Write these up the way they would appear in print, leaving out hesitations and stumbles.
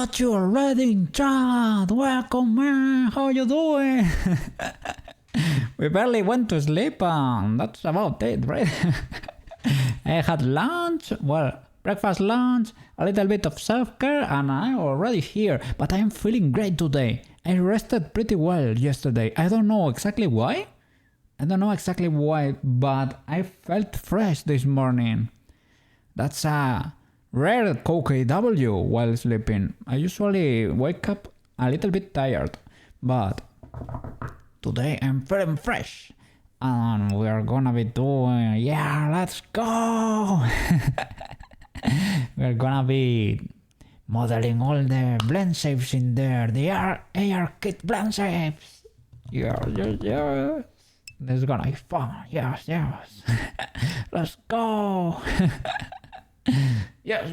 got you already in chat. Welcome, man. How you doing? We barely went to sleep, and that's about it, right? I had lunch, well, breakfast, lunch, a little bit of self-care, and I'm already here. But I'm feeling great today. I rested pretty well yesterday. I don't know exactly why. But I felt fresh this morning. That's a rare KW while sleeping. I usually wake up a little bit tired, but today I'm feeling fresh. And we are gonna be doing, yeah, let's go! We're gonna be modeling all the blend shapes in there. The ARKit blend shapes. Yes. This is gonna be fun. Yes. Let's go. Yes.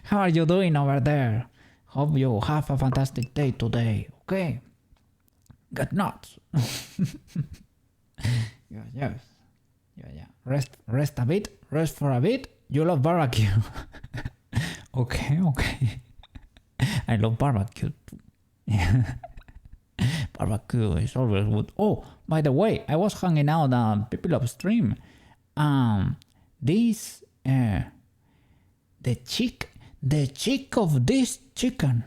How are you doing over there? Hope you have a fantastic day today. Okay. Get nuts. Yes. Yeah. Rest a bit. Rest for a bit. You love barbecue. Okay. I love barbecue too. Barbecue is always good. Oh, by the way, I was hanging out on People of Stream. This the chick of this chicken.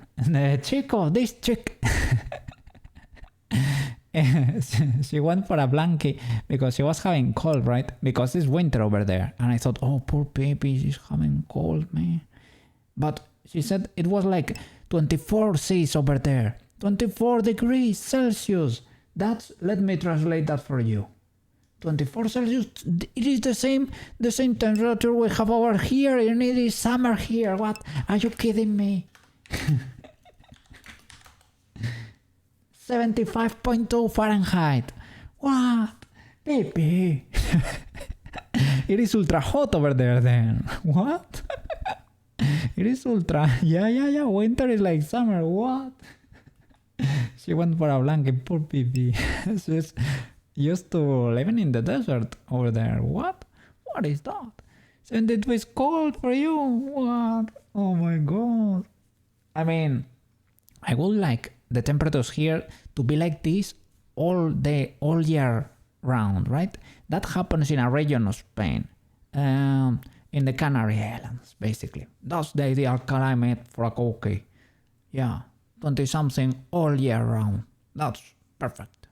She went for a blankie because she was having cold, right? Because it's winter over there, and I thought, oh, poor baby, she's having cold, man. But she said it was like 24 C's over there. 24 degrees Celsius. Let me translate that for you. 24 Celsius, it is the same temperature we have over here, and it is summer here. What? Are you kidding me? 75.2 Fahrenheit. What? Baby. It is ultra hot over there then. What? It is ultra. Yeah. Winter is like summer. What? She went for a blanket, poor baby. She's used to living in the desert over there. What? What is that? And it was cold for you. What? Oh my god. I mean, I would like the temperatures here to be like this all year round, right? That happens in a region of Spain, in the Canary Islands, basically. That's the ideal climate for a cookie. Yeah. 20-something all year round. That's perfect.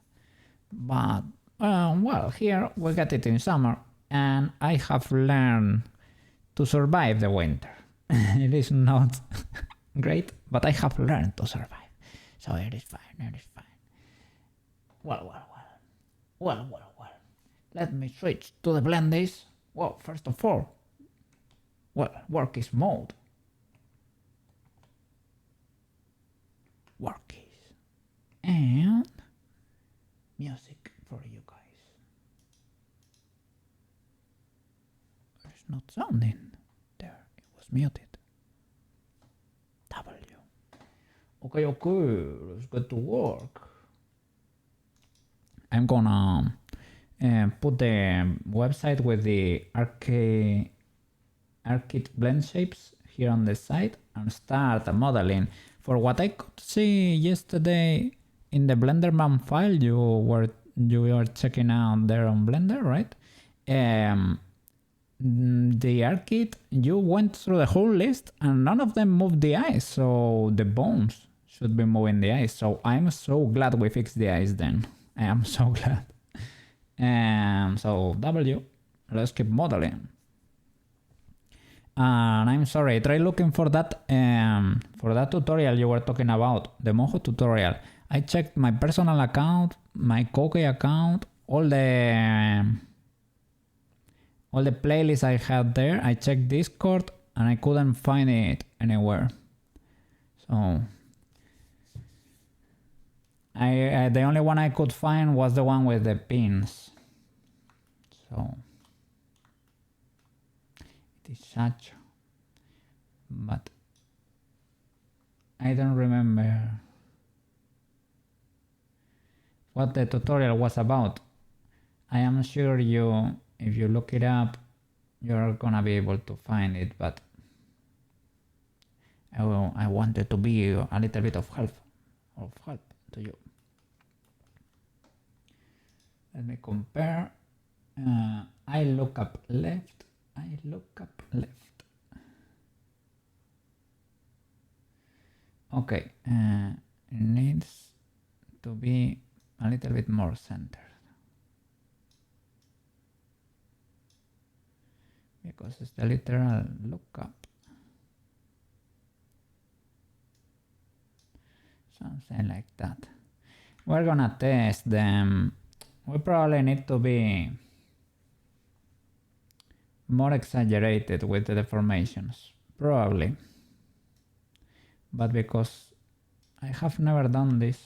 But, well, here we get it in summer, and I have learned to survive the winter. It is not great, but I have learned to survive. So it is fine. Well. Let me switch to the blendies. Well, first of all, work is mode. Workies and music for you guys. There's not sound in there, it was muted. W. Okay, let's get to work. I'm gonna put the website with the ARKit blend shapes here on the side and start modeling. For what I could see yesterday in the BlenderMan file you were checking out there on Blender, right? The ARKit, you went through the whole list and none of them moved the eyes, so the bones should be moving the eyes. So I'm so glad we fixed the eyes then. I am so glad. So W, let's keep modeling. And I'm sorry, try looking for that tutorial you were talking about, the Mojo tutorial. I checked my personal account, my Koke account, all the playlists I had there. I checked Discord and I couldn't find it anywhere. So the only one I could find was the one with the pins. So it is such, but I don't remember what the tutorial was about. I am sure if you look it up, you're gonna be able to find it, but I wanted to be a little bit of help to you. Let me compare. I look up left. Okay, it needs to be a little bit more centered because it's the literal lookup. Something like that. We're gonna test them. We probably need to be more exaggerated with the deformations, probably. But because I have never done this,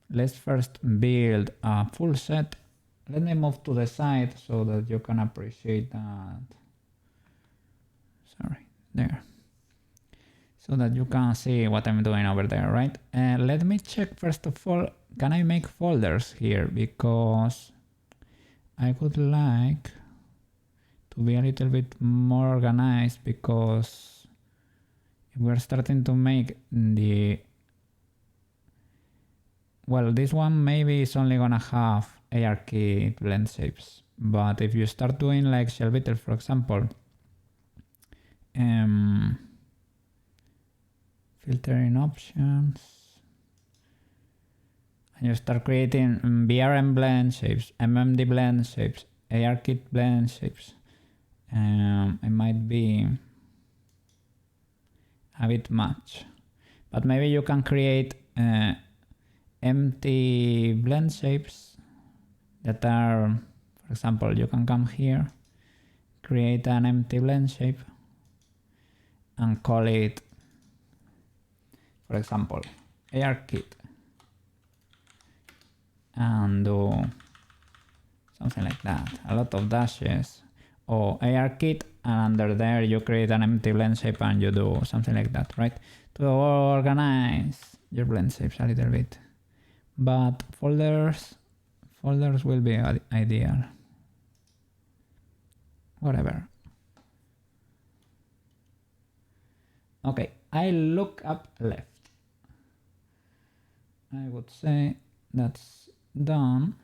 let's first build a full set. Let me move to the side so that you can appreciate that. Sorry, there. So that you can see what I'm doing over there, right? Let me check first of all, can I make folders here? Because I would like to be a little bit more organized, because if we're starting to make well, this one maybe is only gonna have ARKit blend shapes, but if you start doing like shell beetle, for example, filtering options, and you start creating BRM blend shapes, MMD blend shapes, ARKit blend shapes, it might be a bit much, but maybe you can create empty blend shapes that are, for example, you can come here, create an empty blend shape and call it, for example, ARKit, and do something like that, a lot of dashes, or ARKit, and under there you create an empty blend shape and you do something like that, right? To organize your blend shapes a little bit. But folders will be ideal. Whatever. Okay, I look up left. I would say that's done.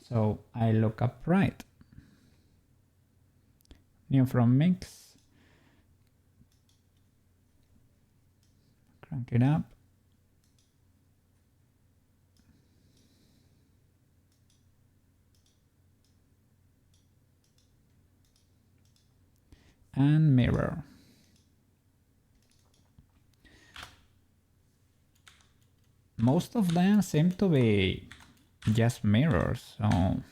So I look up right. New from mix. Crank it up. And mirror. Most of them seem to be just mirrors, so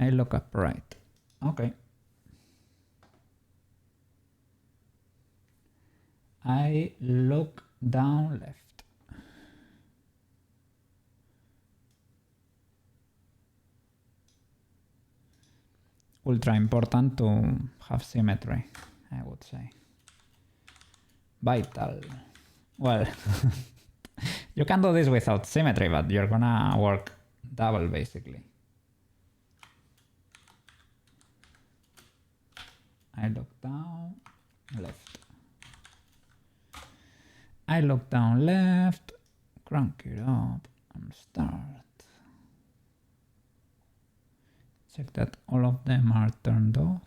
I look up right. Okay. I look down left. Ultra important to have symmetry, I would say. Vital. Well, you can do this without symmetry, but you're gonna work double basically. I look down left. I look down left, crank it up and start. Check that all of them are turned off.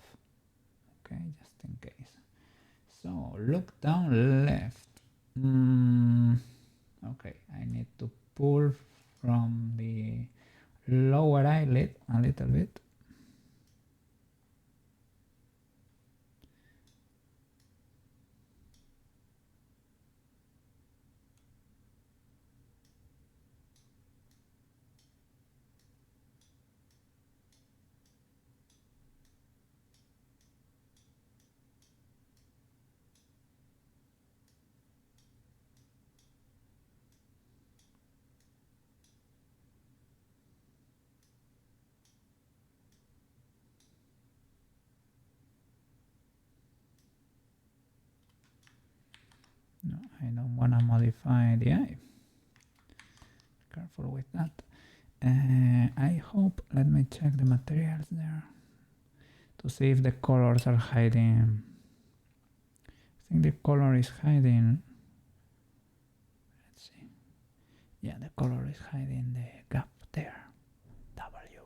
Okay, just in case. So look down left. Okay, I need to pull from the lower eyelid a little bit. No, I don't want to modify the eye. careful with that. I hope, let me check the materials there to see if the colors are hiding. I think the color is hiding. Let's see. Yeah, the color is hiding the gap there. W.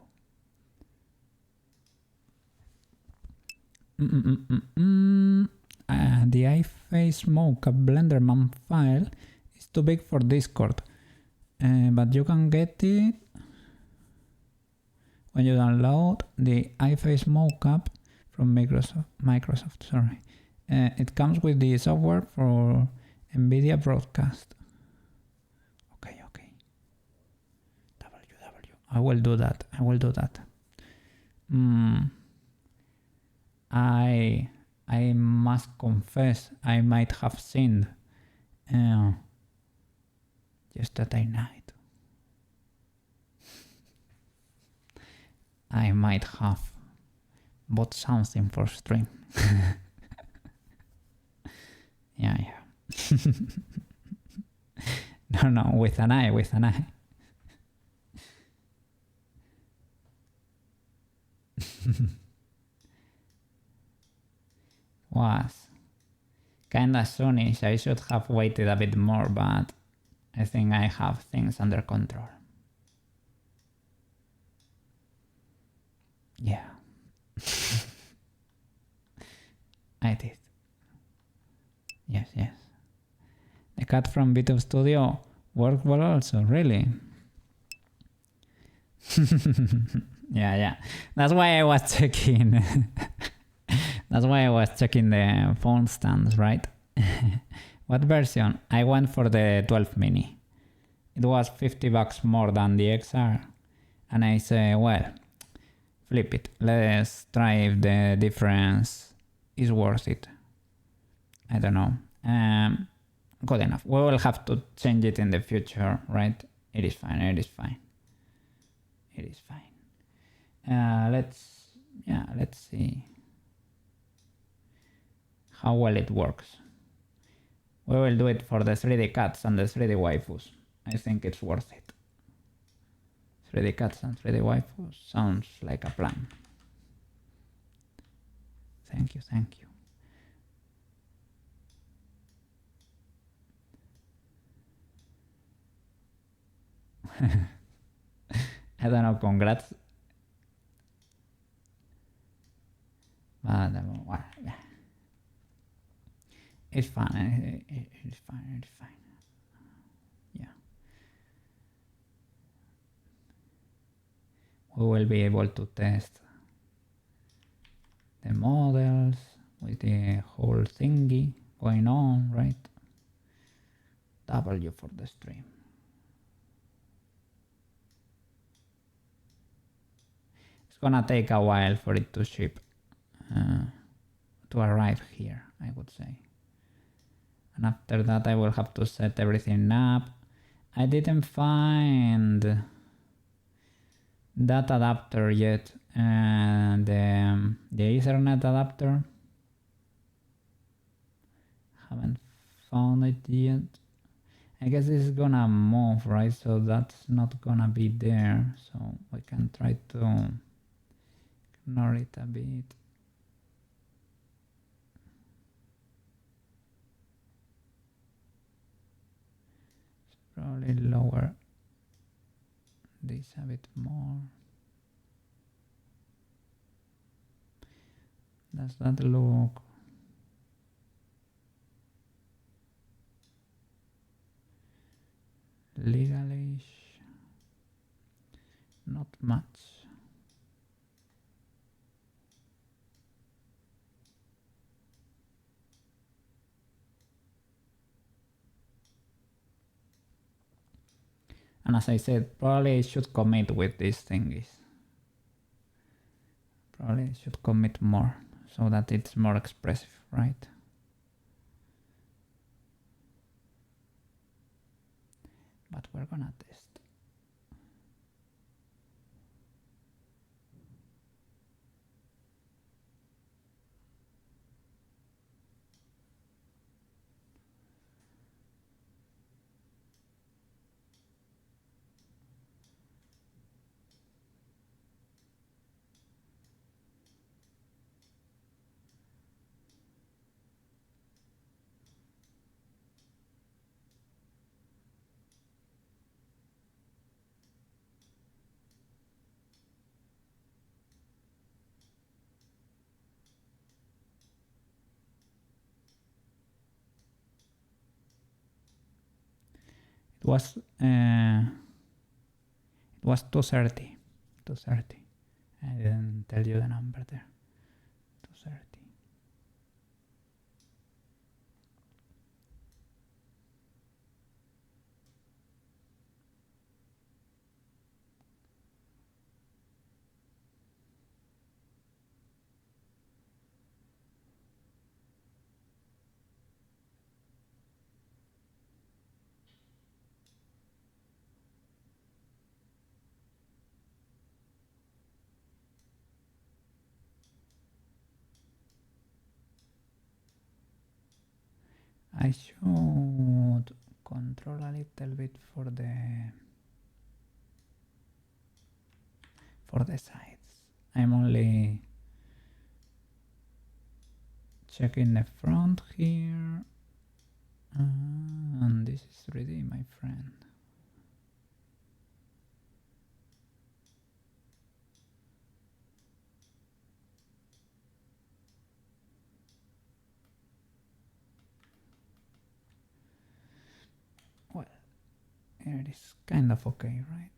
The iFace mocap BlenderMan file is too big for Discord, but you can get it when you download the iFace mocap from Microsoft. Sorry, it comes with the software for NVIDIA Broadcast. Okay. I will do that. I must confess, I might have sinned yesterday night. I might have bought something for stream. Yeah. No, with an eye. Was kinda soonish. I should have waited a bit more, but I think I have things under control. Yeah. I did. Yes. The cat from B2 Studio worked well also, really. Yeah. That's why I was checking. That's why I was checking the phone stands, right? What version? I went for the 12 mini. It was $50 more than the XR. And I say, well, flip it. Let's try if the difference is worth it. I don't know. Good enough. We will have to change it in the future, right? It is fine. Let's see how well it works. We will do it for the 3D cats and the 3D waifus. I think it's worth it. 3D cats and 3D waifus sounds like a plan. Thank you. I don't know, congrats. But well, yeah. It's fine. It's fine. Yeah. We will be able to test the models with the whole thingy going on, right? W for the stream. It's gonna take a while for it to ship, to arrive here, I would say. And after that I will have to set everything up. I didn't find that adapter yet, and the Ethernet adapter. Haven't found it yet. I guess this is gonna move, right? So that's not gonna be there. So we can try to ignore it a bit. Probably lower this a bit more. Does that look legalish? Not much. And as I said, probably I should commit with these thingies. Probably I should commit more so that it's more expressive, right? But we're gonna test. It was 230. 230. I didn't tell you the number there. 230. I should control a little bit for the sides. I'm only checking the front here, and this is 3D, my friend. Well, it is kind of okay, right?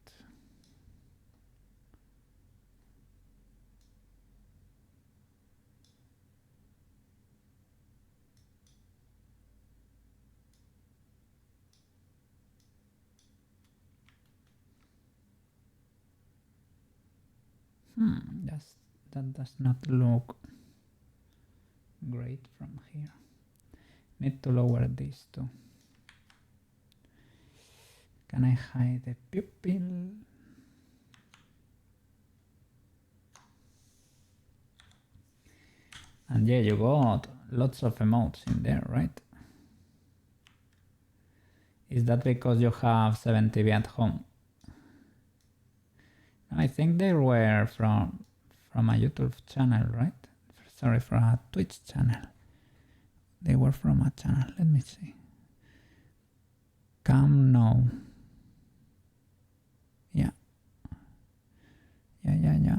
That does not look great from here. Need to lower this too. Can I hide the pupil? And yeah, you got lots of emotes in there, right? Is that because you have 70B at home? I think they were from a YouTube channel, right? Sorry, from a Twitch channel. They were from a channel. Let me see. Come now. Yeah. Yeah.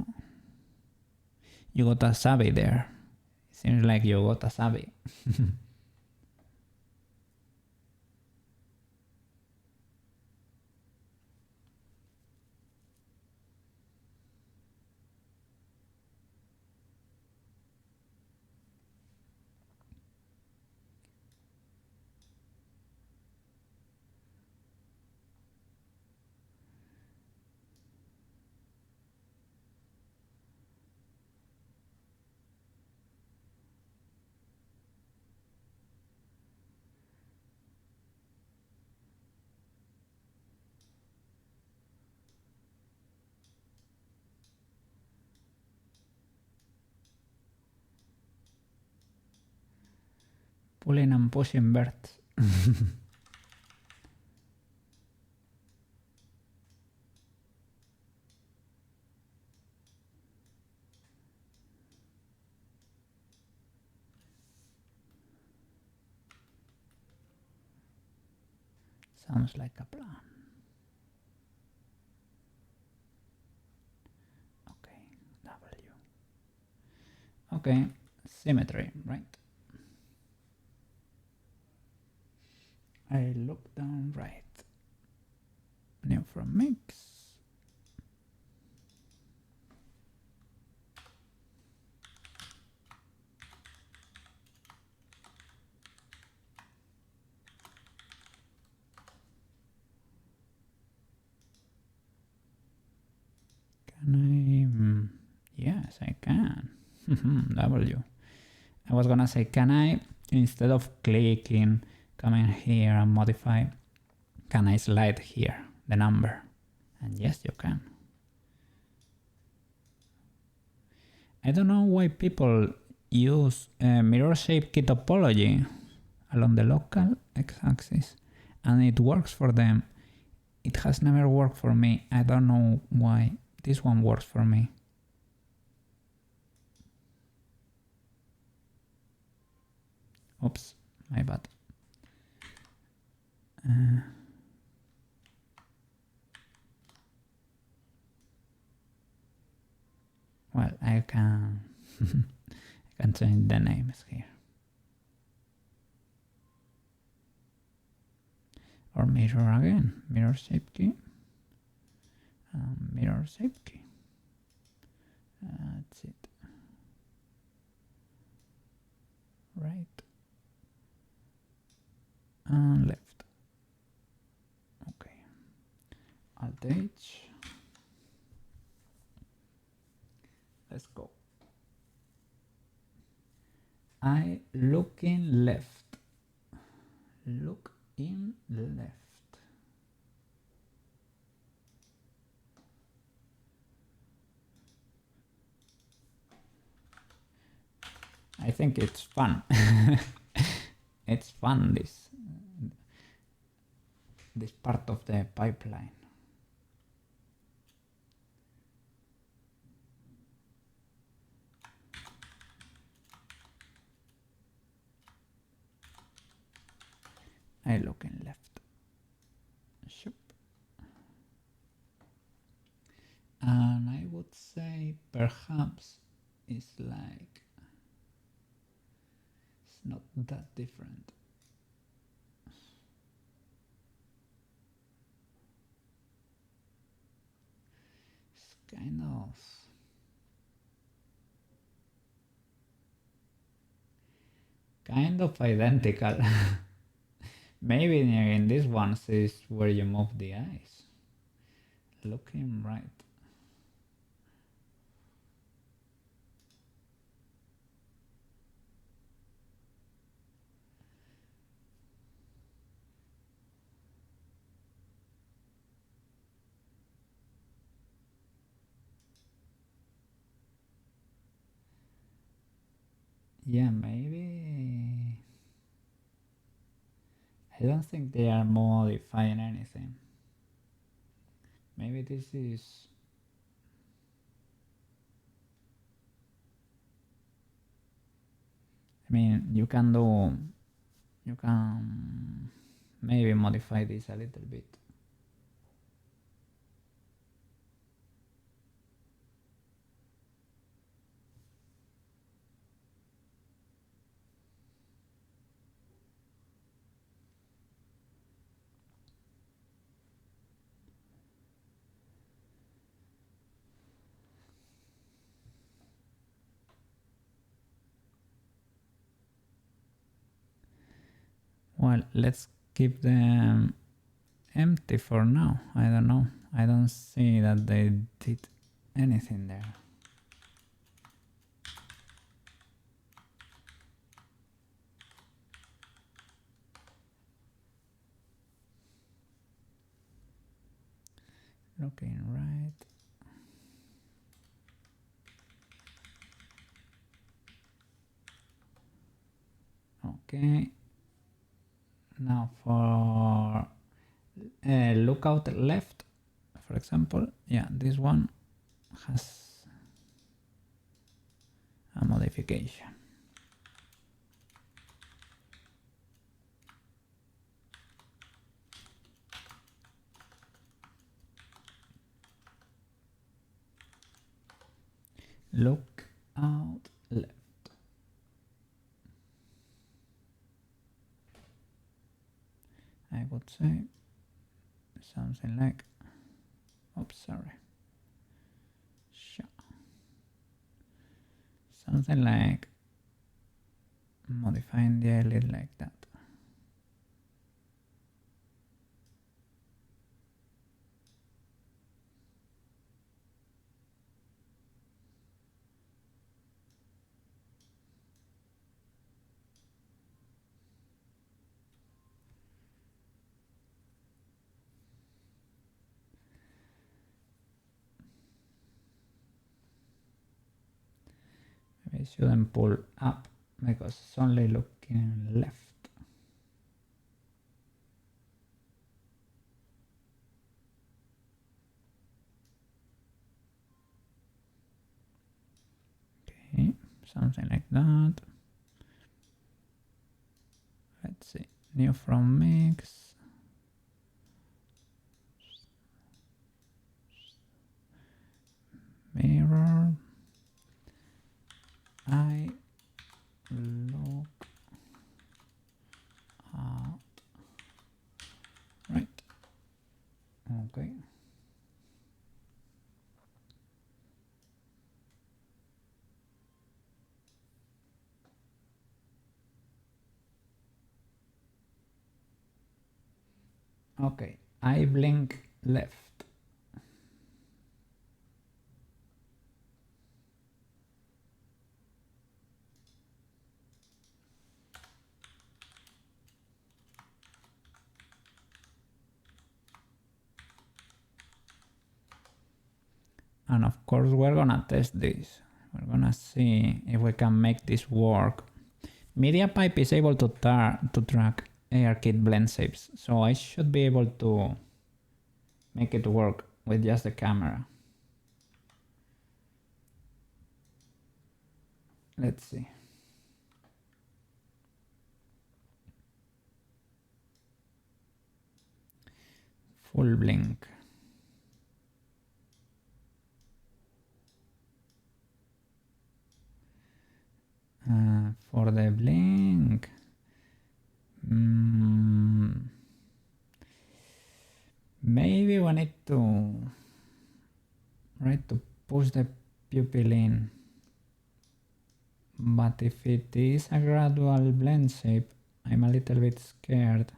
You got a savvy there. Seems like you got a savvy. Pulling and pushing birds. Sounds like a plan. Okay, W. Okay, symmetry, right? I look down right. New from mix. Can I? Yes, I can. W. I was gonna say, can I, instead of clicking, come in here and modify, can I slide here the number? And yes, you can. I don't know why people use mirror shape key topology along the local x-axis and it works for them. It has never worked for me. I don't know why. This one works for me. Oops, my bad. Well, I can I can change the names here. or mirror again, mirror shape key, mirror shape key. That's it. Right and left. Okay. Alt H. Let's go. I look in left. Look in left. I think it's fun. It's fun, this part of the pipeline. I look in left. Shoop. And I would say perhaps it's like it's not that different. It's kind of identical. Maybe in this one is where you move the eyes. Looking right. Yeah, maybe. I don't think they are modifying anything. Maybe this is. I mean, you can maybe modify this a little bit. Well, let's keep them empty for now. I don't know. I don't see that they did anything there. Looking right. Okay. Now for lookout left, for example, yeah, this one has a modification. Look out left. I would say something like, oops, sorry. Something like modifying the eyelid like that. Maybe I shouldn't pull up because it's only looking left. Okay, something like that. Let's see, new from mix. Mirror. I look out Okay. Okay, I blink left. And of course we're gonna test this. We're gonna see if we can make this work. MediaPipe is able to track ARKit blend shapes, so I should be able to make it work with just the camera. Let's see. Full blink. For the blink, maybe we need to push the pupil in. But if it is a gradual blend shape, I'm a little bit scared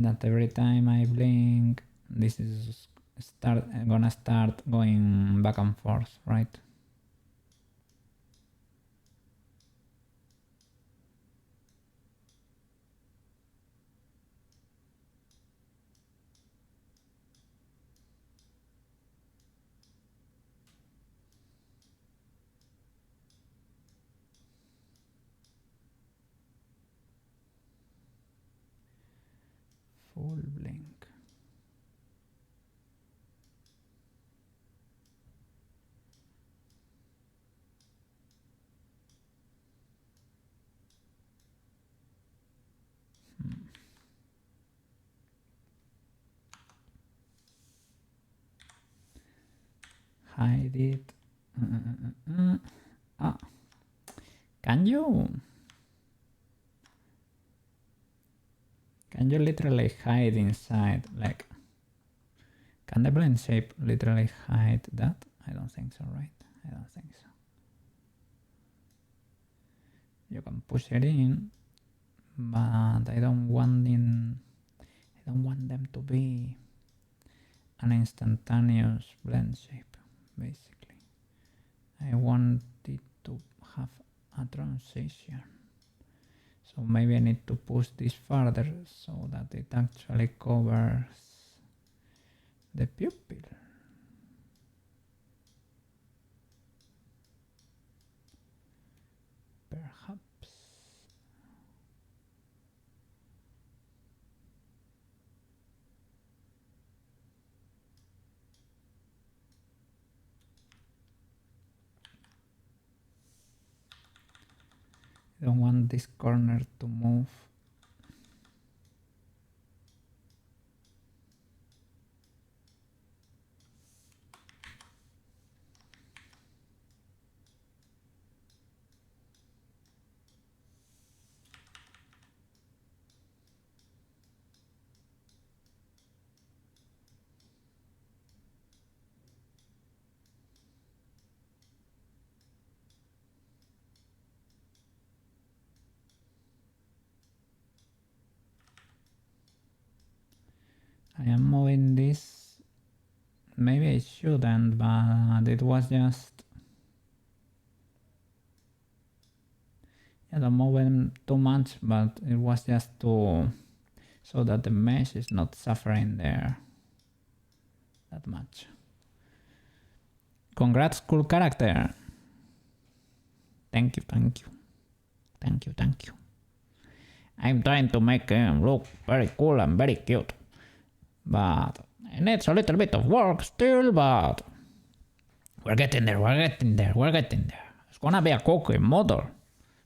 that every time I blink, this is gonna start going back and forth, right? Full blink. Hide it. Can you literally hide inside? Like, can the blend shape literally hide that? I don't think so, right? I don't think so. You can push it in, but I don't want them to be an instantaneous blend shape, basically. I want it to have a transition. So maybe I need to push this further so that it actually covers the pupil. Perhaps. I don't want this corner to move. I am moving this. Maybe I shouldn't, but it was just... I don't move them too much, but it was just to... so that the mesh is not suffering there that much. Congrats, cool character. Thank you, thank you. Thank you, thank you. I'm trying to make him look very cool and very cute. But it needs a little bit of work still, but we're getting there, we're getting there, we're getting there. It's gonna be a cookie model.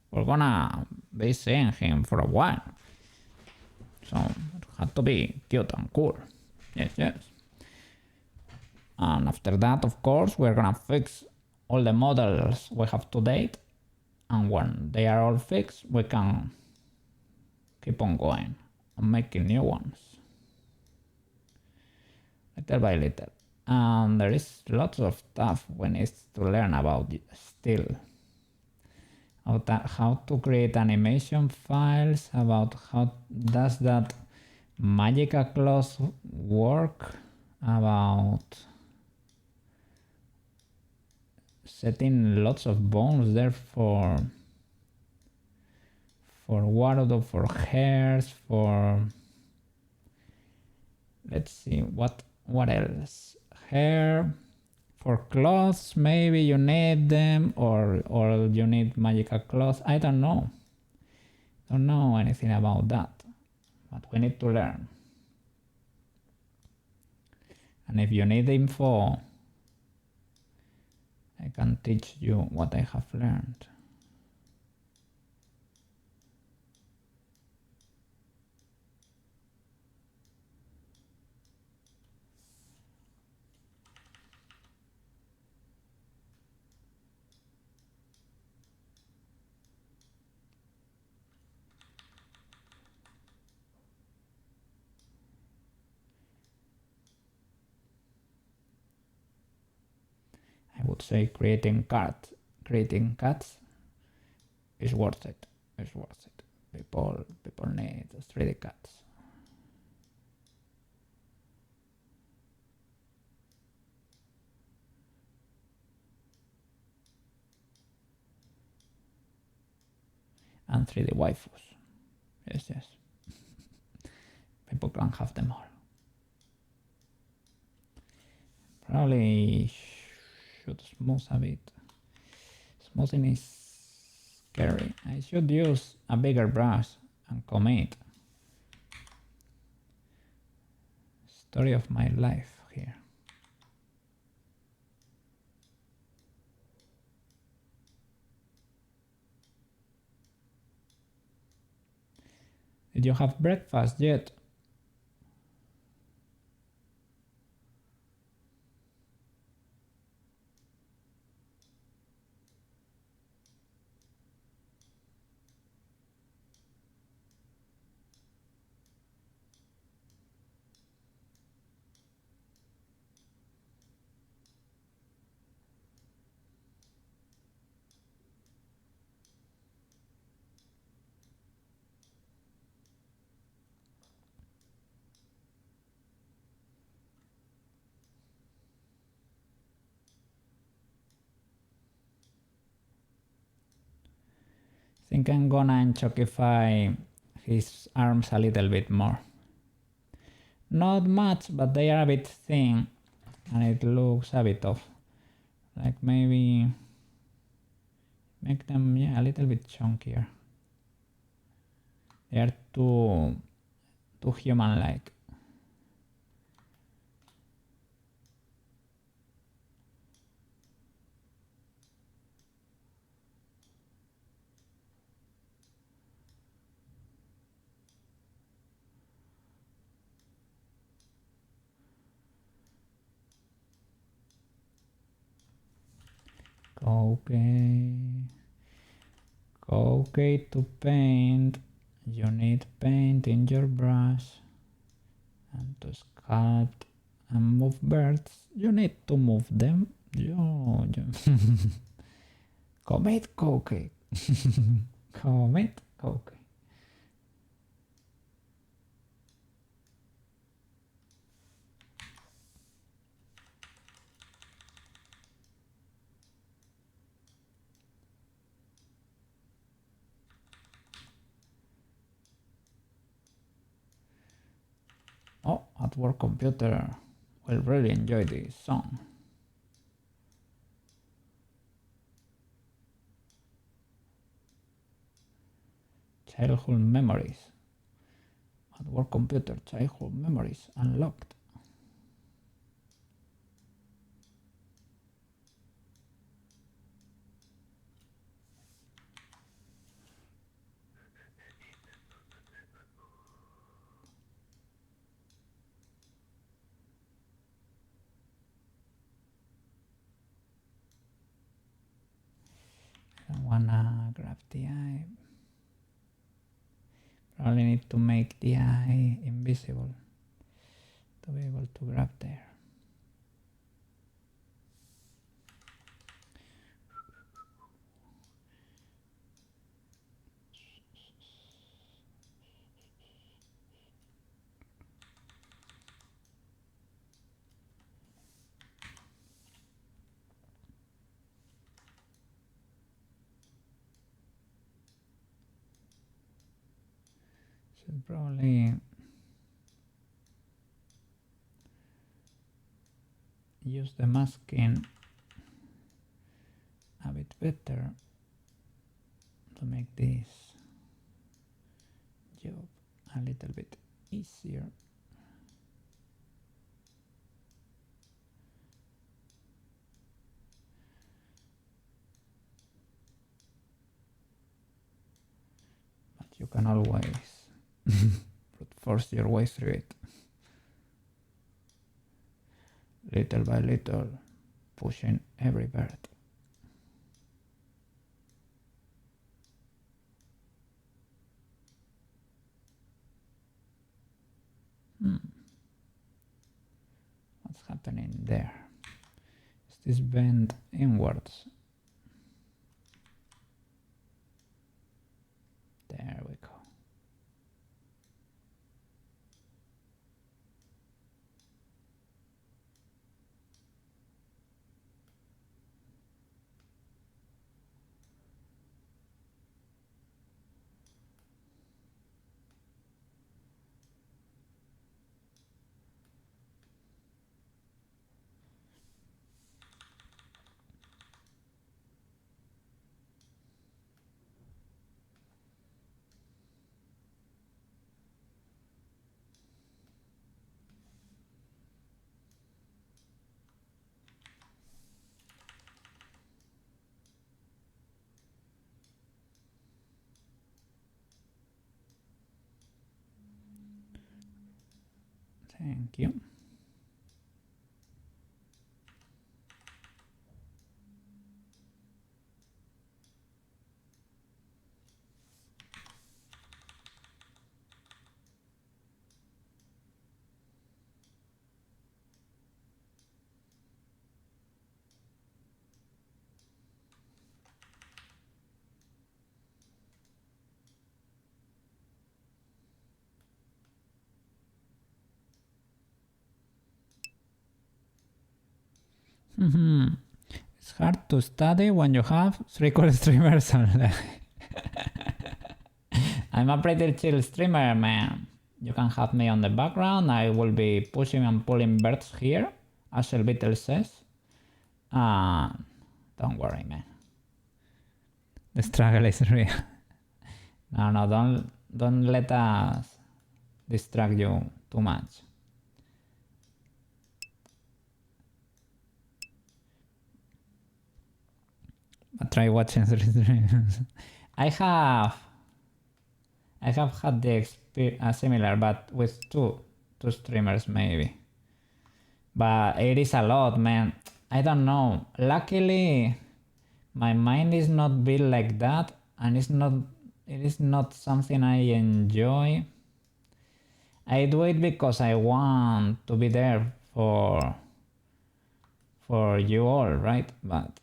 We're gonna be seeing him for a while. So it had to be cute and cool. Yes, yes. And after that, of course, we're gonna fix all the models we have to date, and when they are all fixed, we can keep on going and making new ones, little by little. And there is lots of stuff we need to learn about still. How to create animation files, about how does that magical cloth work, about setting lots of bones there for wardrobe, for hairs, for, let's see, what else, hair, for clothes, maybe you need them, or you need magical clothes. I don't know anything about that, but we need to learn. And if you need info, I can teach you what I have learned. I would say creating cats is worth it. It's worth it. People need 3D cats. And 3D waifus. Yes. People can have them all. Probably should smooth a bit. Smoothing is scary. I should use a bigger brush and commit. Story of my life here. Did you have breakfast yet? I think I'm gonna enchokify his arms a little bit more. Not much, but they are a bit thin and it looks a bit off. Like maybe make them, yeah, a little bit chunkier. They are too human-like. Okay, to paint, you need paint in your brush, and to sculpt and move birds, you need to move them. Commit cookie. Commit cookie. Oh, at work computer will really enjoy this song. Childhood memories. At work computer, childhood memories unlocked. wanna grab the eye. Probably need to make the eye invisible to be able to grab there. Should probably use the masking a bit better to make this job a little bit easier. But you can always force your way through it. Little by little, pushing every bird. What's happening there? Is this bend inwards? There we go. Thank you. It's hard to study when you have 3 cool streamers only. I'm a pretty chill streamer, man. You can have me on the background. I will be pushing and pulling birds here, as El Beetle says. Don't worry, man. The struggle is real. No, don't let us distract you too much. But try watching 3 streams. I have had the experience similar, but with two streamers maybe. But it is a lot, man. I don't know. Luckily, my mind is not built like that, and it is not something I enjoy. I do it because I want to be there for you all, right? But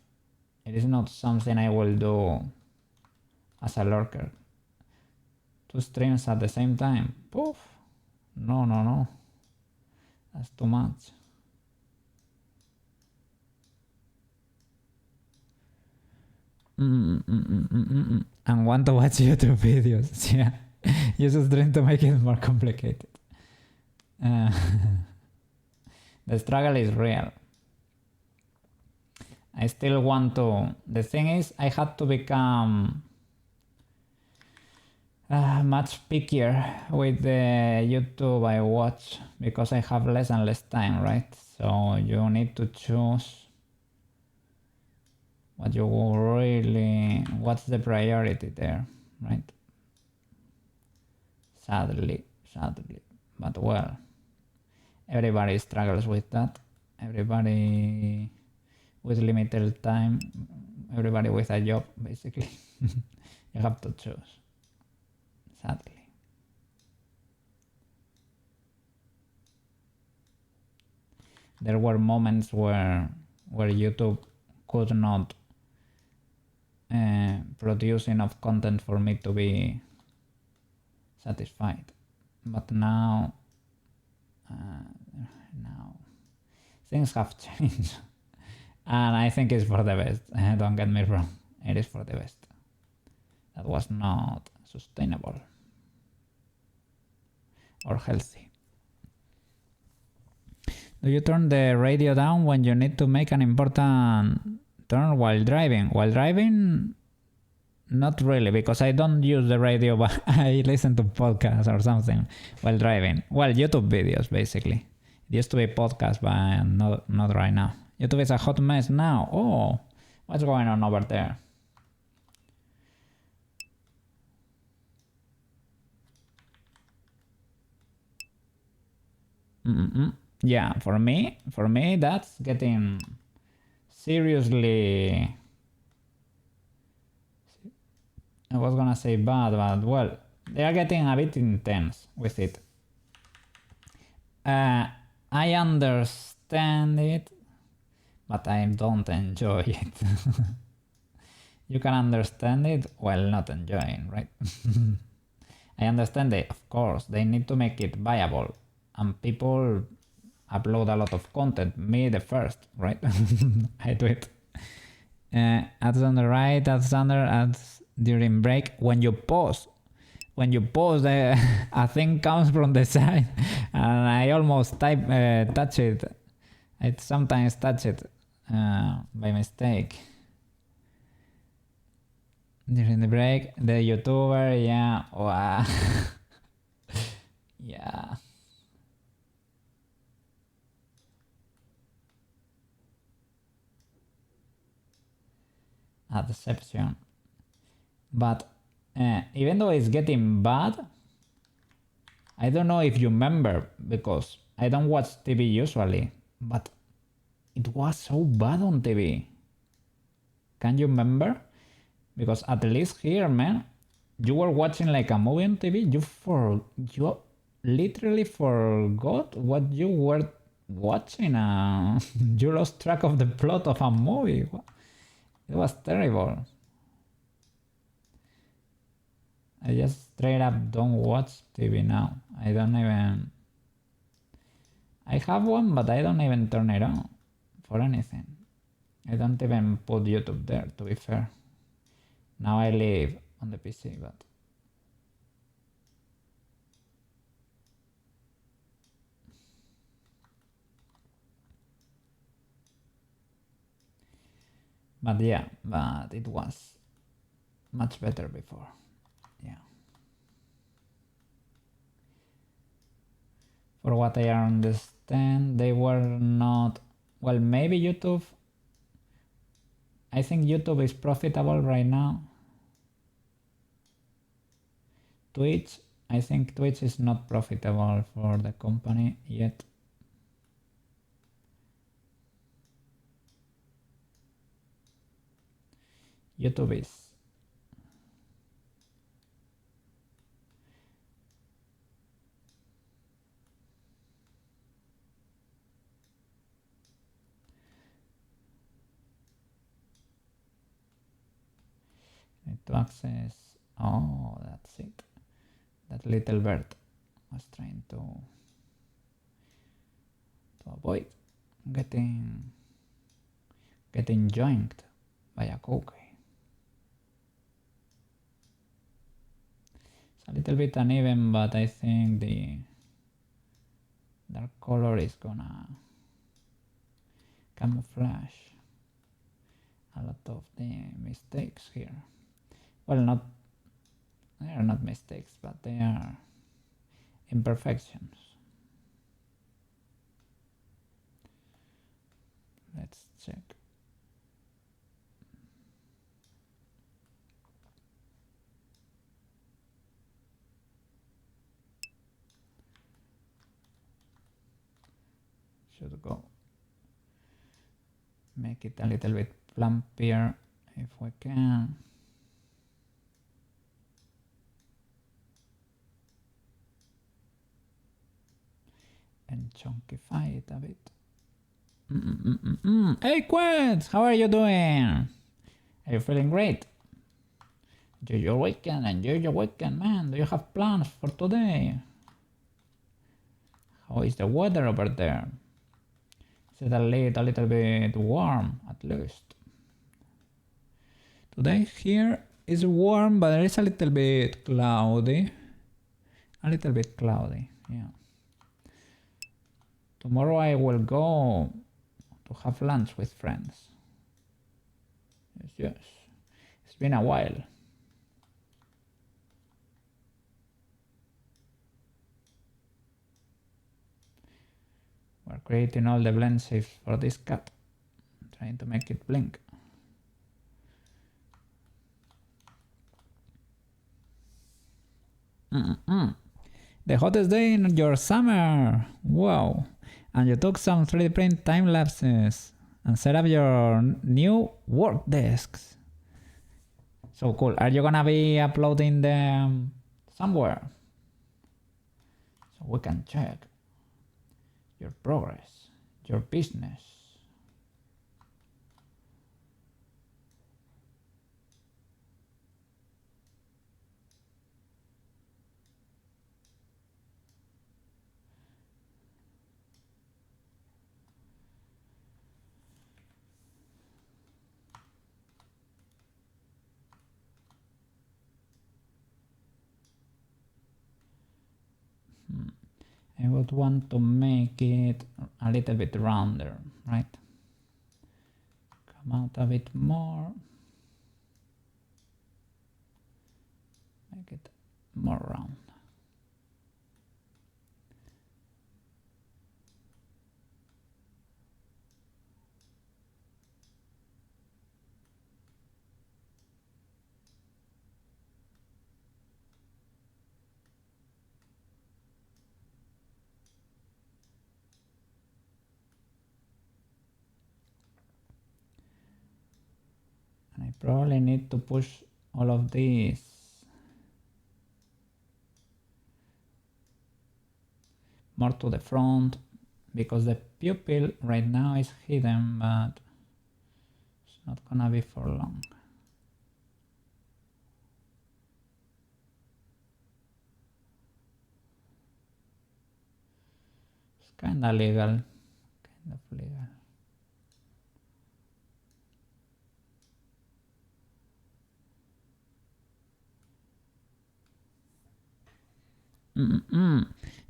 it is not something I will do as a lurker. 2 streams at the same time. Poof. No. That's too much. And want to watch YouTube videos. Yeah. You just trying to make it more complicated. The struggle is real. I still want to. The thing is, I had to become much pickier with the YouTube I watch because I have less and less time, right? So you need to choose what you really, what's the priority there, right? Sadly, but well, everybody struggles with that. Everybody with limited time everybody with a job, basically. You have to choose, sadly. There were moments where YouTube could not produce enough content for me to be satisfied, but now things have changed, and I think it's for the best. Don't get me wrong, it is for the best. That was not sustainable or healthy. Do you turn the radio down when you need to make an important turn while driving? While driving, not really, because I don't use the radio, but I listen to podcasts or something while driving. Well, YouTube videos, basically. It used to be podcast, but not right now. YouTube is a hot mess now. Oh, what's going on over there? Yeah, for me, that's getting seriously. I was gonna say bad, but well, they are getting a bit intense with it. I understand it, but I don't enjoy it. You can understand it while not enjoying, right? I understand it, of course. They need to make it viable, and people upload a lot of content. Me the first, right? I do it. Ads on the right, ads under, ads during break. When you pause, a thing comes from the side, and I almost touch it. I sometimes touch it by mistake. During the break, the YouTuber, yeah, wow. Yeah. A deception. But even though it's getting bad, I don't know if you remember, because I don't watch TV usually, but it was so bad on TV. Can you remember? Because at least here, man, you were watching like a movie on TV, you literally forgot what you were watching. You lost track of the plot of a movie. It was terrible. I just straight up don't watch TV now. I have one, but I don't even turn it on for anything. I don't even put YouTube there, to be fair. Now I live on the PC, but yeah, but it was much better before. Yeah. For what I understand, they were not... Well, maybe YouTube... I think YouTube is profitable right now. Twitch, I think Twitch is not profitable for the company yet. YouTube is. Need to access. Oh, that's it. That little bird was trying to avoid getting joined by a cookie. It's a little bit uneven, but I think the dark color is gonna camouflage a lot of the mistakes here. Well, they are not mistakes, but they are imperfections. Let's check. Should go. Make it a little bit plumpier. If we can. And chunkify it a bit. Hey Quince, how are you doing? Are you feeling great? Enjoy your weekend, man. Do you have plans for today? How is the weather over there? Is it a little bit warm, at least? Today here is warm, but it is a little bit cloudy. Yeah. Tomorrow I will go to have lunch with friends. Yes. It's been a while. We're creating all the blend shapes for this cat. Trying to make it blink. The hottest day in your summer. Wow. And you took some 3D print time lapses and set up your new work desks. So cool. Are you gonna be uploading them somewhere? So we can check your progress, your business. I would want to make it a little bit rounder, right? Come out a bit more. Make it more round. And I probably need to push all of these more to the front because the pupil right now is hidden, but it's not gonna be for long. It's kinda legal, kind of legal.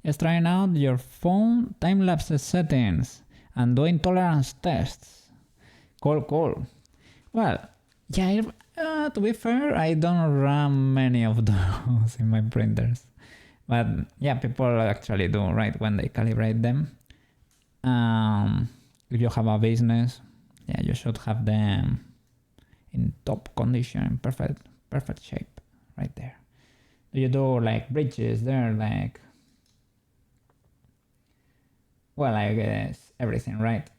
Just trying out your phone time-lapse settings and doing tolerance tests. Cool. Well, yeah, to be fair, I don't run many of those in my printers. But yeah, people actually do, right, when they calibrate them. If you have a business, yeah, you should have them in top condition, in perfect shape, right there. Do you do like bridges there, like, well, I guess everything, right?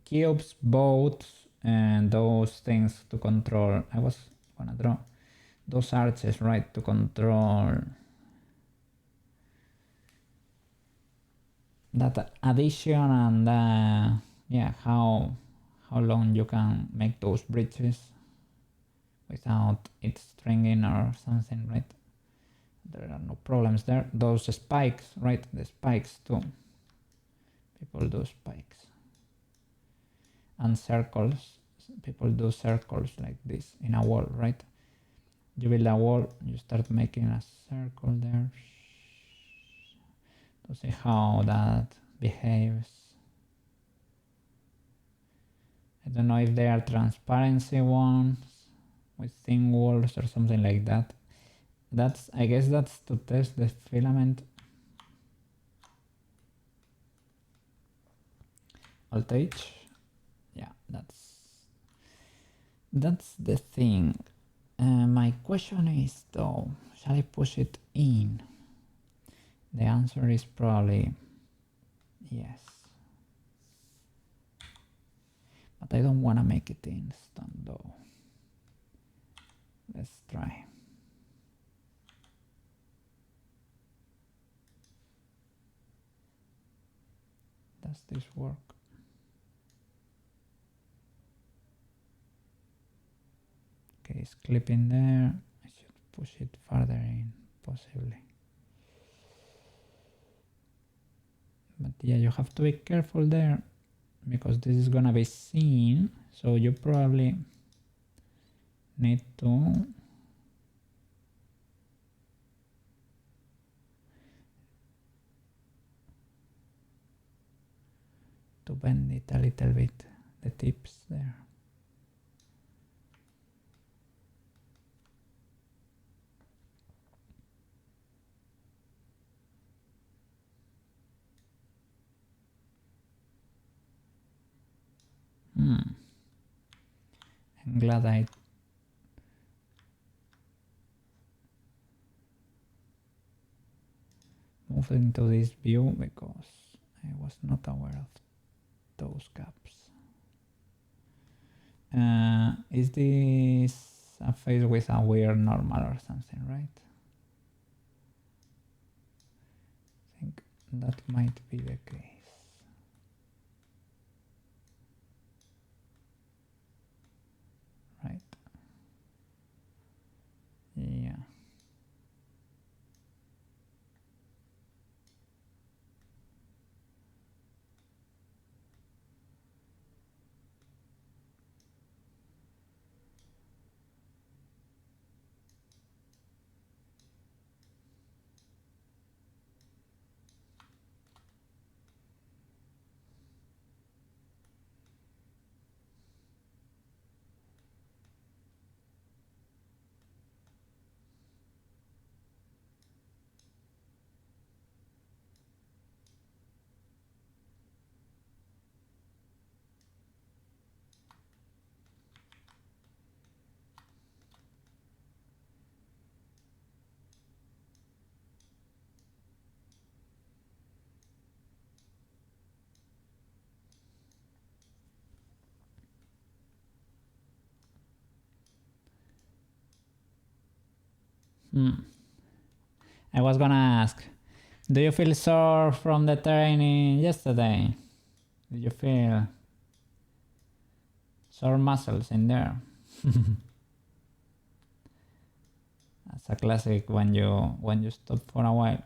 Cubes, boats, and those things to control. I was gonna draw those arches, right, to control that addition and yeah, how long you can make those bridges without it stringing or something, right? There are no problems there. Those spikes, right? The spikes too. People do spikes. And circles. People do circles like this in a wall, right? You build a wall, you start making a circle there to see how that behaves. I don't know if they are transparency ones with thin walls or something like that. I guess that's to test the filament. Voltage. Yeah, that's the thing. My question is though, shall I push it in? The answer is probably yes. But I don't want to make it instant though. Let's try. Does this work? Okay, it's clipping there. I should push it further in, possibly. But yeah, you have to be careful there because this is gonna be seen. So you probably need to bend it a little bit, the tips there. I'm glad I moved into this view because I was not aware of those gaps. Is this a face with a weird normal or something, right? I think that might be the case. Right. Yeah. I was gonna ask, do you feel sore from the training yesterday? Did you feel sore muscles in there? That's a classic when you stop for a while.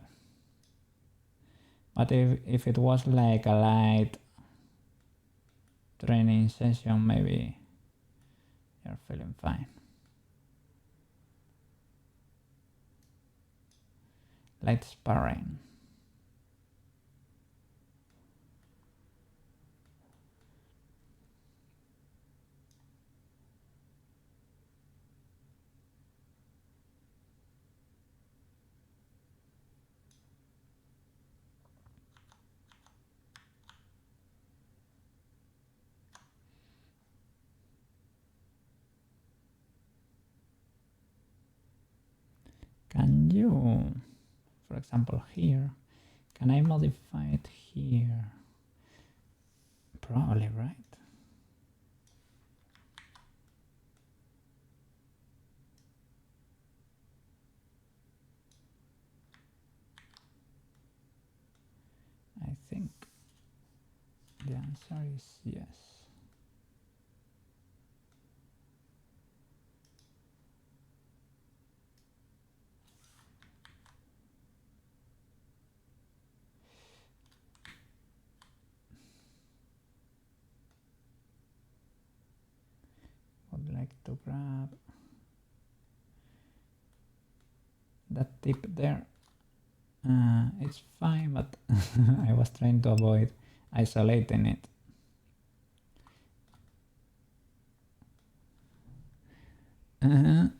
But if it was like a light training session, maybe you're feeling fine. Light sparring. Can you, for example, here, can I modify it here? Probably, right? I think the answer is yes. Would like to grab that tip there. It's fine, but I was trying to avoid isolating it.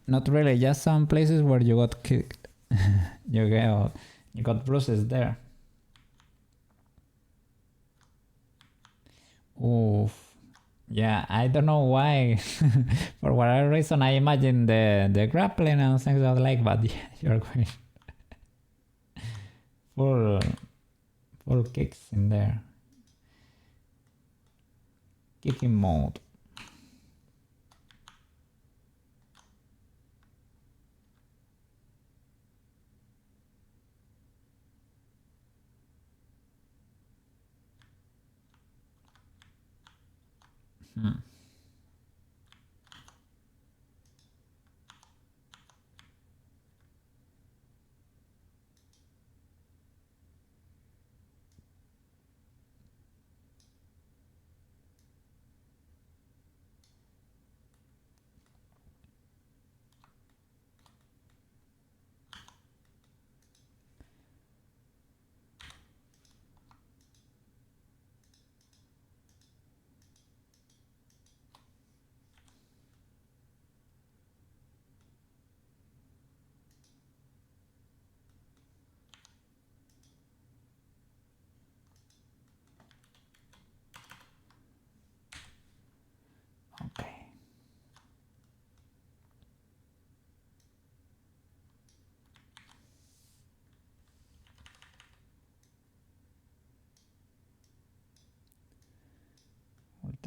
Not really, just some places where you got kicked. you got bruises there. Oof. Yeah, I don't know why. For whatever reason, I imagine the grappling and things like, but yeah, you're going full kicks in there. Kicking mode.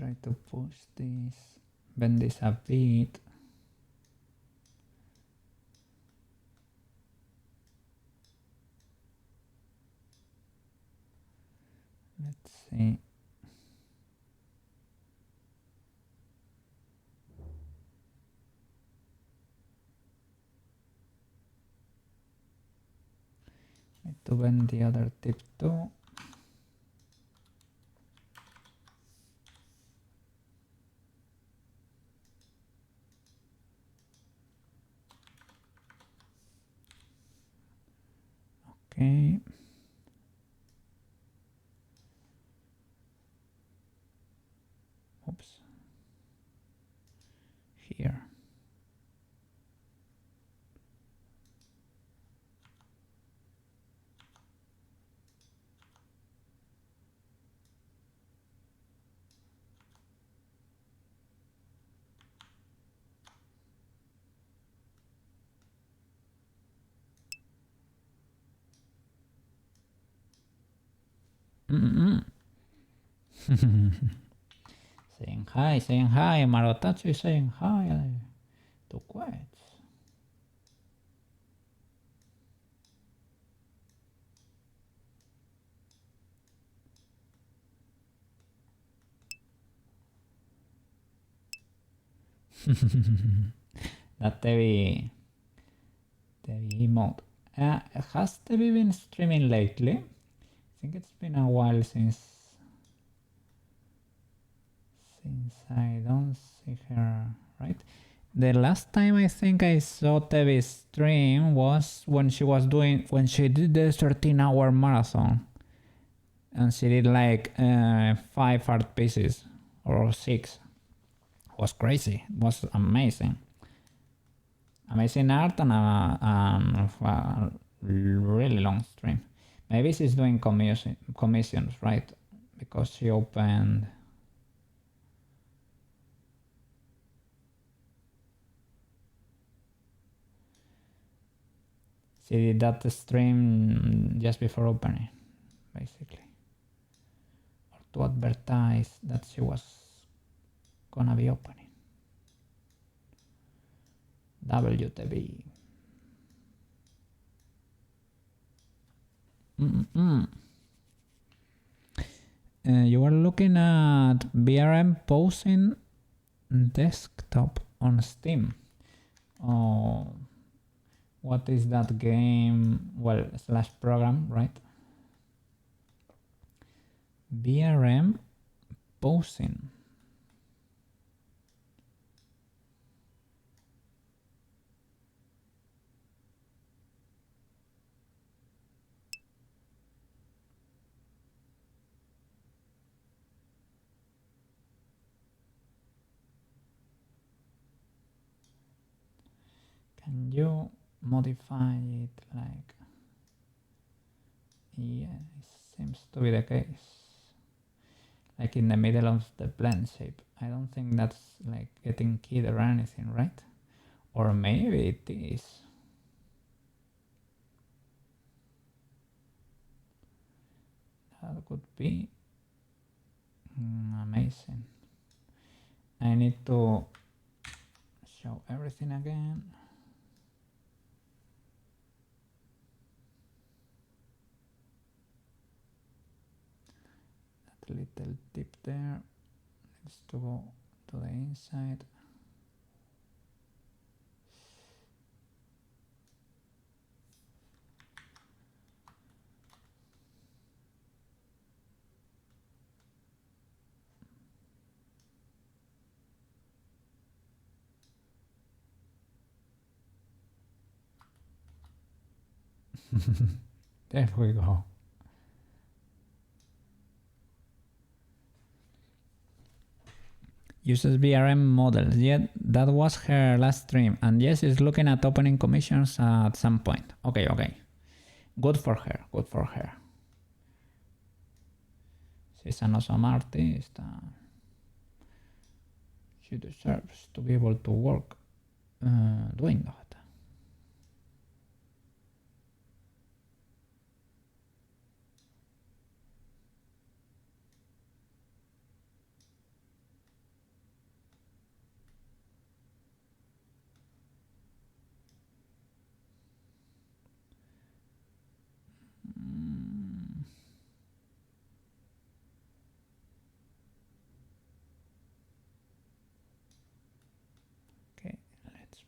try to push this, bend this a bit. Let's see. Need to bend the other tip too. Okay. Oops. Here. Saying hi, Marotachi is saying hi to Quets. That TV emote. Has TV been streaming lately? I think it's been a while since I don't see her, right? The last time I think I saw TV stream was when she did the 13-hour marathon. And she did like 5 art pieces or 6. It was crazy. It was amazing. Amazing art and a really long stream. Maybe she's doing commissions, right? Because she opened. She did that stream just before opening, basically. Or to advertise that she was gonna be opening. WTB. You are looking at BRM posing desktop on Steam. Oh, what is that game? Well, slash program, right? BRM posing. Can you modify it like, yeah, it seems to be the case, like in the middle of the blend shape. I don't think that's like getting keyed or anything, right? Or maybe it is. That could be amazing. I need to show everything again. Little tip there. Let's go to the inside. There we go. Uses BRM models. Yeah, that was her last stream. And yes, she's looking at opening commissions at some point. Okay. Good for her. She's an awesome artist. She deserves to be able to work doing that.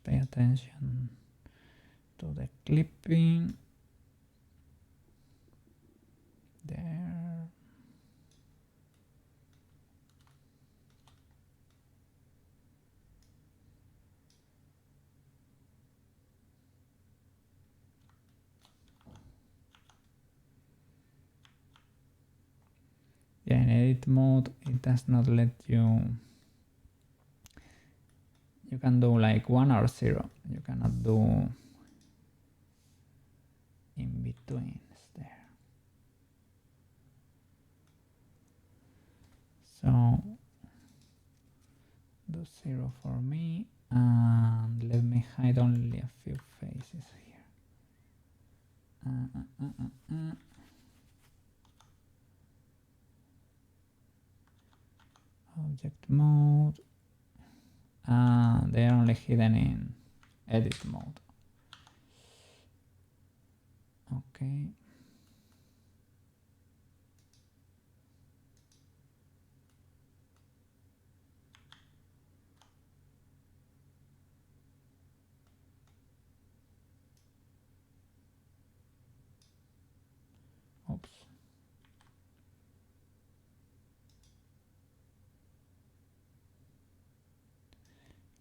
pay attention to the clipping. There. Yeah, in edit mode, it does not let you. You can do like 1 or 0. You cannot do in betweens there. So do 0 for me, and let me hide only a few faces here. Object mode. They are only hidden in edit mode. Okay. Oops.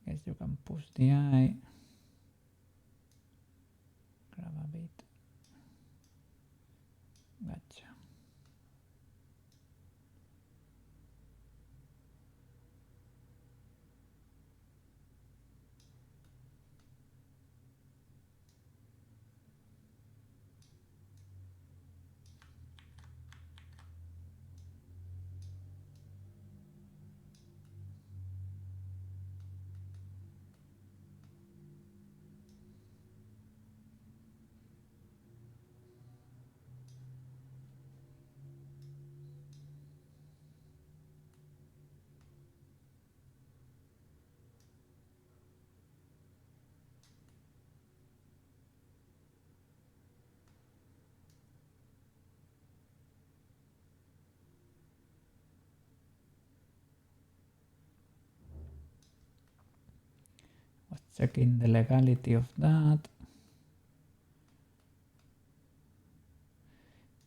Guess you can push the eye. Grab a bit. Gotcha. Was checking the legality of that.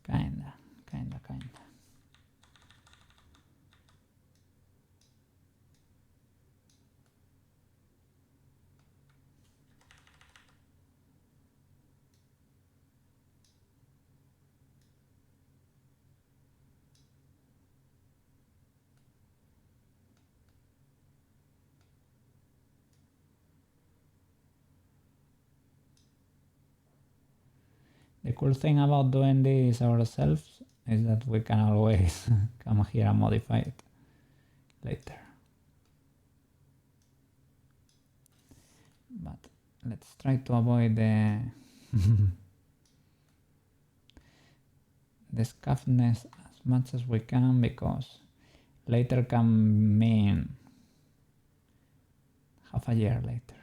Kinda. The cool thing about doing this ourselves is that we can always come here and modify it later. But let's try to avoid the the scuffness as much as we can, because later can mean half a year later.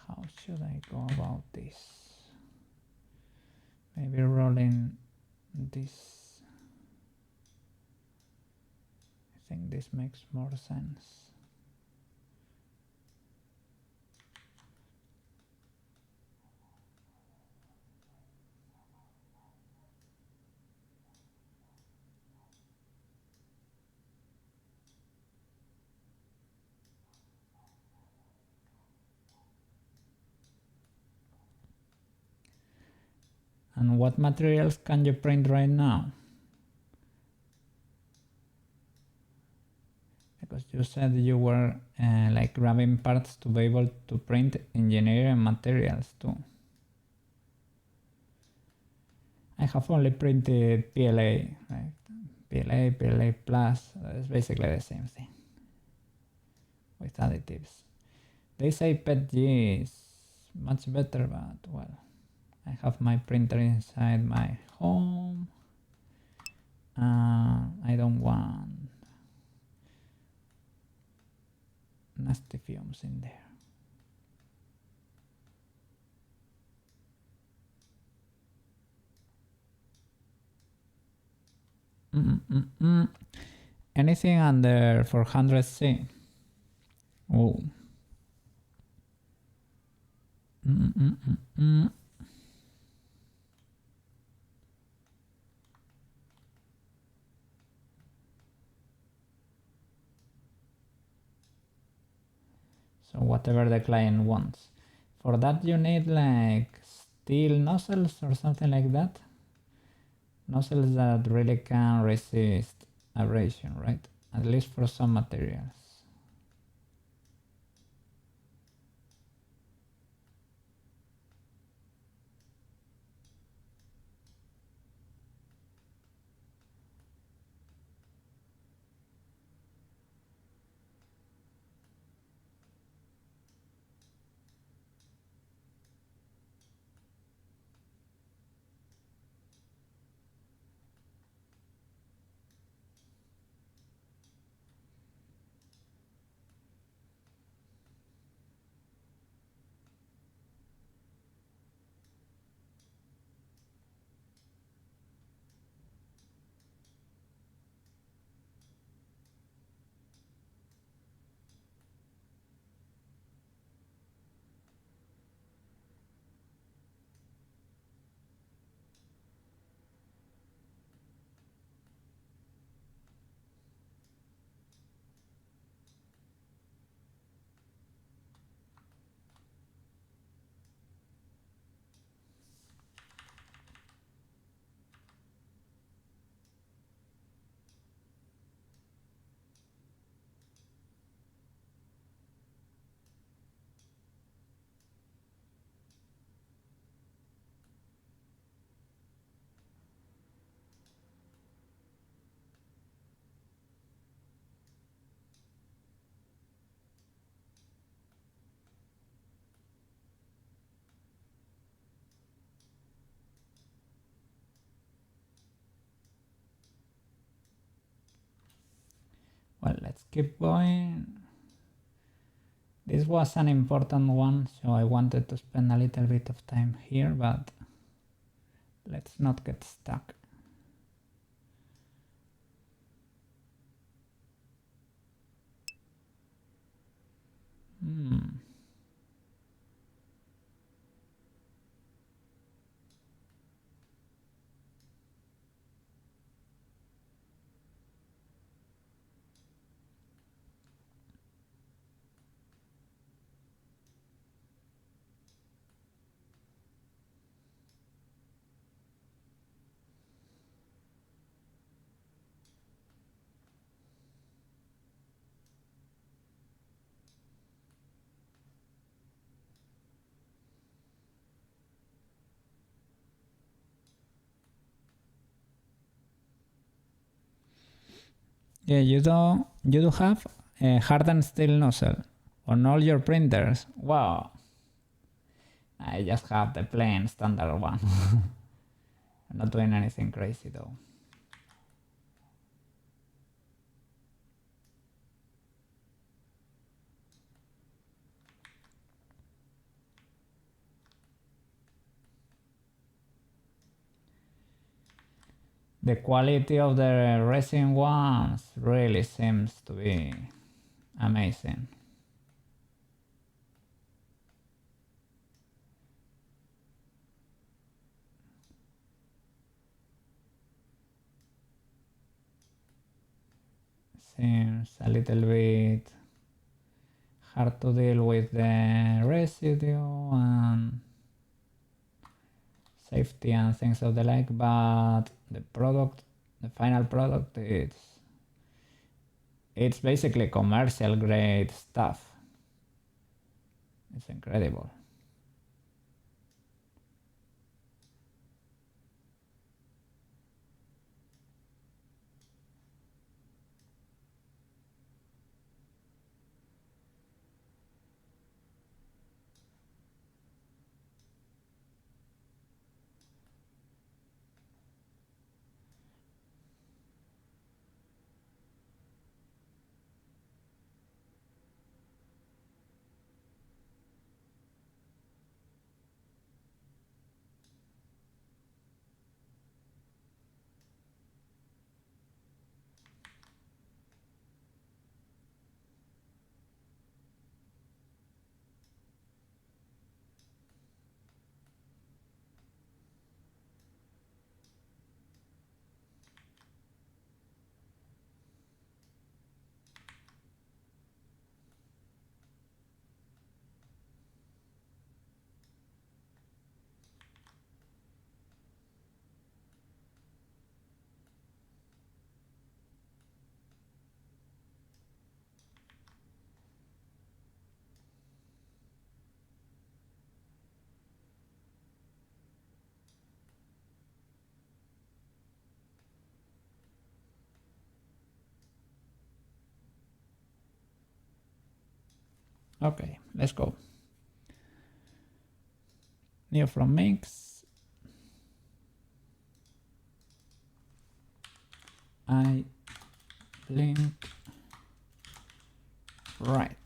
How should I go about this? Maybe rolling this. I think this makes more sense. And what materials can you print right now? Because you said you were like grabbing parts to be able to print engineering materials too. I have only printed PLA, right? PLA plus, it's basically the same thing with additives. They say PETG is much better, but well, I have my printer inside my home. I don't want nasty fumes in there. Anything under 400C? Oh. So whatever the client wants. For that you need like steel nozzles or something like that. Nozzles that really can resist abrasion, right? At least for some materials. Well, let's keep going. This was an important one, so I wanted to spend a little bit of time here, but let's not get stuck. Yeah, you do have a hardened steel nozzle on all your printers. Wow. I just have the plain standard one. I'm not doing anything crazy though. The quality of the resin ones really seems to be amazing. Seems a little bit hard to deal with the residue and safety and things of the like, but the product, the final product, it's basically commercial grade stuff. It's incredible. Okay, let's go. New from mix. I blink right.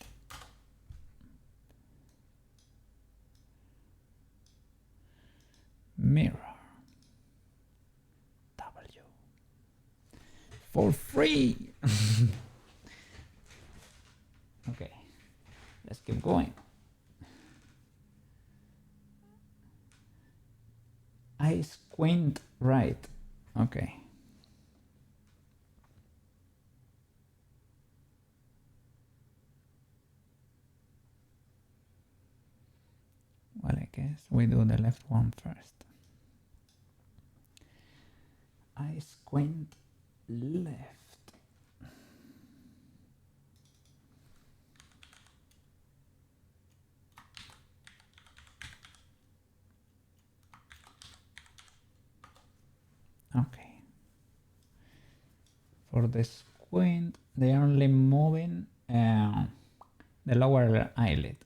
Mirror. W. For free. Okay, let's keep going. I squint right. Okay. Well, I guess we do the left one first. I squint left. Okay. For the squint, they are only moving the lower eyelid,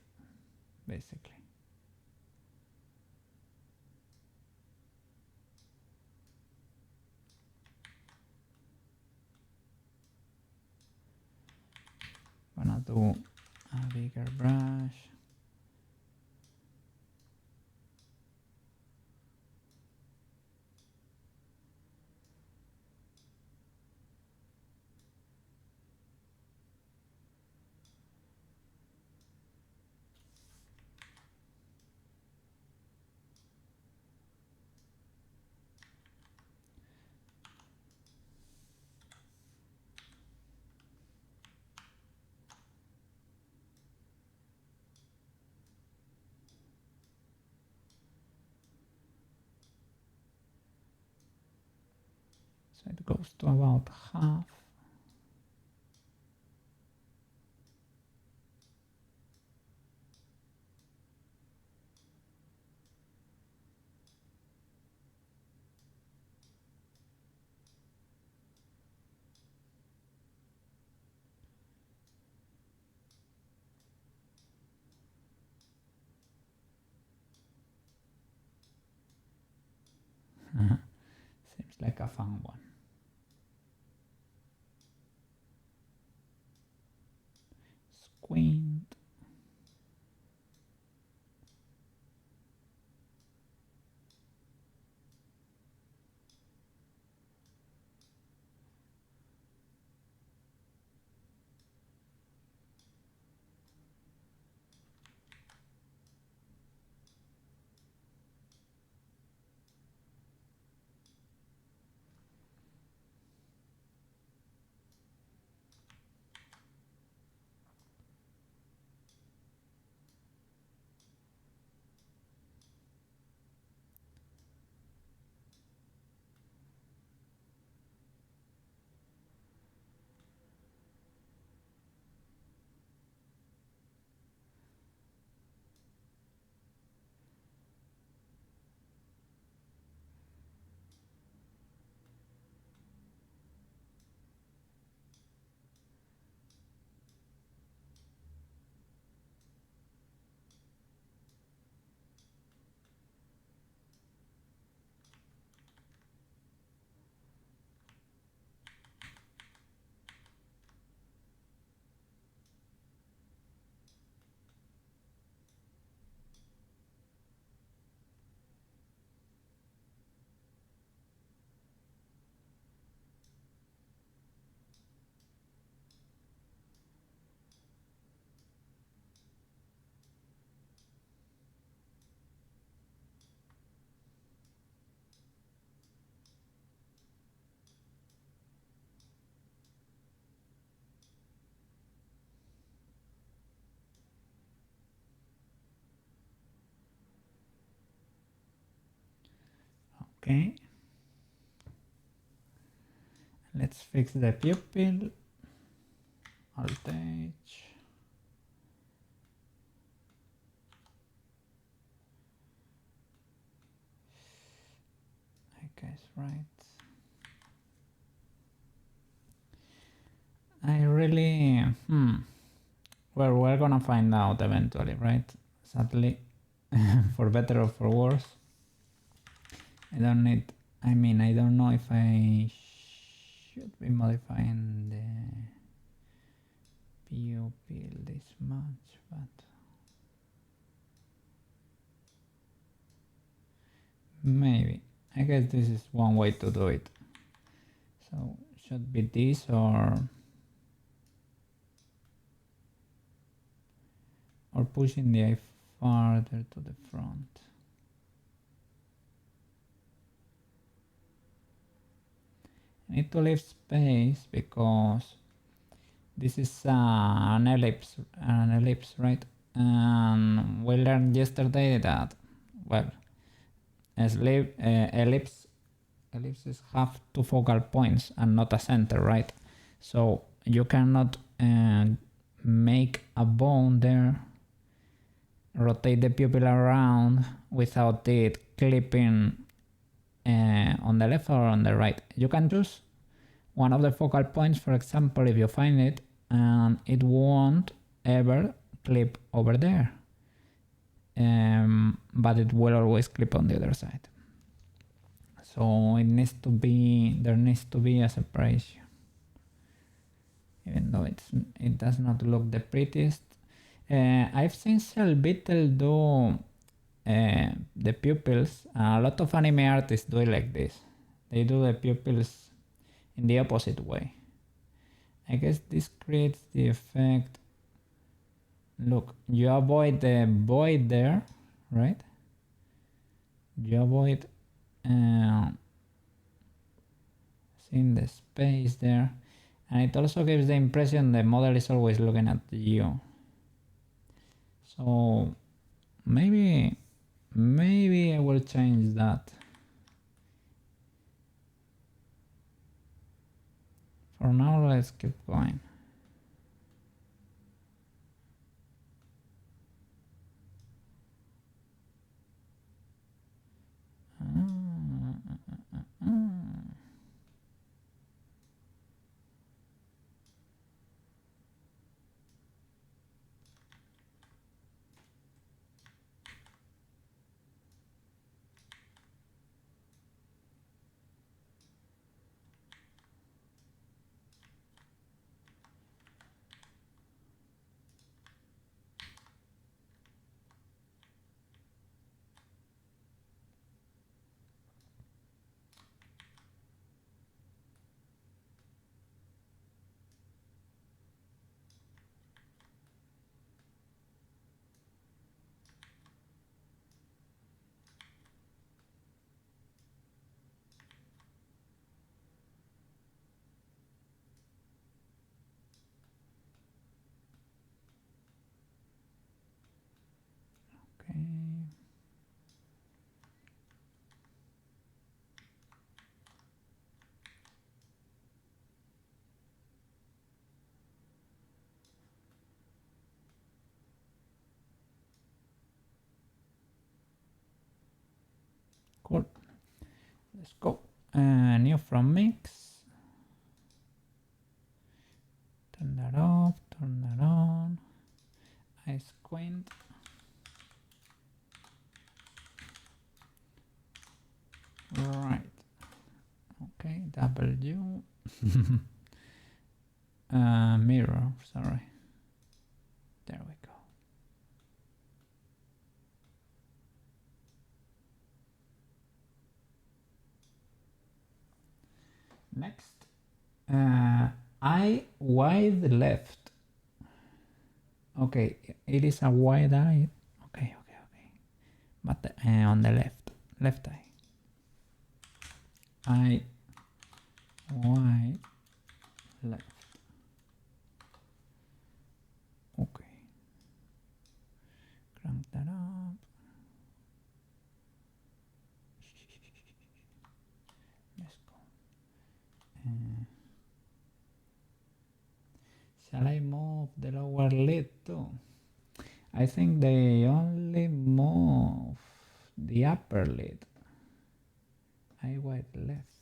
basically. Gonna do a bigger brush. So it goes to about half. Seems like a fun one. Squint. Okay. Let's fix the pupil. Alt H. I guess, right. I really, well, we're gonna find out eventually, right? Sadly, for better or for worse. I don't know if I should be modifying the pupil this much, but maybe. I guess this is one way to do it. So should be this or pushing the eye farther to the front. I need to leave space because this is an ellipse, right? And we learned yesterday that, well, ellipses have two focal points and not a center, right? So you cannot make a bone there, rotate the pupil around without it clipping on the left or on the right. You can choose one of the focal points, for example, if you find it, and it won't ever clip over there, but it will always clip on the other side. So there needs to be a separation, even though it does not look the prettiest. I've seen Cell Beetle do the pupils. A lot of anime artists do it like this. They do the pupils in the opposite way. I guess this creates the effect. Look, you avoid the void there, right? You avoid seeing the space there, and it also gives the impression the model is always looking at you. So maybe I will change that. For now, let's keep going. Okay. Cool. Let's go. New from mix. Turn that off, turn that on. I squint. Right. Okay, W. Mirror, sorry. There we go. Next, eye wide left. Okay, it is a wide eye. Okay. But on the left eye. Eye wide left. Okay. Crank that up. Shall I move the lower lid too? I think they only move the upper lid. I went left.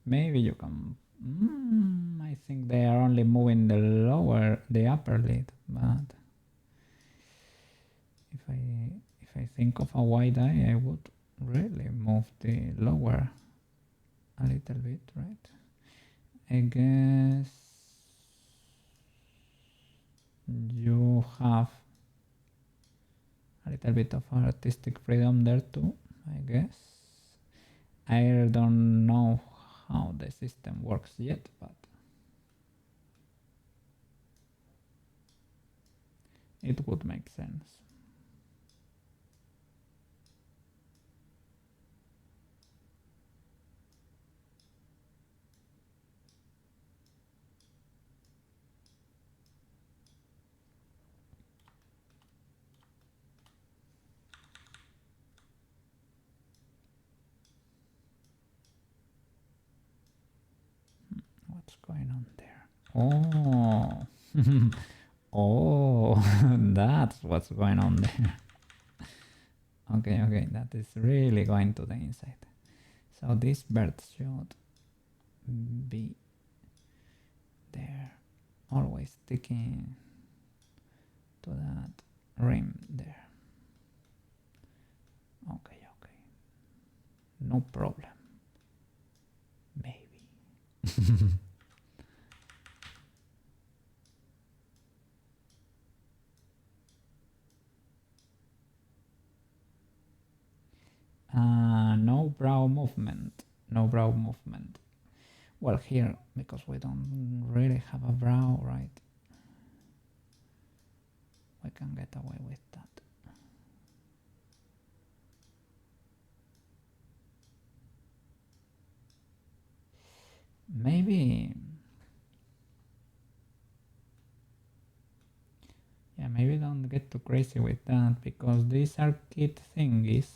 Maybe you can. I think they are only moving the upper lid, but if I think of a wide eye, I would really move the lower a little bit, right? I guess you have a little bit of artistic freedom there too, I guess. I don't know how the system works yet, but it would make sense. What's going on there? Oh, oh, that's what's going on there. Okay, that is really going to the inside. So this bird should be there, always sticking to that rim there. Okay, no problem. Maybe. No brow movement. No brow movement. Well, here, because we don't really have a brow, right? We can get away with that. Maybe... yeah, maybe don't get too crazy with that, because these ARKit thingies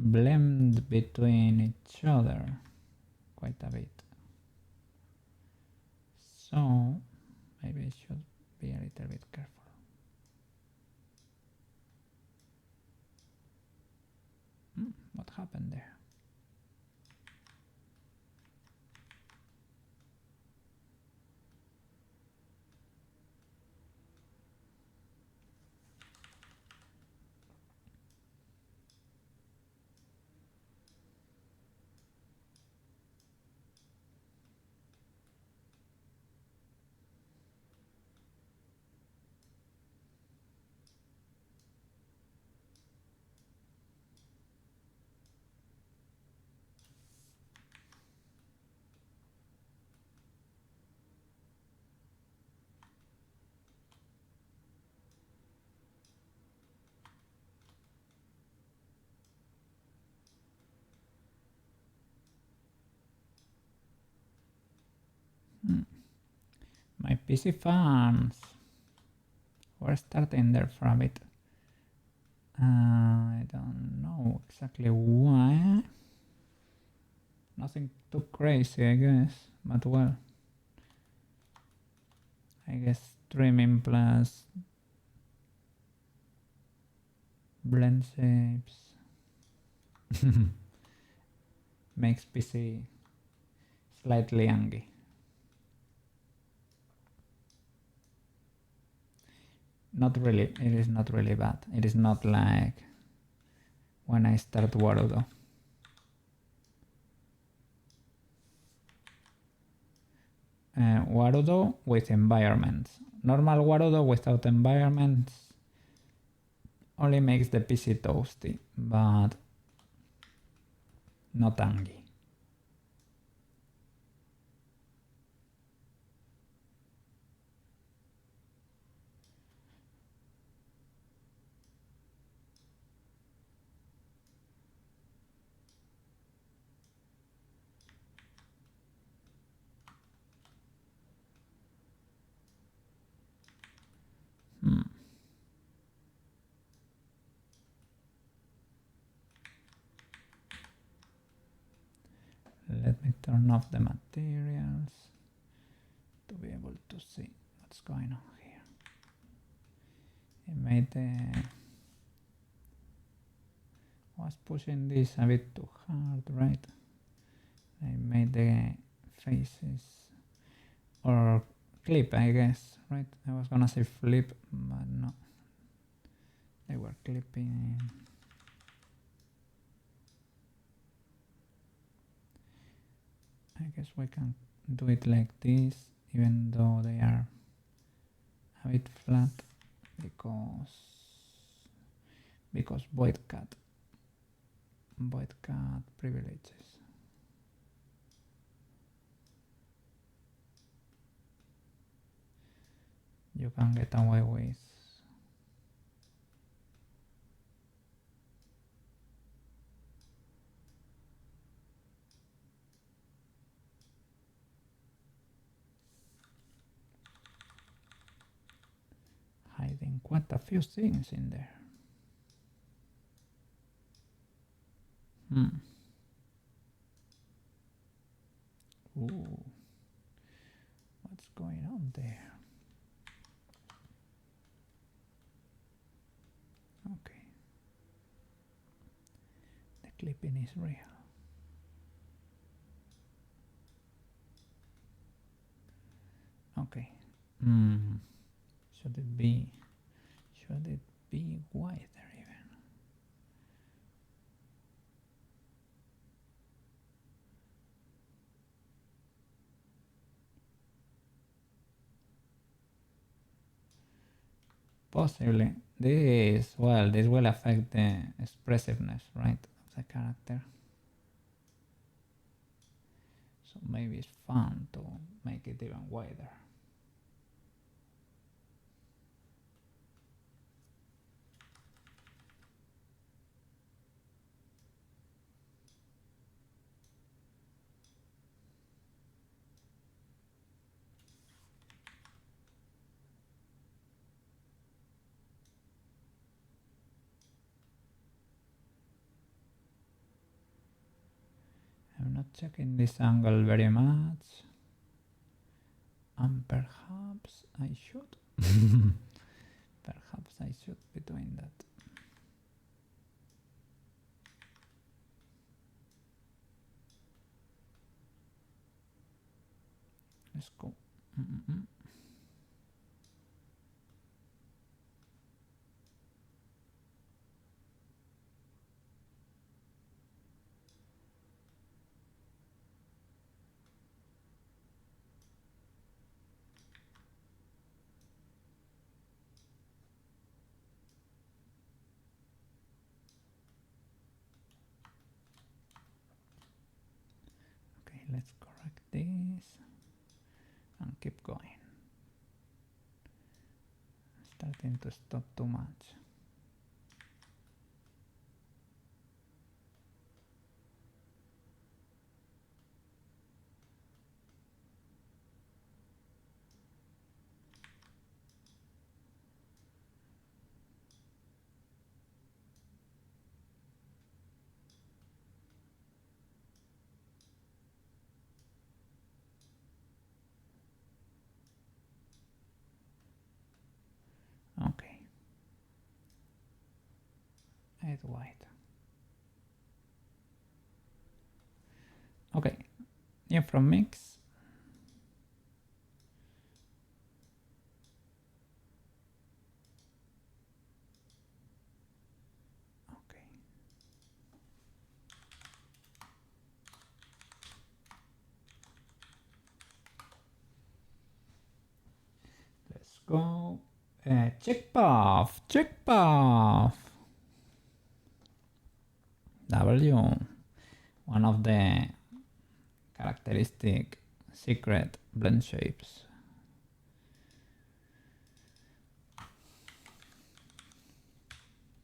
blend between each other quite a bit. So maybe I should be a little bit careful. What happened there? My PC fans were starting there for a bit. I don't know exactly why. Nothing too crazy, I guess, but well, I guess trimming plus blend shapes makes PC slightly angry. Not really, it is not really bad. It is not like when I start Warudo. Warudo with environments. Normal Warudo without environments only makes the PC toasty, but not tangy. turn off the materials to be able to see what's going on here. It made the... was pushing this a bit too hard, right? I made the faces or clip, I guess, right? I was gonna say flip, but no. They were clipping. I guess we can do it like this, even though they are a bit flat, because void cut privileges. You can get away with hiding quite a few things in there. Ooh, what's going on there? Okay, the clipping is real. Okay. Should it be wider even? Possibly. This will affect the expressiveness, right, of the character. So maybe it's fun to make it even wider. I'm not checking this angle very much. And perhaps I should. Perhaps I should be doing that. Let's go. Okay, let's correct this and keep going. Starting to stop too much. Okay. Add white. Okay. Yeah, from mix. Okay. Let's go. Check path. Check path. W. One of the characteristic secret blend shapes.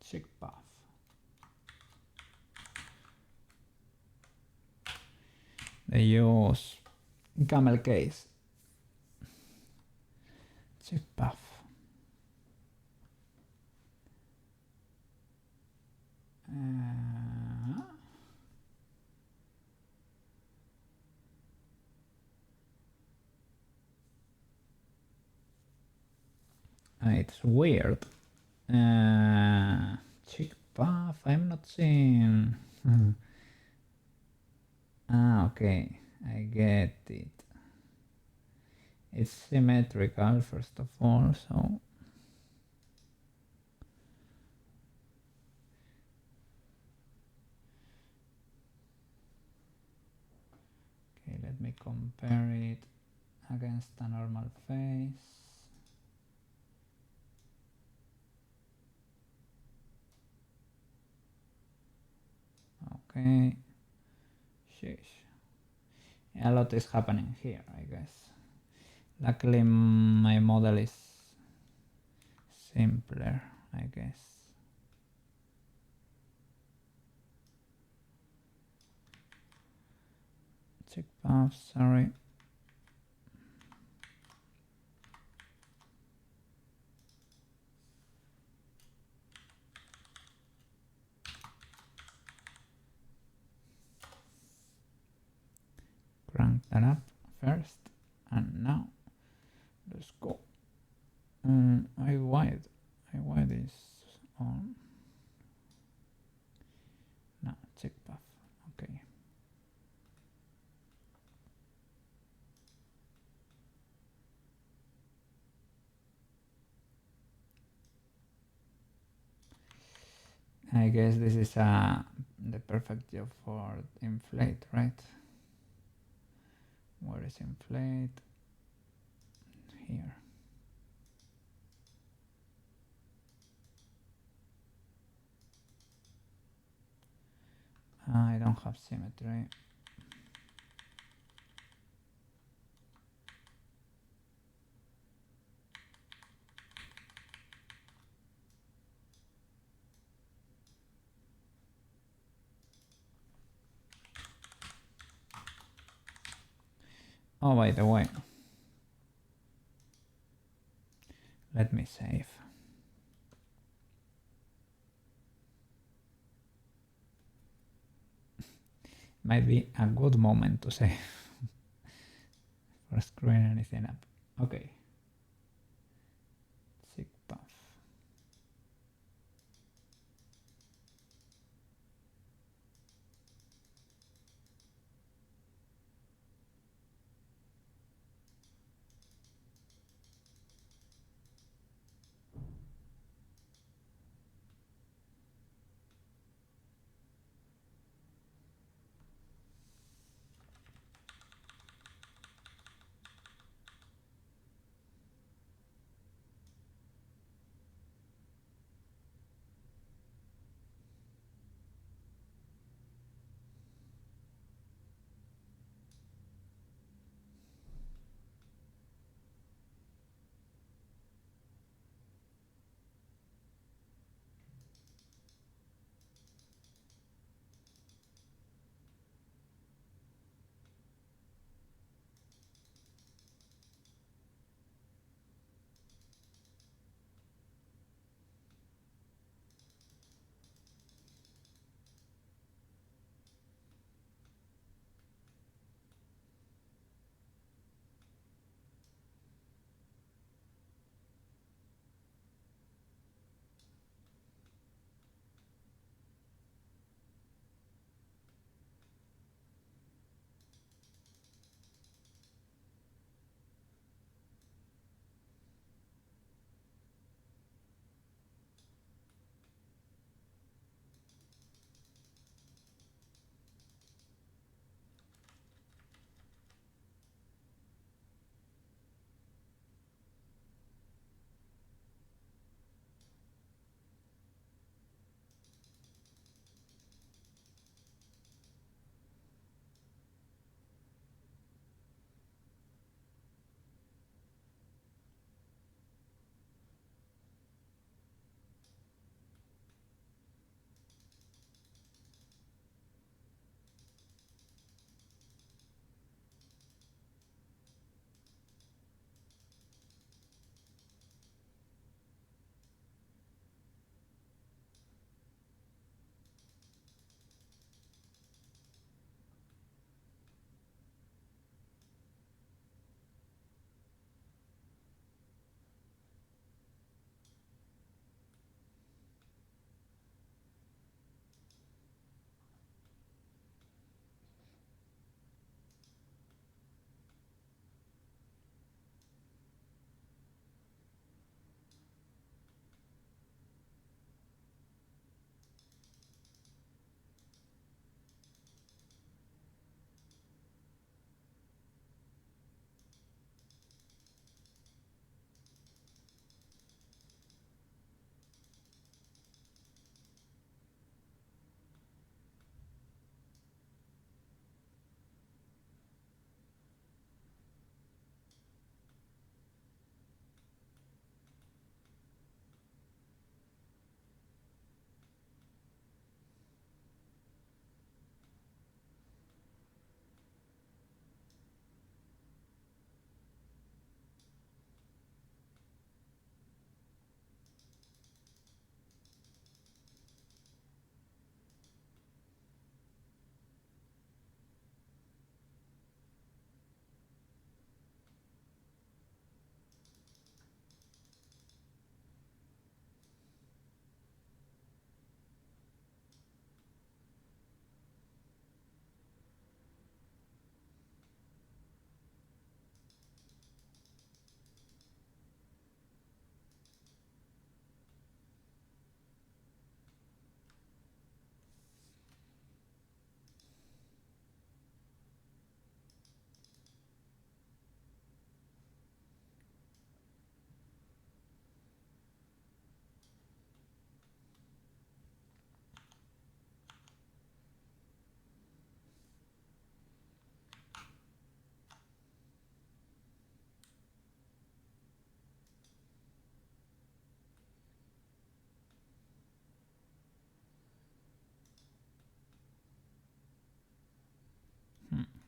Check path. They use camel case. Check path. It's weird. Cheek path, I'm not seeing. Ah, okay, I get it. It's symmetrical, first of all, so. Okay, let me compare it against a normal face. Okay. Sheesh. A lot is happening here, I guess. Luckily, my model is simpler, I guess. Check path, sorry. Crank that up first, and now let's go. I wide is on. Now check path. Okay. I guess this is the perfect job for inflate, right? Where is inflate? Here. I don't have symmetry. Oh, by the way, let me save. Might be a good moment to save for screwing anything up. Okay. Sick path.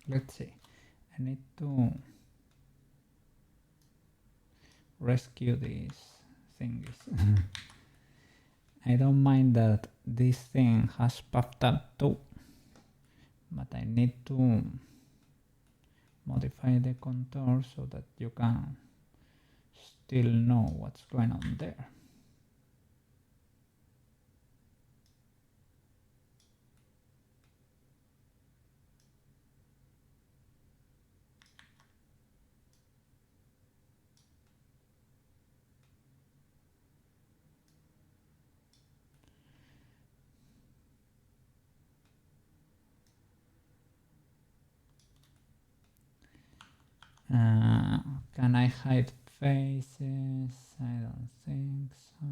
Let's see. I need to rescue these thingies. I don't mind that this thing has popped up too, but I need to modify the contour so that you can still know what's going on there. Can I hide faces? I don't think so.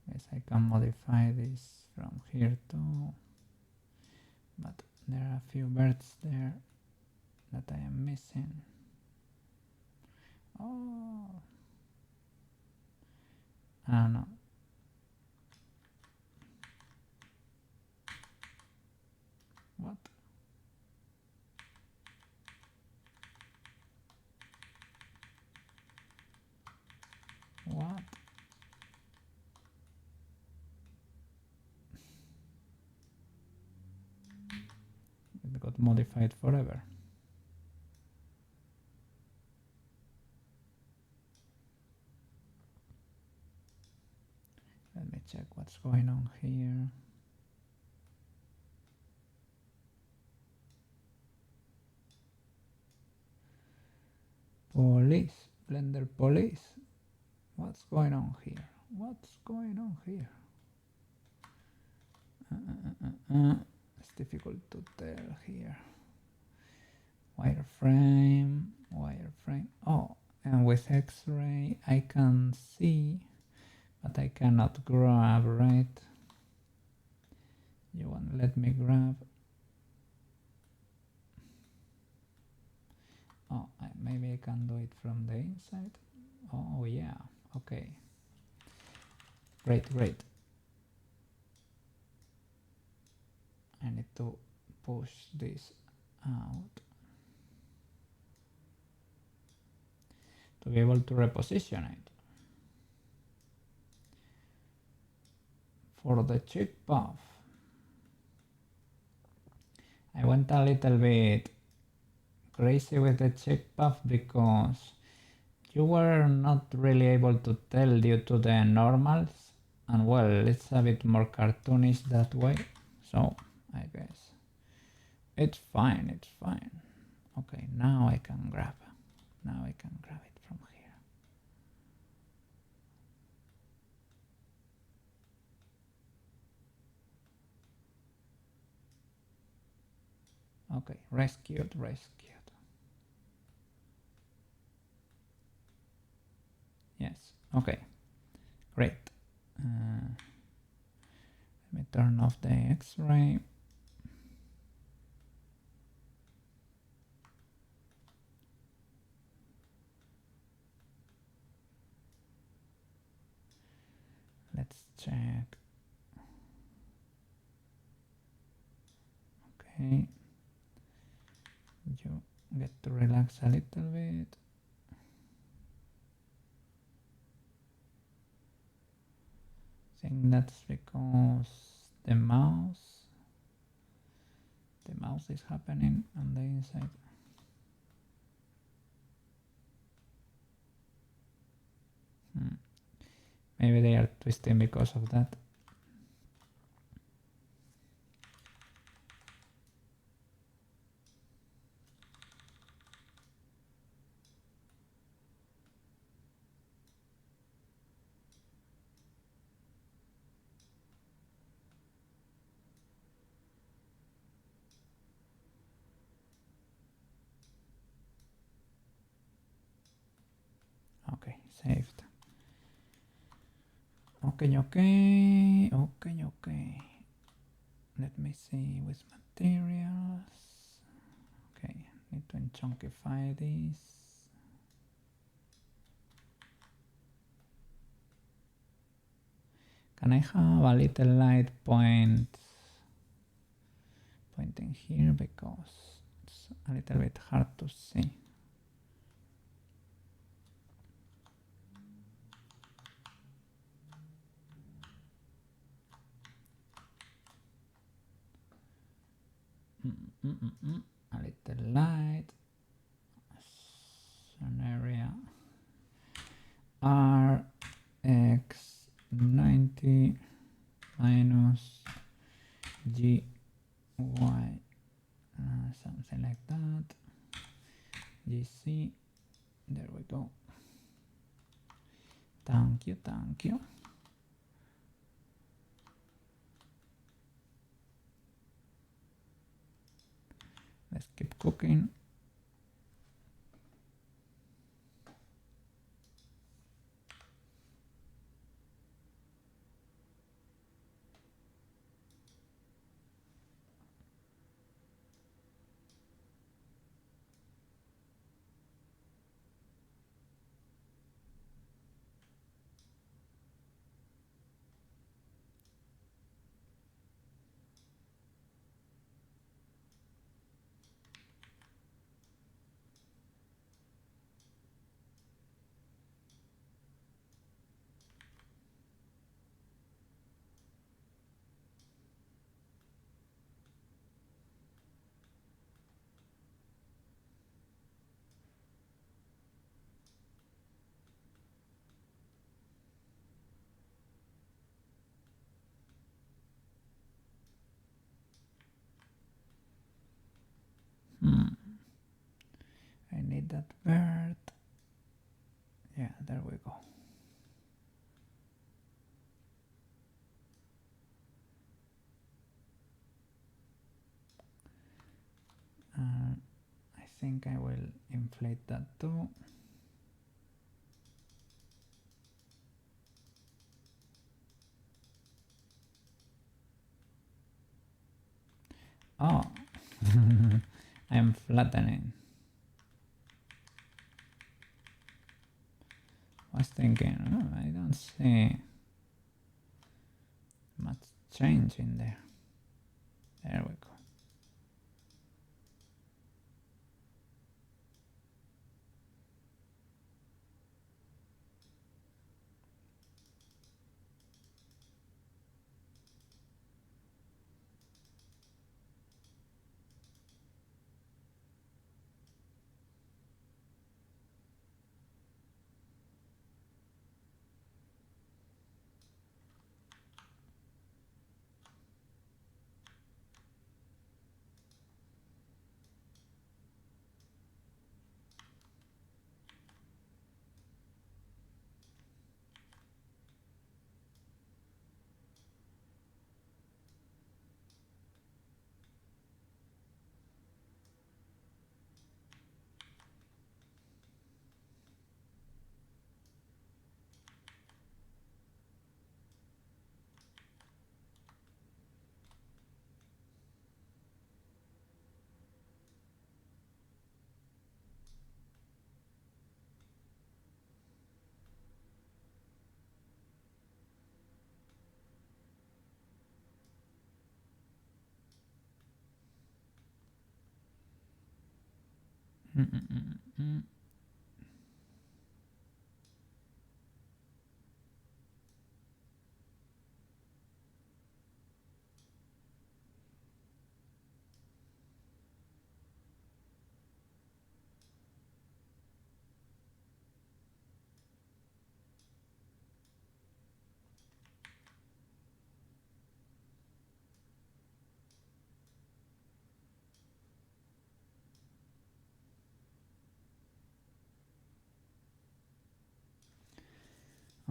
Guess I can modify this from here too, but there are a few birds there that I am missing. Oh, I don't know. What? What? It got modified forever. Let me check what's going on here. Police, Blender police. What's going on here? What's going on here? It's difficult to tell here. Wireframe, wireframe. Oh, and with X-ray I can see, but I cannot grab, right? You won't let me grab. Oh, maybe I can do it from the inside. Oh yeah, okay. Great, great. I need to push this out to be able to reposition it. For the cheek puff, I went a little bit crazy with the cheek puff because you were not really able to tell due to the normals, and well, it's a bit more cartoonish that way, so I guess it's fine, it's fine. Okay, now I can grab it from here. Okay, rescued. Yes, okay, great. Let me turn off the X-ray. Let's check. Okay, you get to relax a little bit. I think that's because the mouse is happening on the inside. Maybe they are twisting because of that. Okay, saved. Okay. Let me see with materials. Need to unchunkify this. Can I have a little light pointing here because it's a little bit hard to see. A little light. An area RX90 minus GY, something like that. GC, there we go. Thank you, thank you. Let's keep cooking. I need that bird. Yeah, there we go. I think I will inflate that too. Oh, I'm flattening. Was thinking, oh, I don't see much change in there. There we go.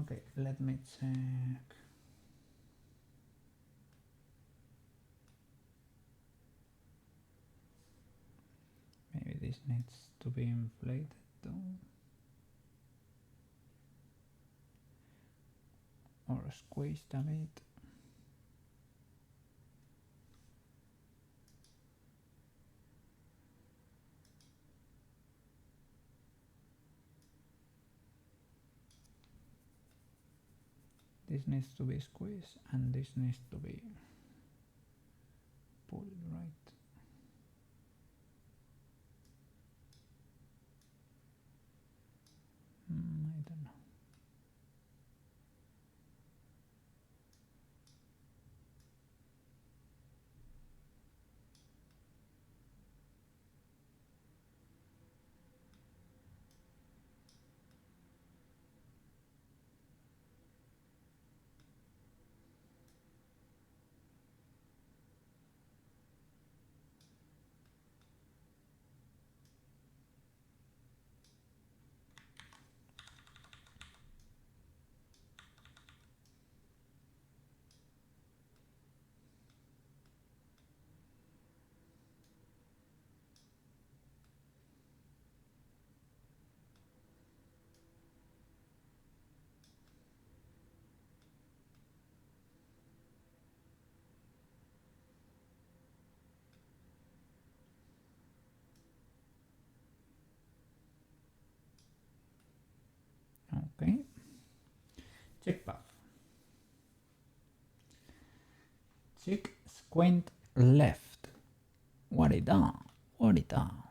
Okay, let me check. Maybe this needs to be inflated too. Or squeezed a bit. This needs to be squeezed and this needs to be pulled, right? I don't know. Okay. Check path. Check squint left. What it down? What it down?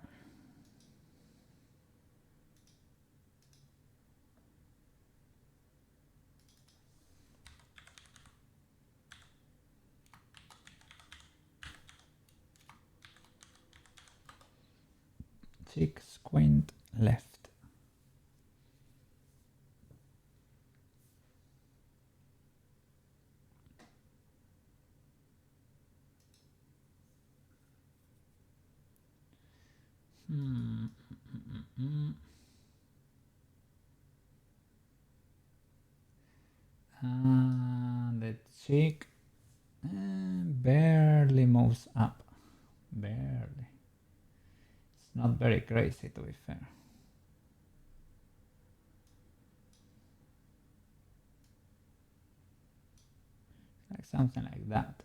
Check squint left. The chick barely moves up. Barely. It's not very crazy, to be fair. Like something like that.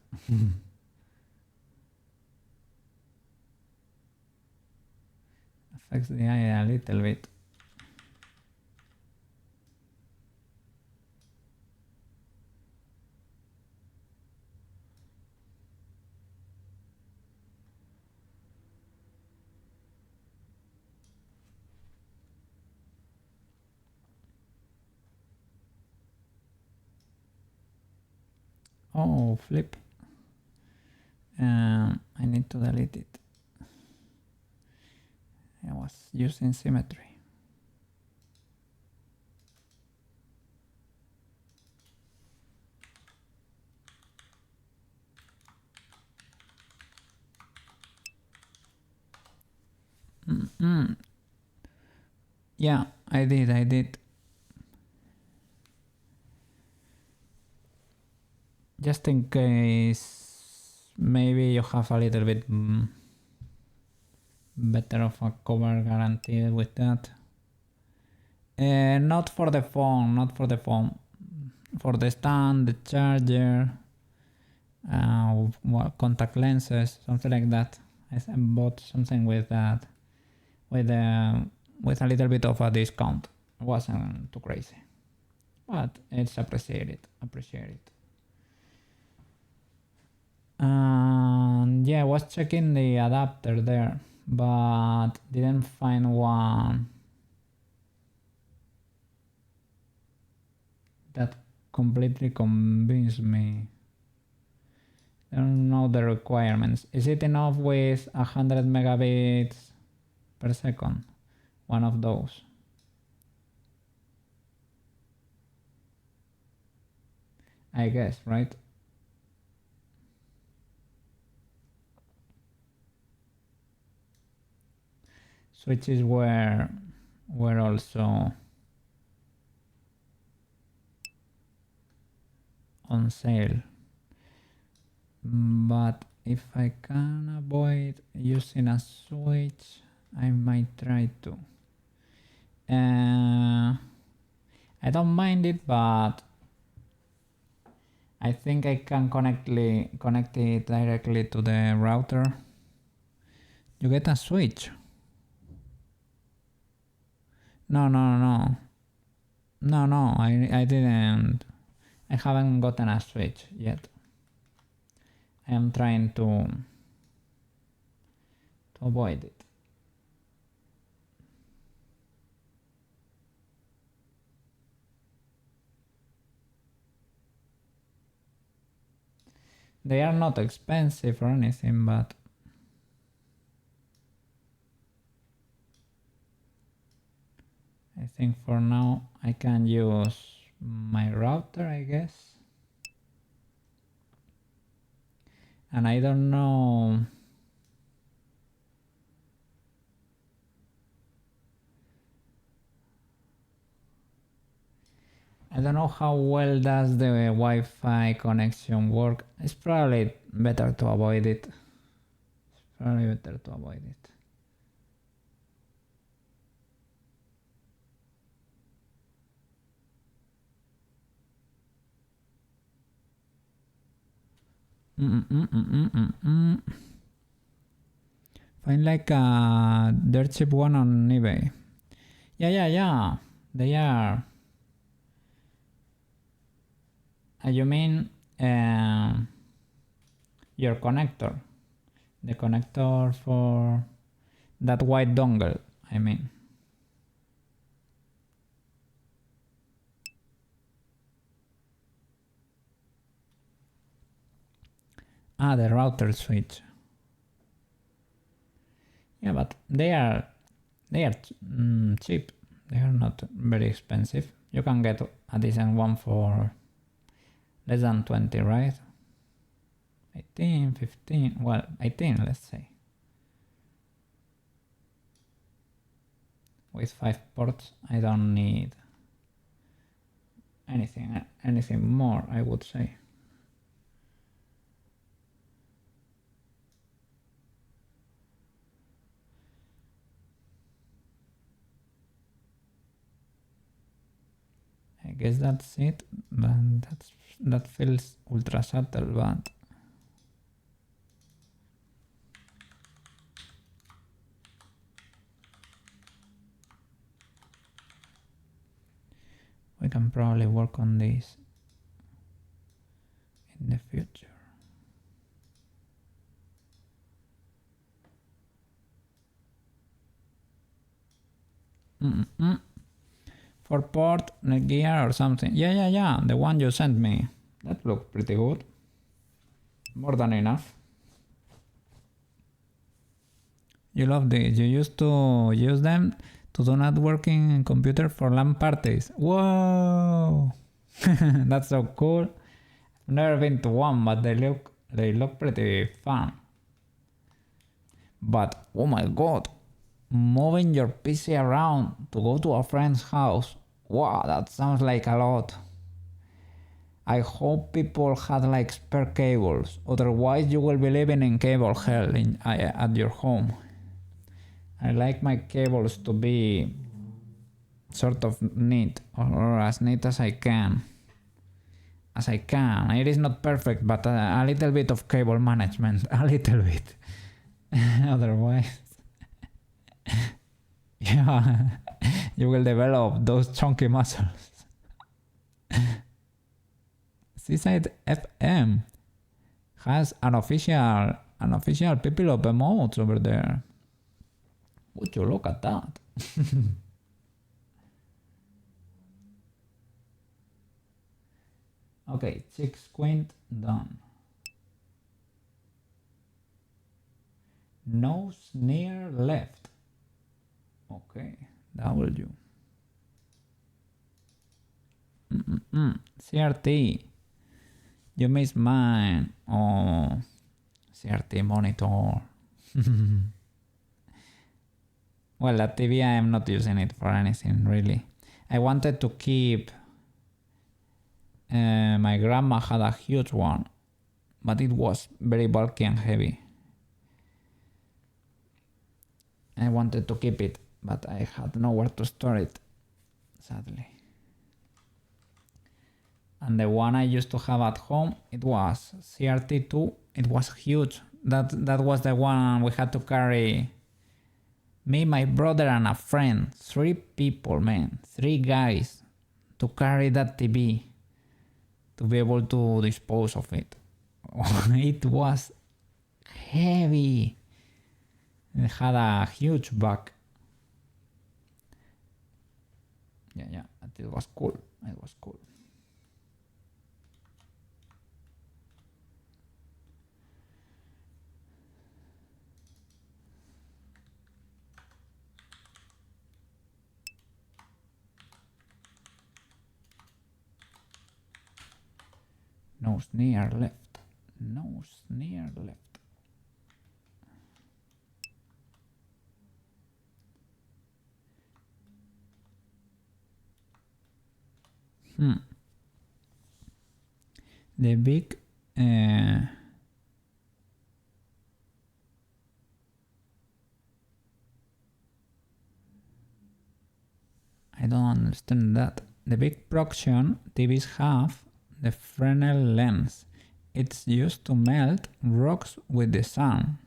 Affects the eye a little bit. Oh, flip. I need to delete it. I was using symmetry. Yeah, I did. Just in case maybe you have a little bit better of a cover guarantee with that. Not for the phone, For the stand, the charger, contact lenses, something like that. I bought something with that, with a little bit of a discount. It wasn't too crazy, but it's appreciated. And yeah, I was checking the adapter there, but didn't find one that completely convinced me. I don't know the requirements. Is it enough with 100 megabits per second? One of those. I guess, right? Switches were also on sale, but if I can avoid using a switch, I might try to. I don't mind it, but I think I can connect it directly to the router. You get a switch. No, I didn't. I haven't gotten a switch yet. I am trying to avoid it. They are not expensive or anything, but I think for now I can use my router, I guess. And I don't know. I don't know how well does the Wi-Fi connection work. It's probably better to avoid it. Find like a dirt cheap one on eBay. Yeah. They are. You mean your connector? The connector for that white dongle, I mean. The router switch. Yeah, but they are cheap. They are not very expensive. You can get a decent one for less than 20, right? 18, 15, well, 18, let's say. With 5 ports, I don't need anything more, I would say. I guess that's it, but that feels ultra subtle, but we can probably work on this in the future. For port, Netgear or something. Yeah, the one you sent me. That looked pretty good. More than enough. You love these. You used to use them to do networking computer for LAN parties. Whoa! That's so cool. I've never been to one, but they look pretty fun. But oh my god, moving your PC around to go to a friend's house. Wow, that sounds like a lot. I hope people had like spare cables, otherwise you will be living in cable hell at your home. I like my cables to be sort of neat, or as neat as I can. It is not perfect, but a little bit of cable management, a little bit. Otherwise, yeah, you will develop those chunky muscles. Seaside FM has an official people of emotes over there. Would you look at that? Okay, 6 squint done. Nose near left. Okay, W. CRT. You missed mine. Oh, CRT monitor. Well, that TV I am not using it for anything really. I wanted to keep. My grandma had a huge one, but it was very bulky and heavy. I wanted to keep it, but I had nowhere to store it, sadly. And the one I used to have at home, it was CRT2. It was huge. That was the one we had to carry. Me, my brother, and a friend. 3 people, man. 3 guys to carry that TV. to be able to dispose of it. It was heavy. It had a huge back. Yeah, it was cool. It was cool. No snare left. No snare left. The big I don't understand that. The big projection TVs have the Fresnel lens. It's used to melt rocks with the sun.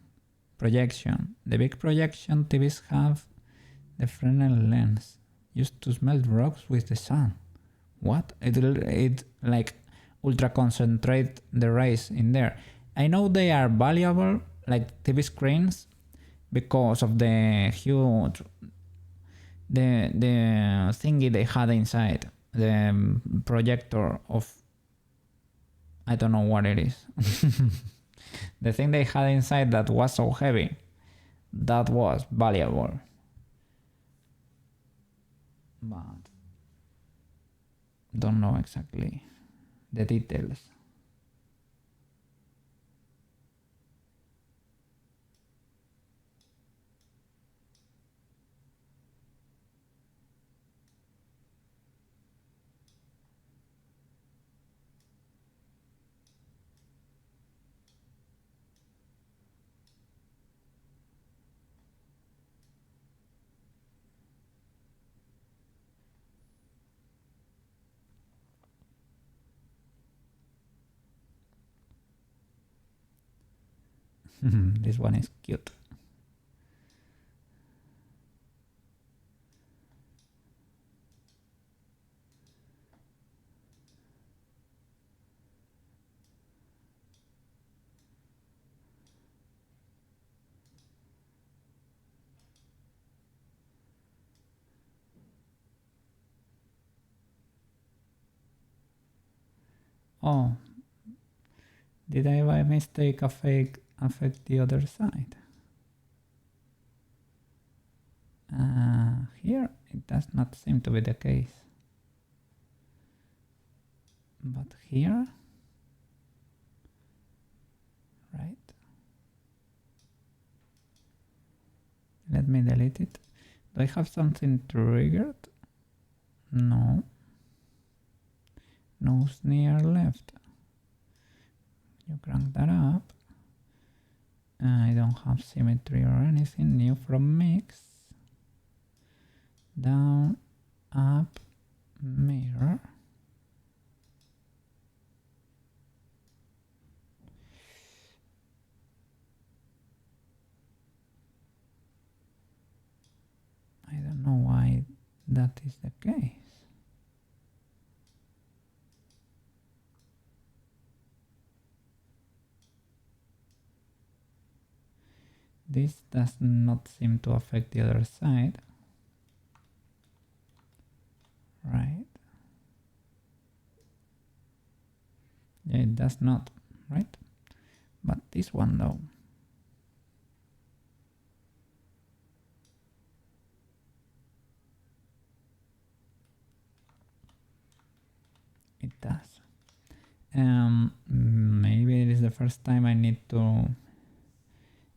Projection. The big projection TVs have the Fresnel lens. Used to melt rocks with the sun. What? It like ultra concentrate the rays in there. I know they are valuable, like TV screens, because of the huge the thingy they had inside, the projector of, I don't know what it is. The thing they had inside that was so heavy, that was valuable. But don't know exactly the details. This one is cute. Oh, did I by mistake affect the other side? Here it does not seem to be the case. But here, right? Let me delete it. Do I have something triggered? No. No snare left. You crank that up. I don't have symmetry or anything new from mix. Down, up, mirror. I don't know why that is the case. This does not seem to affect the other side. Right. Yeah, it does not, right? But this one though. It does. Maybe it is the first time I need to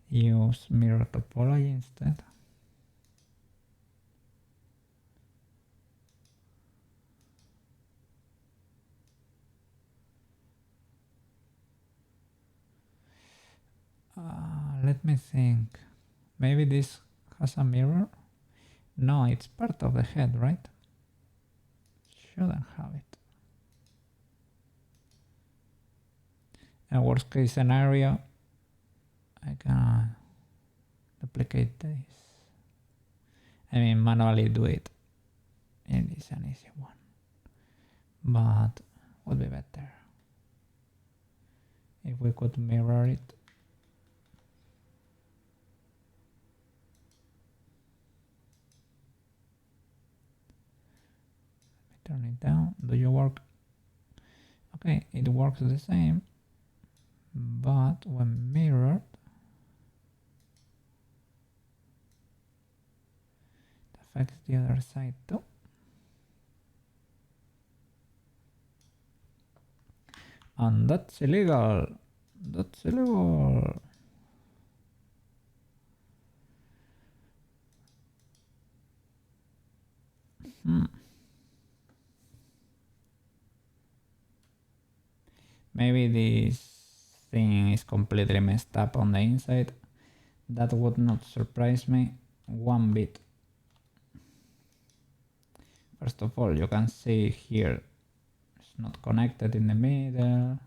use mirror topology instead. Let me think. Maybe this has a mirror? No, it's part of the head, right? Shouldn't have it. A worst case scenario, I can duplicate this. I mean, manually do it. It is an easy one, but would be better. If we could mirror it. Turn it down. Do you work? Okay, it works the same, but when mirrored, it affects the other side too. And that's illegal. That's illegal. Maybe this thing is completely messed up on the inside. That would not surprise me one bit. First of all, you can see here it's not connected in the middle.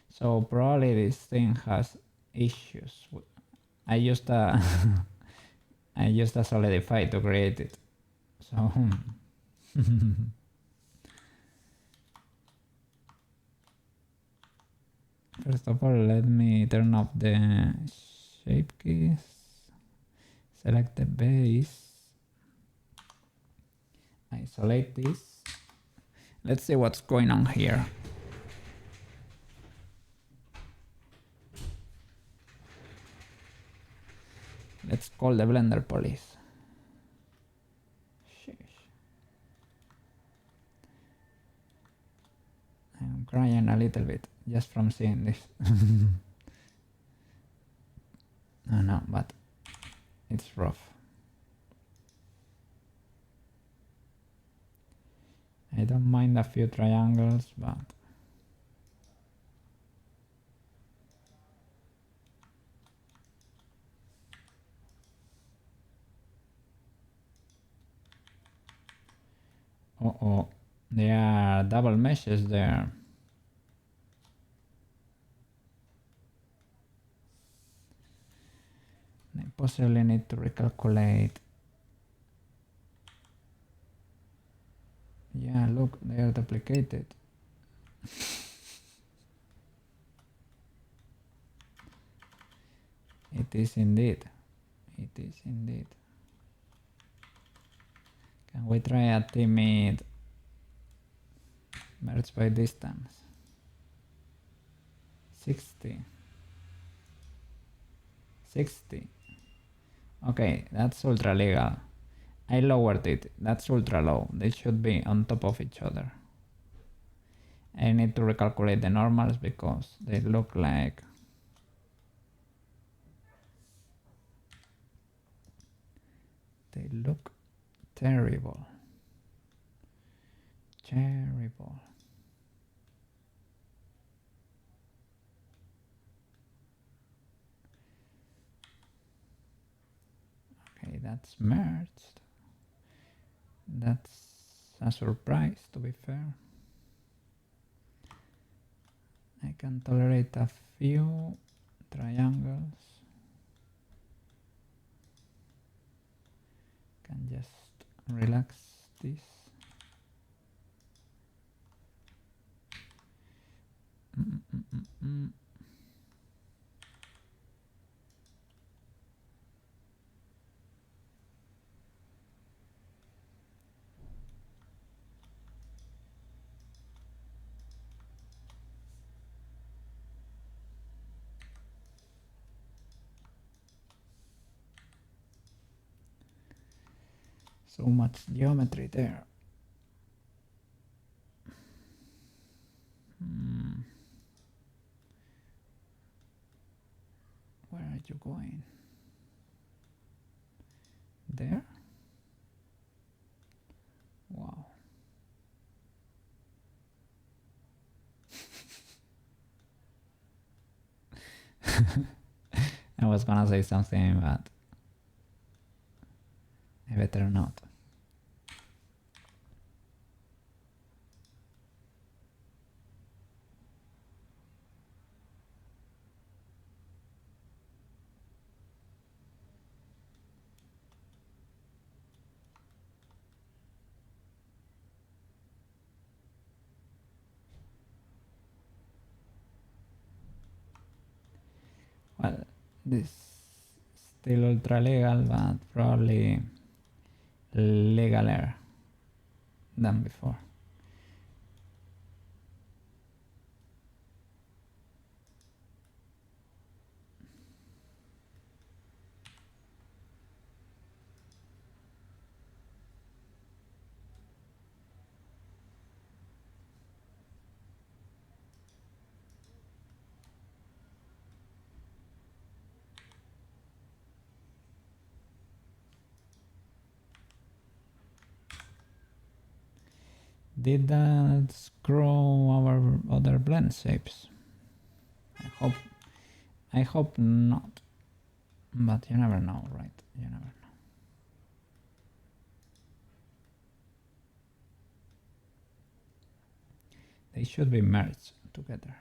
So probably this thing has issues. I used a I used a solidify to create it. So first of all, let me turn off the shape keys, select the base, isolate this. Let's see what's going on here. Let's call the Blender police. Sheesh. I'm crying a little bit just from seeing this. No, but it's rough. I don't mind a few triangles, but uh-oh, there are double meshes there. I possibly need to recalculate. Yeah, look, they are duplicated. It is indeed. It is indeed. Can we try a timid merge by distance? 60. 60. Okay, that's ultra legal. I lowered it. That's ultra low. They should be on top of each other. I need to recalculate the normals because they look like they look terrible. Terrible. Okay, that's merged. That's a surprise, to be fair. I can tolerate a few triangles. Can just relax this. So much geometry there. Where are you going? There? Wow. I was gonna say something, but I better not. This still ultra legal, but probably legaler than before. Did that screw our other blend shapes? I hope not. But you never know, right? You never know. They should be merged together.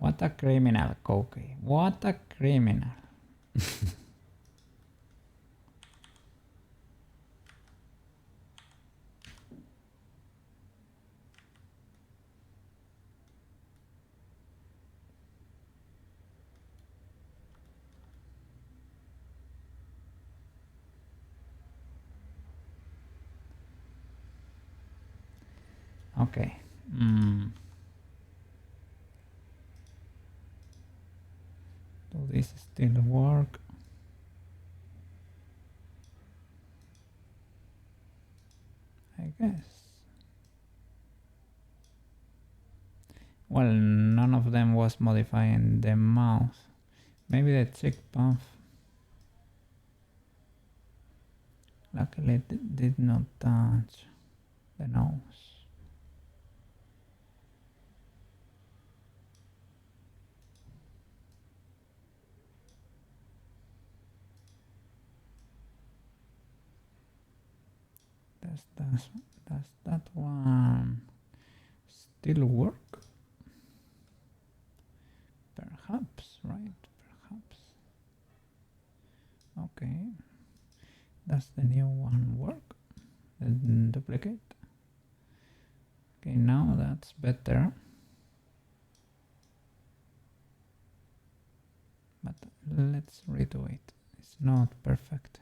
What a criminal, Koki. What a criminal. Okay. Do this still work? I guess. Well, none of them was modifying the mouth. Maybe the cheek puff. Luckily it did not touch the nose. Does that one still work? Perhaps, right? Perhaps. Okay. Does the new one work? The duplicate? Okay, now that's better. But let's redo it. It's not perfect.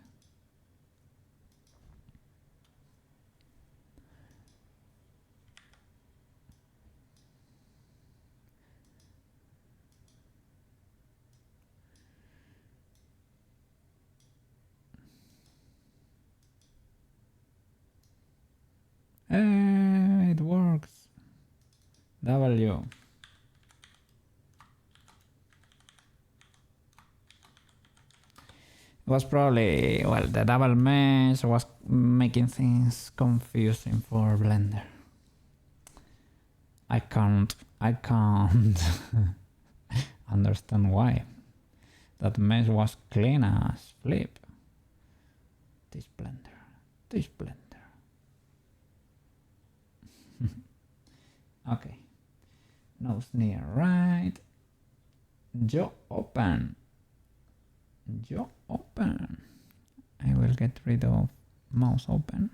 It works. W. It was probably, well, the double mesh was making things confusing for Blender. I can't understand why. That mesh was clean as flip. This Blender. Okay. Nose near right. Jaw open. I will get rid of mouse open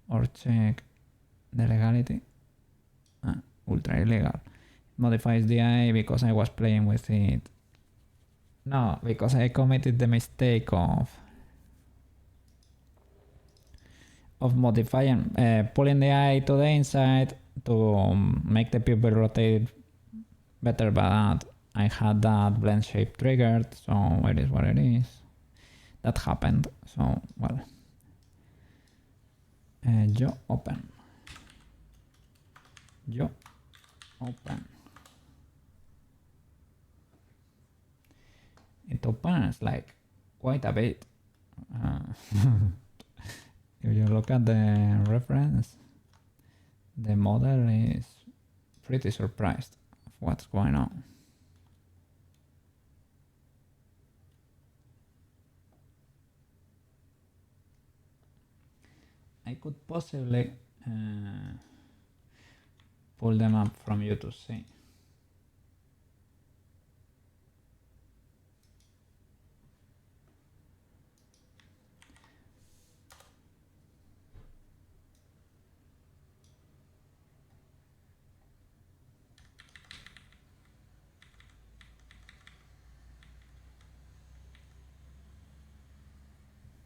or check the legality. Ultra illegal. Modifies the eye because I was playing with it. No, because I committed the mistake of modifying, pulling the eye to the inside to make the pupil rotate better, but I had that blend shape triggered, so it is what it is. That happened, so well. Jaw open. It opens like quite a bit. If you look at the reference, the model is pretty surprised of what's going on. I could possibly pull them up from you to see.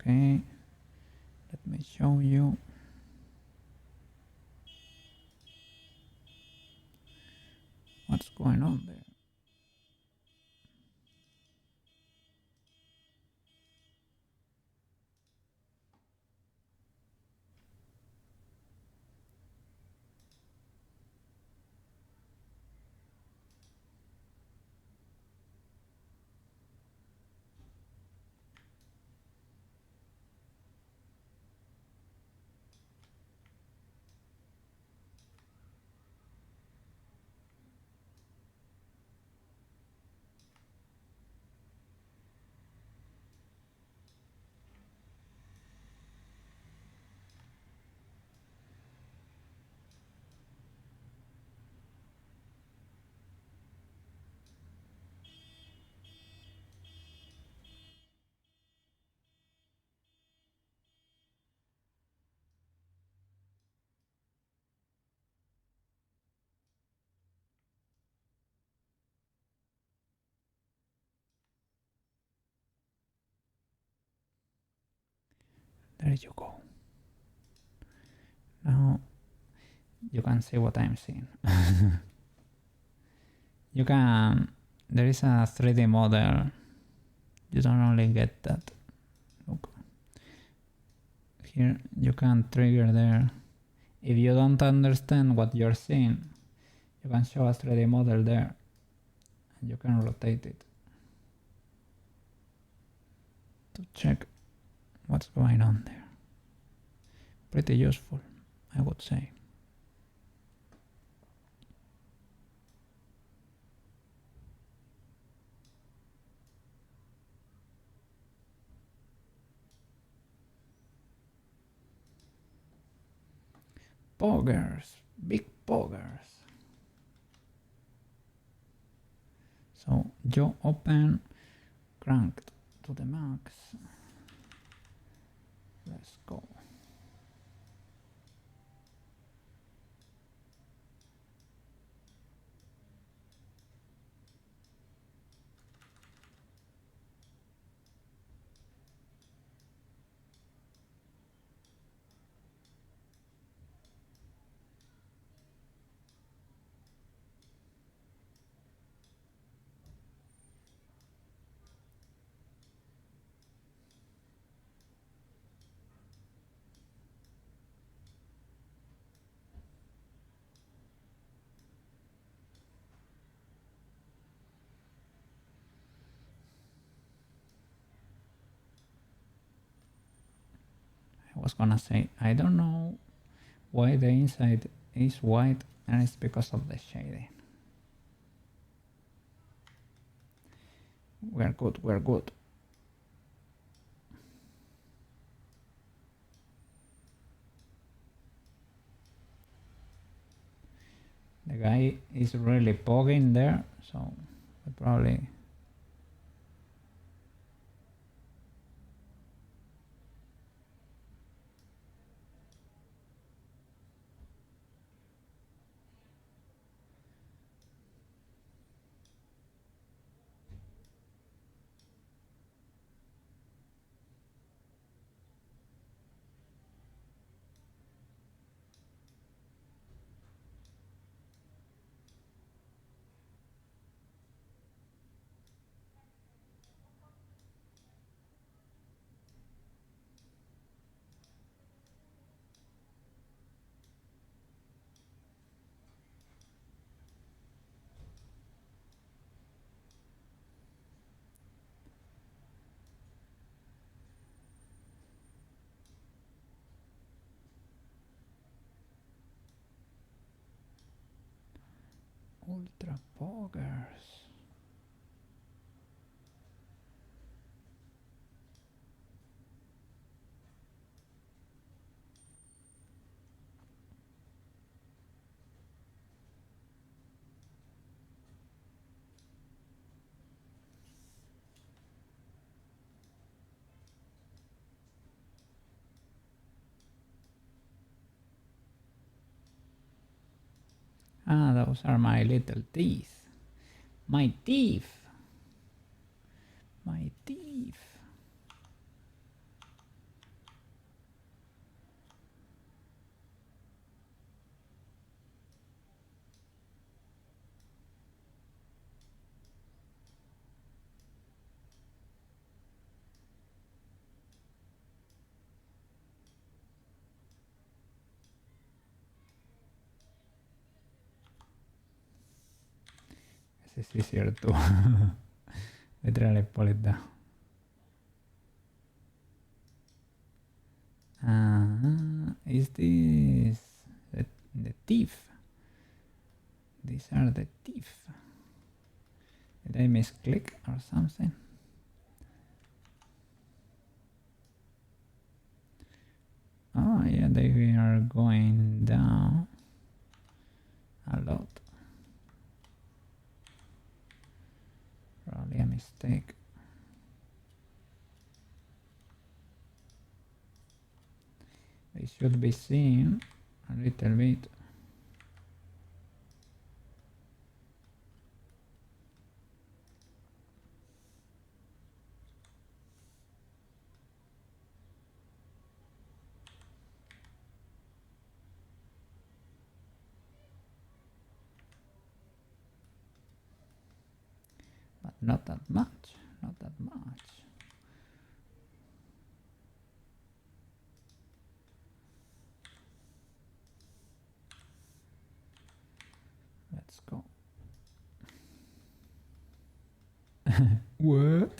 Okay, let me show you. What's going on there? There you go. Now you can see what I'm seeing. You can, there is a 3D model. You don't only get that. Look. Here you can trigger there. If you don't understand what you're seeing, you can show a 3D model there and you can rotate it to check what's going on there. Pretty useful, I would say. Poggers, big poggers. So you open cranked to the max. Let's go. I was gonna say, I don't know why the inside is white, and it's because of the shading. We're good, we're good. The guy is really pogging there, so we probably... Ultra poggers. Ah, those are my little teeth. My teeth. My teeth. Ese sí es cierto. Literally pull it down. Is this the teeth? These are the teeth. Did I misclick or something? Oh yeah, they are going down a lot. Probably a mistake. They should be seen a little bit. But not that much, not that much. Let's go. What?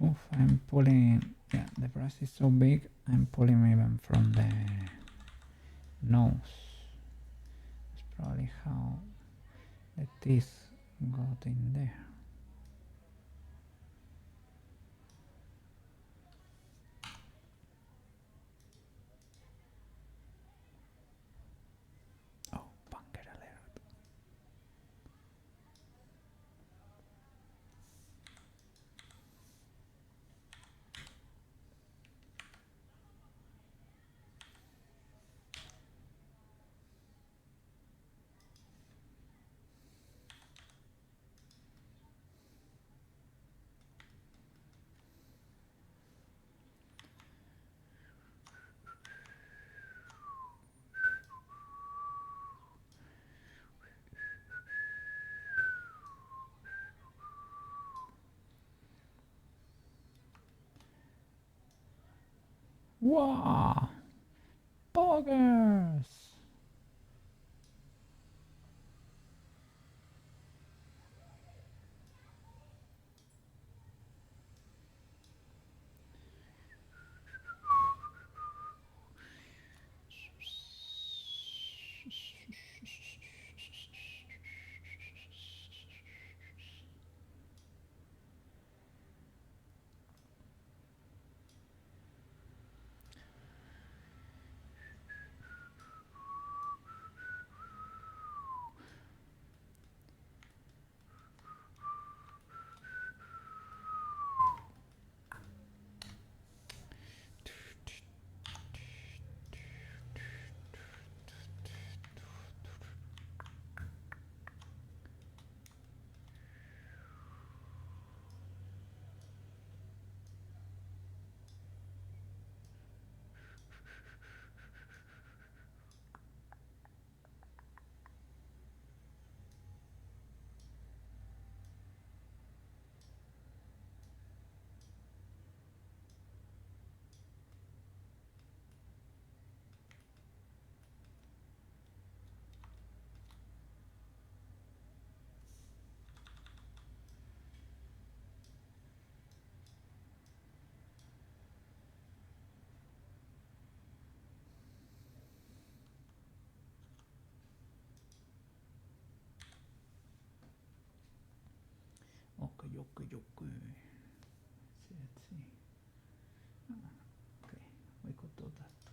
Oof, I'm pulling, yeah, the brush is so big, I'm pulling even from the nose. That's probably how the teeth got in there. Oh, bunker alert. Wow! Poggers! Let's see. Ok, boicotto tatto.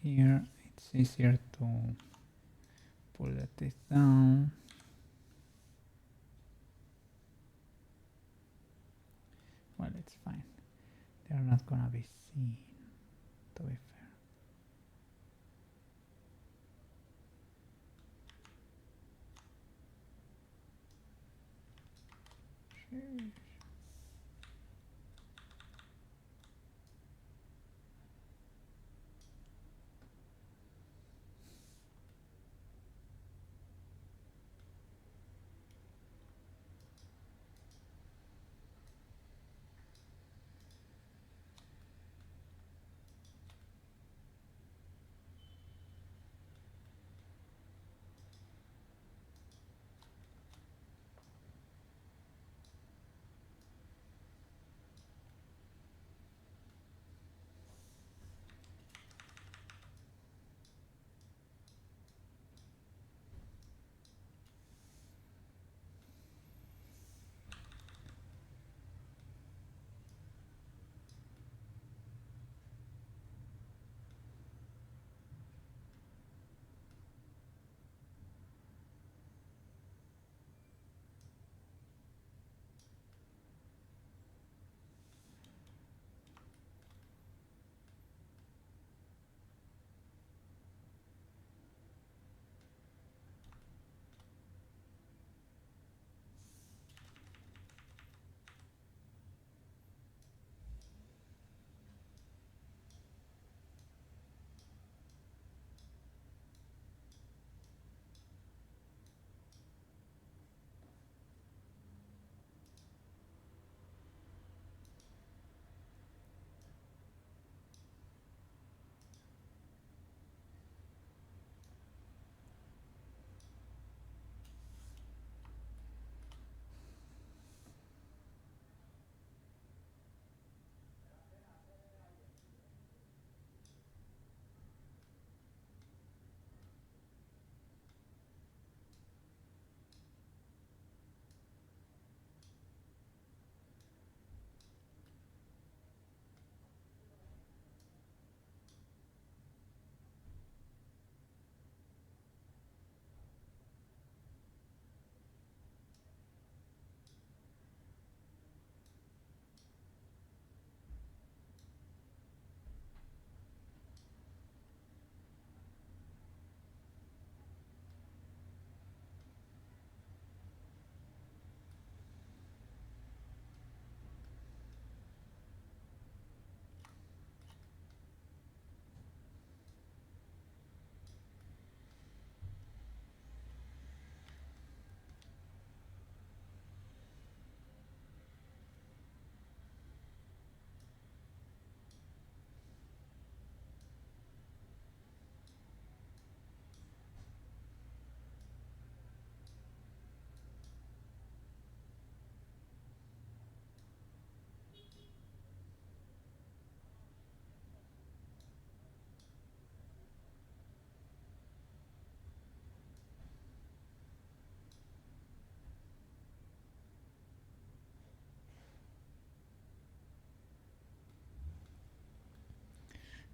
here it's easier to pull this down. Well, it's fine. They're not gonna be seen, to be fair.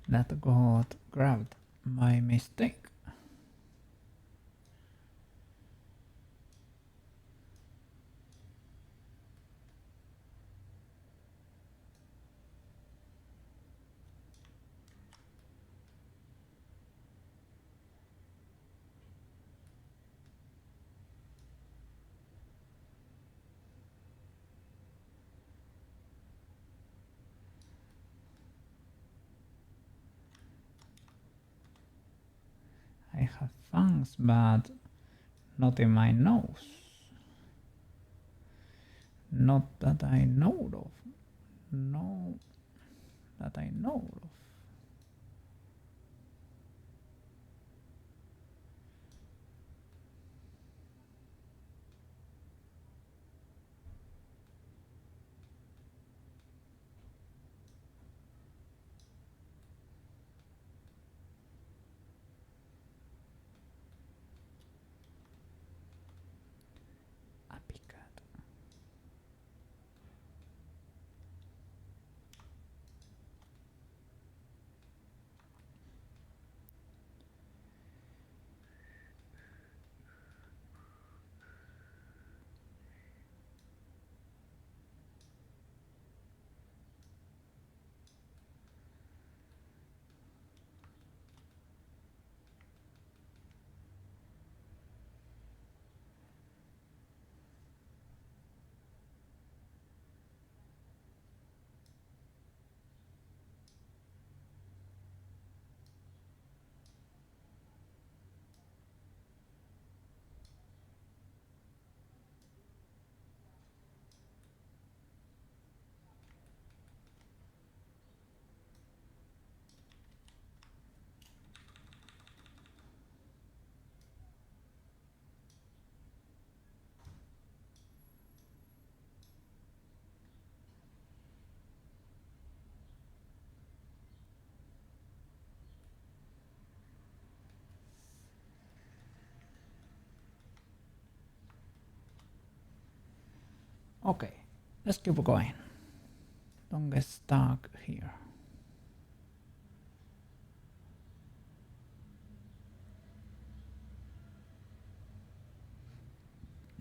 That got grabbed by mistake. I have fangs, but not in my nose. Not that I know of. No, that I know of. Okay, let's keep going. Don't get stuck here.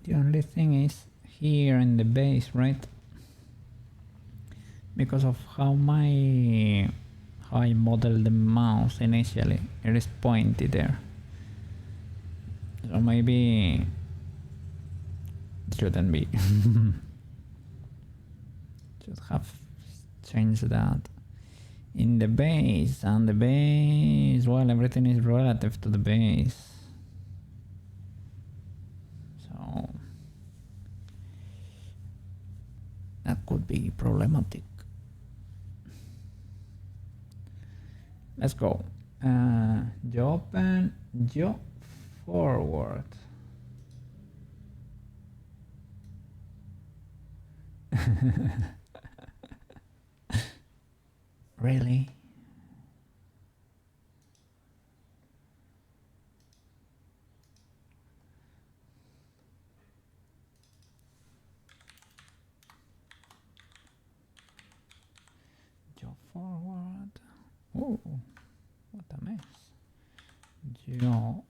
The only thing is here in the base, right? Because of how I modeled the mouse initially, it is pointy there. So maybe it shouldn't be. Should have changed that. In the base, and the base, well, everything is relative to the base. So that could be problematic. Let's go. Yo open, yo forward. Really? Yo forward. Oh, what a mess. Yo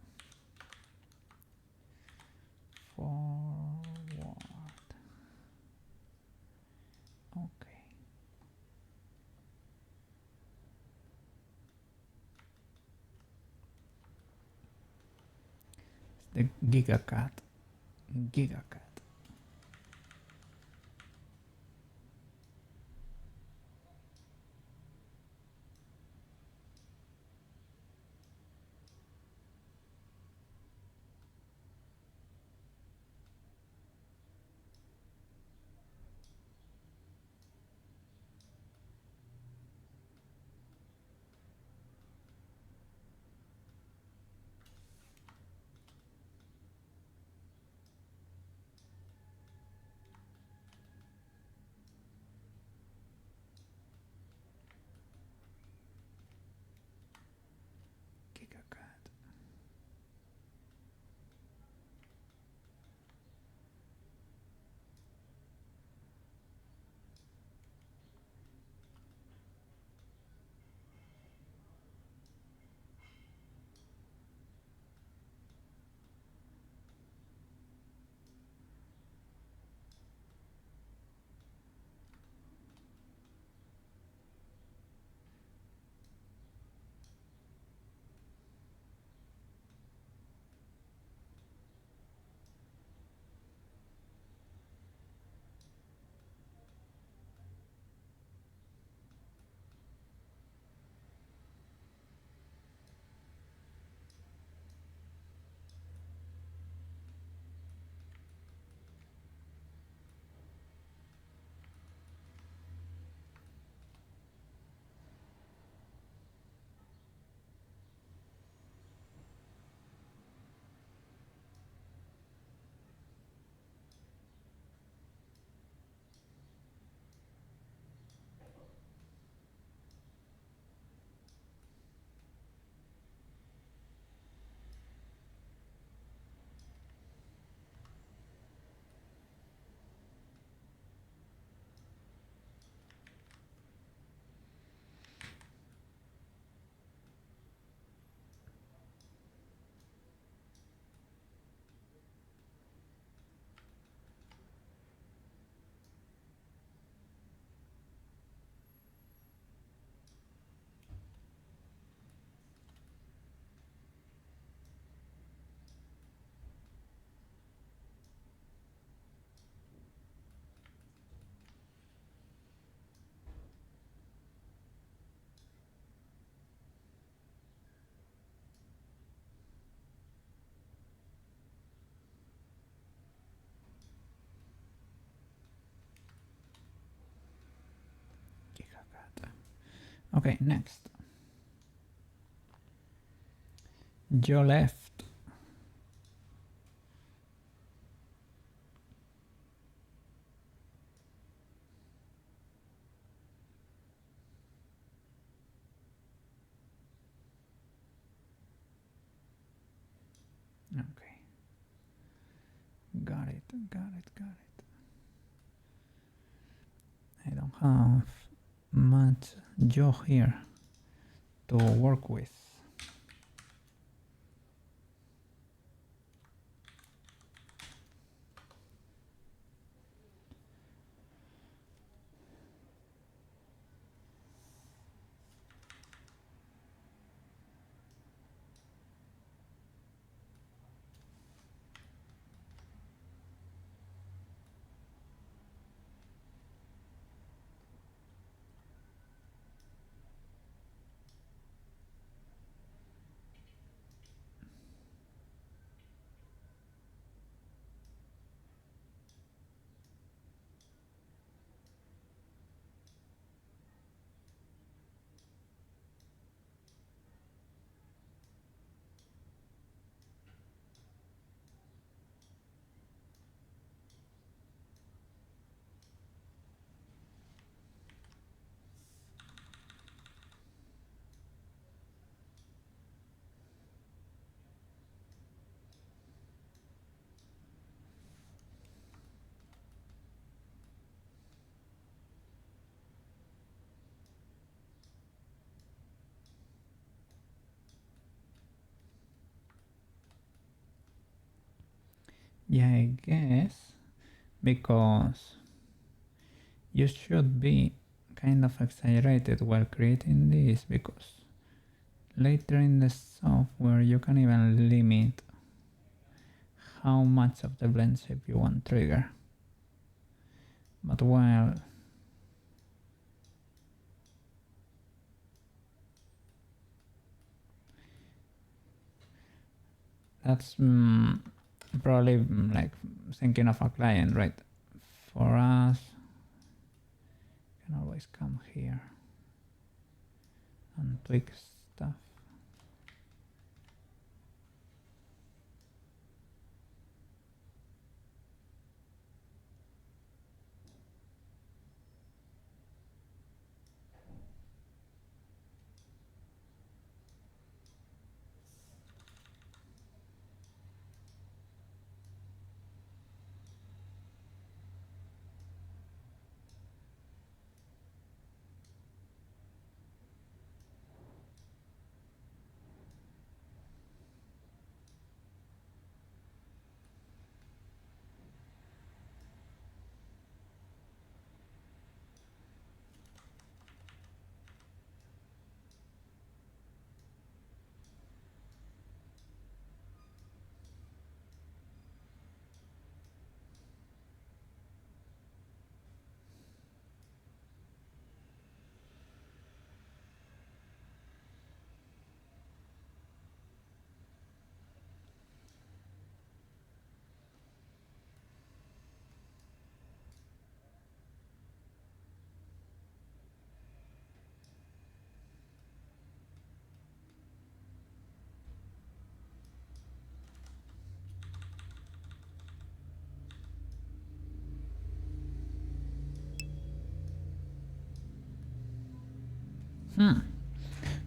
forward. Okay. It's the gigacat. Gigacat. Gigacat. Gigacat. Okay, next. Yo left. Okay. Got it, got it, got it. I don't have much job here to work with. Yeah, I guess because you should be kind of exaggerated while creating this, because later in the software you can even limit how much of the blend shape you want trigger. But well, that's probably like thinking of a client, right? For us, you can always come here and tweak stuff.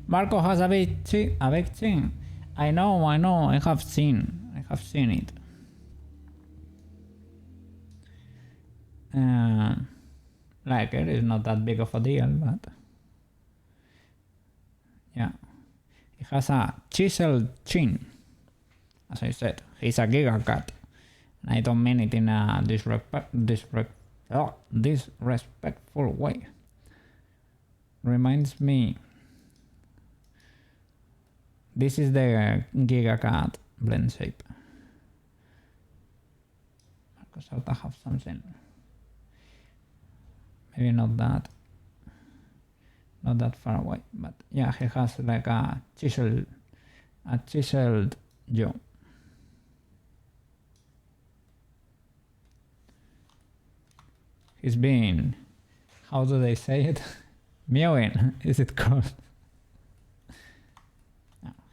Marco has a big chin. I know, I have seen it. Like, it is not that big of a deal, but yeah. He has a chiseled chin. As I said, he's a gigacat. And I don't mean it in a disrespectful way. Reminds me, this is the gigacat blend shape. Marcos ought to have something. Maybe not that far away, but yeah, he has like a chiseled jaw. He's been, how do they say it? Mewing, is it called?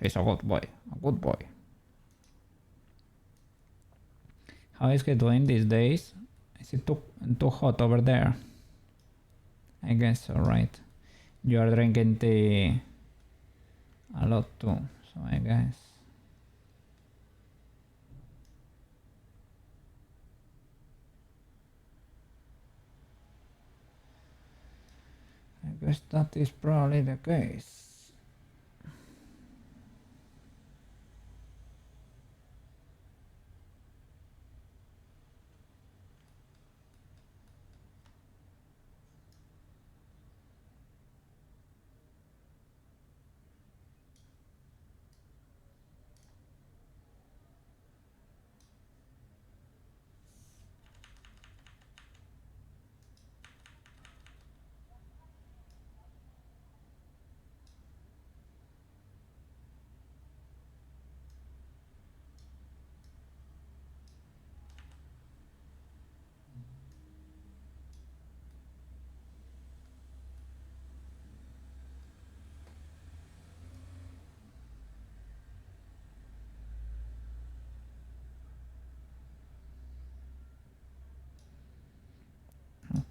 He's a good boy, How is he doing these days? Is it too hot over there? I guess so, right? You are drinking tea a lot too, so I guess. guess that is probably the case.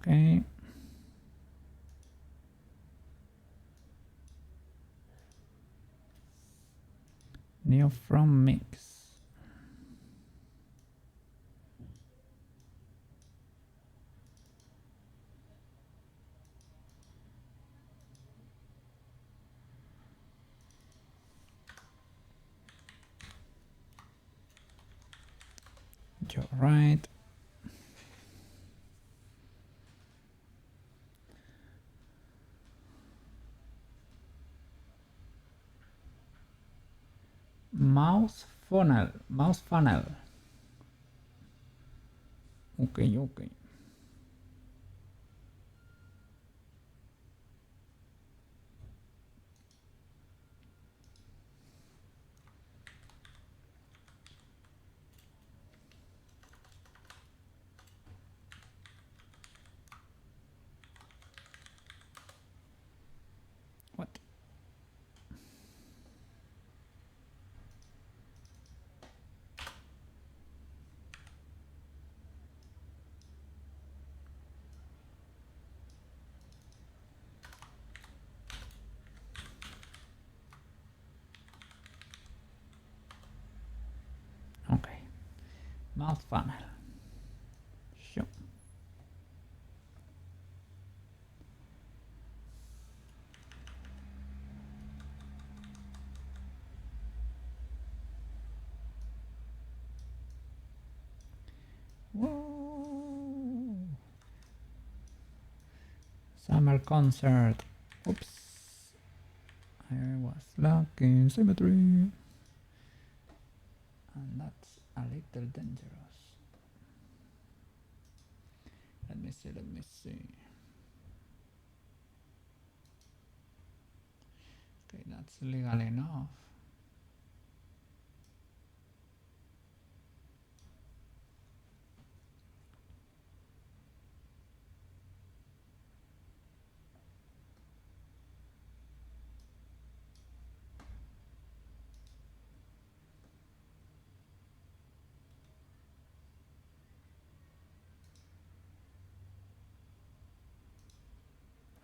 Okay. New from mix. You're right. Mouse funnel. Okay, okay. What? Okay. Mouse funnel. Sure. Whoa. Summer concert. Oops. I was lucky in symmetry. And that's a little dangerous. Let me see. Okay, that's legal enough.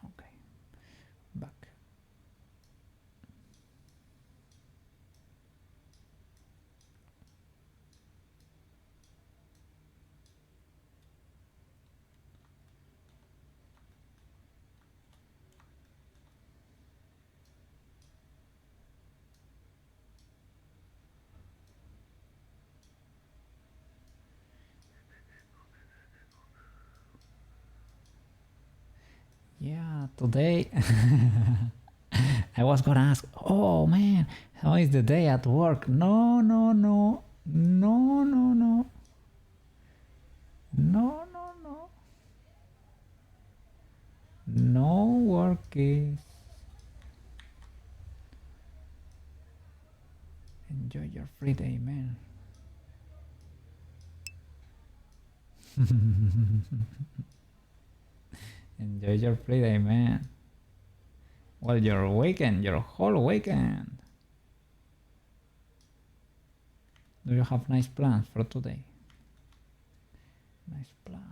Okay, back. Yeah, today I was gonna ask, oh man, how is the day at work? No. No workies. Enjoy your free day, man. Enjoy your free day, man. Well, your weekend, your whole weekend. Do you have nice plans for today? Nice plans.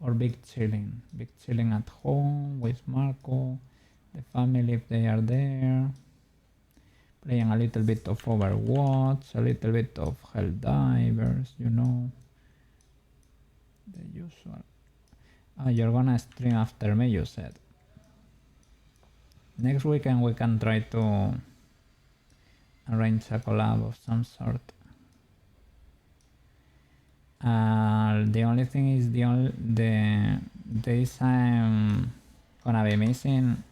Or big chilling? Big chilling at home with Marco, the family if they are there. Playing a little bit of Overwatch, a little bit of Helldivers, you know. The usual. Ah, you're gonna stream after me, you said. Next weekend we can try to arrange a collab of some sort. The only thing is the days I'm gonna be missing,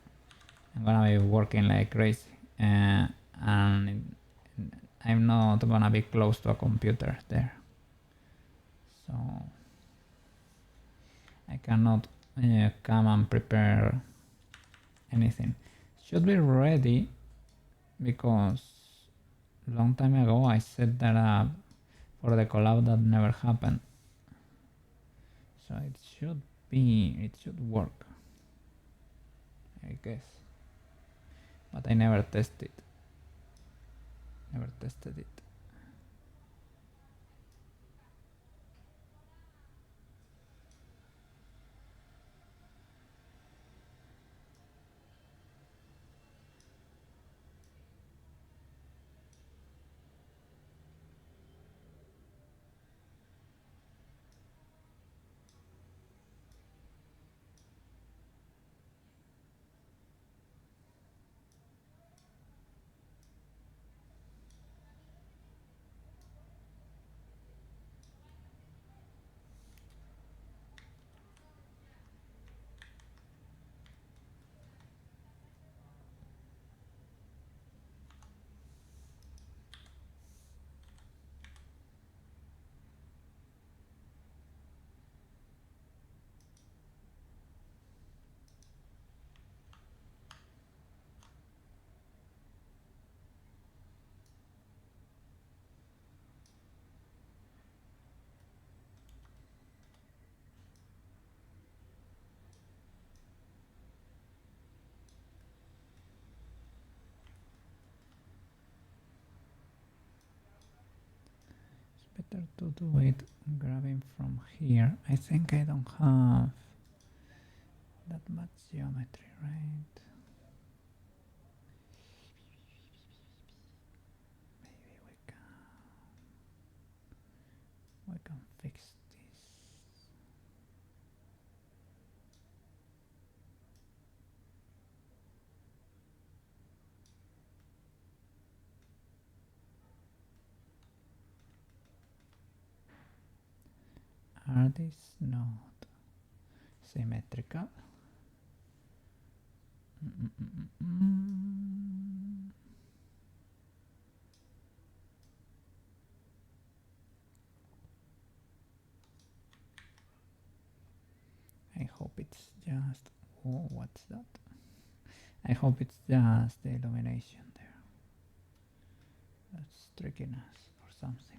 I'm gonna be working like crazy, and I'm not gonna be close to a computer there, so I cannot come and prepare anything. Should be ready because long time ago I set that up for the collab that never happened, so it should work, I guess, but I never tested it. Better to do it grabbing from here. I think I don't have that much geometry, right? Maybe we can fix this. Are these not symmetrical? I hope it's just... oh, what's that? I hope it's just the illumination there that's tricking us or something.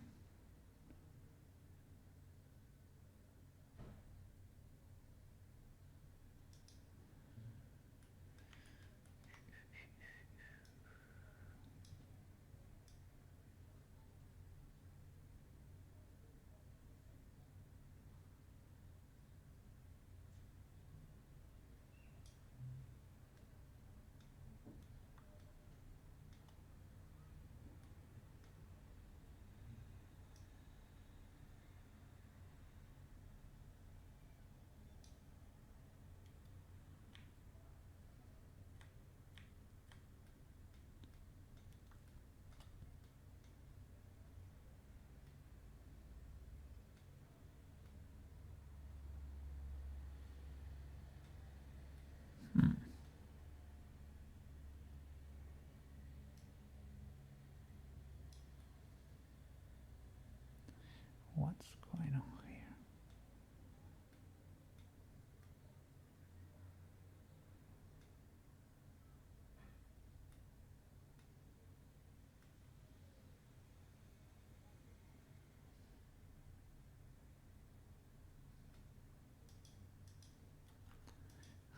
What's going on here?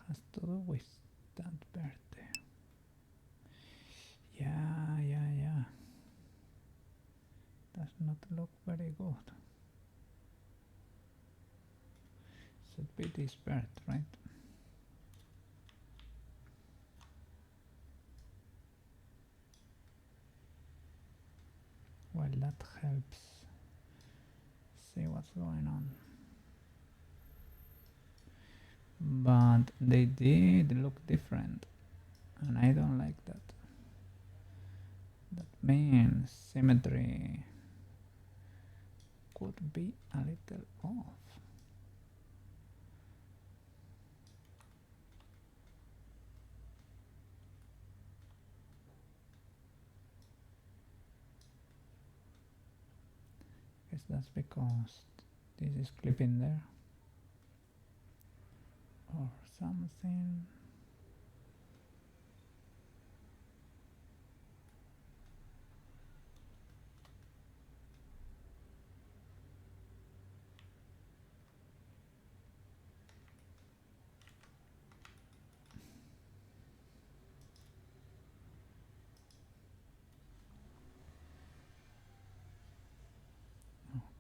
Has to do with that birthday. Yeah. Does not look very good. Should be this bird, right? Well, that helps see what's going on. But they did look different. and I don't like that. That means symmetry could be a little off. Guess that's because this is clipping there or something.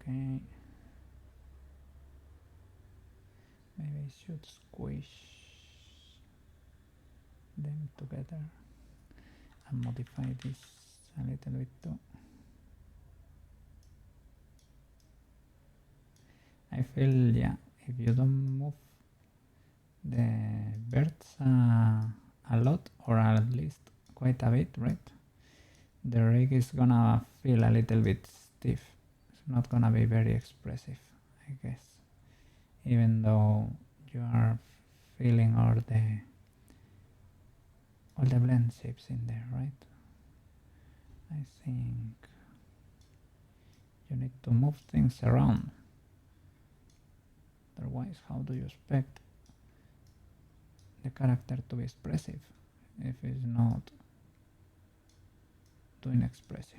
Okay, maybe I should squish them together and modify this a little bit too. I feel, yeah, if you don't move the birds a lot, or at least quite a bit, right, the rig is gonna feel a little bit stiff. It's not gonna be very expressive, I guess, even though you are feeling all the blend shapes in there, right? I think you need to move things around. Otherwise, how do you expect the character to be expressive if it's not doing expressions?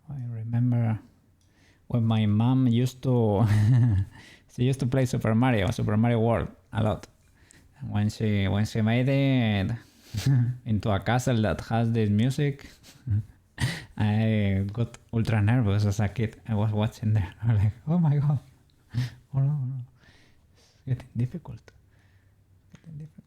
I remember when my mom used to she used to play Super Mario World a lot. And when she made it into a castle that has this music, I got ultra nervous as a kid. I was watching there. I was like, oh my god. Oh no, no. It's getting difficult. Getting difficult.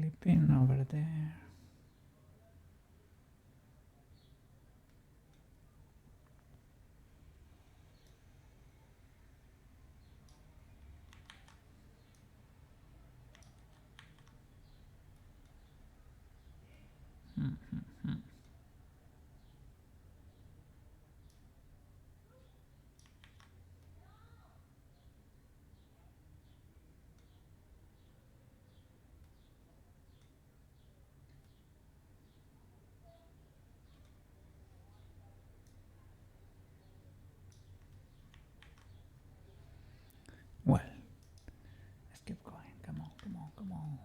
clipping over there. Well, let's keep going. Come on, come on, come on.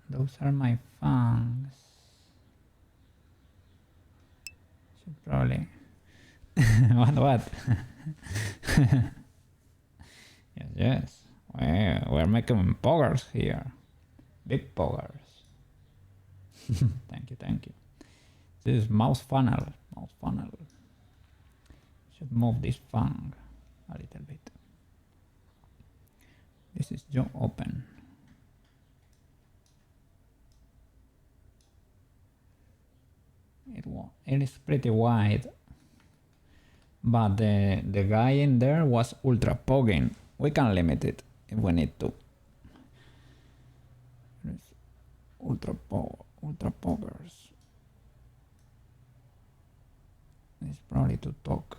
Those are my fangs. Should probably. What? Yes, yes. We're making poggers here. Big poggers. Thank you, thank you. This is mouse funnel. Mouse funnel. Should move this fang a little bit. This is jaw open. It is pretty wide, but the guy in there was ultra pogging. We can limit it if we need to. Ultra poggers. It's probably to talk.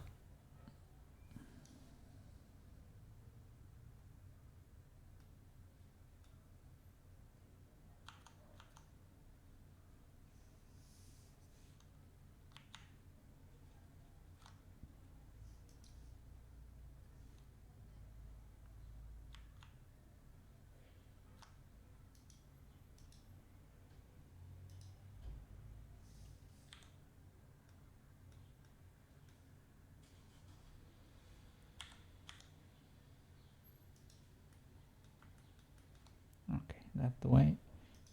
Okay, that way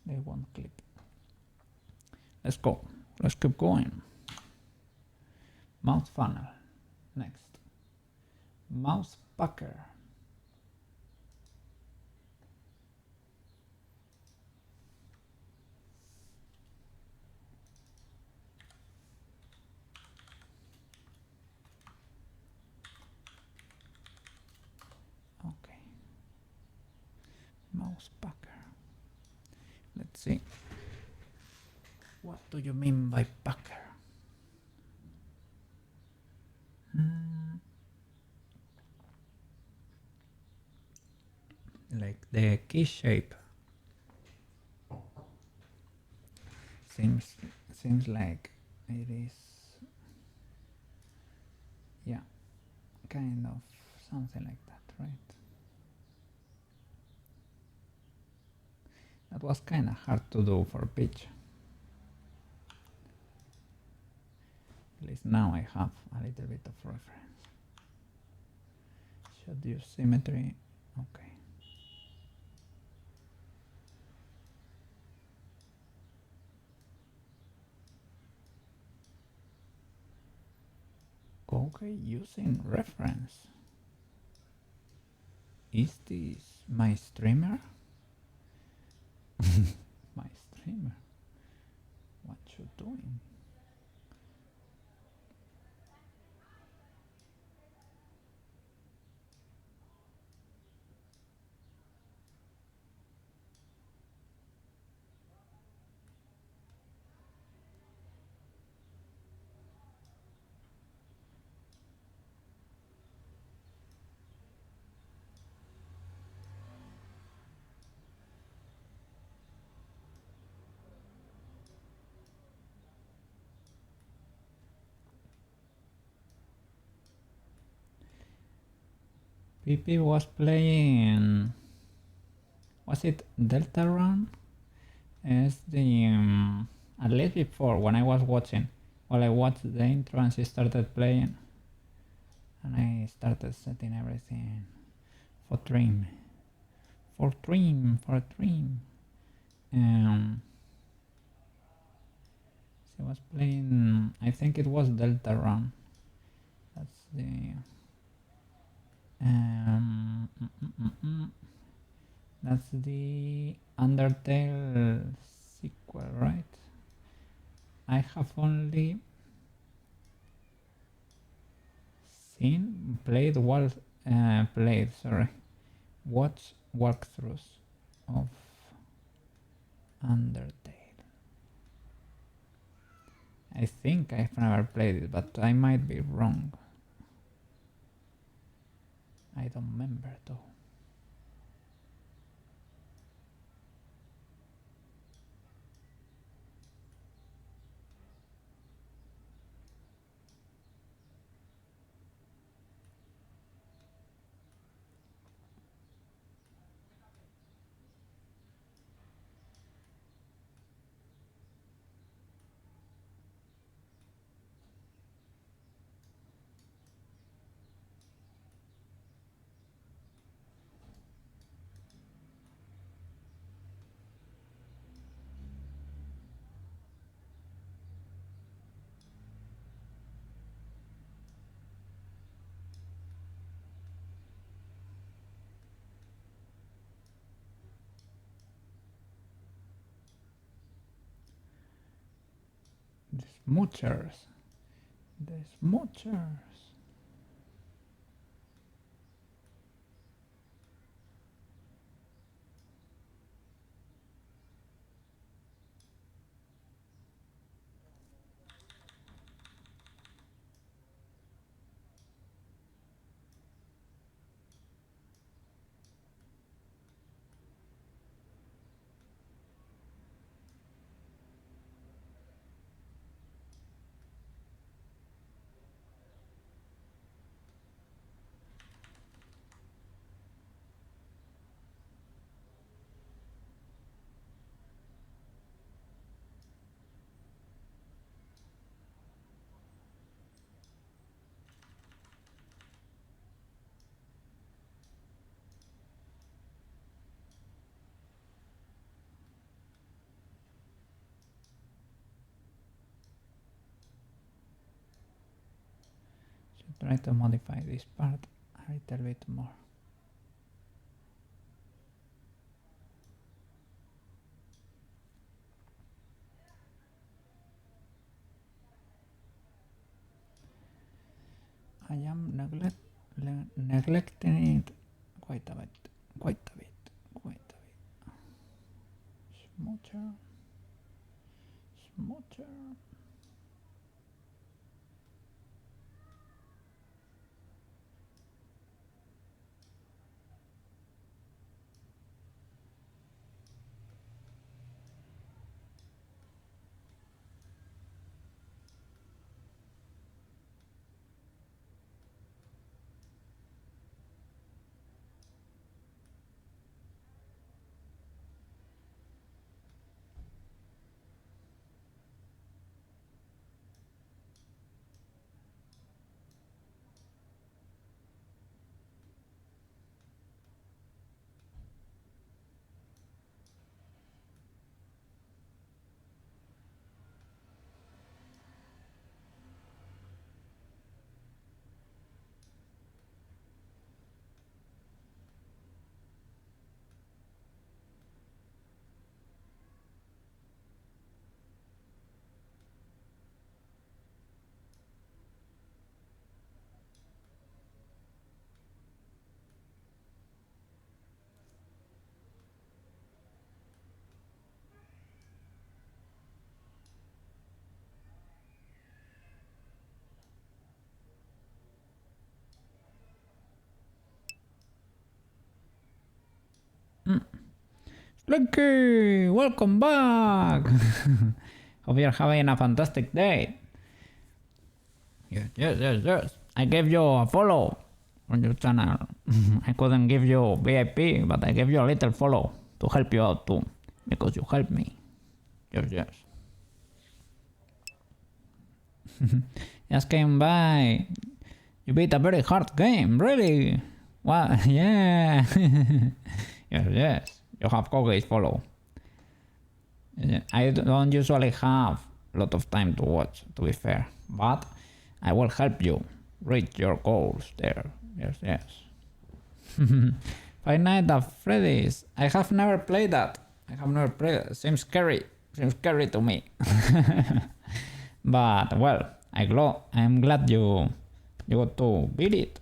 they won't clip. Let's go. Let's keep going. Mouse funnel. Next. Mouse pucker. Okay. Mouse pucker. Let's see. What do you mean by pucker? Like the key shape. Seems like it is, yeah, kind of something like that, right? That was kind of hard to do for pitch. At least now I have a little bit of reference. Should use symmetry. Okay. Okay, using reference. Is this my streamer? My streamer? What you doing? PP was playing, was it Delta Run? As the, at least before when I was watching, while I watched the intro and she started playing, and I started setting everything for trim. I was playing, I think it was Delta Run. That's the that's the Undertale sequel, right? I have only watched walkthroughs of Undertale. I think I've never played it, but I might be wrong. I don't remember though. The smoochers. The smoochers. Try to modify this part a little bit more. I am neglecting it quite a bit. Smoocher. Lucky, welcome back. Hope you're having a fantastic day. Yes. I gave you a follow on your channel. I couldn't give you VIP, but I gave you a little follow to help you out too, because you helped me. Yes. Just came by. You beat a very hard game, really? What? Yeah. Yes. You have Koge's follow. I don't usually have lot of time to watch, to be fair. But I will help you reach your goals there. Yes, yes. Five Nights at Freddy's. I have never played that. Seems scary. Seems scary to me. But well, I'm glad you got to beat it.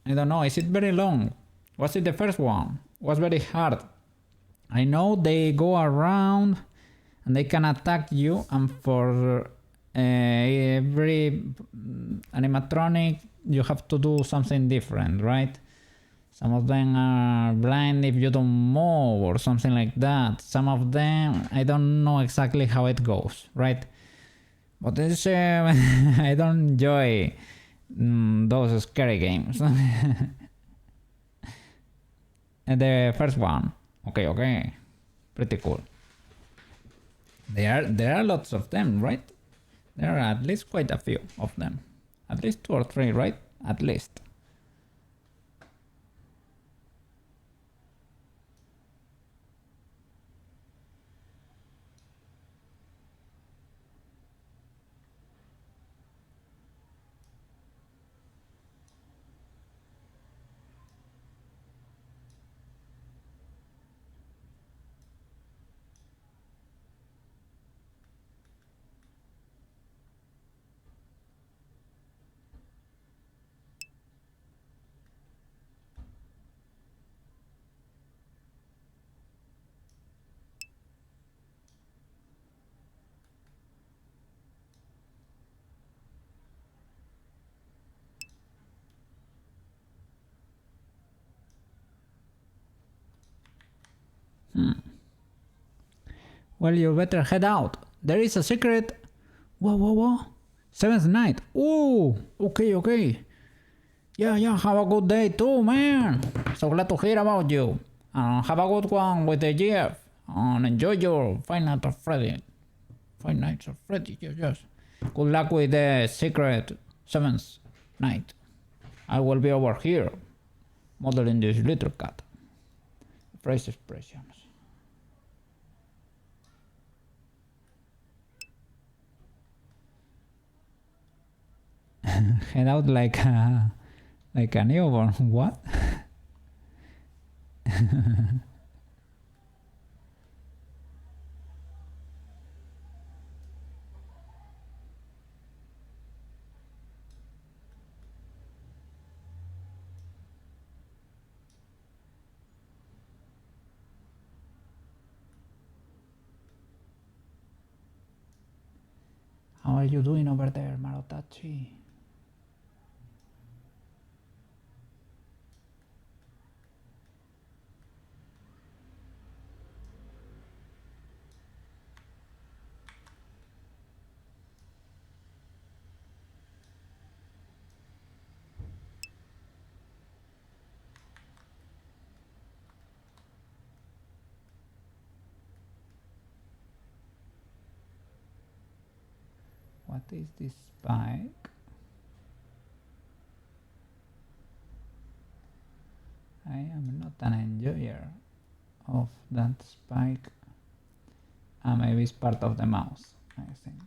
I don't know, is it very long? Was it the first one? Was very hard. I know they go around and they can attack you, and for every animatronic you have to do something different, right? Some of them are blind if you don't move or something like that. Some of them, I don't know exactly how it goes, right? But it's, I don't enjoy those scary games. And the first one, okay, pretty cool. There are lots of them, right? There are at least quite a few of them. At least 2 or 3, right? At least. Well, you better head out. There is a secret. Whoa. 7th night. Oh, okay. Yeah, have a good day too, man. So glad to hear about you. Have a good one with the GF. And enjoy your Five Nights at Freddy. Five Nights at Freddy, yes. Good luck with the secret 7th night. I will be over here, modeling this little cat. Phrase expressions. Head out like a newborn. What? How are you doing over there, Marotachi? What is this spike? I am not an enjoyer of that spike. Maybe it's part of the mouse, I think.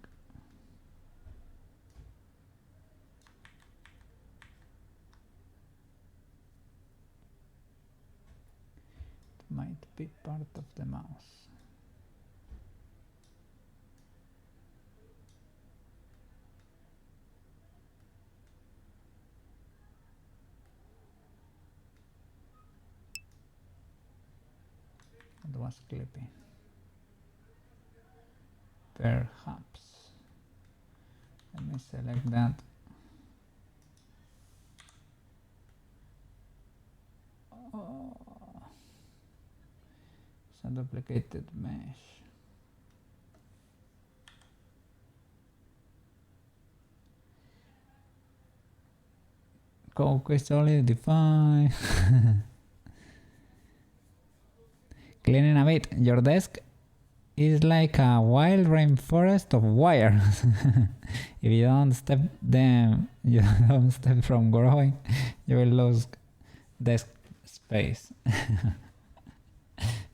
It might be part of the mouse. It was clipping. Perhaps. Let me select that. Oh. It's a duplicated mesh. Coke is only defined. Cleaning a bit. Your desk is like a wild rainforest of wires. If you don't step them, you don't step from growing, you will lose desk space.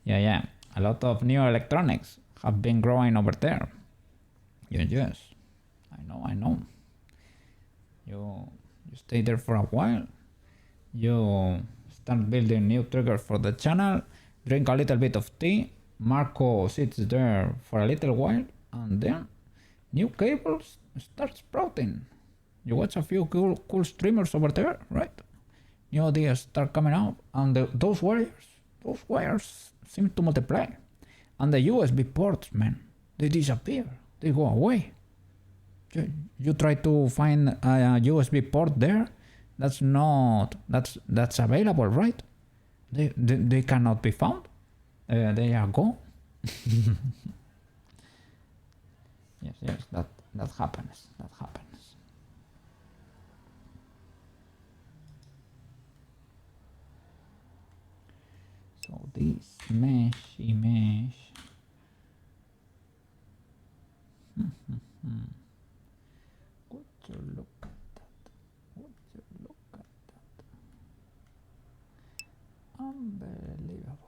Yeah. A lot of new electronics have been growing over there. Yes. I know. You stay there for a while. You start building new triggers for the channel, drink a little bit of tea, Marco sits there for a little while, and then new cables start sprouting. You watch a few cool streamers over there, right? New ideas start coming out, and those wires seem to multiply. And the USB ports, man, they disappear, they go away. You try to find a USB port there, that's available, right? They cannot be found. They are gone. yes, that happens. So this mesh image. Would you look at that? Unbelievable.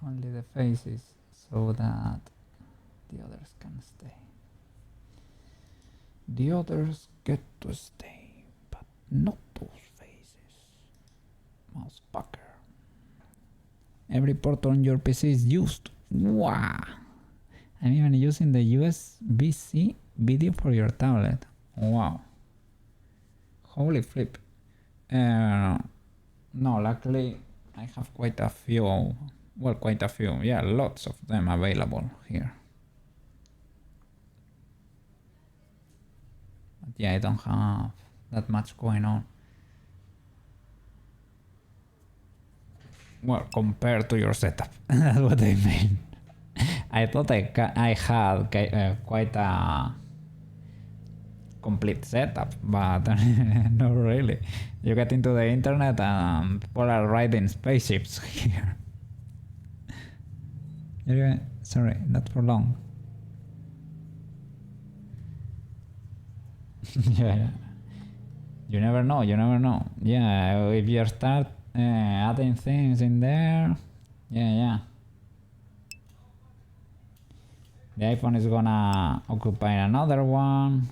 Only the faces so that the others can stay. The others get to stay, but not those faces. Mouse pucker. Every port on your PC is used. Wow! I'm even using the USB-C video for your tablet. Wow. Holy flip. No, luckily I have quite a few. Well, quite a few. Yeah, lots of them available here. But yeah, I don't have that much going on. Well, compared to your setup. That's what I mean. I thought I had quite a complete setup, but not really. You get into the internet and people are riding spaceships here. Sorry, not for long. Yeah. You never know. Yeah, if you start adding things in there, yeah. The iPhone is gonna occupy another one.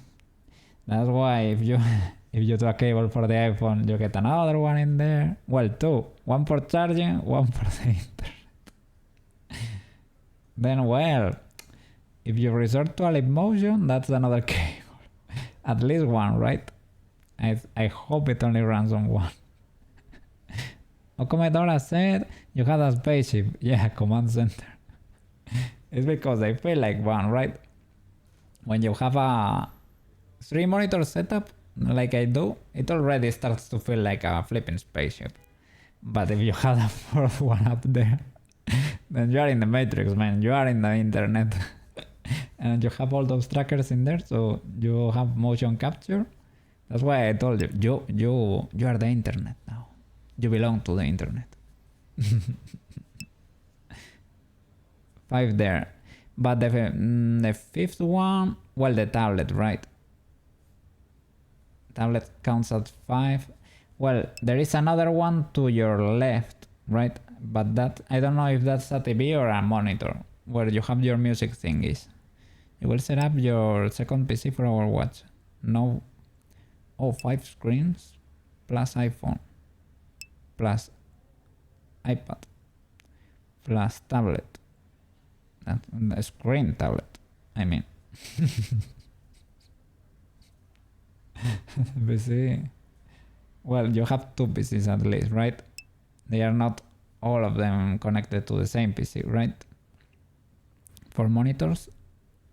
That's why if you do a cable for the iPhone, you get another one in there. Well, two. One for charging, one for the internet. Then, well, if you resort to a Leap Motion, that's another cable. At least one, right? I hope it only runs on one. Okomedora said you had a spaceship. Yeah, command center. It's because I feel like one, right? When you have a 3-monitor setup, like I do, it already starts to feel like a flipping spaceship. But if you have a fourth one up there, then you are in the matrix, man. You are in the internet. And you have all those trackers in there, so you have motion capture. That's why I told you, you are the internet now. You belong to the internet. 5 there. But the fifth one, well, the tablet, right? Tablet counts at 5. Well, there is another one to your left, right? But that, I don't know if that's a TV or a monitor, where you have your music thingies. You will set up your second PC for our watch. No. Oh, 5 screens plus iPhone plus iPad plus tablet. That's a screen tablet, I mean. PC. Well, you have 2 PCs at least, right? They are not all of them connected to the same PC, right? 4 monitors.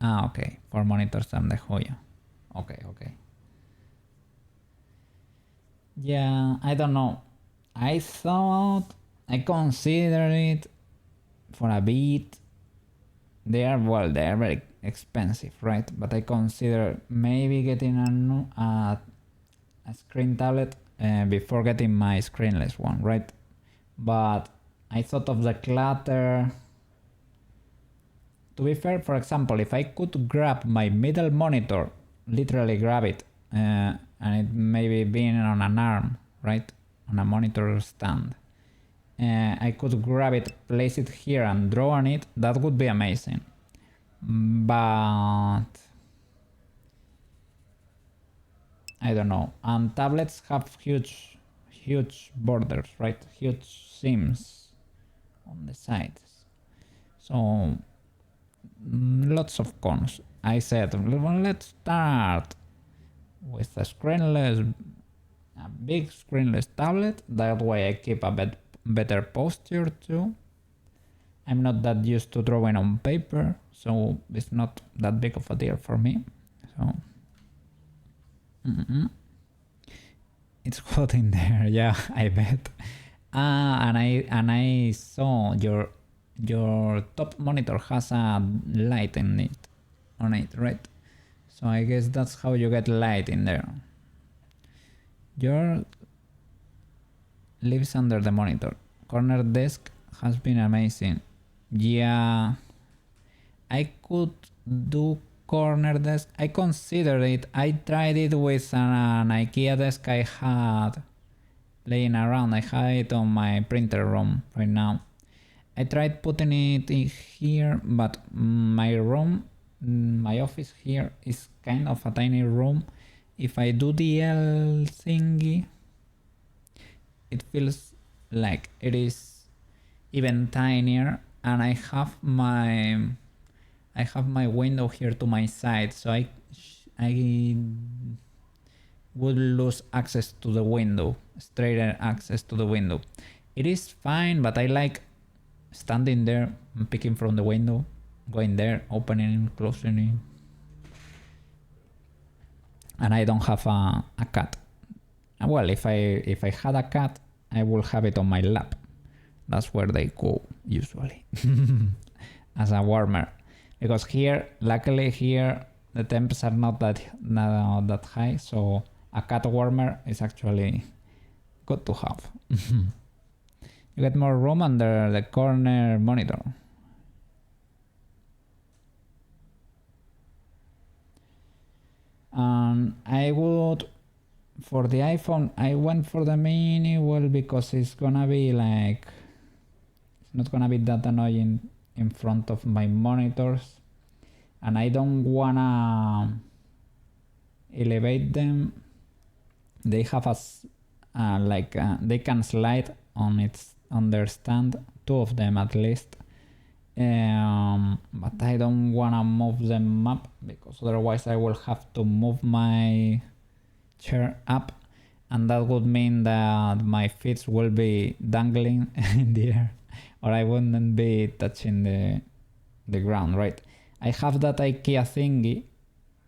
Okay. 4 monitors and the Hoya. Okay. Yeah, I don't know. I considered it for a bit. They are very expensive, right? But I consider maybe getting a screen tablet before getting my screenless one, right? But I thought of the clutter. To be fair, for example, if I could grab my middle monitor, literally grab it, and it maybe being on an arm, right? On a monitor stand, I could grab it, place it here and draw on it, that would be amazing. But I don't know. And tablets have huge borders, right? Huge seams on the sides. So lots of cons. I said, well, let's start with a big screenless tablet. That way I keep a better posture too. I'm not that used to drawing on paper, so it's not that big of a deal for me. So it's hot in there, yeah, I bet. And I saw your top monitor has a light on it, right? So I guess that's how you get light in there. Your lives under the monitor. Corner desk has been amazing. Yeah, I could do corner desk. I considered it. I tried it with an IKEA desk I had laying around. I had it on my printer room right now. I tried putting it in here, but my room, my office here is kind of a tiny room. If I do the L thingy, it feels like it is even tinier, and I have my window here to my side, so I would lose access to the window, straighter access to the window. It is fine, but I like standing there, picking from the window, going there, opening, closing it. And I don't have a cat. Well, if I had a cat, I would have it on my lap. That's where they go usually, as a warmer. Because here, luckily here, the temps are not that high, so a cat warmer is actually good to have. You get more room under the corner monitor. I would, for the iPhone, I went for the mini, well, because it's gonna be like, it's not gonna be that annoying in front of my monitors, and I don't wanna elevate them. They have they can slide on their stand, two of them at least, but I don't wanna move them up, because otherwise I will have to move my chair up, and that would mean that my feet will be dangling in the air, or I wouldn't be touching the ground, right? I have that IKEA thingy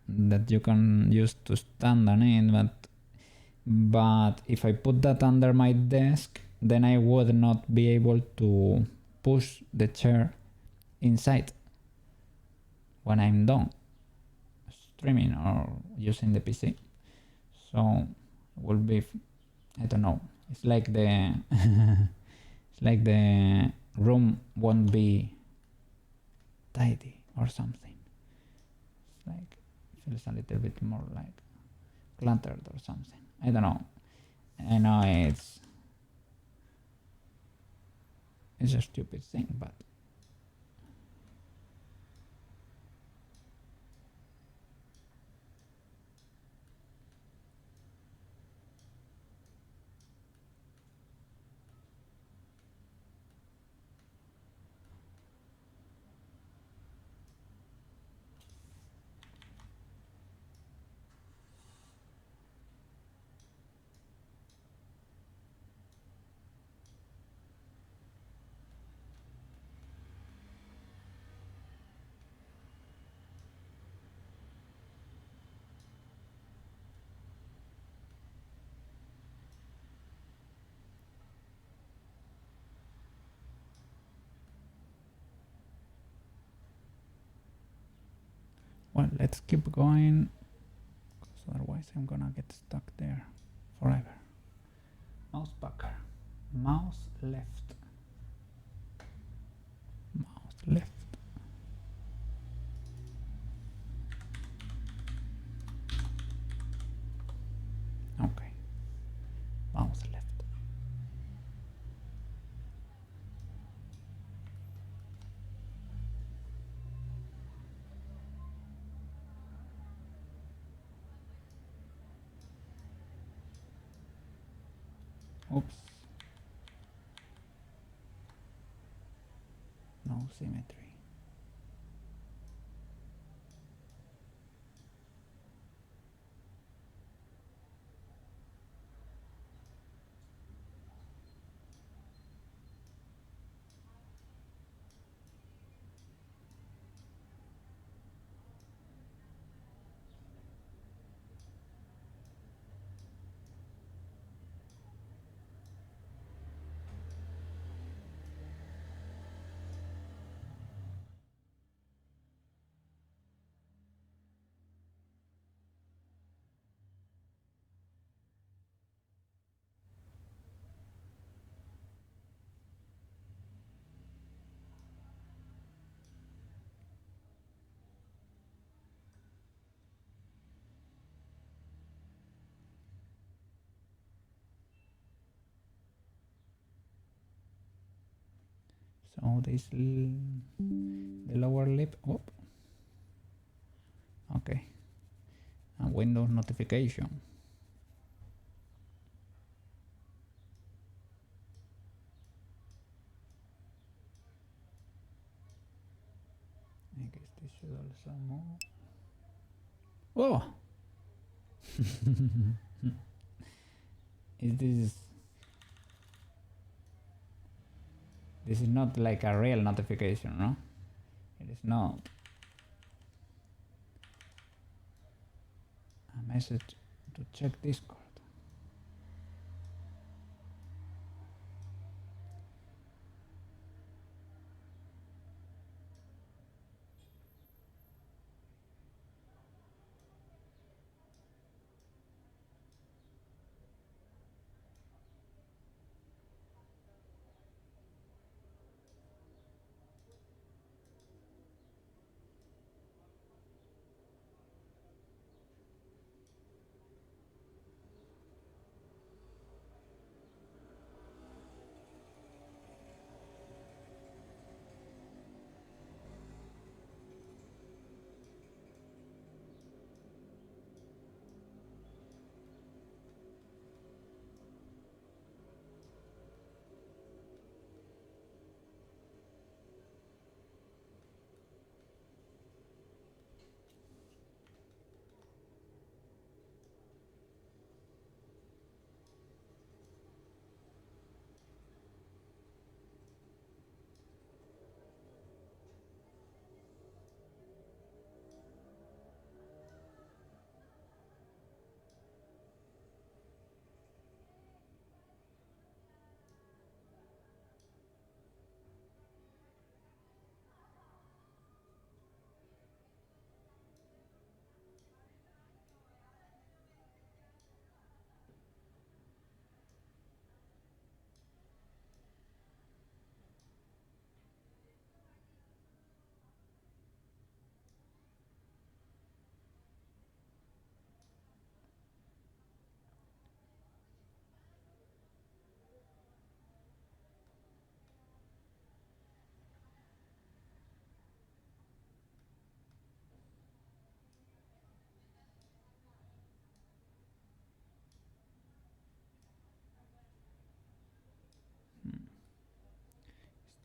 that you can use to stand on it, but if I put that under my desk, then I would not be able to push the chair inside when I'm done streaming or using the PC. So it will be, I don't know, it's like the it's like the room won't be tidy or something. It's like, it feels a little bit more like cluttered or something. I don't know. I know it's a stupid thing, but well, let's keep going, because otherwise I'm gonna get stuck there forever. Mouse backer, mouse left, mouse left. Okay, mouse left. Oops. No symmetry. So this the lower lip. Oh, okay. And Windows notification. I guess this should also move. Oh, is this is not like a real notification, no? It is not a message to check Discord.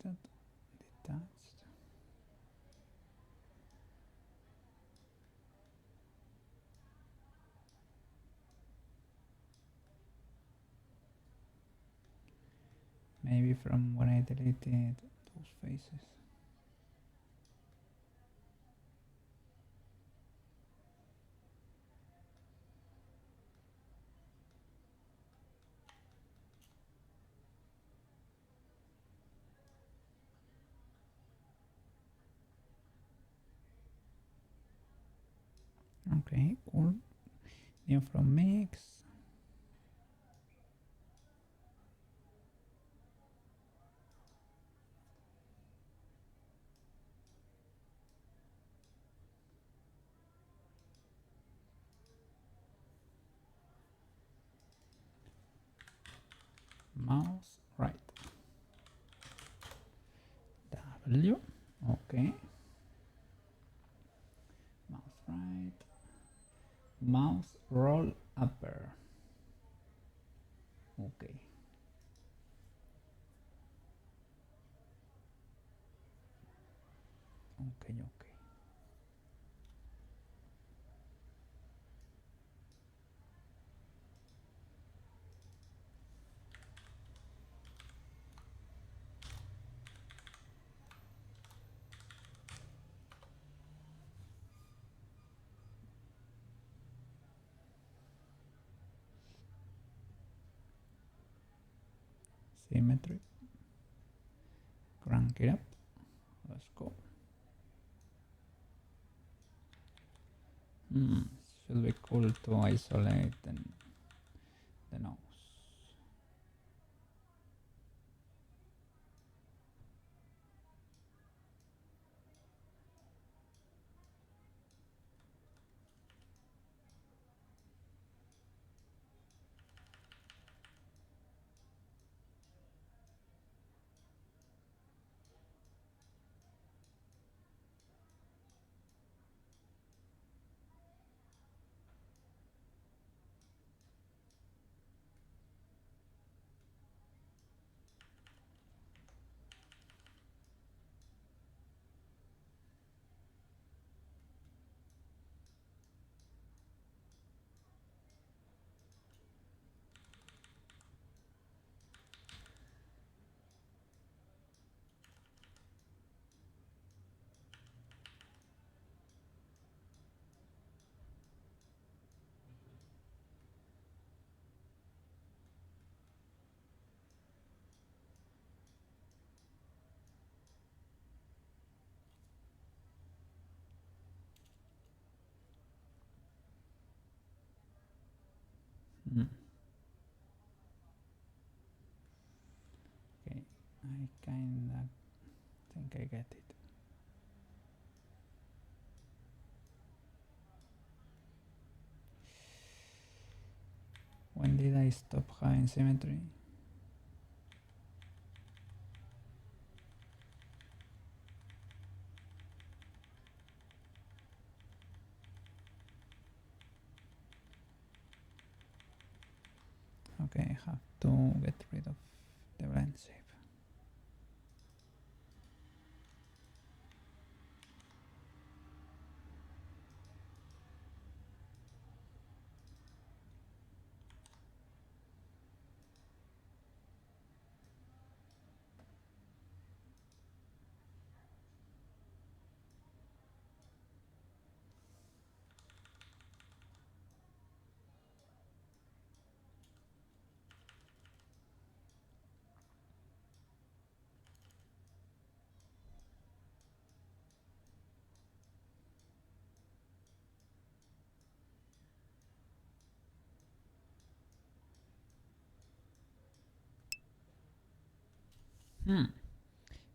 Is that detached? Maybe from when I deleted those faces. Okay, cool. New from mix. Mouse right. W. Okay. Mouse right. Mouse roll upper. Okay. Okay. Symmetry. Crank it up. Let's go. Should be cool to isolate the nose. Okay, I kinda think I get it. When did I stop having symmetry? Okay, I have to get rid of the blend shape.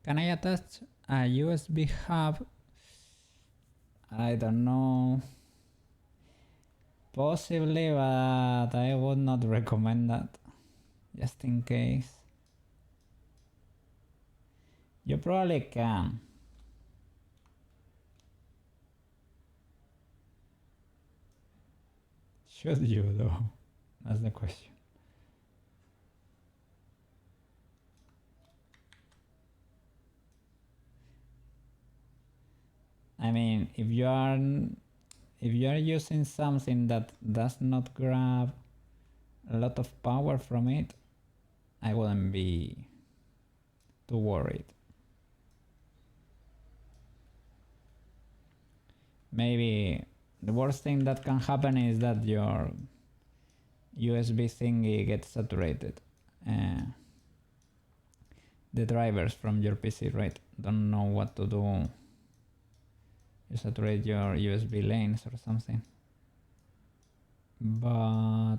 Can I attach a USB hub? I don't know. Possibly, but I would not recommend that. Just in case. You probably can. Should you though? That's the question. I mean, if you are using something that does not grab a lot of power from it, I wouldn't be too worried. Maybe the worst thing that can happen is that your USB thingy gets saturated. The drivers from your PC, right, don't know what to do. You saturate your USB lanes or something. But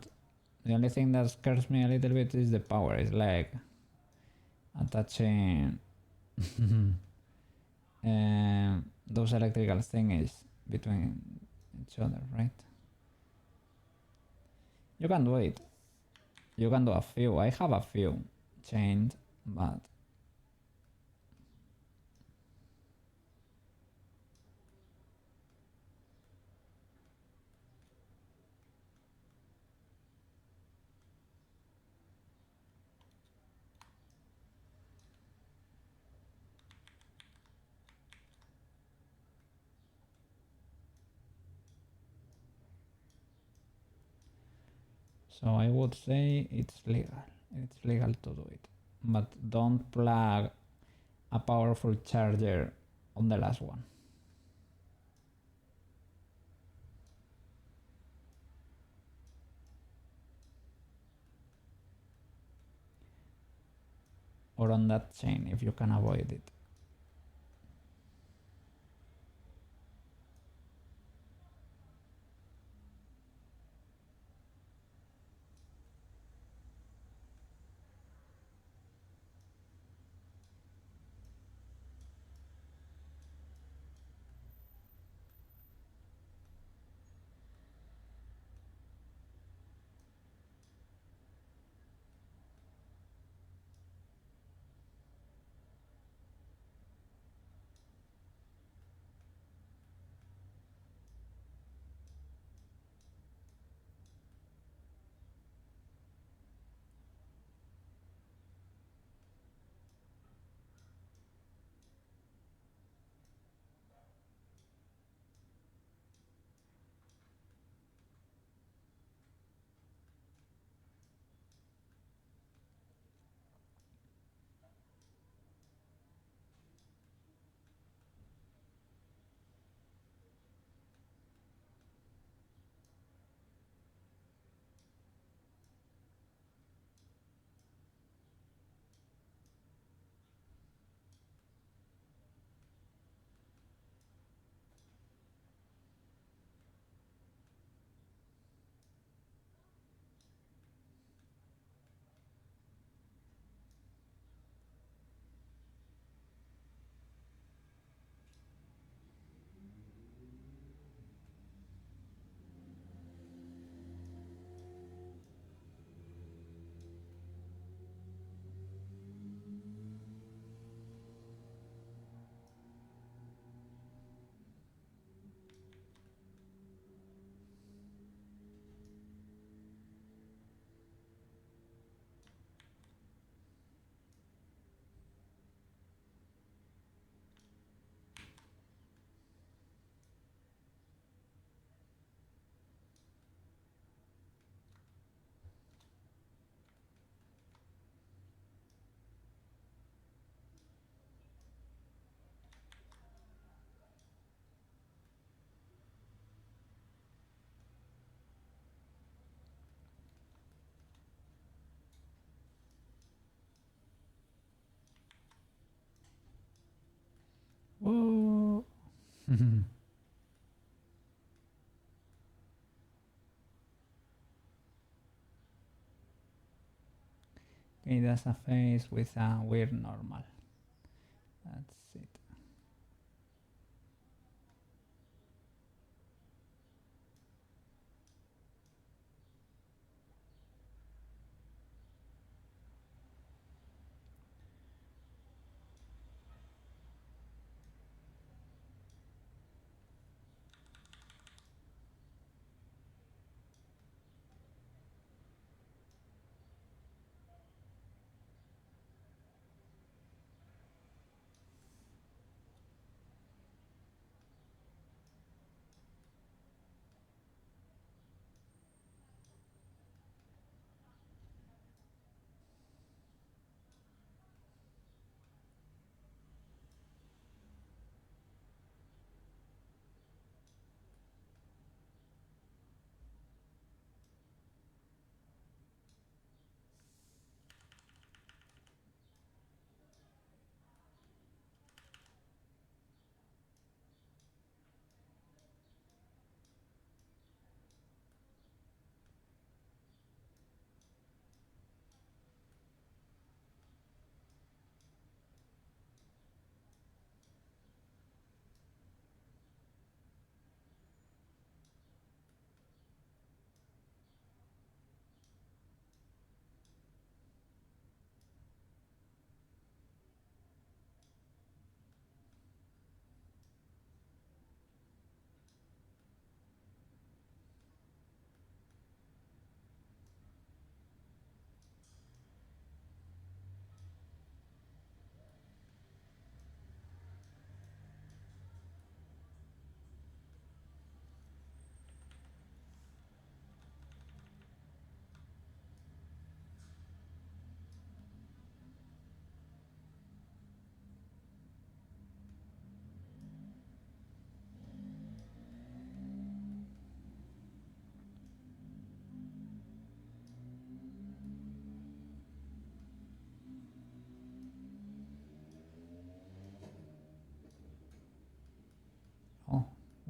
the only thing that scares me a little bit is the power. It's like attaching those electrical thingies between each other, right? You can do it. You can do a few. I have a few chained, but So I would say it's legal. It's legal to do it. But don't plug a powerful charger on the last one. Or on that chain if you can avoid it. Whoa. Okay, that's a face with a weird normal. That's it.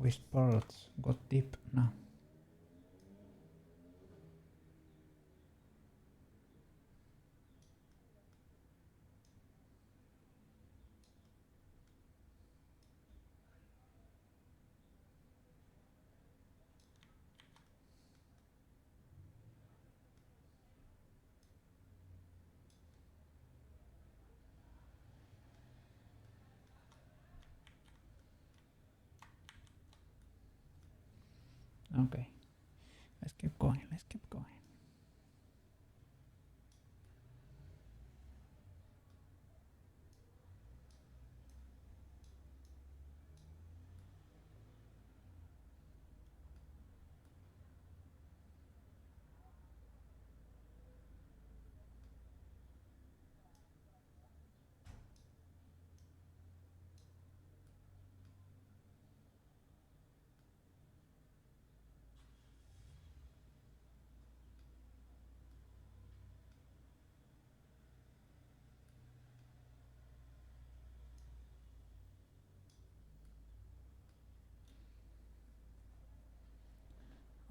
Whispers got deep now. Okay, let's keep going, let's keep going.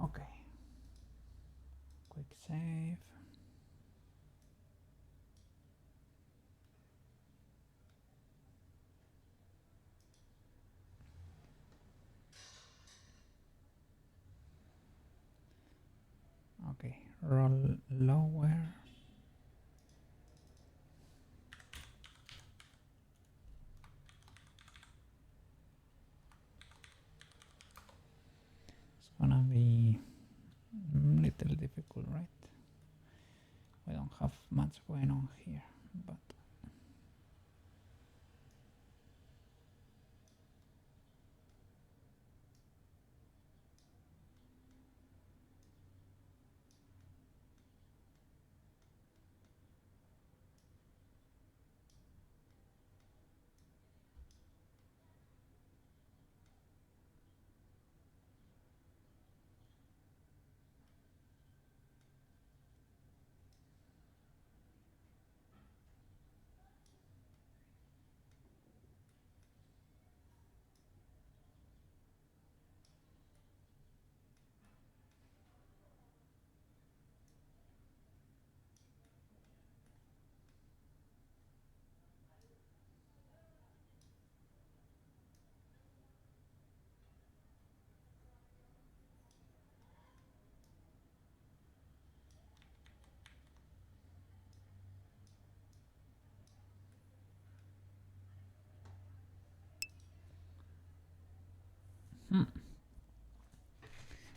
Okay, quick save. Okay, roll lower. It's gonna be a little difficult, right? We don't have much going on here, but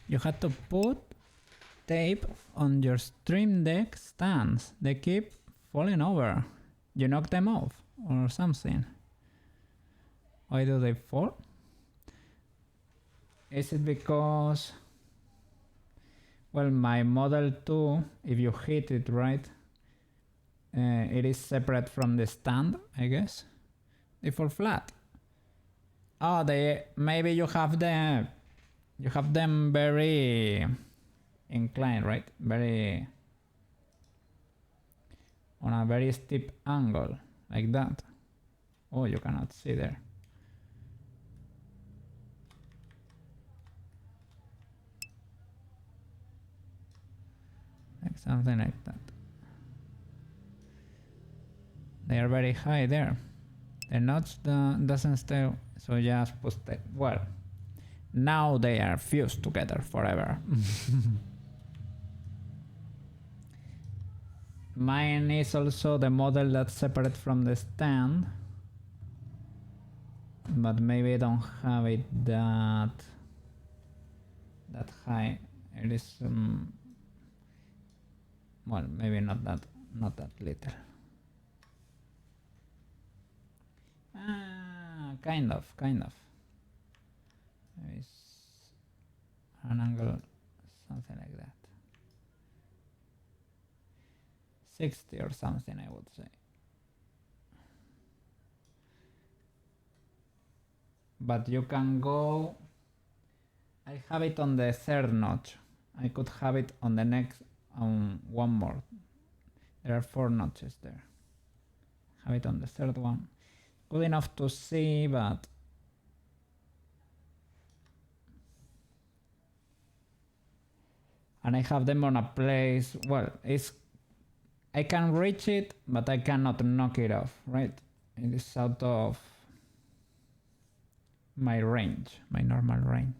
you had to put tape on your Stream Deck stands. They keep falling over. You knock them off or something. Why do they fall? Is it because, well, my Model 2, if you hit it right, it is separate from the stand, I guess. They fall flat. Oh, maybe you have them very inclined, right? Very on a very steep angle, like that. Oh, you cannot see there. Like something like that. They are very high there. The notch doesn't stay, so just put it. Well, now they are fused together forever. Mine is also the model that's separate from the stand, but maybe I don't have it that high. It is well, maybe not that little. Kind of. It's an angle, something like that. 60 or something, I would say. But you can go. I have it on the third notch. I could have it on the next, one more. There are 4 notches there. Have it on the third one. Good enough to see, but and I have them on a place, well, I can reach it, but I cannot knock it off, right? It is out of my range, my normal range.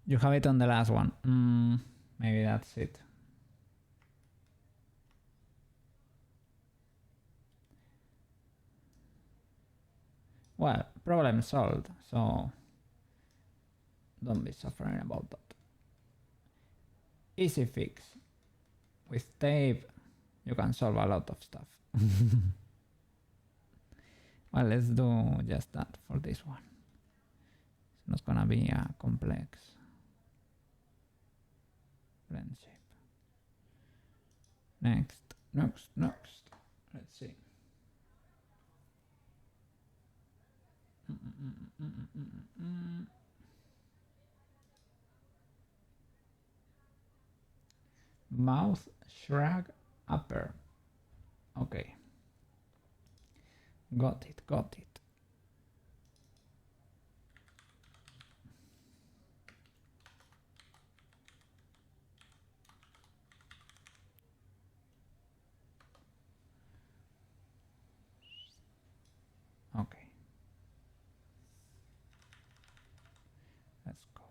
You have it on the last one. Maybe that's it. Well, problem solved, so don't be suffering about that. Easy fix. With tape, you can solve a lot of stuff. Well, let's do just that for this one. It's not gonna be a complex blend shape. Next. Let's see. Mouth shrug upper. Okay. Got it. Okay. Let's go.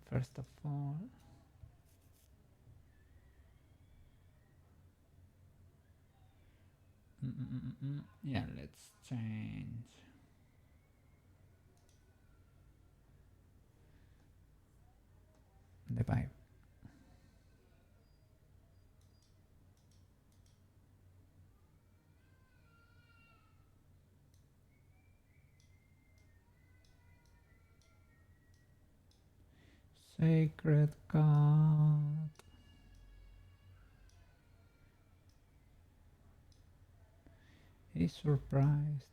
First of all, yeah, let's change the vibe. Sacred God. He's surprised.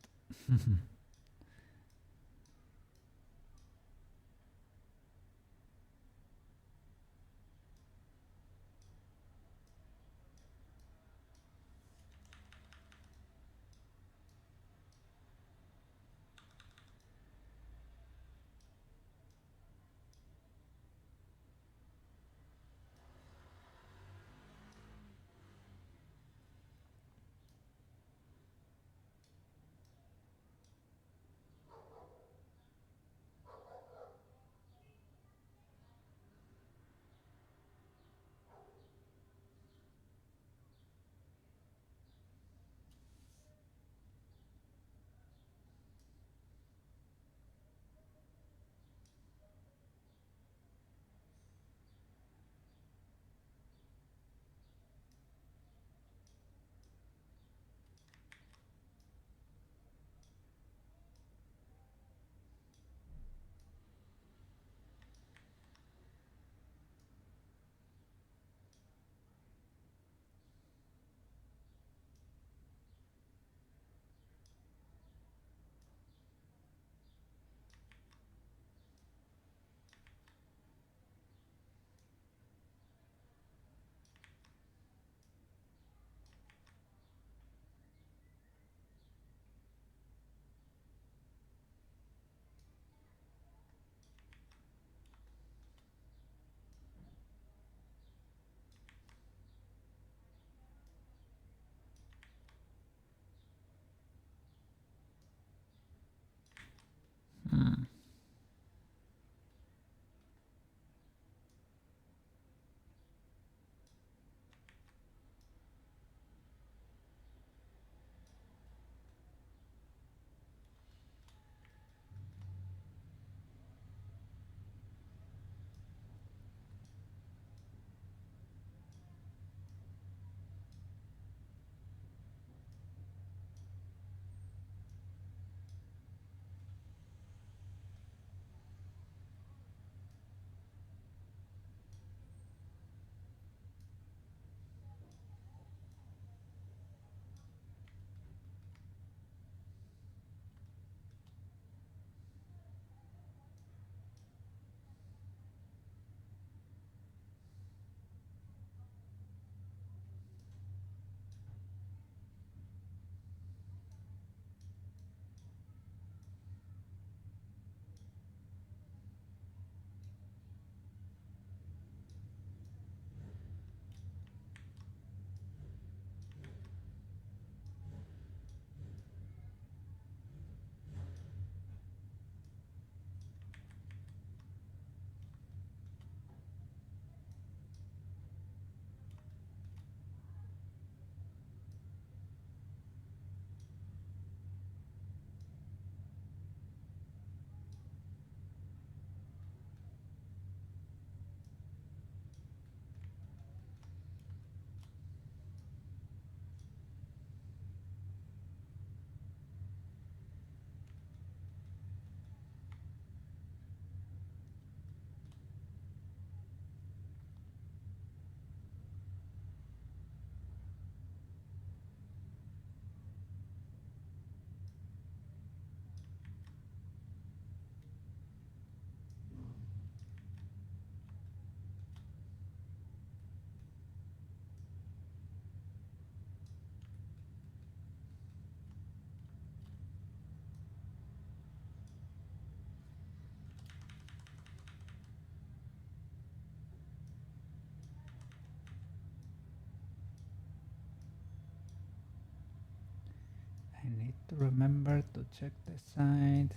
need to remember to check the sides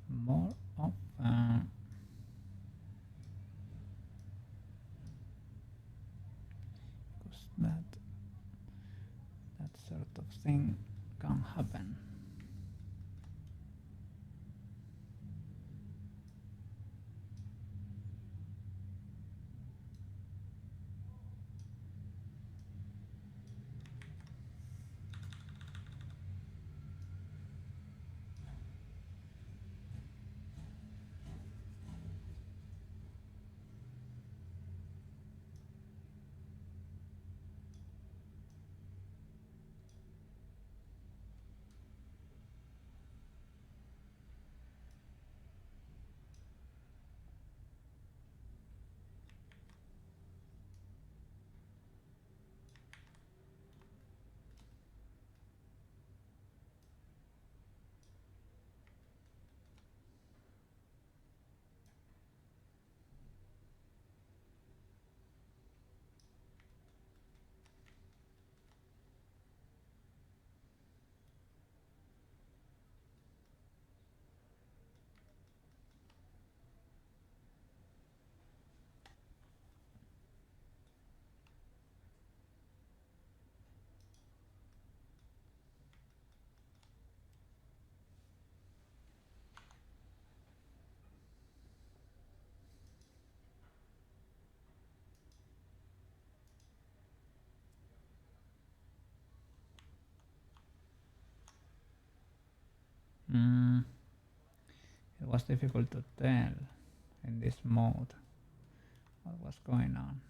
more often. Because that sort of thing can happen. It was difficult to tell in this mode what was going on.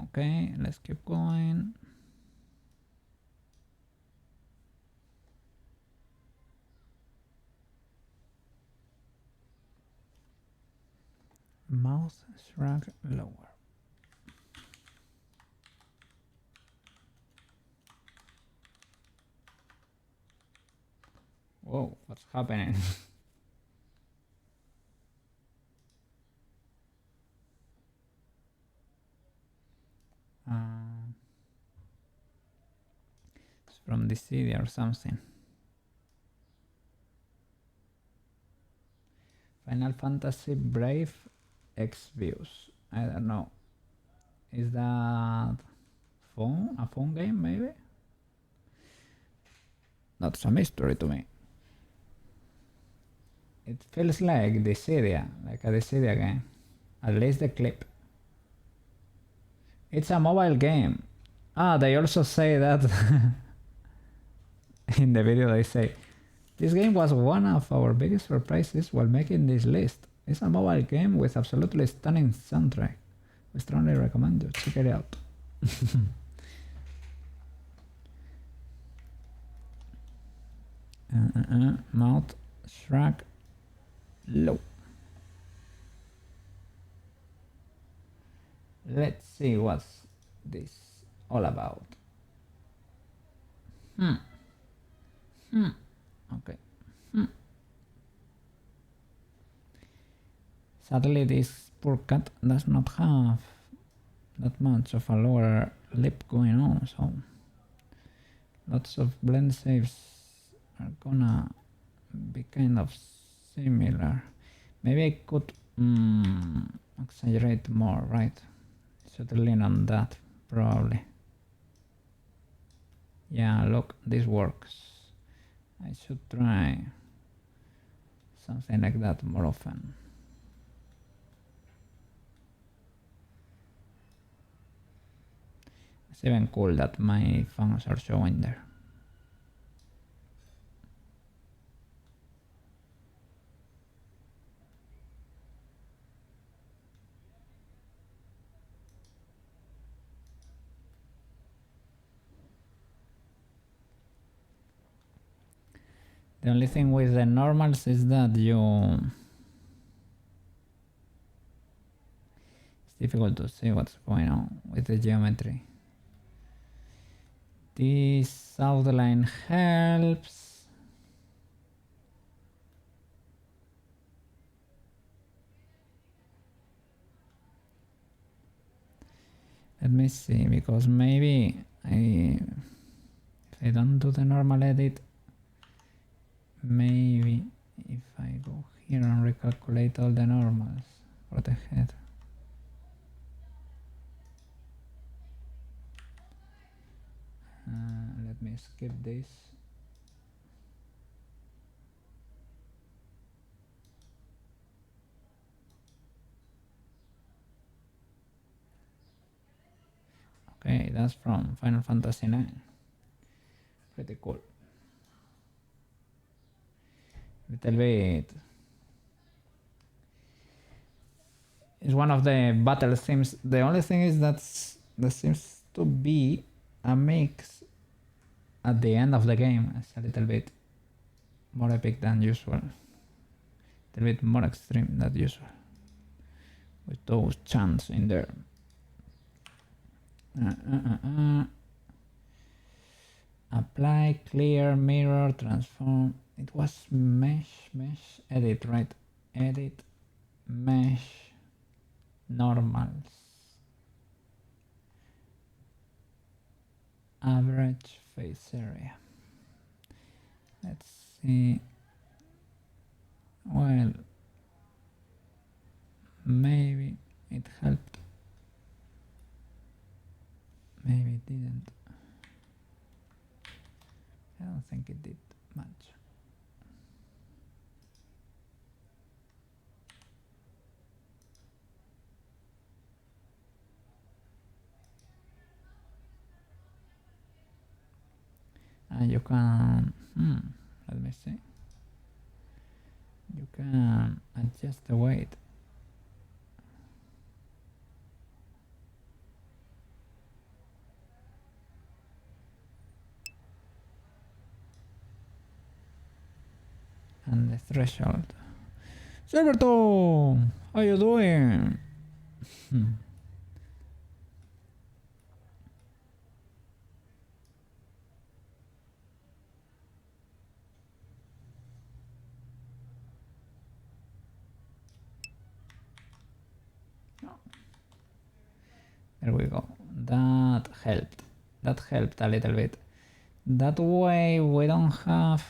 Okay, let's keep going. Mouse shrug lower. Whoa, what's happening? It's from the city or something. Final Fantasy Brave X Views. I don't know. Is that phone? A phone game maybe? That's a mystery to me. It feels like Dissidia, like a Dissidia game. At least the clip. It's a mobile game. Ah, they also say that in the video. They say this game was one of our biggest surprises while making this list. It's a mobile game with absolutely stunning soundtrack. We strongly recommend you check it out. Mouth shrug low. Let's see what's this all about. Okay. Sadly, this poor cat does not have that much of a lower lip going on, so lots of blend shapes are gonna be kind of similar. Maybe I could exaggerate more, right? Should lean on that, probably. Yeah, look, this works. I should try something like that more often. It's even cool that my fangs are showing there. The only thing with the normals is that difficult to see what's going on with the geometry. This outline helps. Let me see, because maybe if I don't do the normal edit, maybe if I go here and recalculate all the normals for the head. Let me skip this. Okay, that's from Final Fantasy IX. Pretty cool. Little bit. It's one of the battle themes. The only thing is that there seems to be a mix at the end of the game. It's a little bit more epic than usual. A little bit more extreme than usual. With those chants in there. Apply, clear, mirror, transform. It was mesh, edit, right? Edit, mesh, normals, average face area. Let's see. Well, maybe it helped. Maybe it didn't. I don't think it did much. And you can, let me see. You can adjust the weight. And the threshold. Silverto, how you doing? There we go. That helped. That helped a little bit. That way we don't have...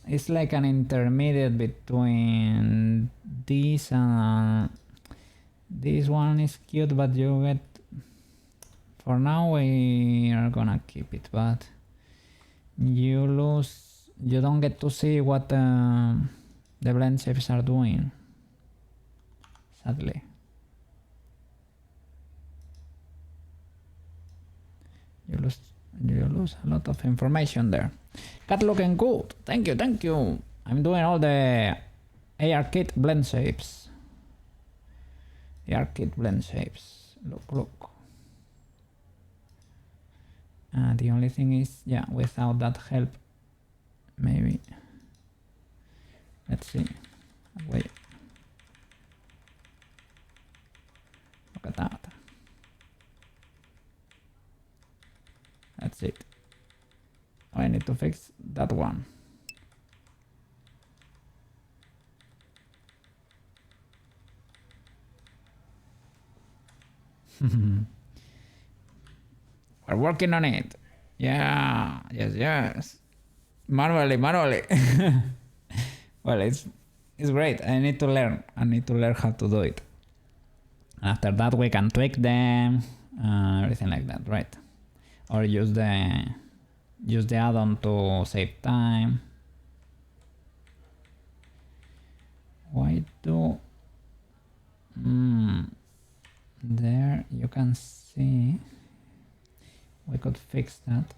It's like an intermediate between this and... This one is cute, but you get... For now we are gonna keep it, but... You lose... You don't get to see what the blend shapes are doing. Sadly. You lose a lot of information there. Cat looking good. Thank you, thank you. I'm doing all the ARKit blend shapes. The ARKit blend shapes. Look. The only thing is, yeah, without that help, maybe. Let's see. Wait. Look at that. That's it. I need to fix that one. We're working on it. Yeah, yes. Manually. Well, it's great. I need to learn how to do it. After that, we can tweak them, everything like that, right? Or use the add-on to save time. Why do... There you can see we could fix that.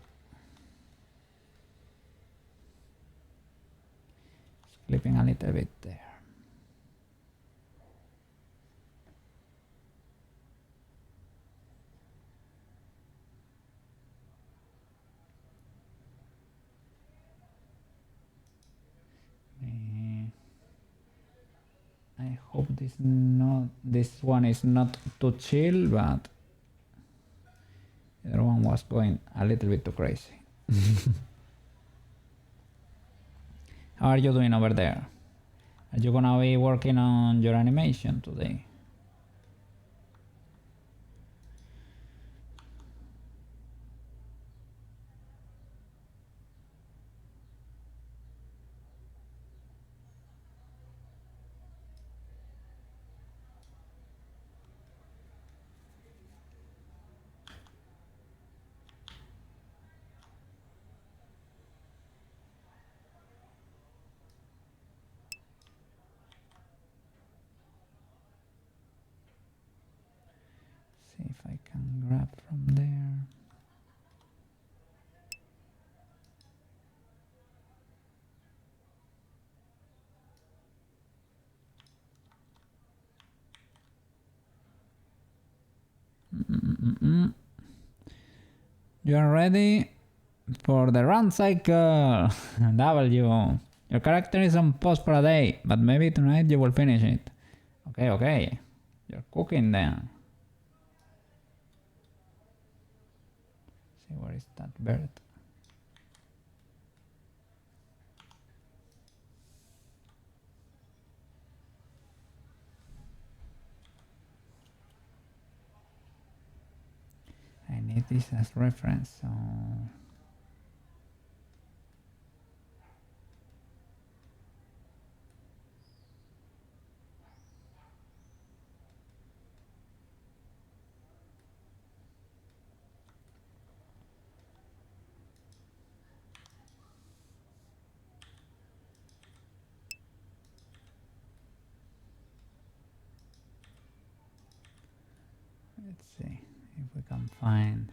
It's clipping a little bit there. I hope this one is not too chill, but the other one was going a little bit too crazy. How are you doing over there? Are you gonna be working on your animation today? See if I can grab from there. You are ready for the run cycle. W. Your character is on pause for a day, but maybe tonight you will finish it. Okay, okay. You're cooking then. See, where is that bird? I need this as reference, so... Let's see if we can find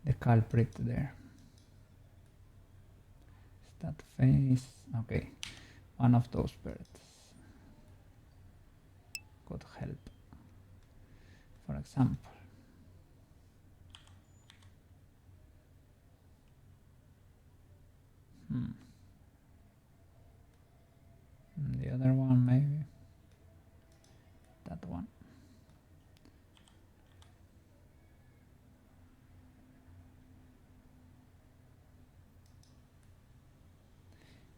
the culprit there. Is that face? Okay, one of those birds could help. For example, the other one maybe. That one.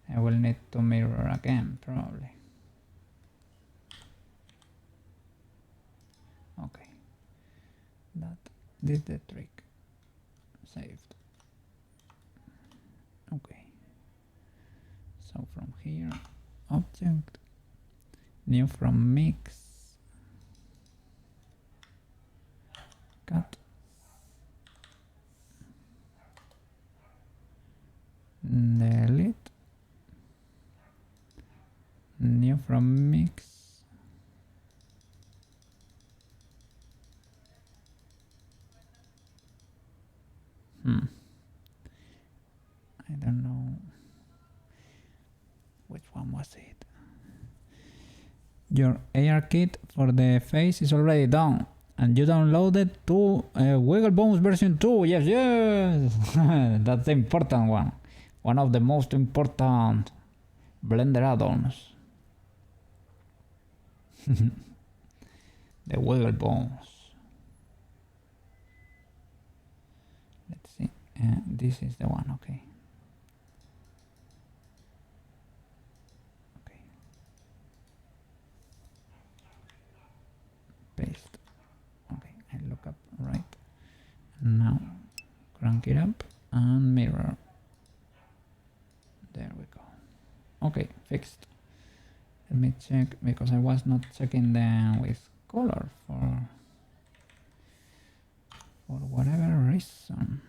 I will need to mirror again, probably. Okay, that did the trick. Saved. Okay, so from here, object, new from mix, cut, delete, new from mix, I don't know which one was it. Your ARKit for the face is already done, and you downloaded to Wiggle Bones version 2. Yes, yes. That's the important one. One of the most important Blender add-ons. The Wiggle Bones. Let's see. This is the one. Okay. Okay. Paste. Okay. I look up right. Now crank it up and mirror. There we go. Okay, fixed. Let me check, because I was not checking them with color for whatever reason.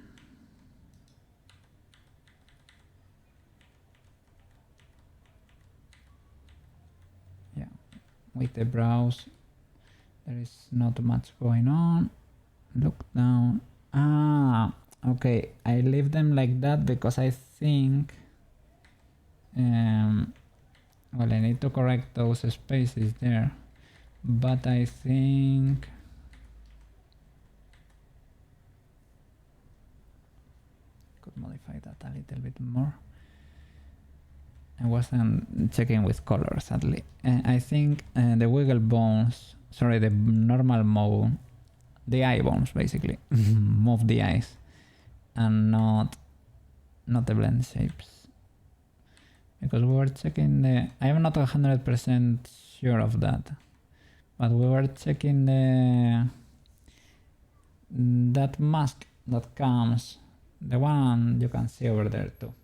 Yeah, with the brows there is not much going on. Look down. Ah, okay, I leave them like that because I think well, I need to correct those spaces there, but I think could modify that a little bit more. I wasn't checking with colors sadly. I think the wiggle bones, sorry, the normal mode, the eye bones basically, move the eyes and not the blend shapes. Because we were checking the, I am not 100% sure of that, but we were checking that mask that comes, the one you can see over there too,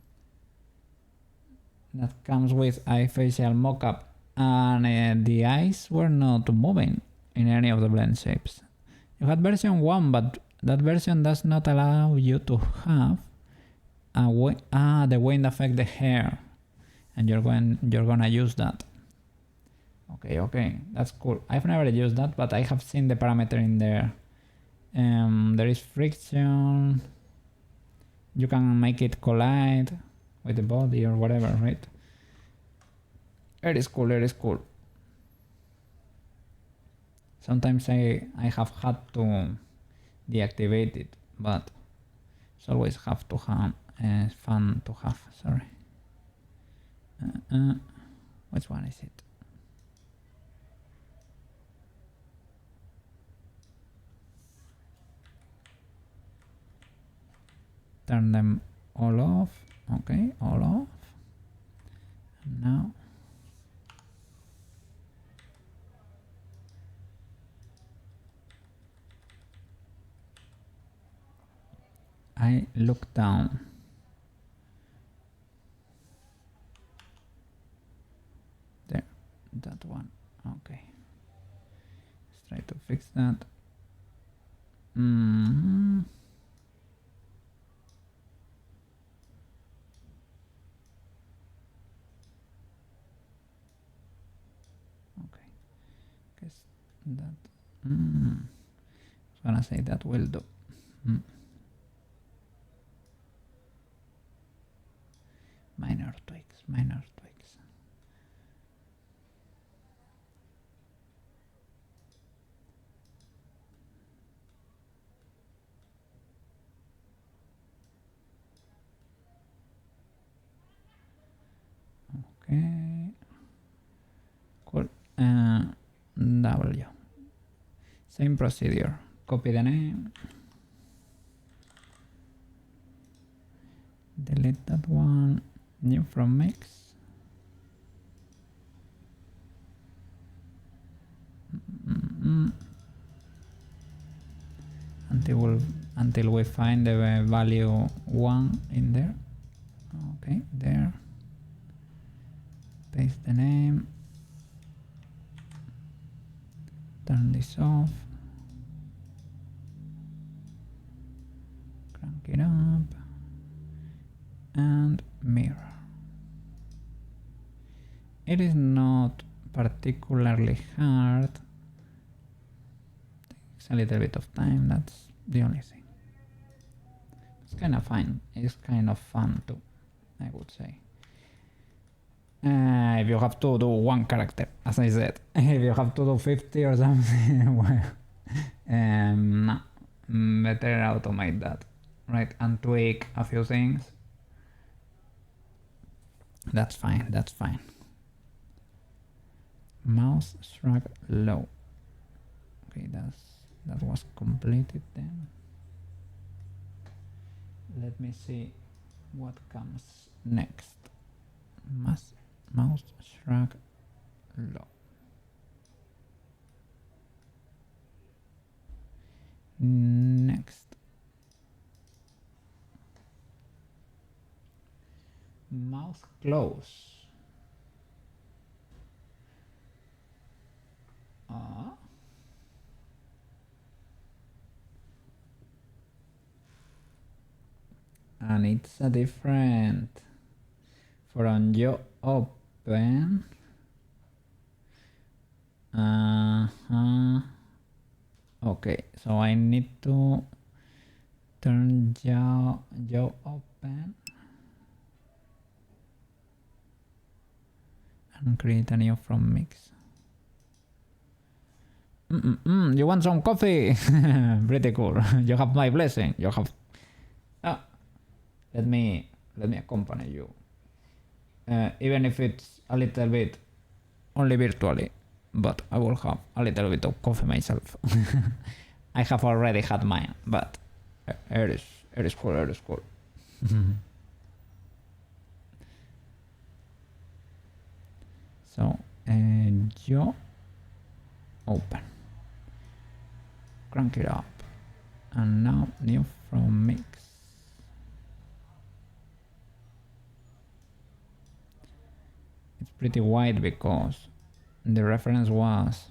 that comes with iFacial mockup, and the eyes were not moving in any of the blend shapes. You had version 1, but that version does not allow you to have the wind affect the hair, and you're gonna use that. Okay, that's cool. I've never used that, but I have seen the parameter in there. There is friction. You can make it collide with the body or whatever, right? It is cool. Sometimes I have had to deactivate it, but it's always have to have fun to have. Sorry. Which one is it? Turn them all off. Okay, all off. And now I look down. There, that one. Okay. Let's try to fix that. Okay. Guess that. I was gonna say that will do. Minor tweaks. Okay. Cool. W. Same procedure. Copy the name. Delete that one. New from mix. Until we find the value 1 in there. Okay, there. Paste the name. Turn this off. Crank it up. And mirror. It is not particularly hard. Takes a little bit of time, that's the only thing. It's kind of fun. It's kind of fun too, I would say. If you have to do one character, as I said. If you have to do 50 or something, well, better automate that, right? And tweak a few things. That's fine. Mouse shrug low. Okay, that was completed then. Let me see what comes next. Mouse shrug low. Next. Mouth close. And it's a different from you open. Okay, so I need to turn jaw open and create a new from mix. You want some coffee? Pretty cool. You have my blessing. You have. Let me accompany you. even if it's a little bit only virtually, but I will have a little bit of coffee myself. I have already had mine, but it is cool, it is cool. So, yo open, crank it up, and now new from mix. It's pretty wide because the reference was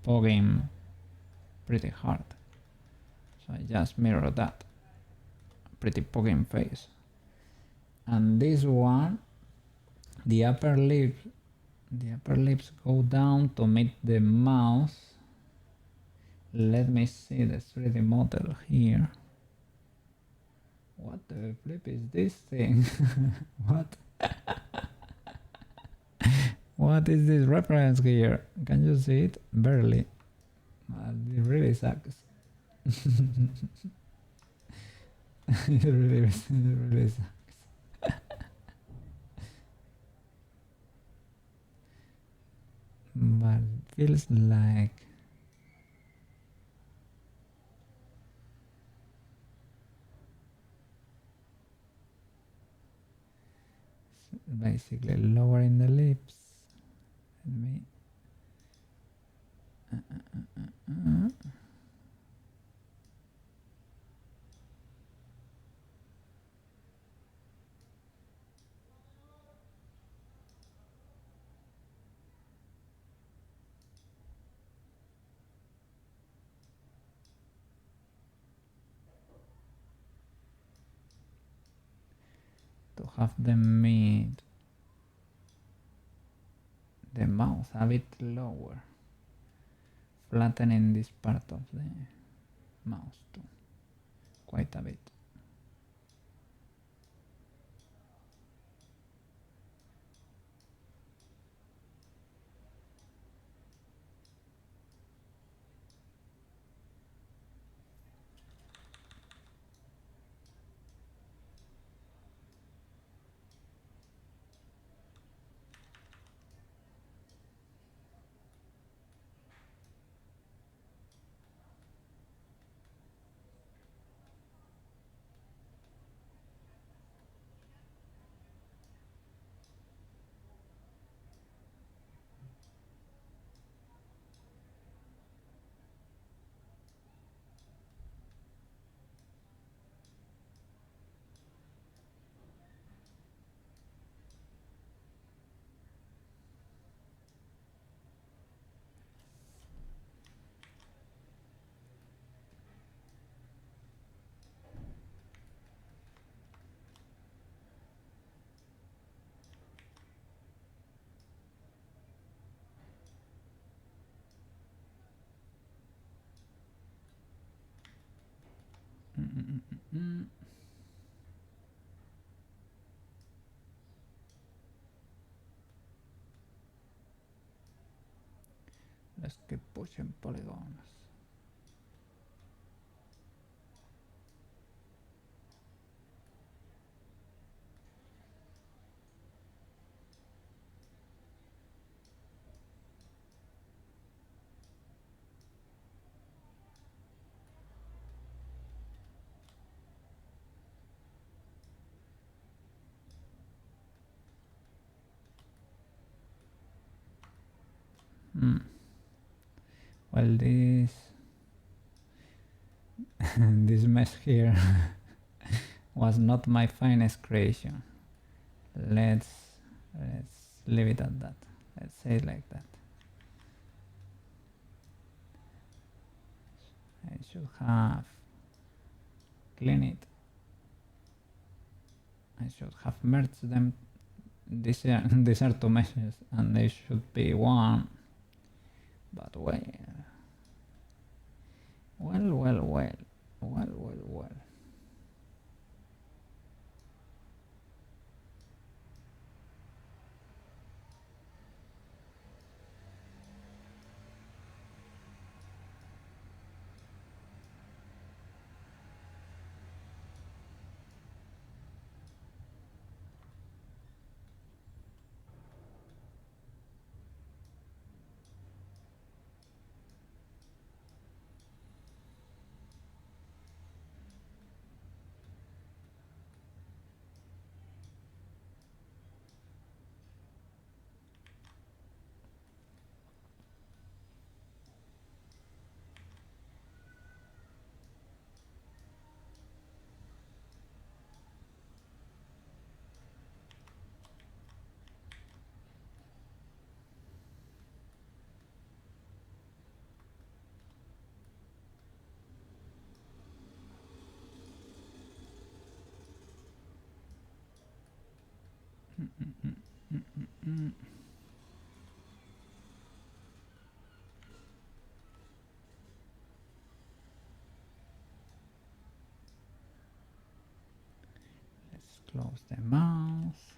pogging pretty hard, so I just mirror that pretty pogging face. And this one, the upper lips go down to meet the mouth. Let me see the 3D model here. What the flip is this thing? What? What is this reference here? Can you see it? Barely. It really sucks. It really sucks. But it feels like basically lowering the lips. Let me to have them meet the mouth a bit lower, flattening this part of the mouth too, quite a bit. Let's keep pushing polygons. Well, this mess here was not my finest creation. Let's leave it at that. Let's say it like that. I should have cleaned it. I should have merged them. These are two meshes and they should be one. But well. Let's close the mouse.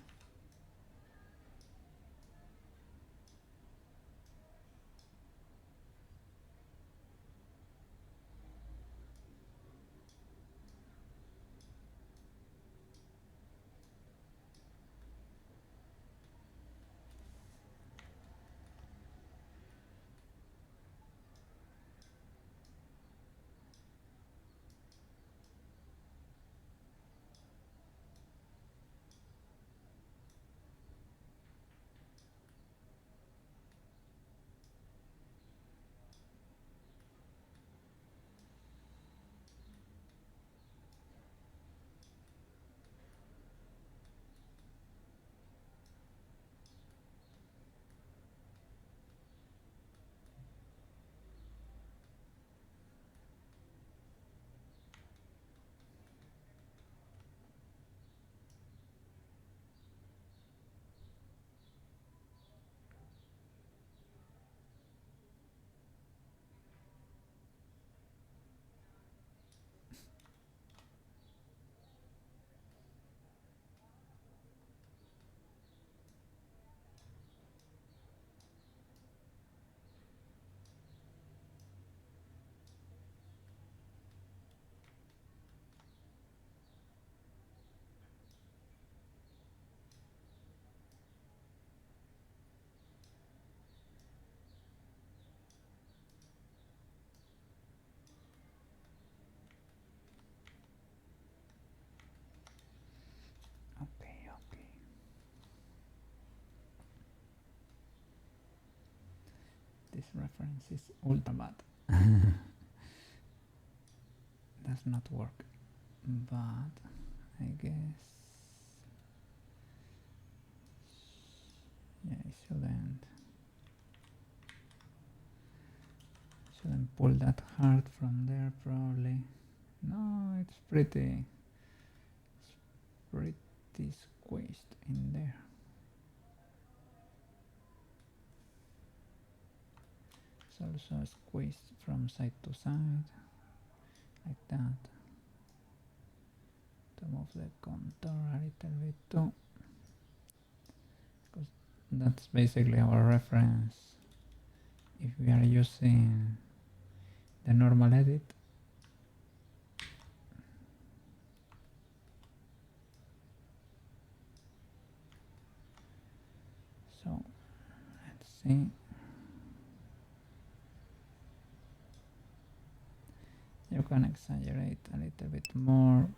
Okay. This reference is ultra bad. Does not work, but I guess I shouldn't pull that hard from there probably. No, it's pretty squished in there. It's also squeezed from side to side, like that, to move the contour a little bit too, because that's basically our reference if we are using the normal edit. So let's see. You can exaggerate a little bit more,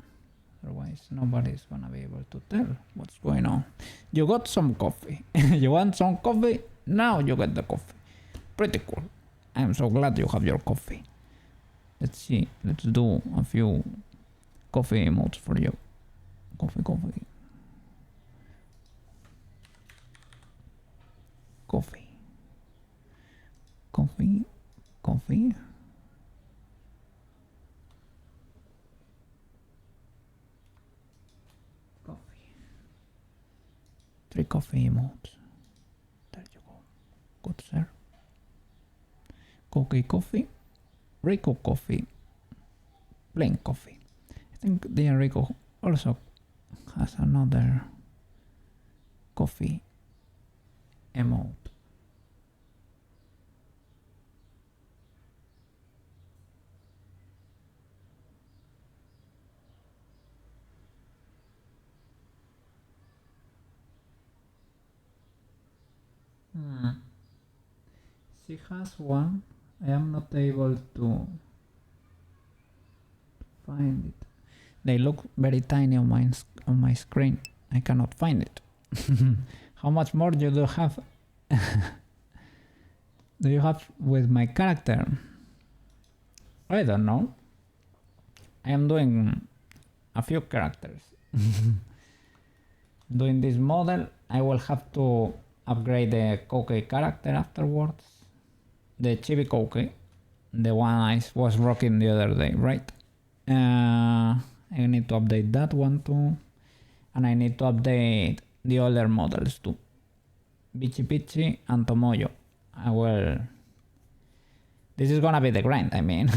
otherwise nobody's gonna be able to tell what's going on. You got some coffee. You want some coffee? Now you get the coffee. Pretty cool. I'm so glad you have your coffee. Let's see. Let's do a few coffee emotes for you. Coffee. Coffee. Coffee. 3 coffee emotes. There you go. Good, sir. Coffee, Rico coffee, plain coffee. I think the Rico also has another coffee emote. She has one. I am not able to find it. They look very tiny on my screen. I cannot find it. How much more do you have? Do you have with my character? I don't know. I am doing a few characters. Doing this model, I will have to upgrade the Koke character afterwards. The Chibi Koke, the one I was rocking the other day, right? I need to update that one too. And I need to update the older models too. Bichi Pichi and Tomoyo. Well, this is gonna be the grind, I mean.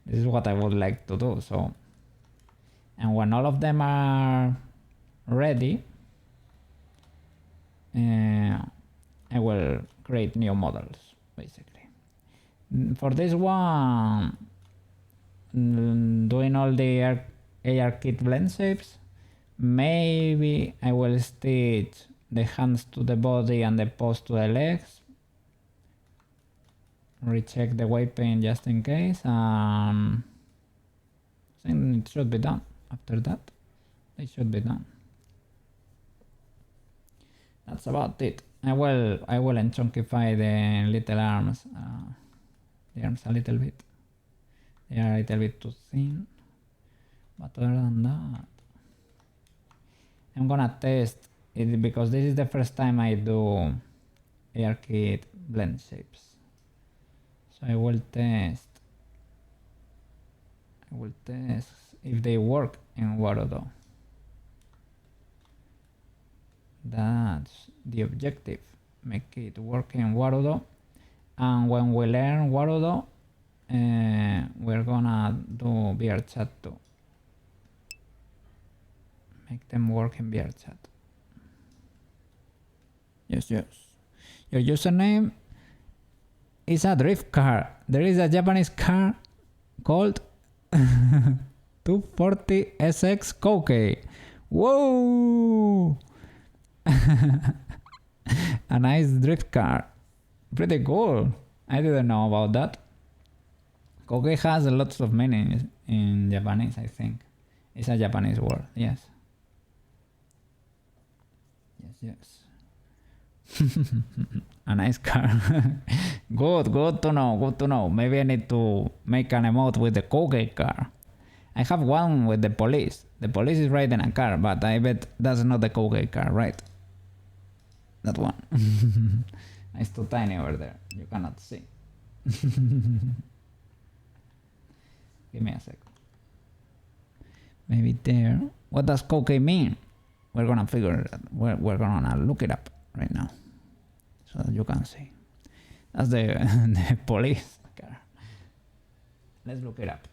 This is what I would like to do, so. And when all of them are ready, I will create new models, basically. For this one, doing all the ARKit blend shapes, maybe I will stitch the hands to the body and the paws to the legs. Recheck the weight paint just in case. I think it should be done. After that, it should be done. That's about it. I will unchunkify the little arms. The arms a little bit. They are a little bit too thin. But other than that, I'm gonna test it because this is the first time I do ARKit blend shapes. So I will test if they work in Warudo. That's the objective. Make it work in Warudo. And when we learn Warudo, we're gonna do VRChat too. Make them work in VRChat. Yes. Your username is a drift car. There is a Japanese car called 240 SX Koke. Whoa! A nice drift car. Pretty cool. I didn't know about that. Koke has lots of meanings in Japanese, I think. It's a Japanese word, yes. Yes. A nice car. Good to know. Maybe I need to make an emote with the Koke car. I have one with the police. The police is riding a car, but I bet that's not the Koke car, right? That one. It's too tiny over there. You cannot see. Give me a sec. Maybe there. What does Koke mean? We're gonna figure it out. We're gonna look it up right now, so that you can see. That's the police car. Let's look it up.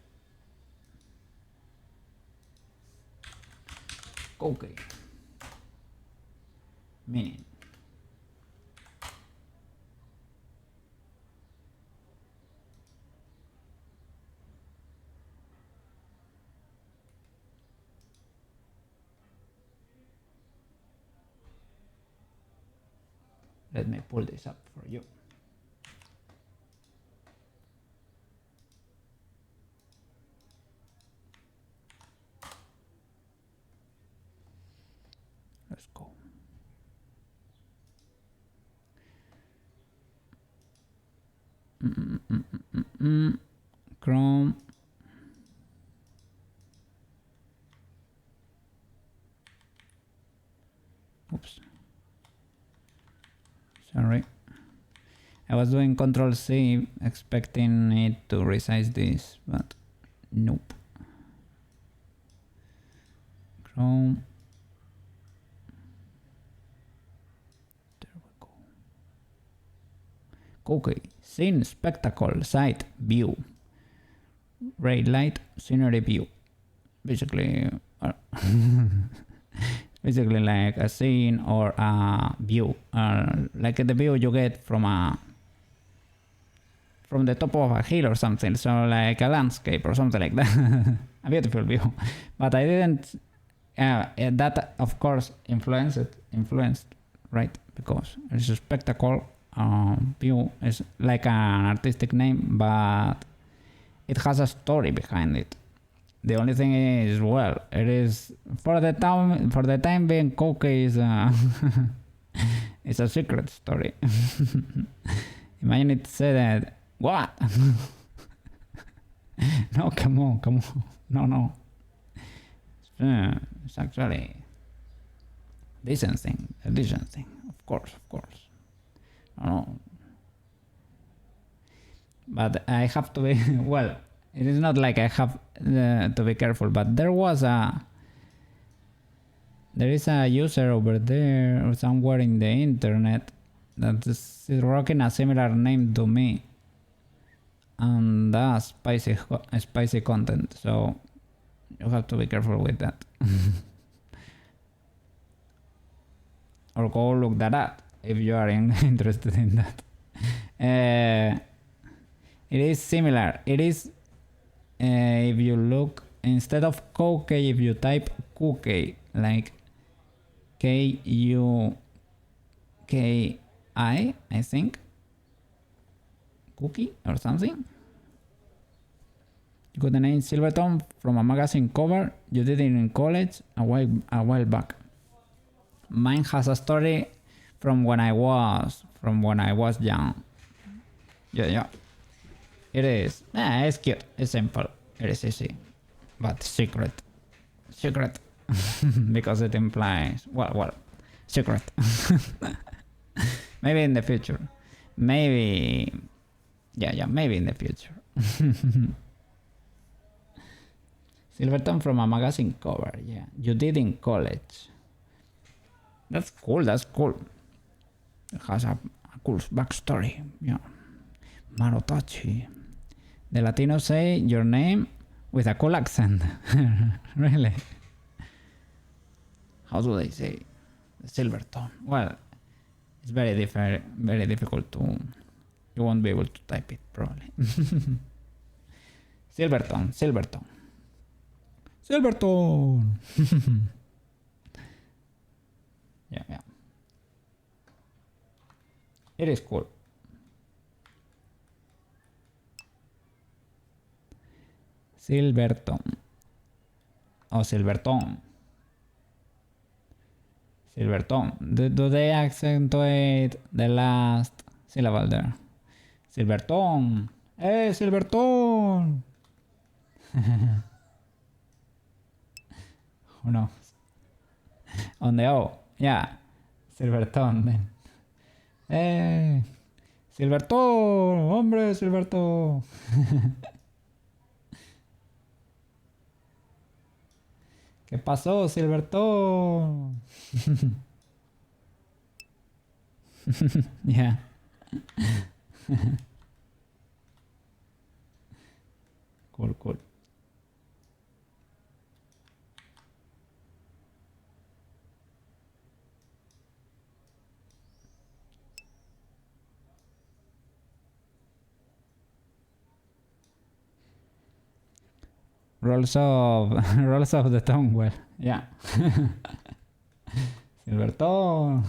Koke meaning. Let me pull this up for you. Let's go. Chrome. Oops. Sorry. I was doing Control C expecting it to resize this, but nope. Chrome. There we go. Okay, scene, spectacle, site, view. Ray light, scenery view. Basically, basically like a scene or a view, like the view you get from the top of a hill or something, so like a landscape or something like that. A beautiful view. But I didn't, that of course influenced, right? Because it's a spectacle view, is like an artistic name, but it has a story behind it. The only thing is, well, it is for the time being, Koke is it's a secret story. Imagine it said, what? No, come on, no. It's actually a decent thing, of course. No. But I have to be, well, it is not like I have to be careful, but there was a There is a user over there or somewhere in the internet that is rocking a similar name to me. And that's spicy content, so you have to be careful with that. Or go look that up if you are interested in that. It is similar. It is if you look instead of cookie, if you type cookie like Kuki, I think, cookie or something. You got the name Silverton from a magazine cover. You did it in college a while back. Mine has a story from when I was young. Yeah. It is. It's cute. It's simple. It is easy, but secret, because it implies well, secret. Maybe in the future. Maybe. Yeah. Maybe in the future. Silverton from a magazine cover. Yeah, you did in college. That's cool. It has a cool backstory. Yeah. Marotachi. The Latinos say your name with a cool accent. Really? How do they say Silverton? Well, it's very difficult to. You won't be able to type it probably. Silverton. Yeah. It is cool. Silverton. Oh, Silverton. Do they accentuate the last syllable there? Silverton. Hey, Silverton. Who knows? On the O. Yeah. Silverton then. Hey. Silverton. Hombre, Silverton. ¿Qué pasó, Silverton? Yeah. Cool. Rolls of the tongue. Well, yeah. Silverton.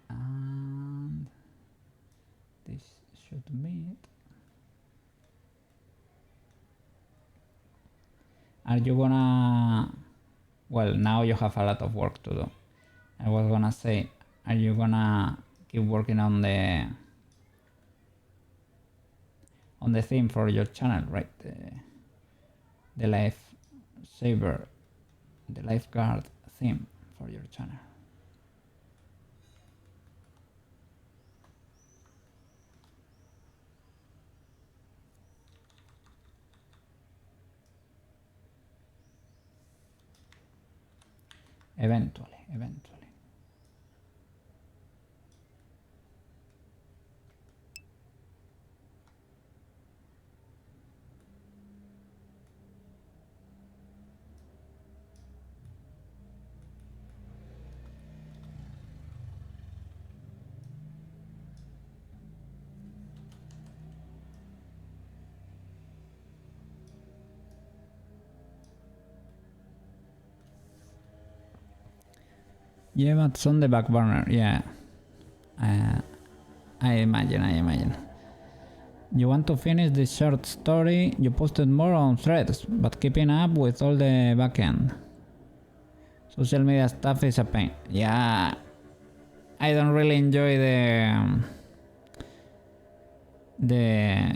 And this should be it. Are you gonna... Well, now you have a lot of work to do. I was gonna say, are you gonna keep working on the theme for your channel, right? The lifesaver, the lifeguard theme for your channel. Eventually. Yeah, but it's on the back burner, yeah. I imagine. You want to finish this short story? You posted more on Threads, but keeping up with all the backend. Social media stuff is a pain. Yeah, I don't really enjoy the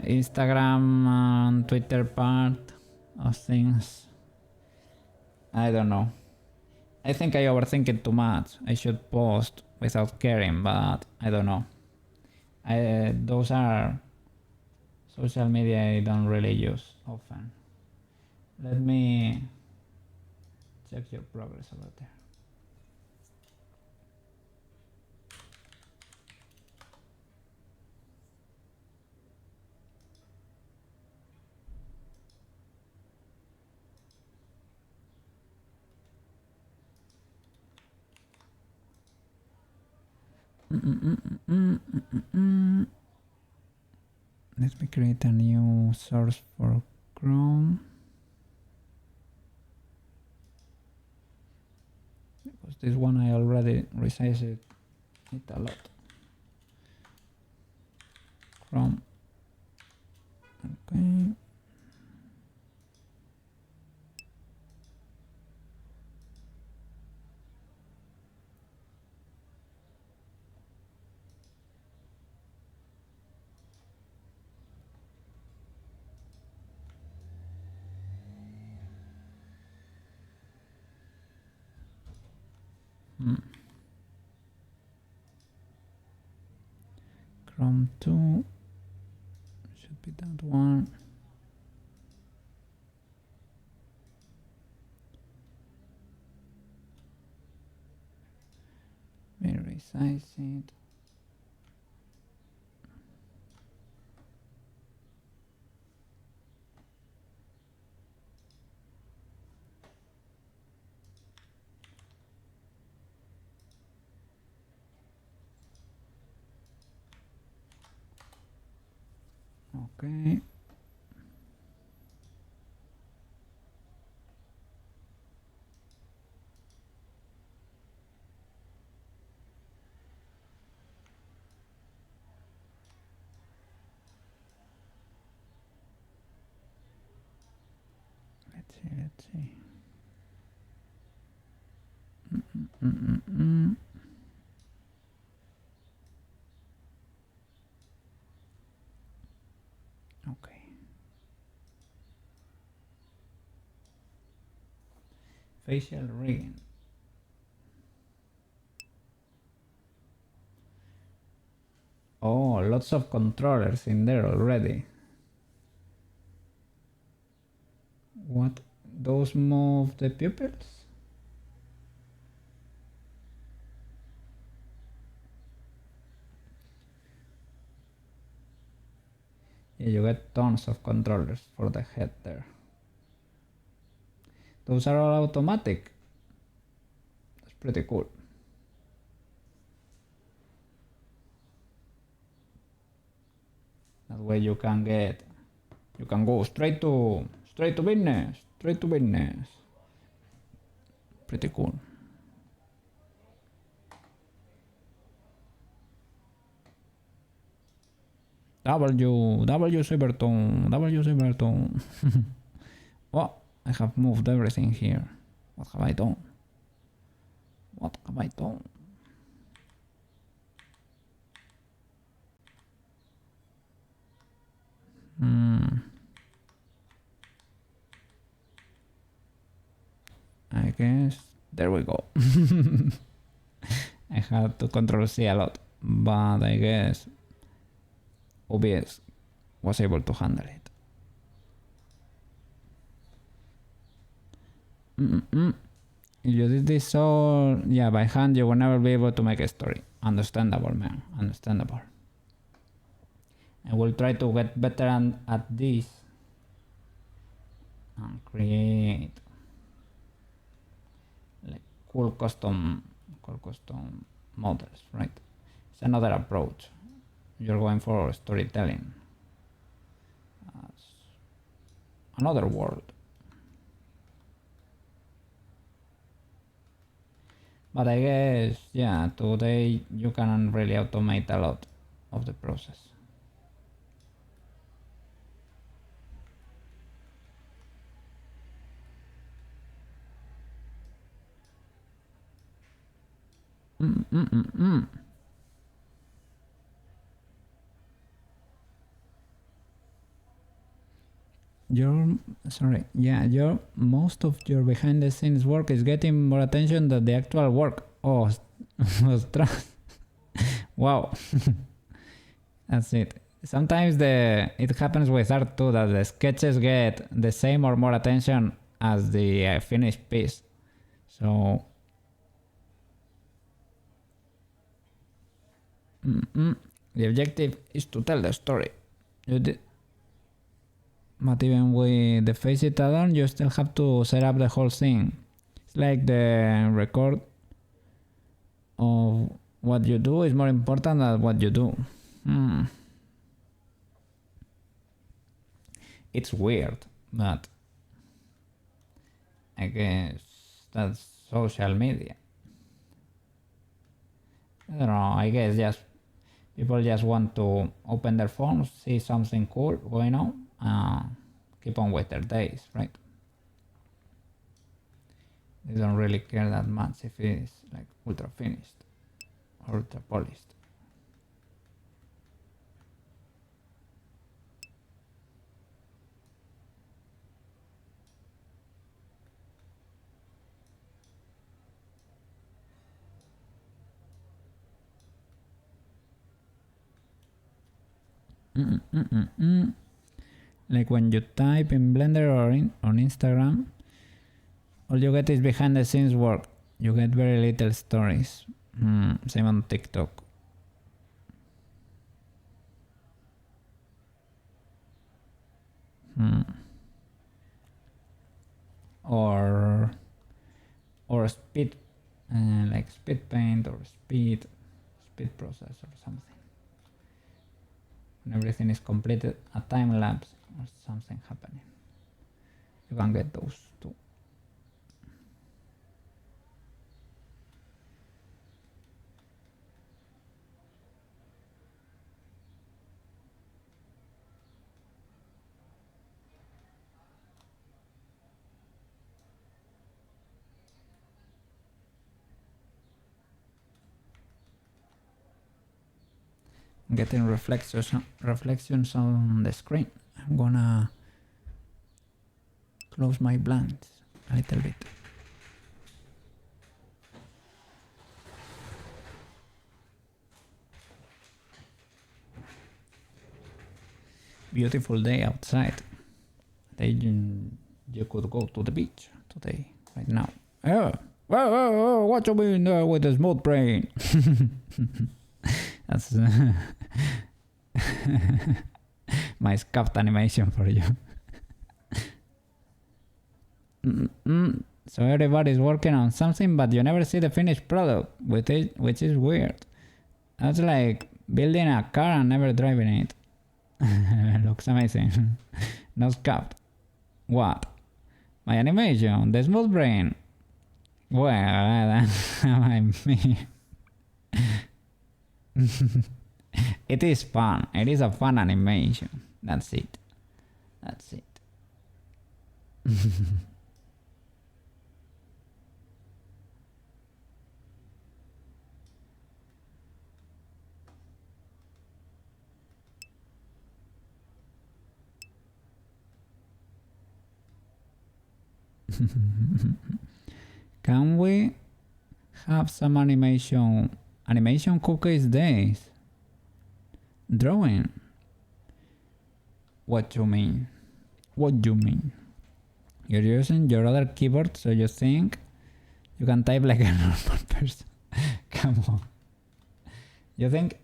Instagram and Twitter part of things. I don't know. I think I overthink it too much. I should post without caring, but I don't know. Those are social media I don't really use often. Let me check your progress over there. Let me create a new source for Chrome. Because this one I already resized it a lot. Chrome. Okay. Chrome 2 should be that one. We resize it. Okay. Let's see. Okay. Facial rigging. Oh, lots of controllers in there already. What? Those move the pupils? Yeah, you get tons of controllers for the head there. Those are all automatic. That's pretty cool. That way you can go straight to business, Pretty cool. W Cybertone. Oh, I have moved everything here. What have I done? I guess there we go. I had to control C a lot, but I guess OBS was able to handle it. If you did this all, yeah, by hand, you will never be able to make a story. Understandable, man. Understandable. I will try to get better at this and create like cool custom models, right? It's another approach. You're going for storytelling. Another world. But I guess, yeah, today you can really automate a lot of the process. your most of your behind the scenes work is getting more attention than the actual work. Oh, wow. That's it. Sometimes it happens with art too, that the sketches get the same or more attention as the finished piece. So the objective is to tell the story. But even with the Face It add-on, you still have to set up the whole thing. It's like the record of what you do is more important than what you do. It's weird, but I guess that's social media. I don't know, I guess just people just want to open their phones, see something cool going on, keep on with their days, right? They don't really care that much if it's like ultra finished or ultra polished. Like when you type in Blender or on Instagram, all you get is behind the scenes work. You get very little stories. Same on TikTok. Or speed, like speed paint or speed process or something. When everything is completed, a time lapse or something happening. You can get those too. Getting reflections on the screen. I'm gonna close my blinds a little bit. Beautiful day outside. You could go to the beach today, right now. Oh, what you mean with a smooth brain? That's my scuffed animation for you. So everybody's working on something, but you never see the finished product, which is weird. That's like building a car and never driving it. Looks amazing. No scuffed. What? My animation, the smooth brain. Well, I mean. It is fun. It is a fun animation. That's it. That's it. Can we have some animation cookies days? Drawing. What you mean? What you mean? You're using your other keyboard, so you think you can type like a normal person. Come on. You think?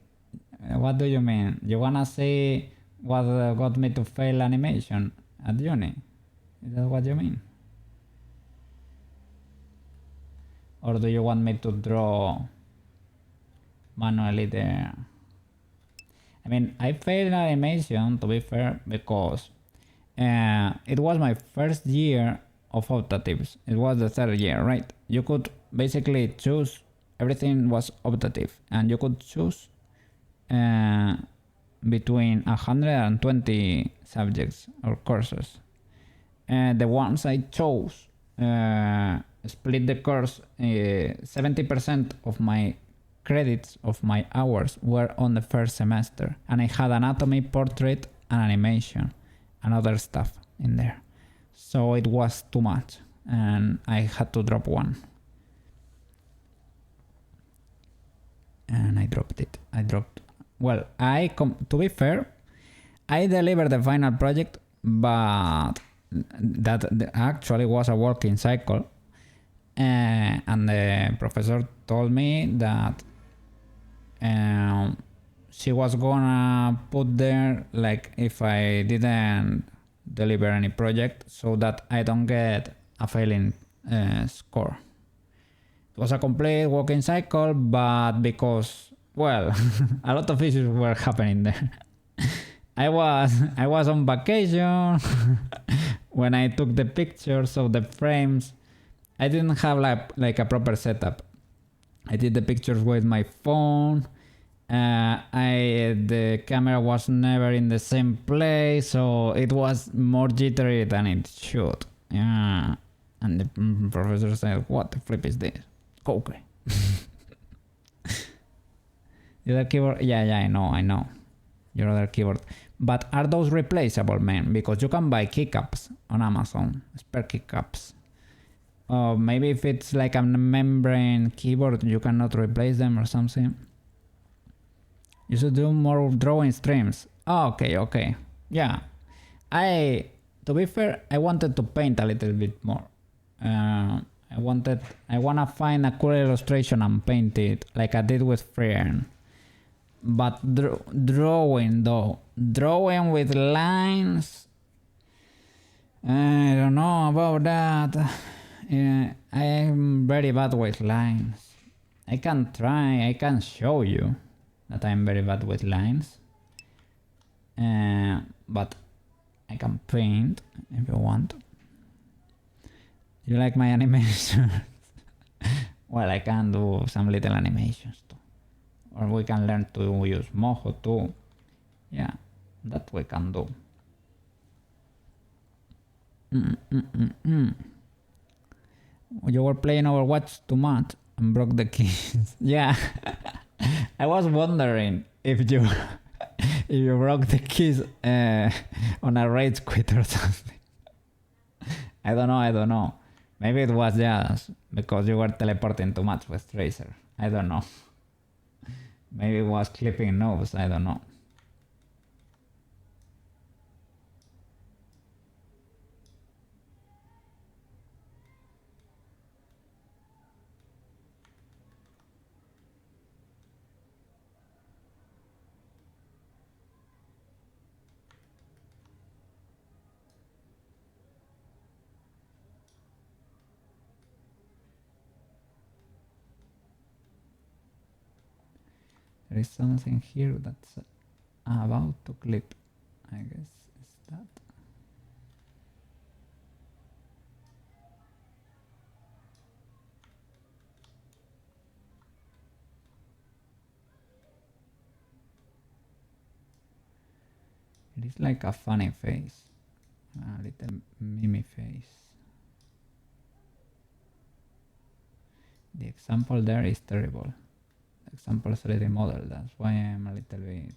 What do you mean? You wanna see what got me to fail animation at uni? Is that what you mean? Or do you want me to draw manually there? I mean, I failed animation, to be fair, because it was my first year of optatives. It was the third year, right? You could basically choose, everything was optative, and you could choose between 120 subjects or courses. The ones I chose split the course, 70% of my credits of my hours were on the first semester, and I had anatomy, portrait, and animation, and other stuff. in there. So it was too much and I had to drop one. And I dropped it. Well, to be fair, I delivered the final project, but that actually was a working cycle. And the professor told me that she was gonna put there like if I didn't deliver any project so that I don't get a failing score. It was a complete working cycle, but because, well, a lot of issues were happening there. I was on vacation when I took the pictures of the frames. I didn't have like a proper setup. I did the pictures with my phone. The camera was never in the same place, so it was more jittery than it should. Yeah. And the professor said, "What the flip is this? Okay." The other keyboard, yeah, I know. Your other keyboard. But are those replaceable, man? Because you can buy keycaps on Amazon, spare keycaps. Maybe if it's like a membrane keyboard, you cannot replace them or something. You should do more drawing streams. Oh, okay. Yeah. To be fair, I wanted to paint a little bit more. I wanna find a cool illustration and paint it like I did with Freehand. But drawing with lines, I don't know about that. I am very bad with lines. I can try, I can show you that I'm very bad with lines. But I can paint if you want. You like my animations? Well, I can do some little animations too. Or we can learn to use Mojo too. Yeah, that we can do. You were playing Overwatch too much and broke the keys. Yeah, I was wondering if you broke the keys on a rage quit or something. I don't know. Maybe it was just because you were teleporting too much with Tracer. I don't know. Maybe it was clipping knobs, I don't know. There is something here that's about to clip. I guess it's that. It is like a funny face. A little mimi face. The example there is terrible. The example is 3D model, that's why I'm a little bit...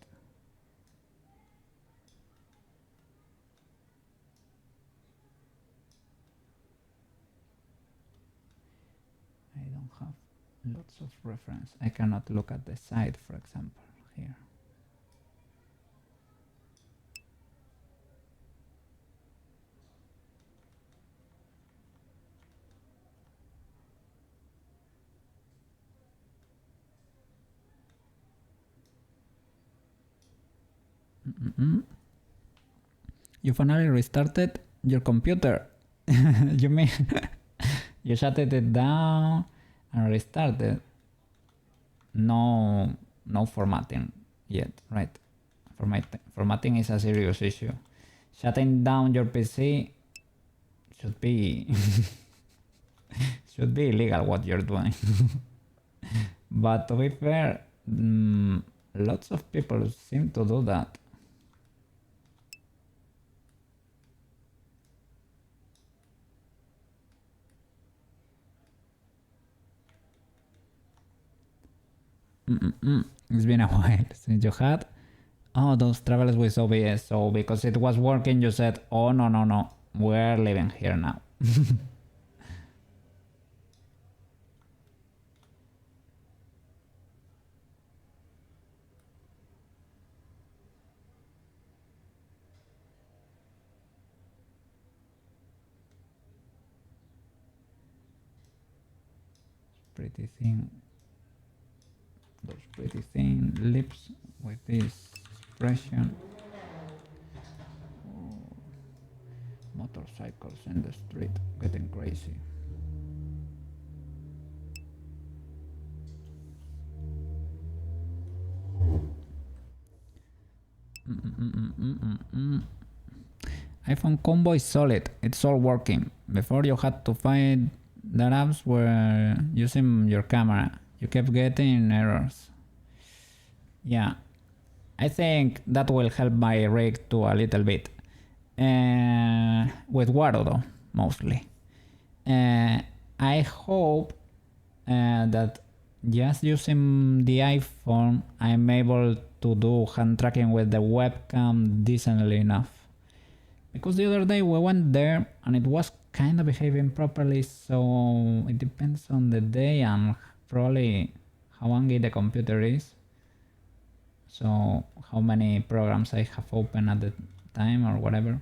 I don't have lots of reference. I cannot look at the side, for example, here. You finally restarted your computer. You mean you shut it down and restarted? No formatting yet, right? Formatting is a serious issue. Shutting down your PC should be should be illegal what you're doing. But to be fair, lots of people seem to do that. It's been a while since you had Oh, those travels with OBS. So because it was working, you said, oh, no, no, no. We're living here now. Pretty thin. Those pretty thin lips with this expression. Oh, motorcycles in the street getting crazy. iPhone combo is solid. It's all working. Before you had to find the apps were using your camera. You kept getting errors. Yeah, I think that will help my rig too a little bit. With Waro though, mostly. I hope that just using the iPhone, I'm able to do hand tracking with the webcam decently enough. Because the other day we went there and it was kind of behaving properly, so it depends on the day and probably how hungry the computer is. So how many programs I have open at the time or whatever.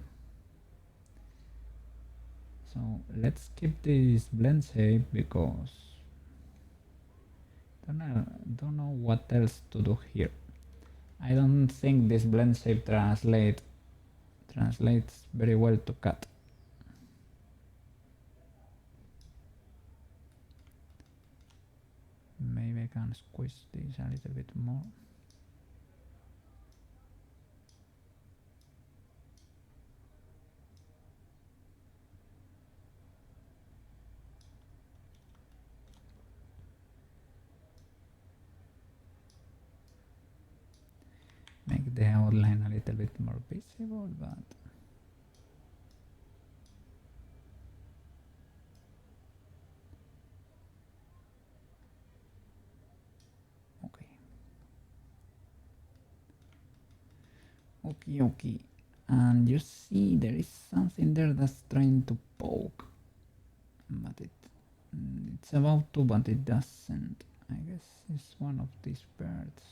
So let's keep this blend shape because don't know what else to do here. I don't think this blend shape translates very well to cut. Maybe I can squeeze this a little bit more. Make the outline a little bit more visible, but okay. Okay. And you see there is something there that's trying to poke, but it's about to, but it doesn't. I guess it's one of these birds.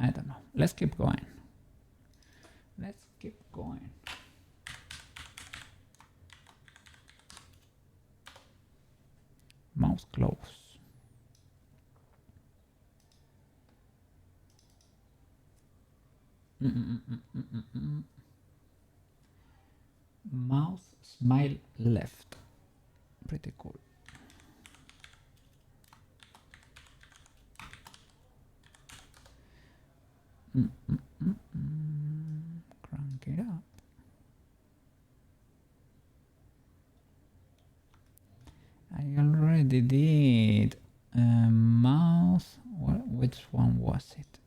I don't know. Let's keep going. Mouse close. Mouse smile left. Pretty cool. Crank it up. I already did mouse. Which one was it?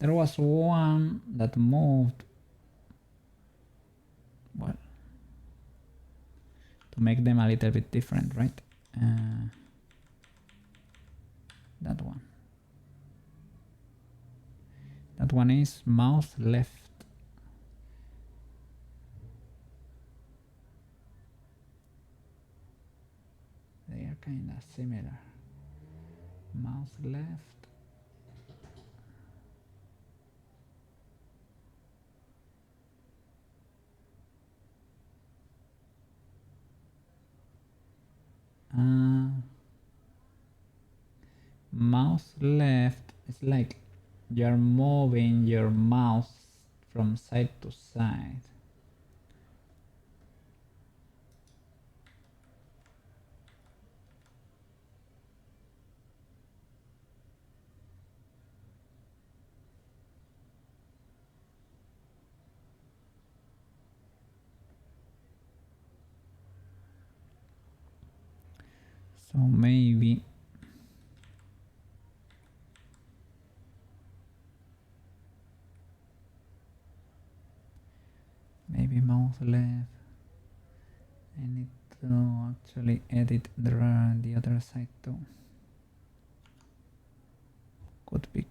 There was one that moved. Well, to make them a little bit different, right? That one. That one is mouse left. They are kind of similar. Mouse left. Mouse left is like you're moving your mouse from side to side. So maybe mouse left. I need to actually edit the other side too. Could be.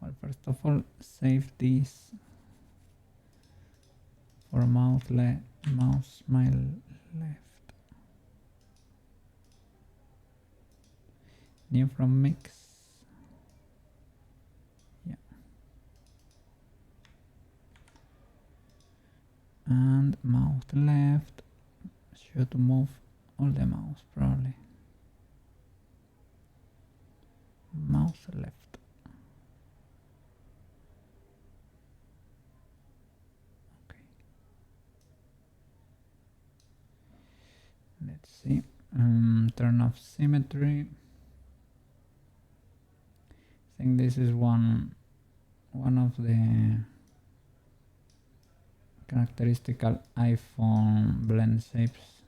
Well, first of all, save this for mouse my left. New from mix. Yeah. And mouse left. Should move all the mouse probably. Mouse left. Okay. Let's see. Turn off symmetry. I think this is one of the characteristical iPhone blend shapes,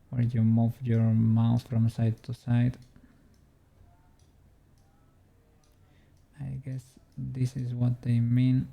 where you move your mouse from side to side. I guess this is what they mean.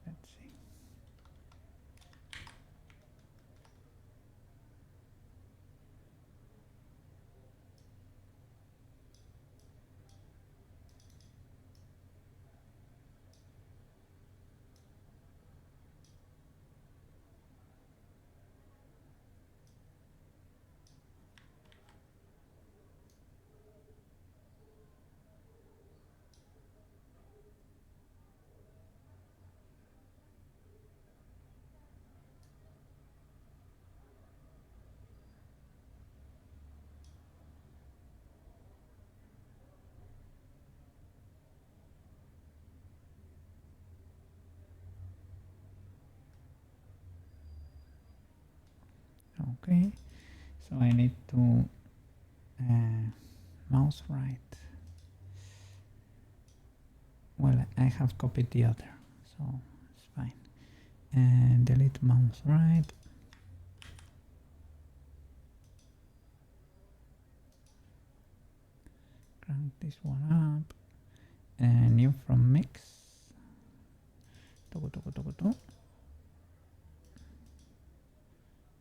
Let's see. Okay, so I need to mouse right. Well, I have copied the other, so it's fine. And delete mouse right. Crank this one up. And new from mix.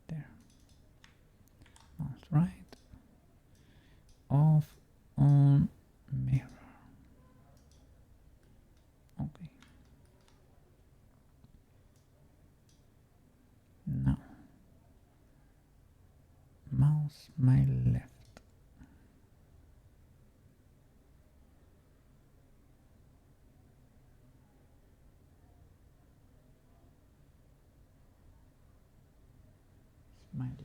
There. Mouse right. Off, on, mirror. Okay. Now, mouse my left. My left.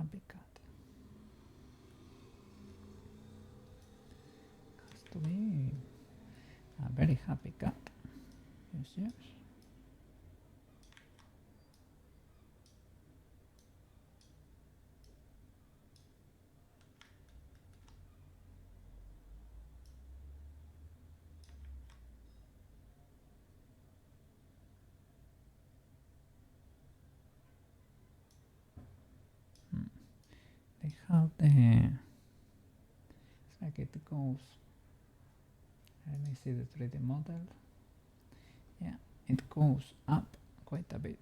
happy cat. Has to be a very happy cat. Yes, yes. They have the, it's like it goes, let me see the 3D model. Yeah, it goes up quite a bit.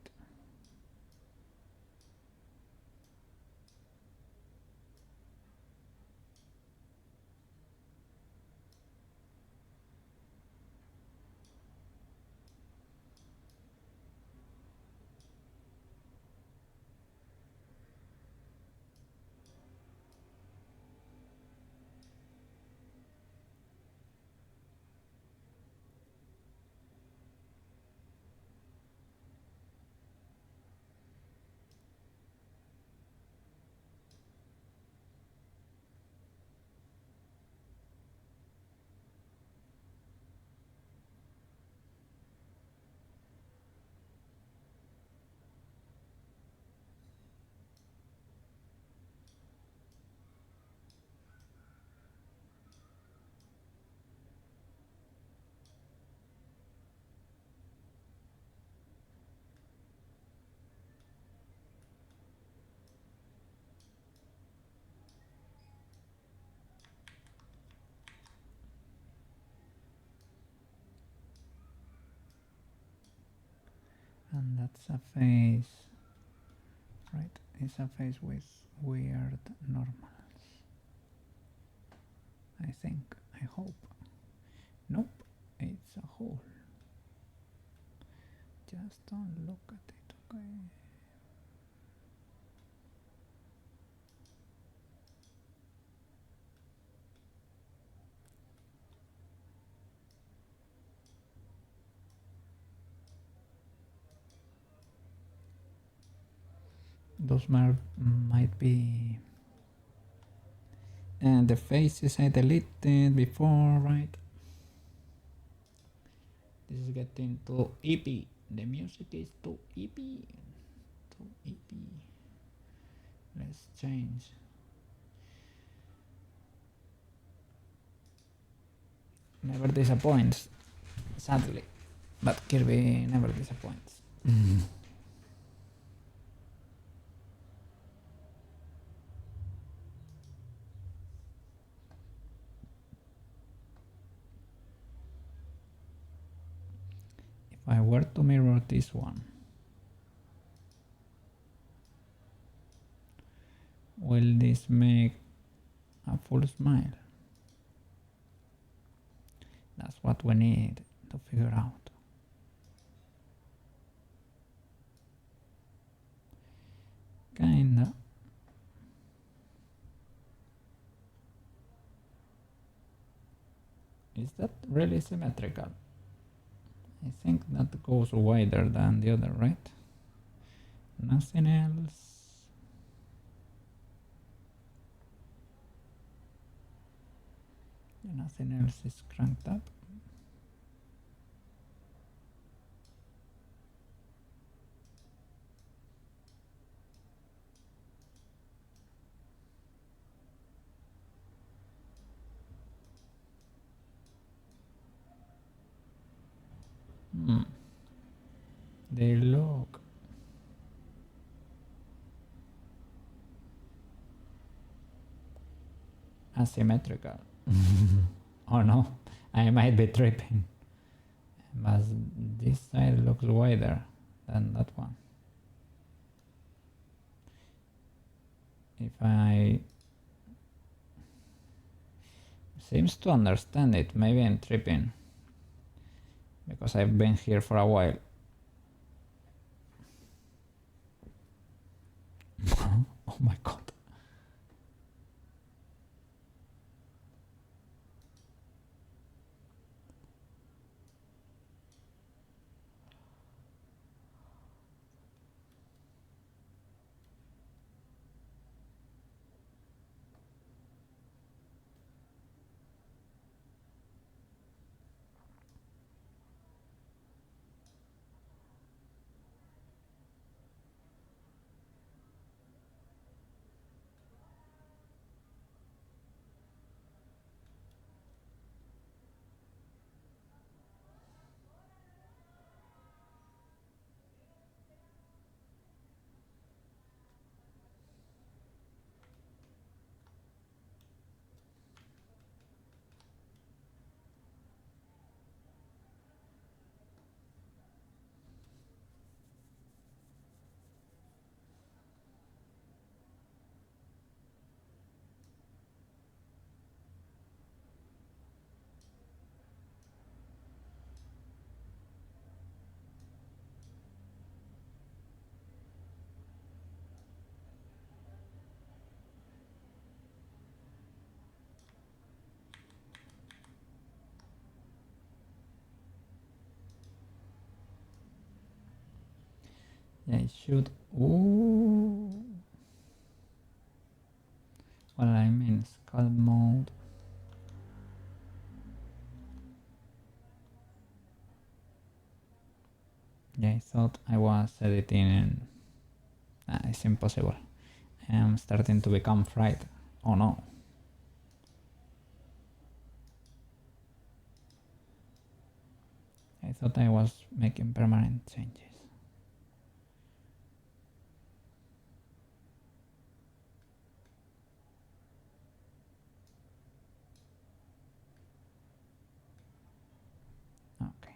And that's a face, right? It's a face with weird normals. I think, I hope. Nope, it's a hole. Just don't look at it, okay? Those might be and the faces I deleted before, right? This is getting too eepy. The music is too eepy. Too eepy. Let's change. Never disappoints, sadly. But Kirby never disappoints. If I were to mirror this one, will this make a full smile? That's what we need to figure out. Kinda. Is that really symmetrical? I think that goes wider than the other, right? Nothing else. Nothing else is cranked up. They look asymmetrical. Oh no, I might be tripping. But this side looks wider than that one. If I seems to understand it, maybe I'm tripping because I've been here for a while. Oh my god. Yeah, it should. Ooh. Well, I mean, sculpt mode. Yeah, I thought I was editing and it's impossible. I am starting to become fried. Oh no. I thought I was making permanent changes. Okay.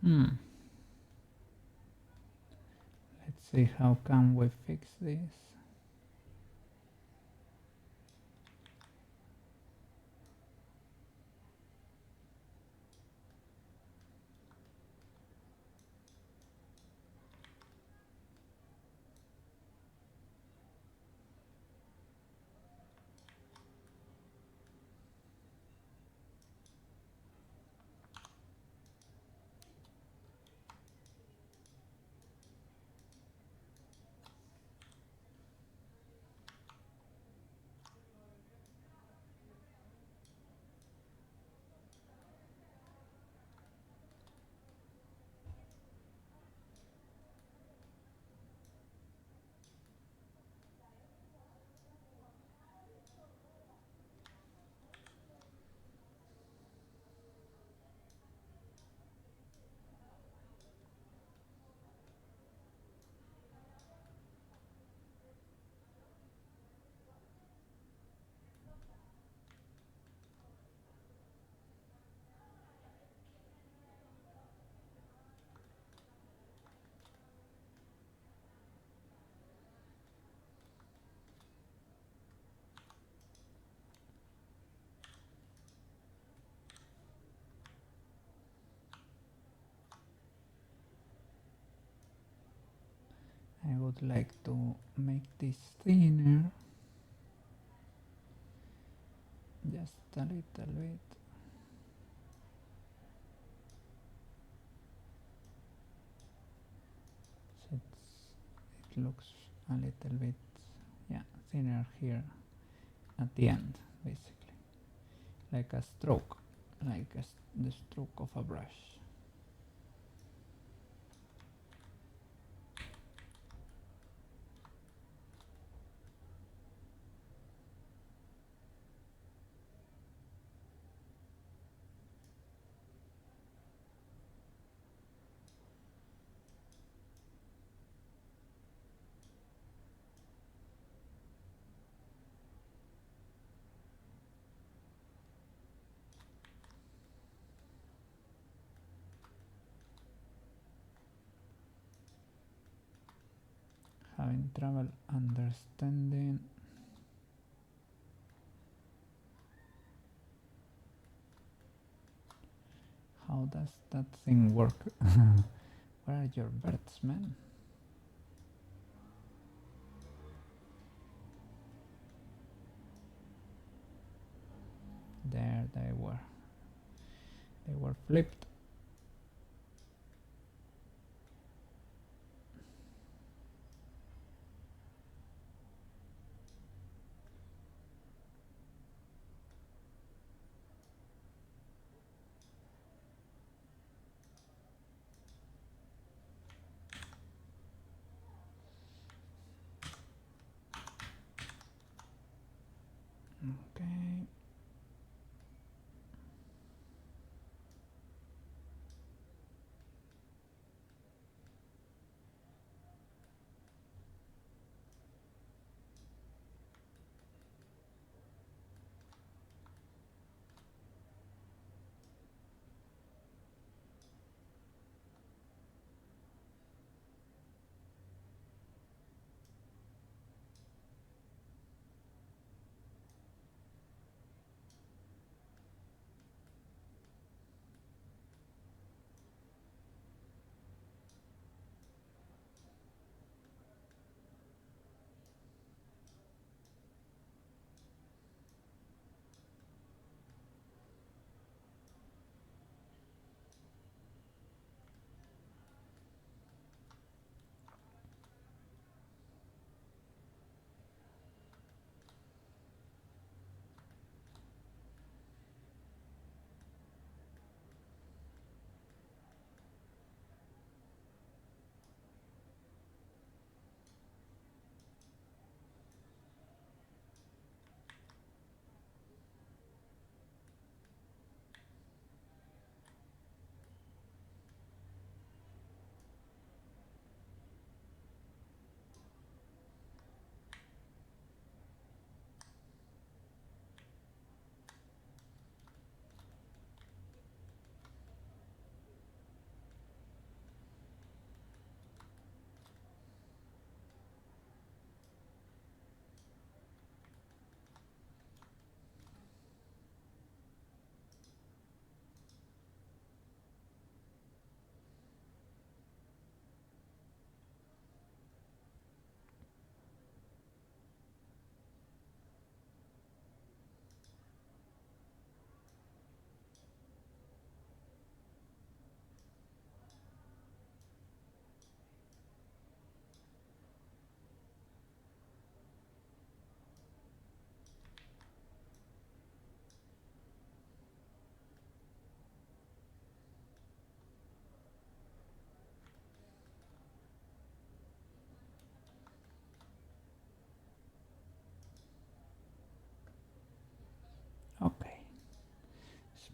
Let's see how can we fix this. I would like to make this thinner, just a little bit. So it looks a little bit, yeah, thinner here at the end, basically, like a stroke, like the stroke of a brush. Having trouble understanding how does that thing work. Where are your birds, man? There they were. They were flipped. Okay.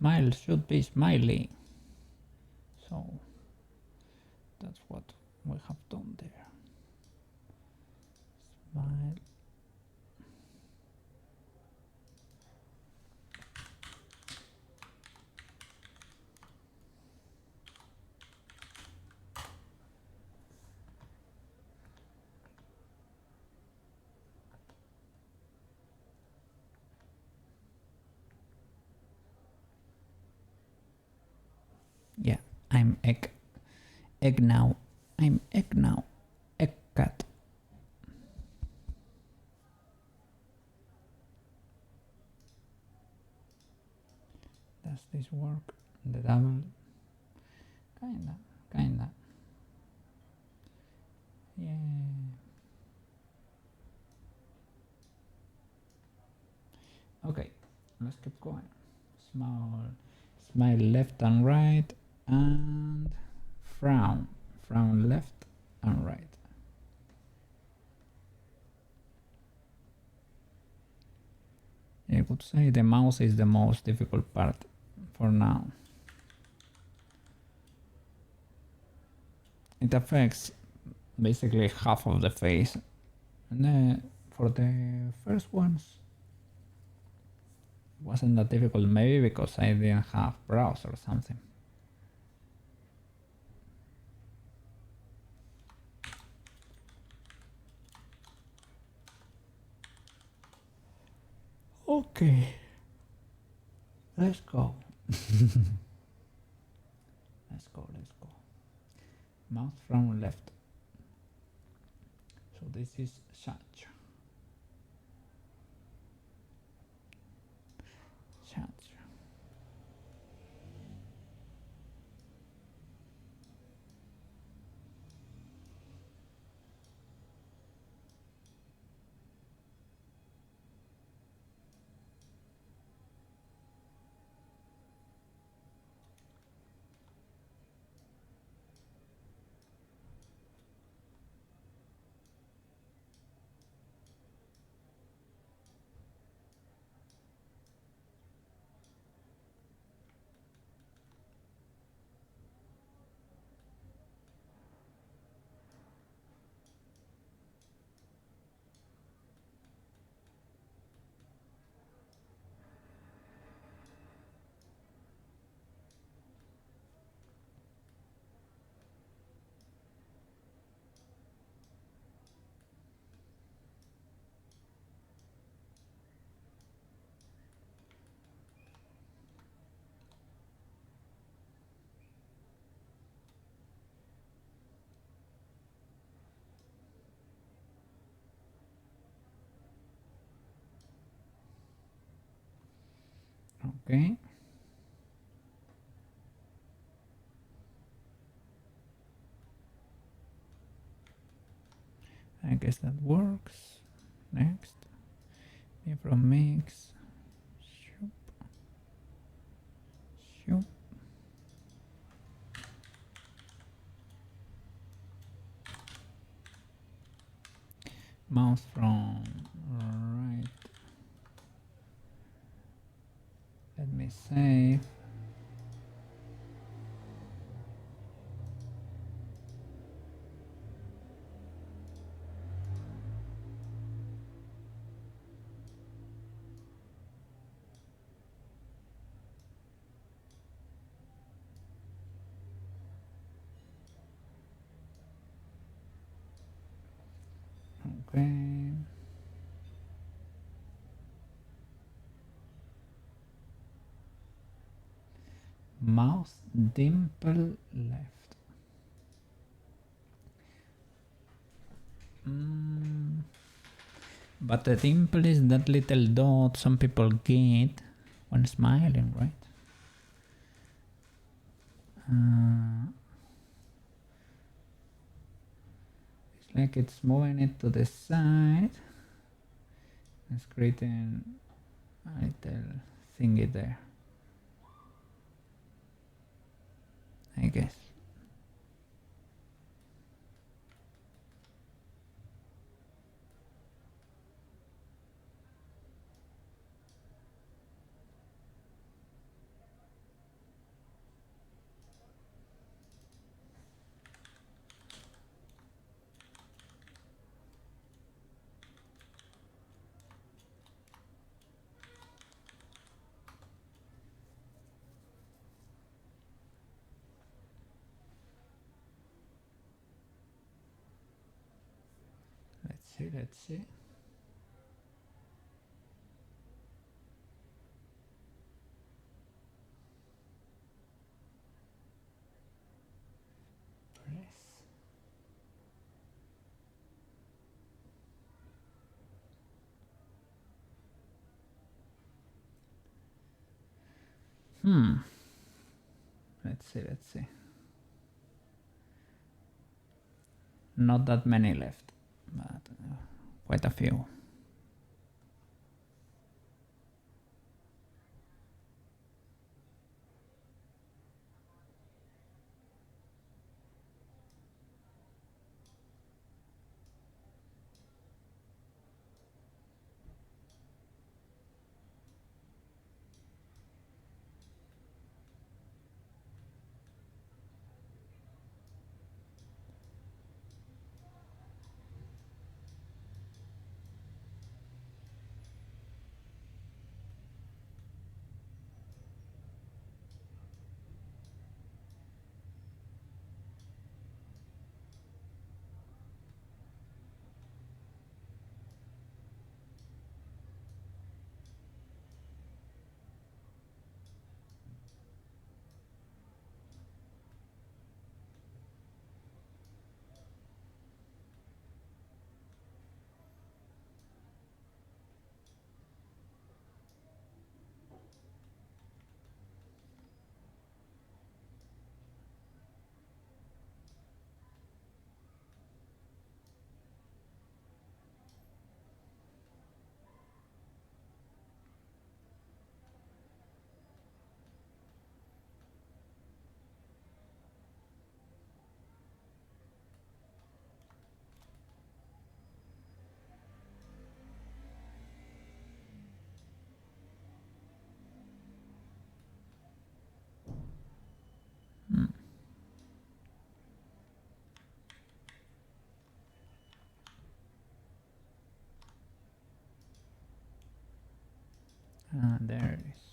smile should be smiling. So that's what we have done there. Smile. Yeah, I'm egg. Egg now. I'm egg now. Egg cat. Does this work? The double? Kinda. Yeah. Okay, let's keep going. Smile left and right, and frown. Frown left and right. I would say the mouse is the most difficult part for now. It affects basically half of the face. And for the first ones, it wasn't that difficult, maybe because I didn't have brows or something. Okay, let's go. Let's go. Mouth from left. So this is Shach. Okay. I guess that works. Next. Me from mix. Shoop. Shoop. Mouse from right. Let me save. Okay. Mouse dimple left. But the dimple is that little dot some people get when smiling, right? It's like it's moving it to the side. It's creating a little thingy there, I guess. see, let's see. Press. Let's see, let's see. Not that many left, but quite a few. There it is.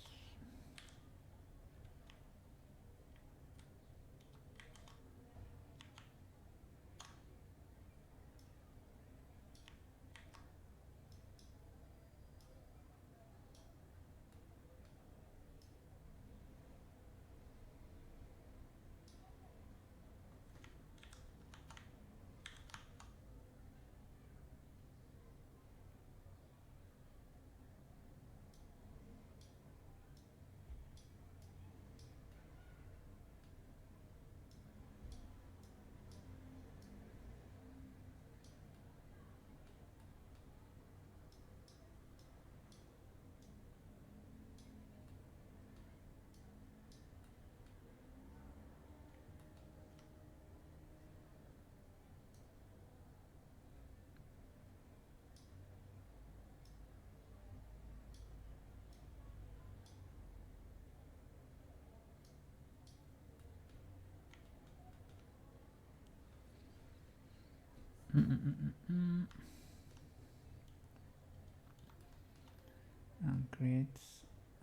And creates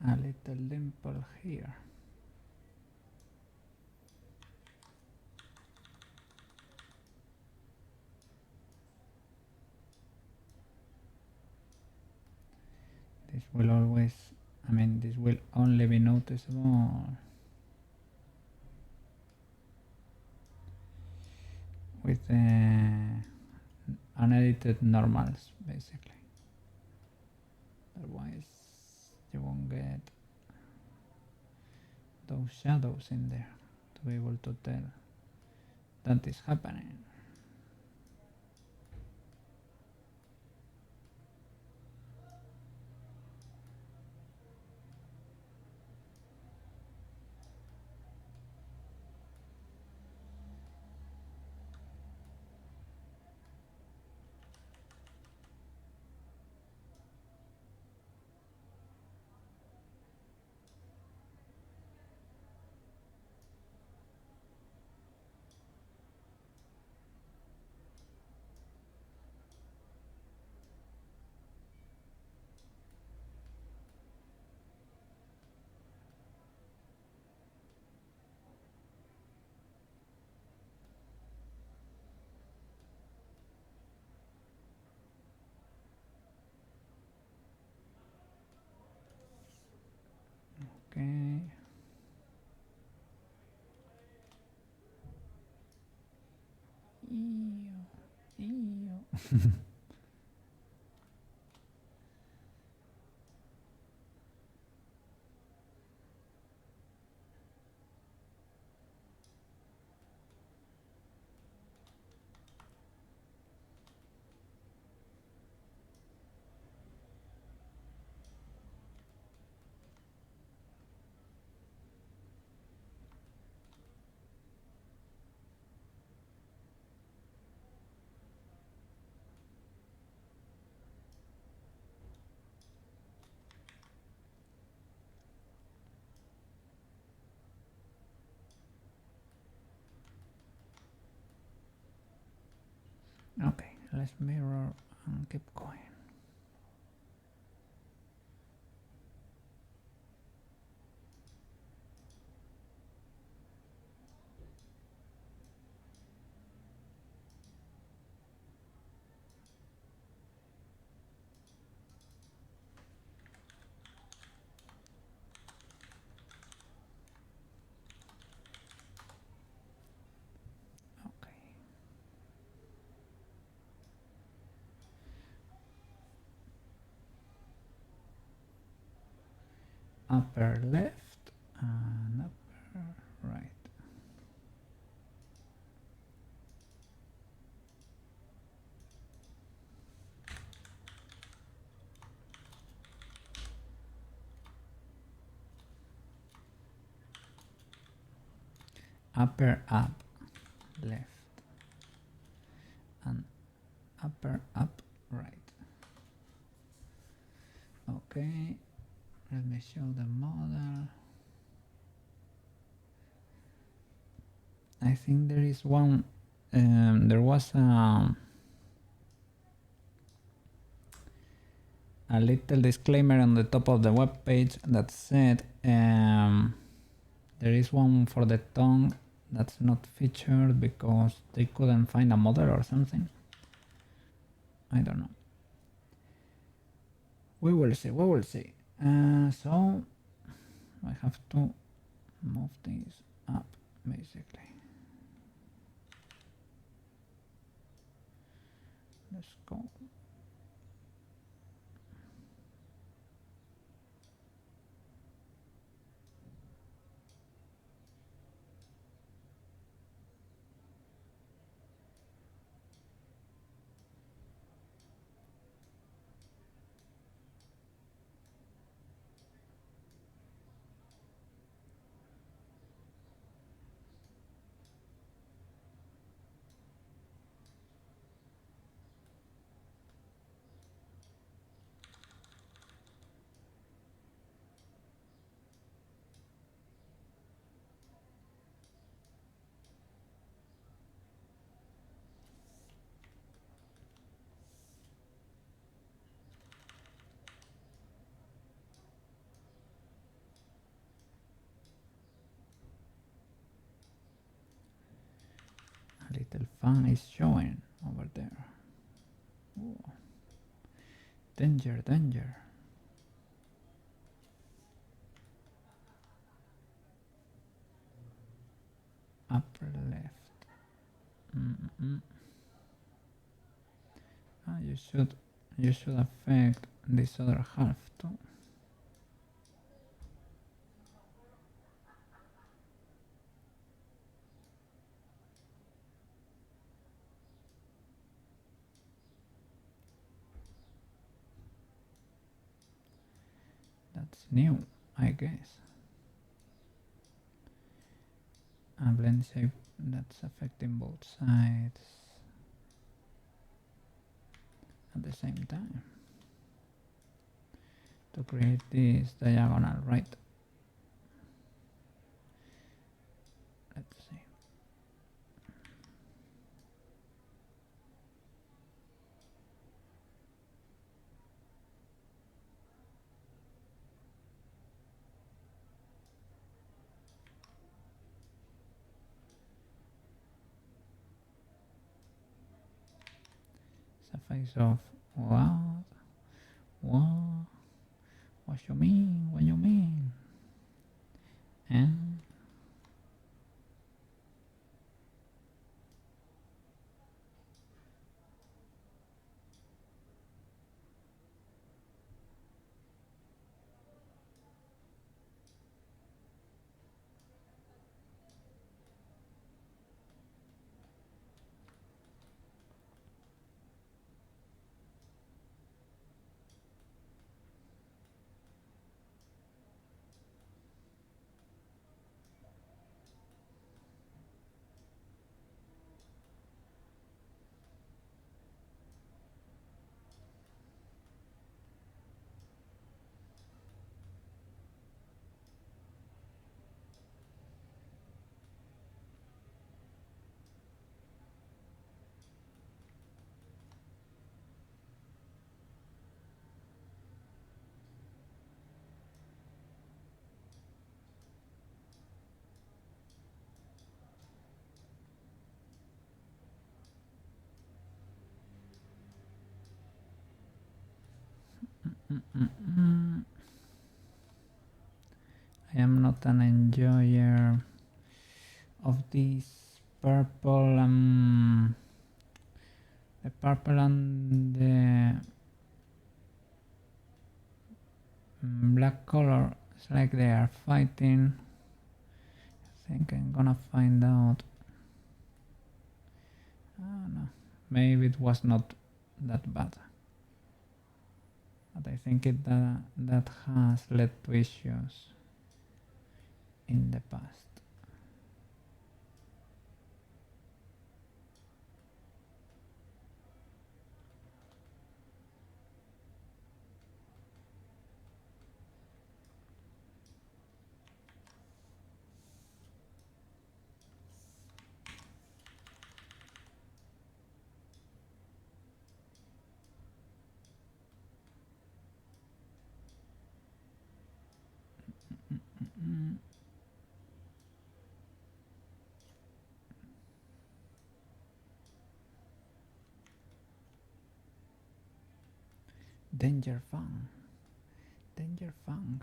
a little dimple here. This will always, this will only be noticeable with unedited normals, basically. Otherwise, you won't get those shadows in there to be able to tell that is happening. Okay. Ew. Ew. Okay, let's mirror and keep going. Okay. Upper left and upper right. Upper up left and upper up right. Okay, let me show the model. I think there is one, there was a little disclaimer on the top of the web page that said there is one for the tongue that's not featured because they couldn't find a model or something. I don't know. We will see, we will see. So I have to move these up basically. Let's go. A little fan is showing over there. Ooh. Danger, danger. Upper left. You should affect this other half too. That's new, I guess. A blend shape that's affecting both sides at the same time to create this diagonal, right? Let's see. It's a face of what? What? What you mean? What you mean? And I am not an enjoyer of this purple, the purple and the black color. It's like they are fighting. I think I'm gonna find out. Oh, no, maybe it was not that bad, but I think that has led to issues in the past. Danger Fang. Danger Fang.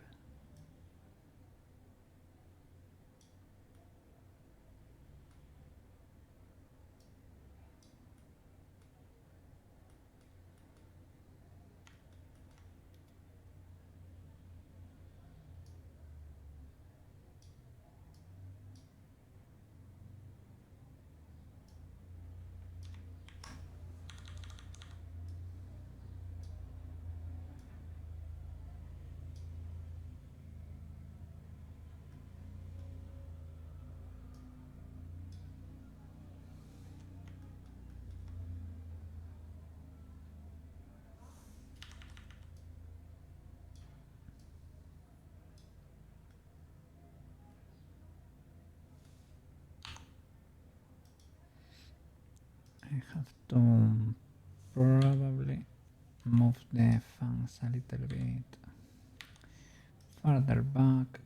I have to probably move the fangs a little bit further back.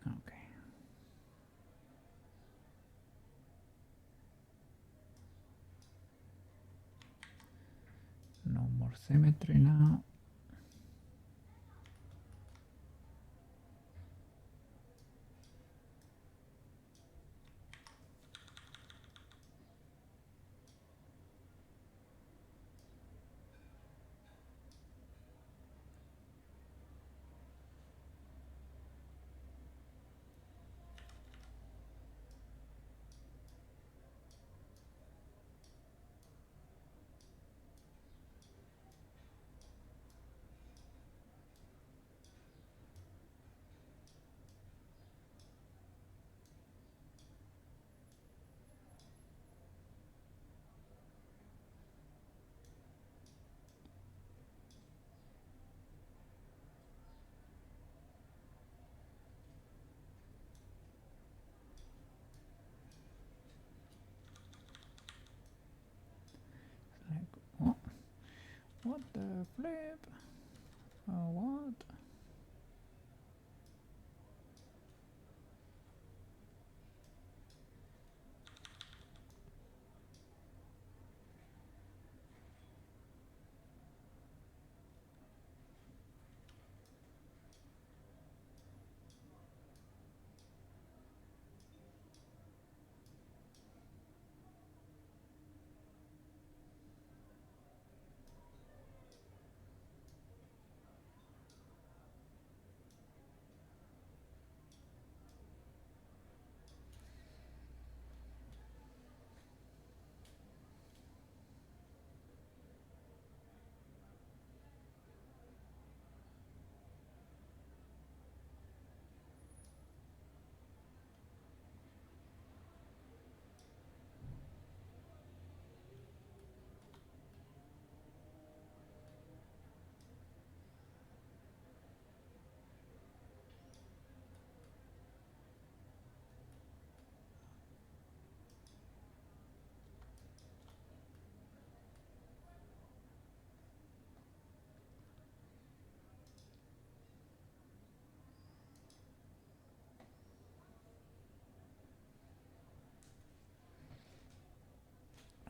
Okay. No more symmetry now. What the flip? What?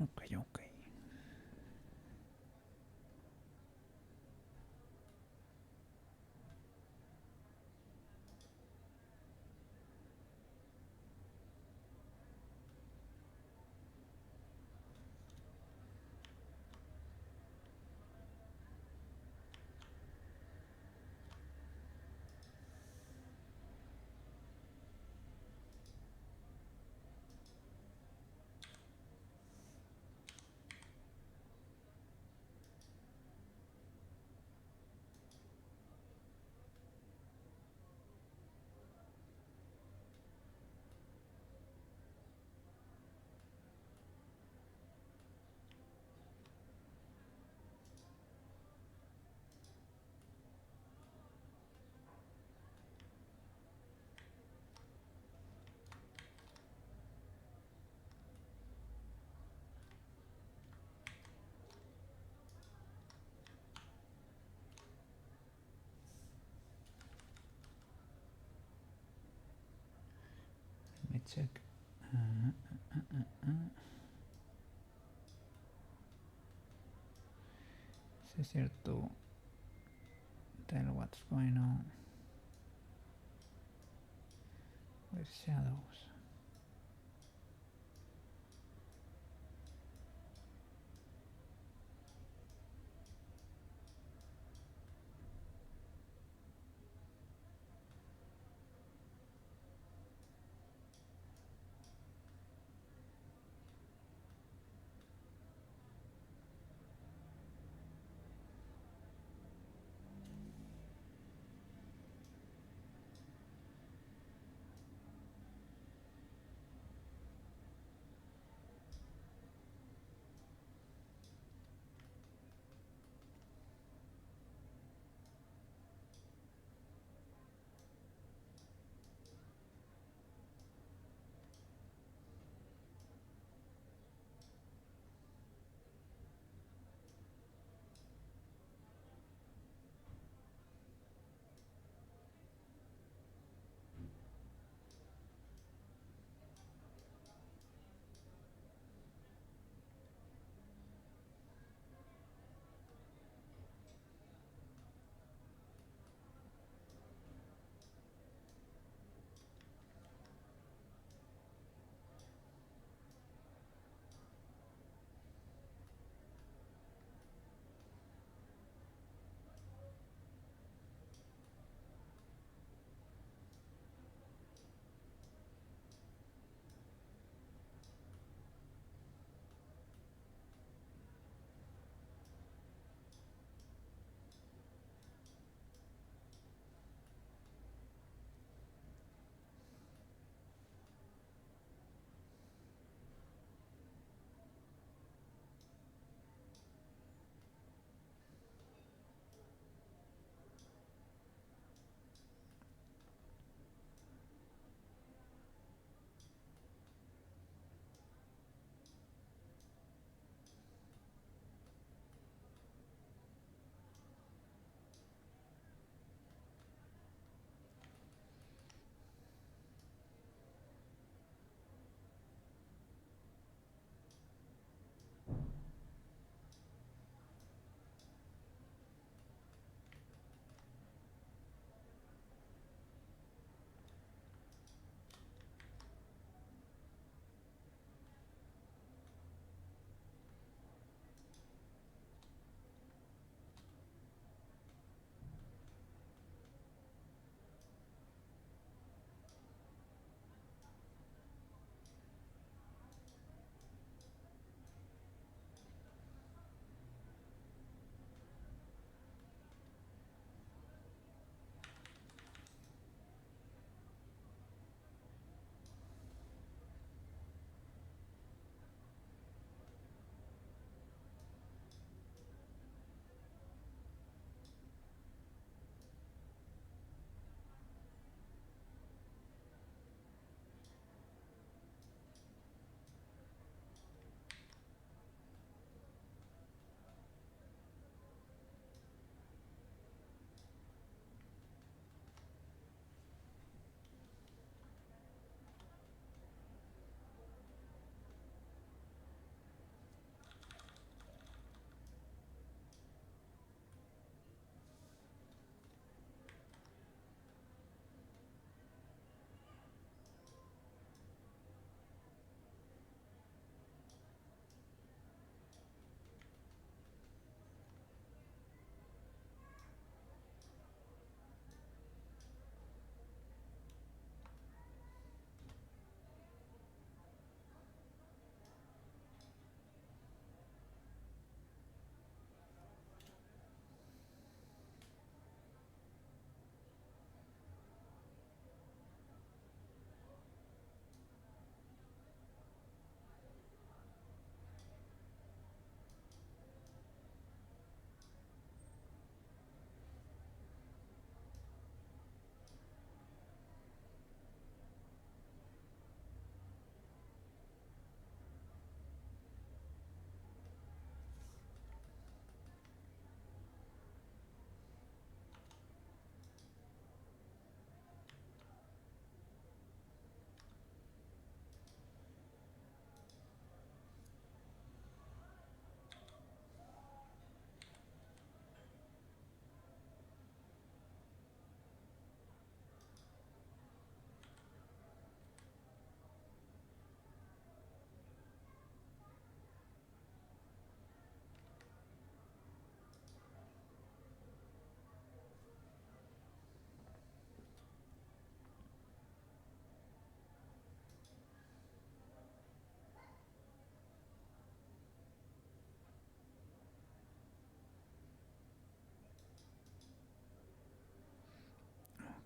Okay, okay. Let me check. Si es cierto. Tell what's going on with shadows.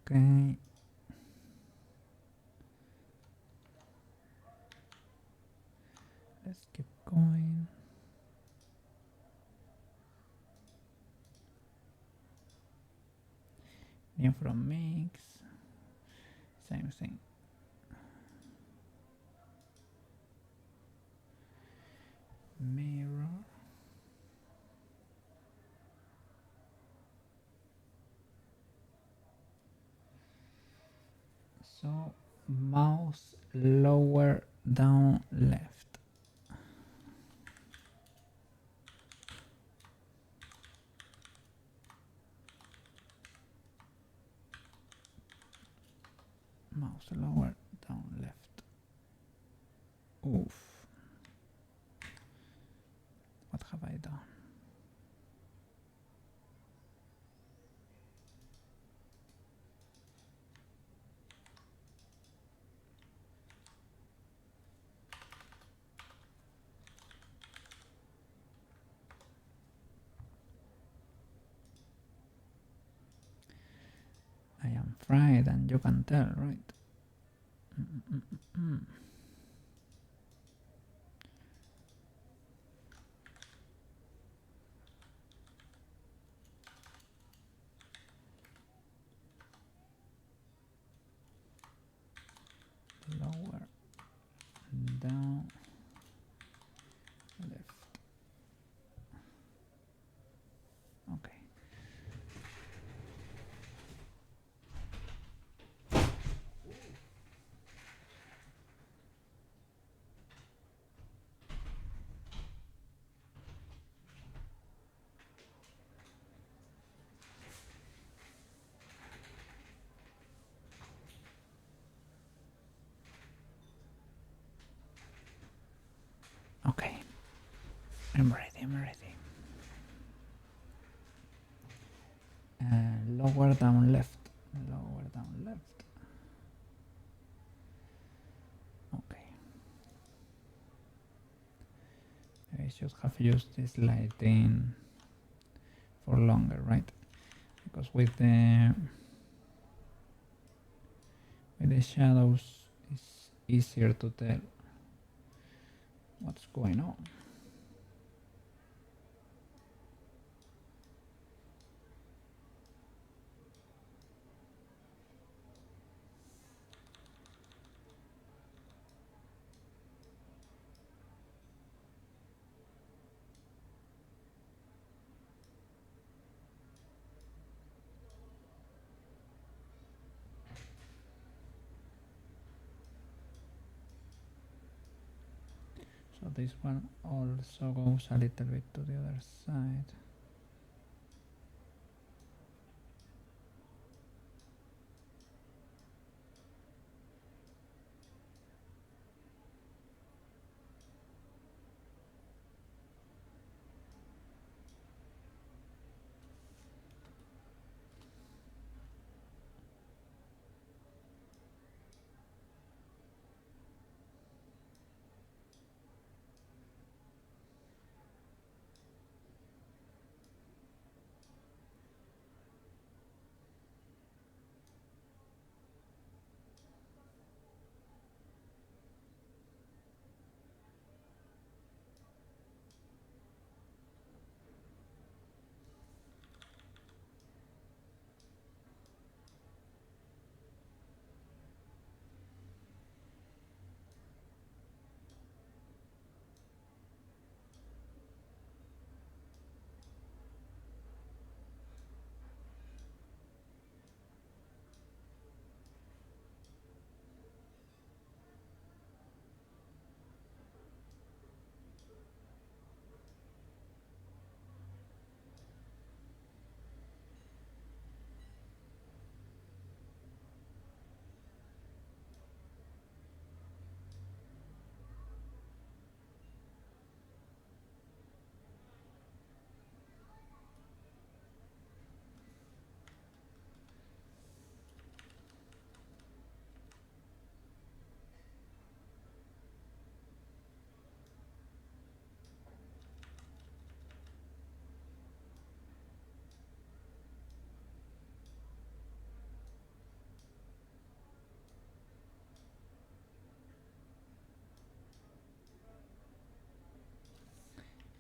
Okay. Let's keep going. New from mix. Same thing. Mirror. So mouse lower down left. Mouse lower down left. Oof. What have I done? I am fried and you can tell, right? Lower down left. Okay. Okay. I'm ready. Lower down left. Lower down left. Okay. I should have used this lighting for longer, right? Because with the shadows it's easier to tell what's going on. So this one also goes a little bit to the other side.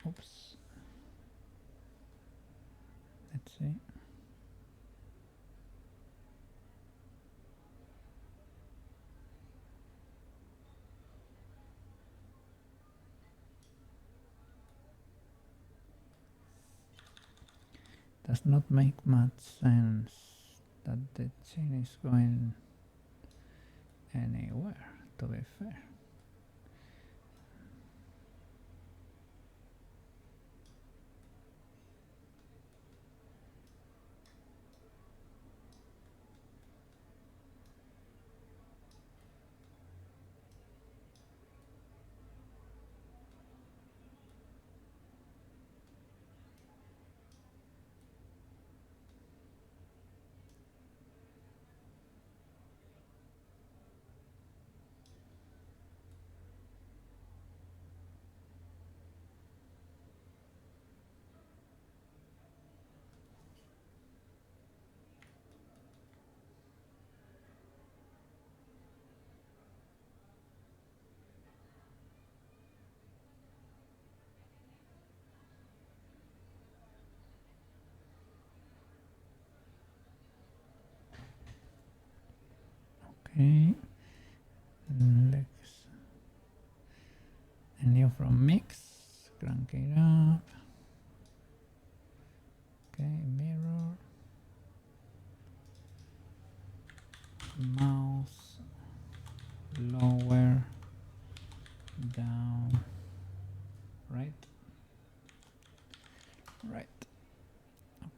Oops. Let's see. Does not make much sense that the chain is going anywhere, to be fair. Okay, let's a new from mix, crank it up. Okay, mirror, mouse, lower, down, right, right.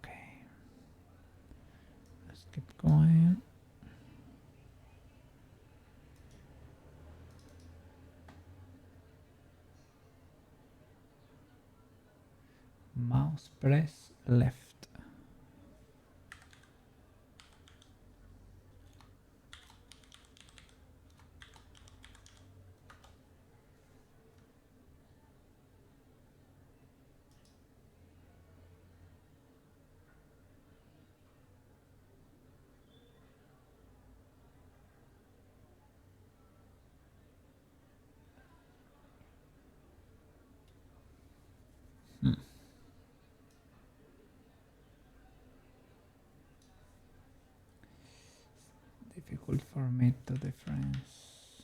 Okay, let's keep going. Mouse press left. Difficult for me to difference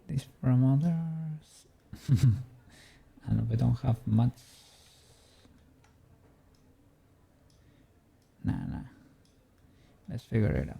this from others. And we don't have much. Nah. Let's figure it out.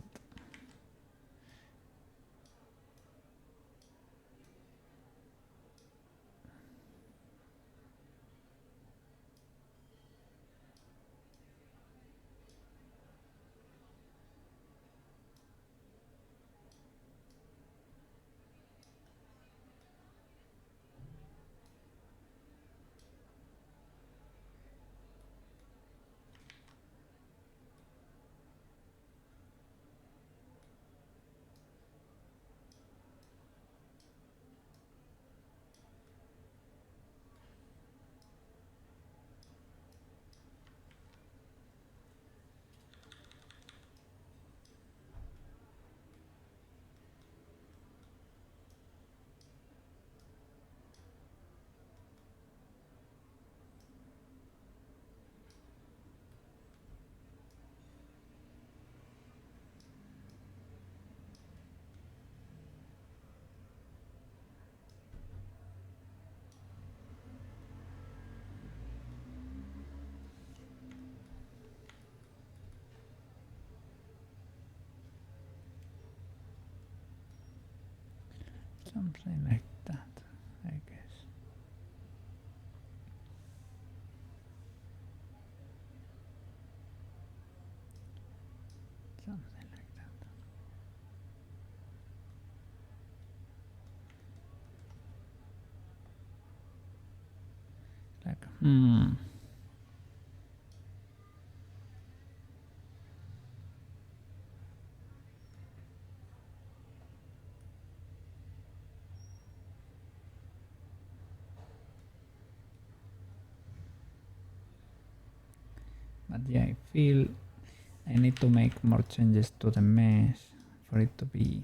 Something like that, I guess. Something like that. Like, But yeah, I feel I need to make more changes to the mesh for it to be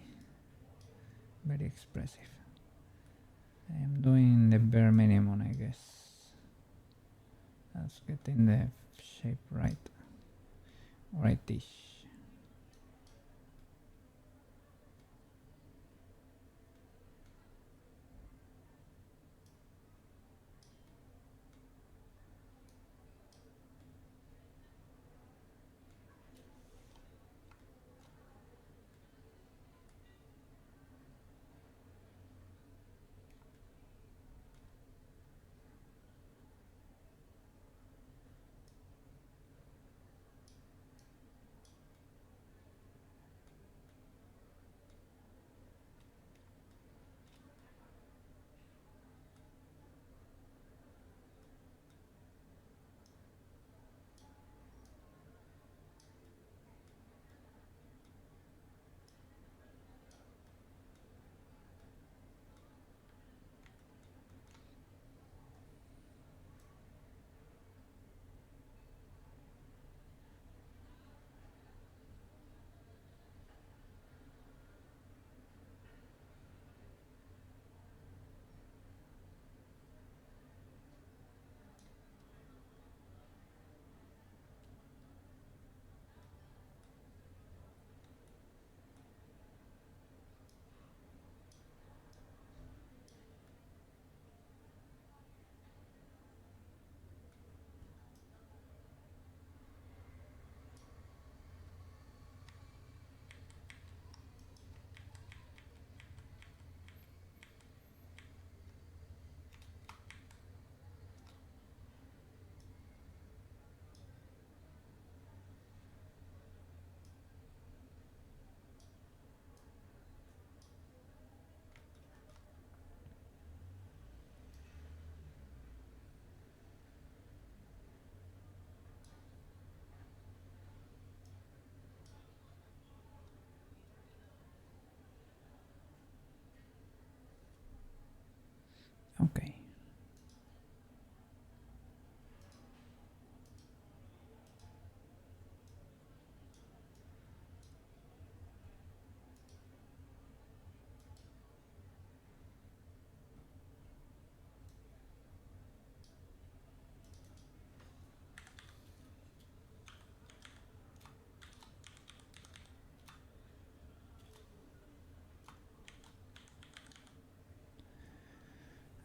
very expressive. I am doing the bare minimum, I guess. Let's get in the shape right. Rightish. Okay.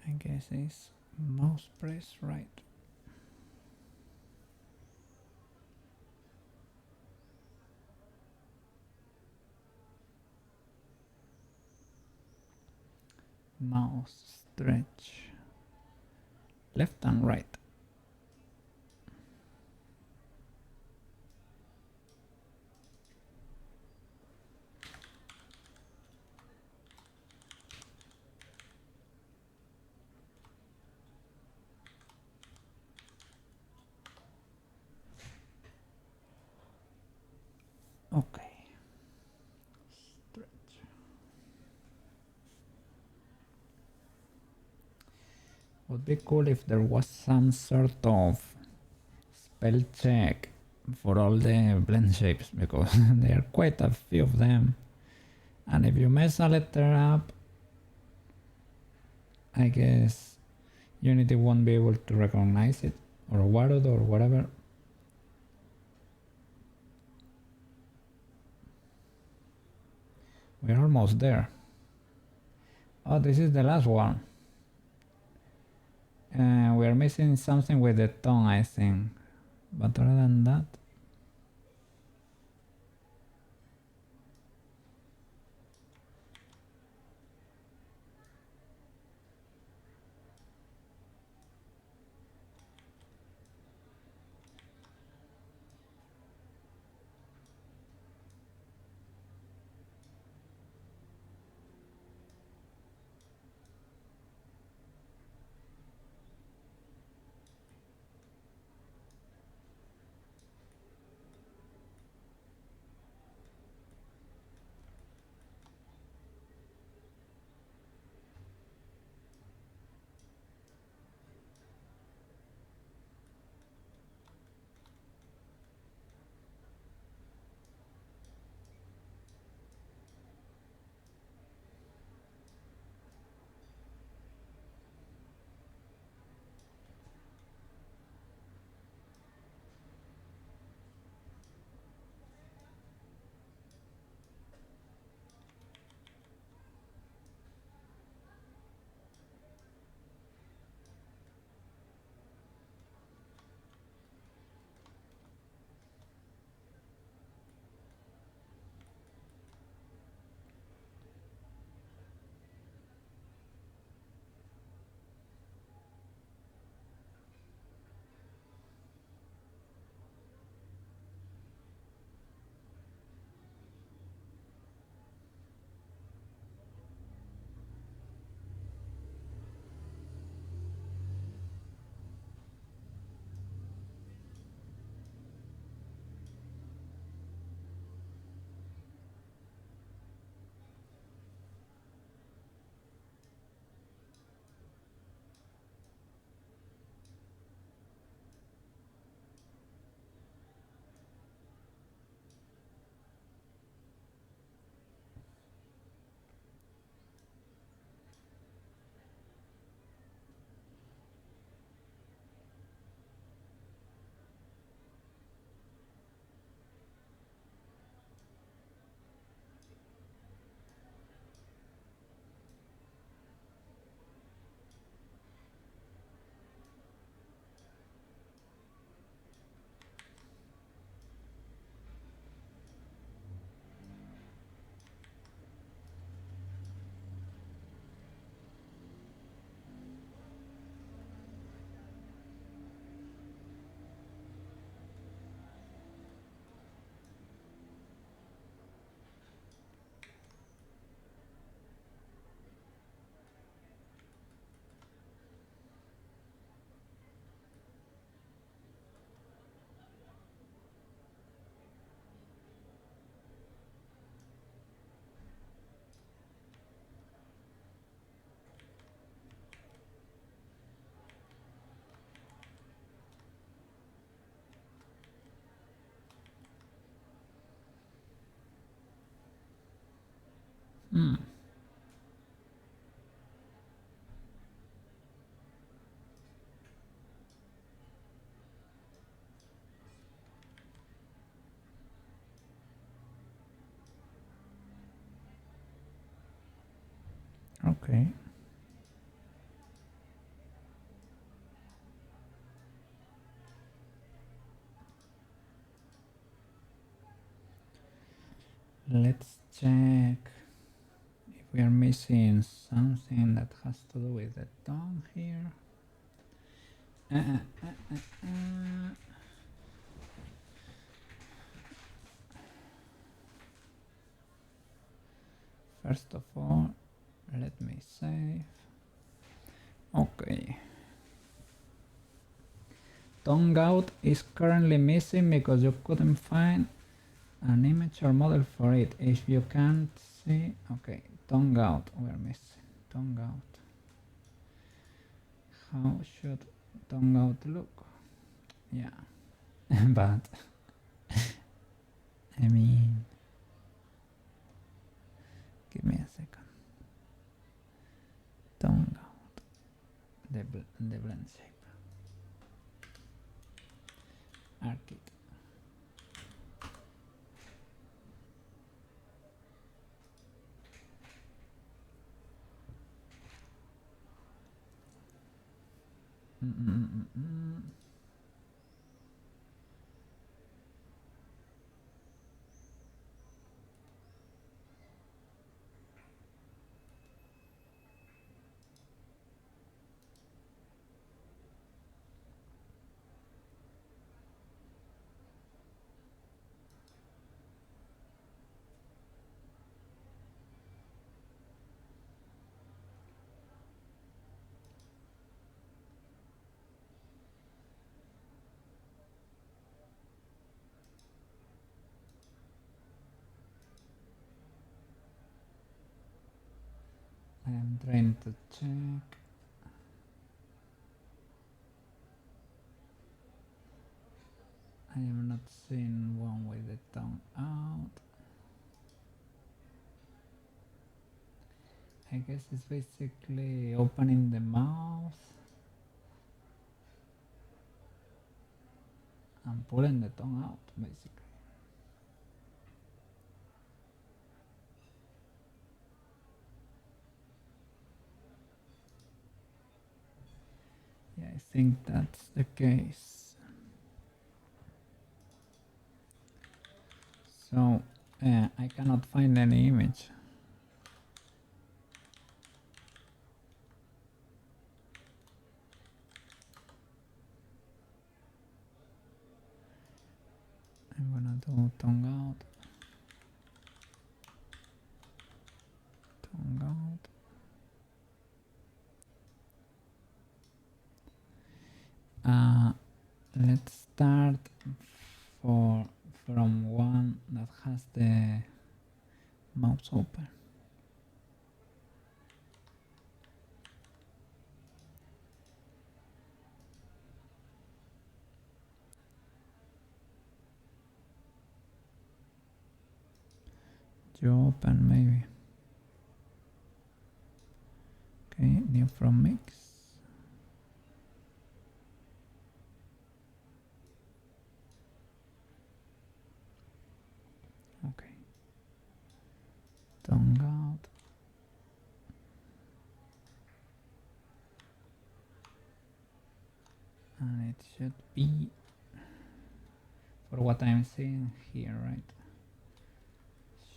I guess it's mouse press right. Mouse stretch left and right. Okay. Stretch. Would be cool if there was some sort of spell check for all the blend shapes, because there are quite a few of them, and if you mess a letter up, I guess Unity won't be able to recognize it, or Word or whatever. We're almost there. Oh, this is the last one. We're missing something with the tongue, I think, but other than that, Okay. Let's check if we are missing something that has to do with the tongue here. First of all, let me save. Okay. Tongue out is currently missing because you couldn't find an image or model for it. If you can't see, okay, tongue out, we're missing tongue out. How should tongue out look? Yeah, but I mean, give me a second. Tongue out, the blend shape. ARKit. I am trying to check. I am not seeing one with the tongue out. I guess it's basically opening the mouth and pulling the tongue out, basically. Yeah, I think that's the case. So I cannot find any image. I'm gonna do tongue out. Tongue out. Let's start from one that has the mouth open. You open maybe. Okay, new from mix. Okay. Tongue out. And it should be, for what I'm seeing here, right?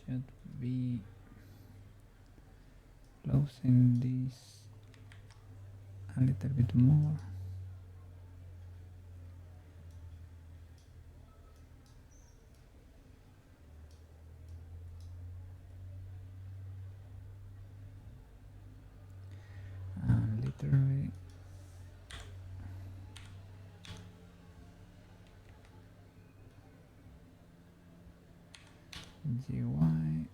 Should be closing this a little bit more. And literally GY.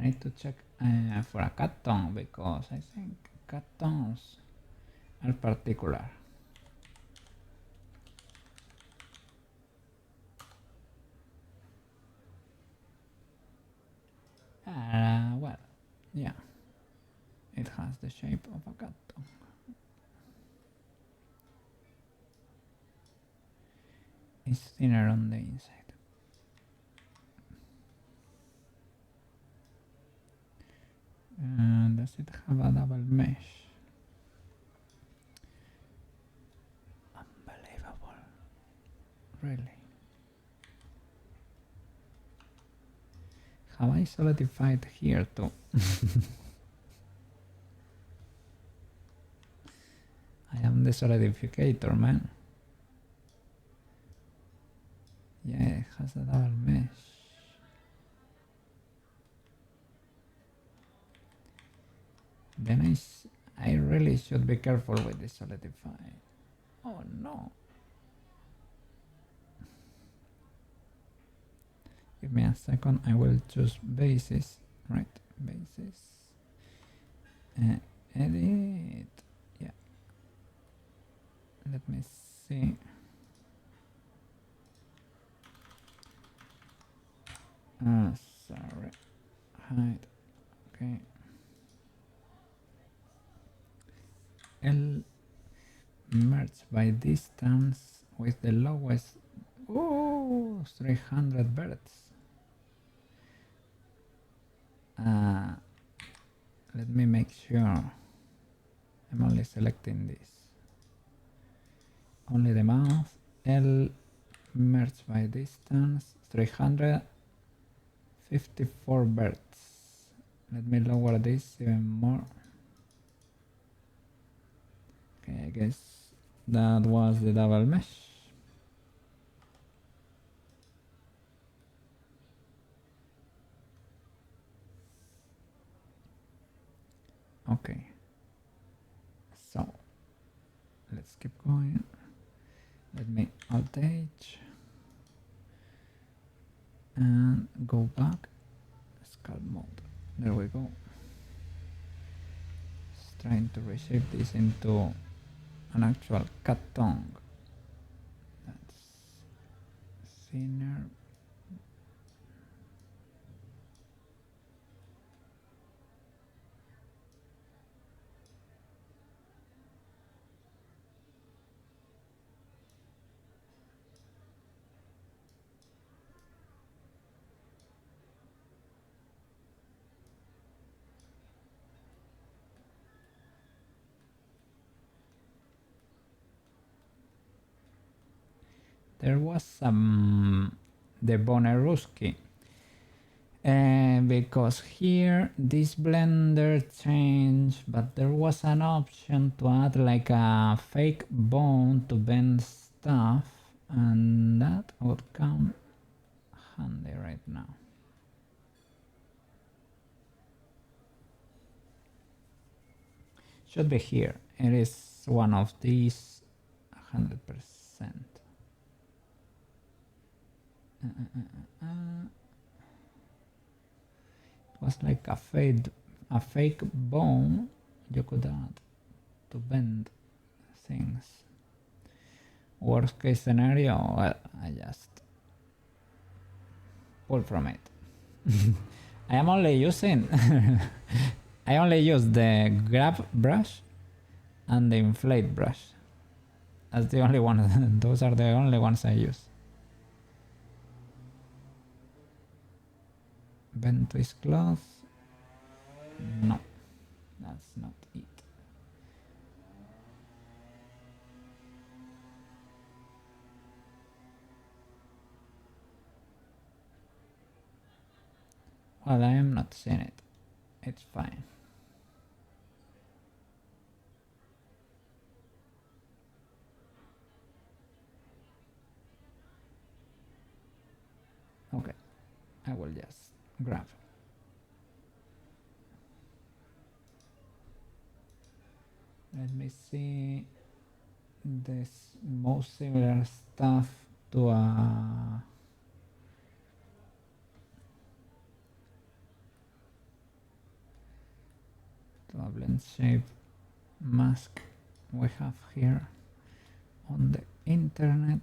I need to check for a cat tongue because I think cat tongues are particular. Well, yeah, it has the shape of a cat tongue. It's thinner on the inside. And does it have a double mesh? Unbelievable. Really? Have I solidified here too? I am the solidificator, man. Yeah, it has a double mesh. Then I really should be careful with the solidify. Oh no. Give me a second, I will choose bases, right? Bases. Edit. Yeah. Let me see. Sorry. Hide. Okay. L merge by distance with the lowest. Oh, 300 birds. Let me make sure I'm only selecting this. Only the mouth. L merge by distance 354 birds. Let me lower this even more. Okay, I guess that was the double mesh. Okay, so let's keep going. Let me Alt H and go back. Sculpt mode. There we go. It's trying to reshape this into an actual cat tongue. That's thinner. There was some the Boneruski because here this blender changed, but there was an option to add like a fake bone to bend stuff, and that would come handy right now. Should be here. It is one of these 100%. It was like a fake bone you could add to bend things. Worst case scenario, well, I just pull from it. I am only using I only use the grab brush and the inflate brush. That's the only one. Those are the only ones I use. Bend twist cloth. No, that's not it. Well, I am not seeing it. It's fine. Okay, I will just grab. Let me see this most similar stuff to a to a blend shape mask we have here on the internet.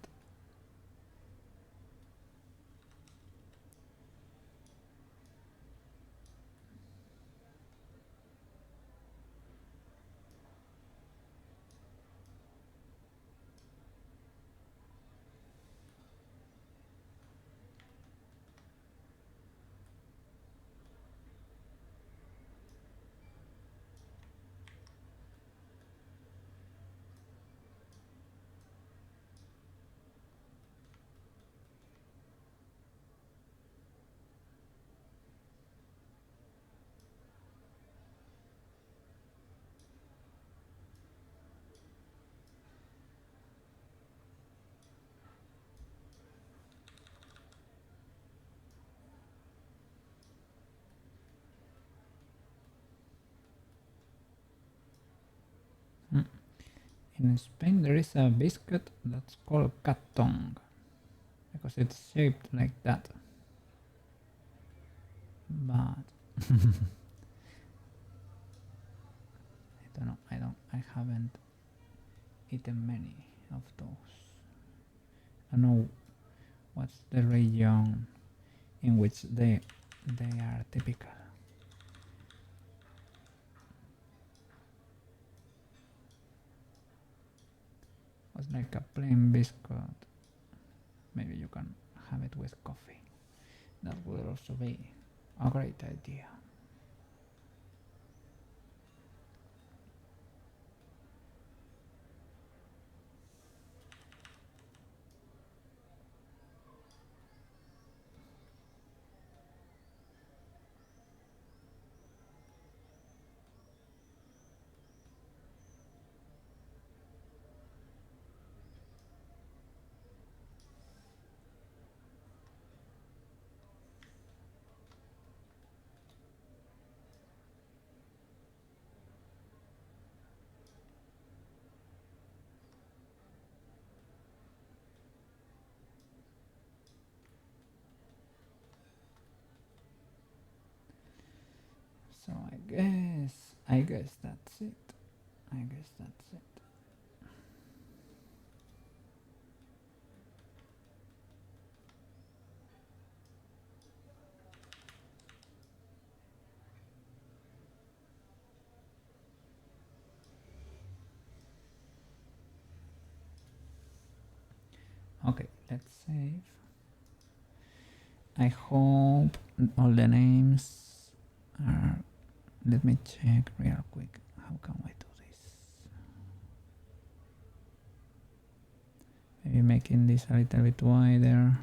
In Spain there is a biscuit that's called catong because it's shaped like that. But I don't know, I haven't eaten many of those. I don't know what's the region in which they are typical. It's like a plain biscuit. Maybe you can have it with coffee. That would also be a great idea. So I guess that's it. I guess that's it. Okay, let's save. I hope all the names are. Let me check real quick. How can we do this? Maybe making this a little bit wider.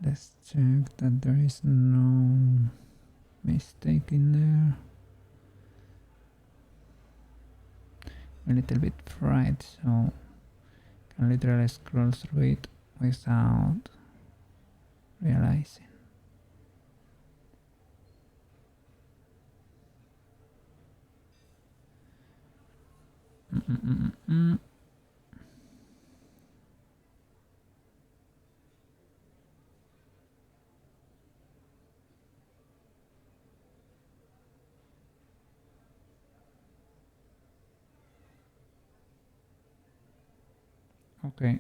Let's check that there is no mistake in there. A little bit fried, so can literally scroll through it without realizing. Okay,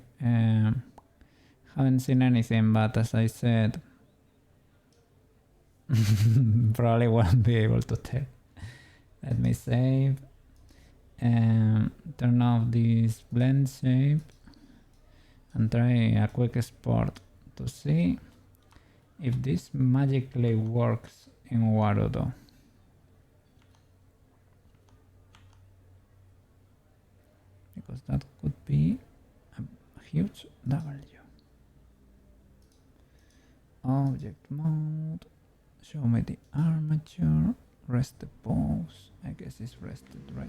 haven't seen anything, but as I said, probably won't be able to tell. Let me save and turn off this blend shape and try a quick export to see if this magically works in Warudo. Because that could be a huge W. Object mode, show me the armature, rest the pose. I guess it's rested, right?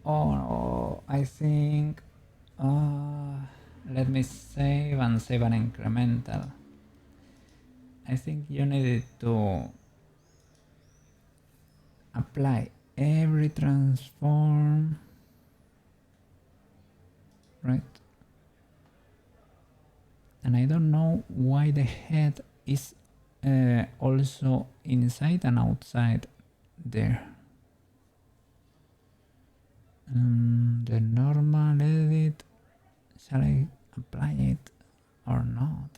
Oh, I think let me save and save an incremental. I think you needed to apply every transform right? And I don't know why the head is also inside and outside there. The normal edit, shall I apply it or not?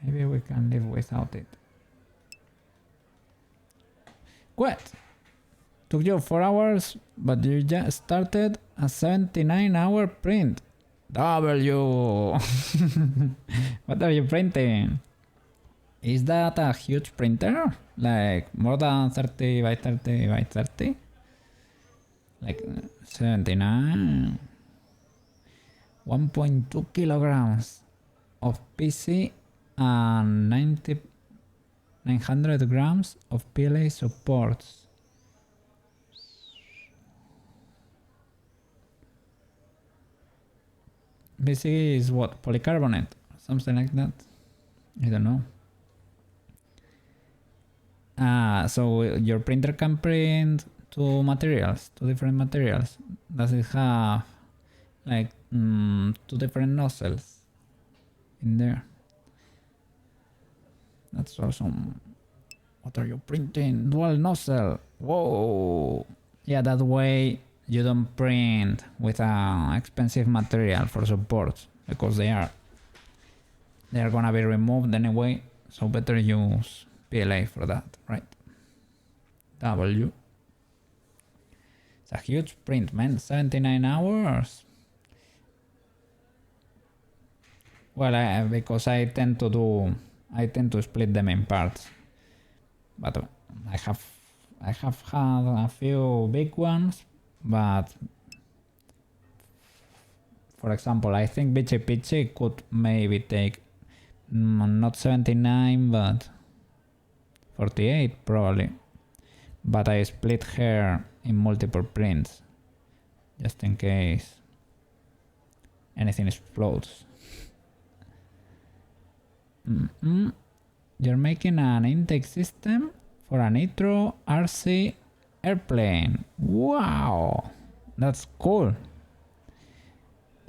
Maybe we can live without it. What? Took you 4 hours, but you just started a 79-hour print. W. What are you printing? Is that a huge printer? Like more than 30 by 30 by 30? Like 79? 1.2 kilograms of PC and 900 grams of PLA supports. PC is what? Polycarbonate? Something like that? I don't know. So your printer can print two different materials. Does it have like 2 different nozzles in there? That's awesome. What are you printing? Dual nozzle. Whoa. Yeah, that way you don't print with an expensive material for supports, because they are gonna be removed anyway, so better use PLA for that, right? W. It's a huge print, man. 79 hours. Well, because I tend to split them in parts, but I have had a few big ones, but for example, I think Bichi Pichi could maybe take not 79 but 48 probably, but I split her in multiple prints just in case anything explodes. You're making an intake system for a Nitro RC airplane. Wow, that's cool.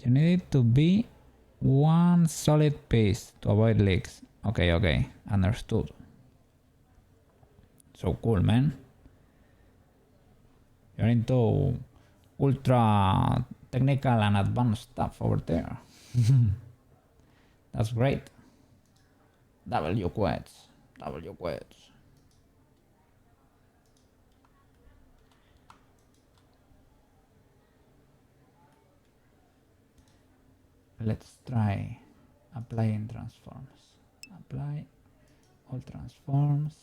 You need it to be one solid piece to avoid leaks. Okay, understood. So cool, man. You're into ultra technical and advanced stuff over there. That's great. W quotes. Let's try applying transforms. Apply all transforms.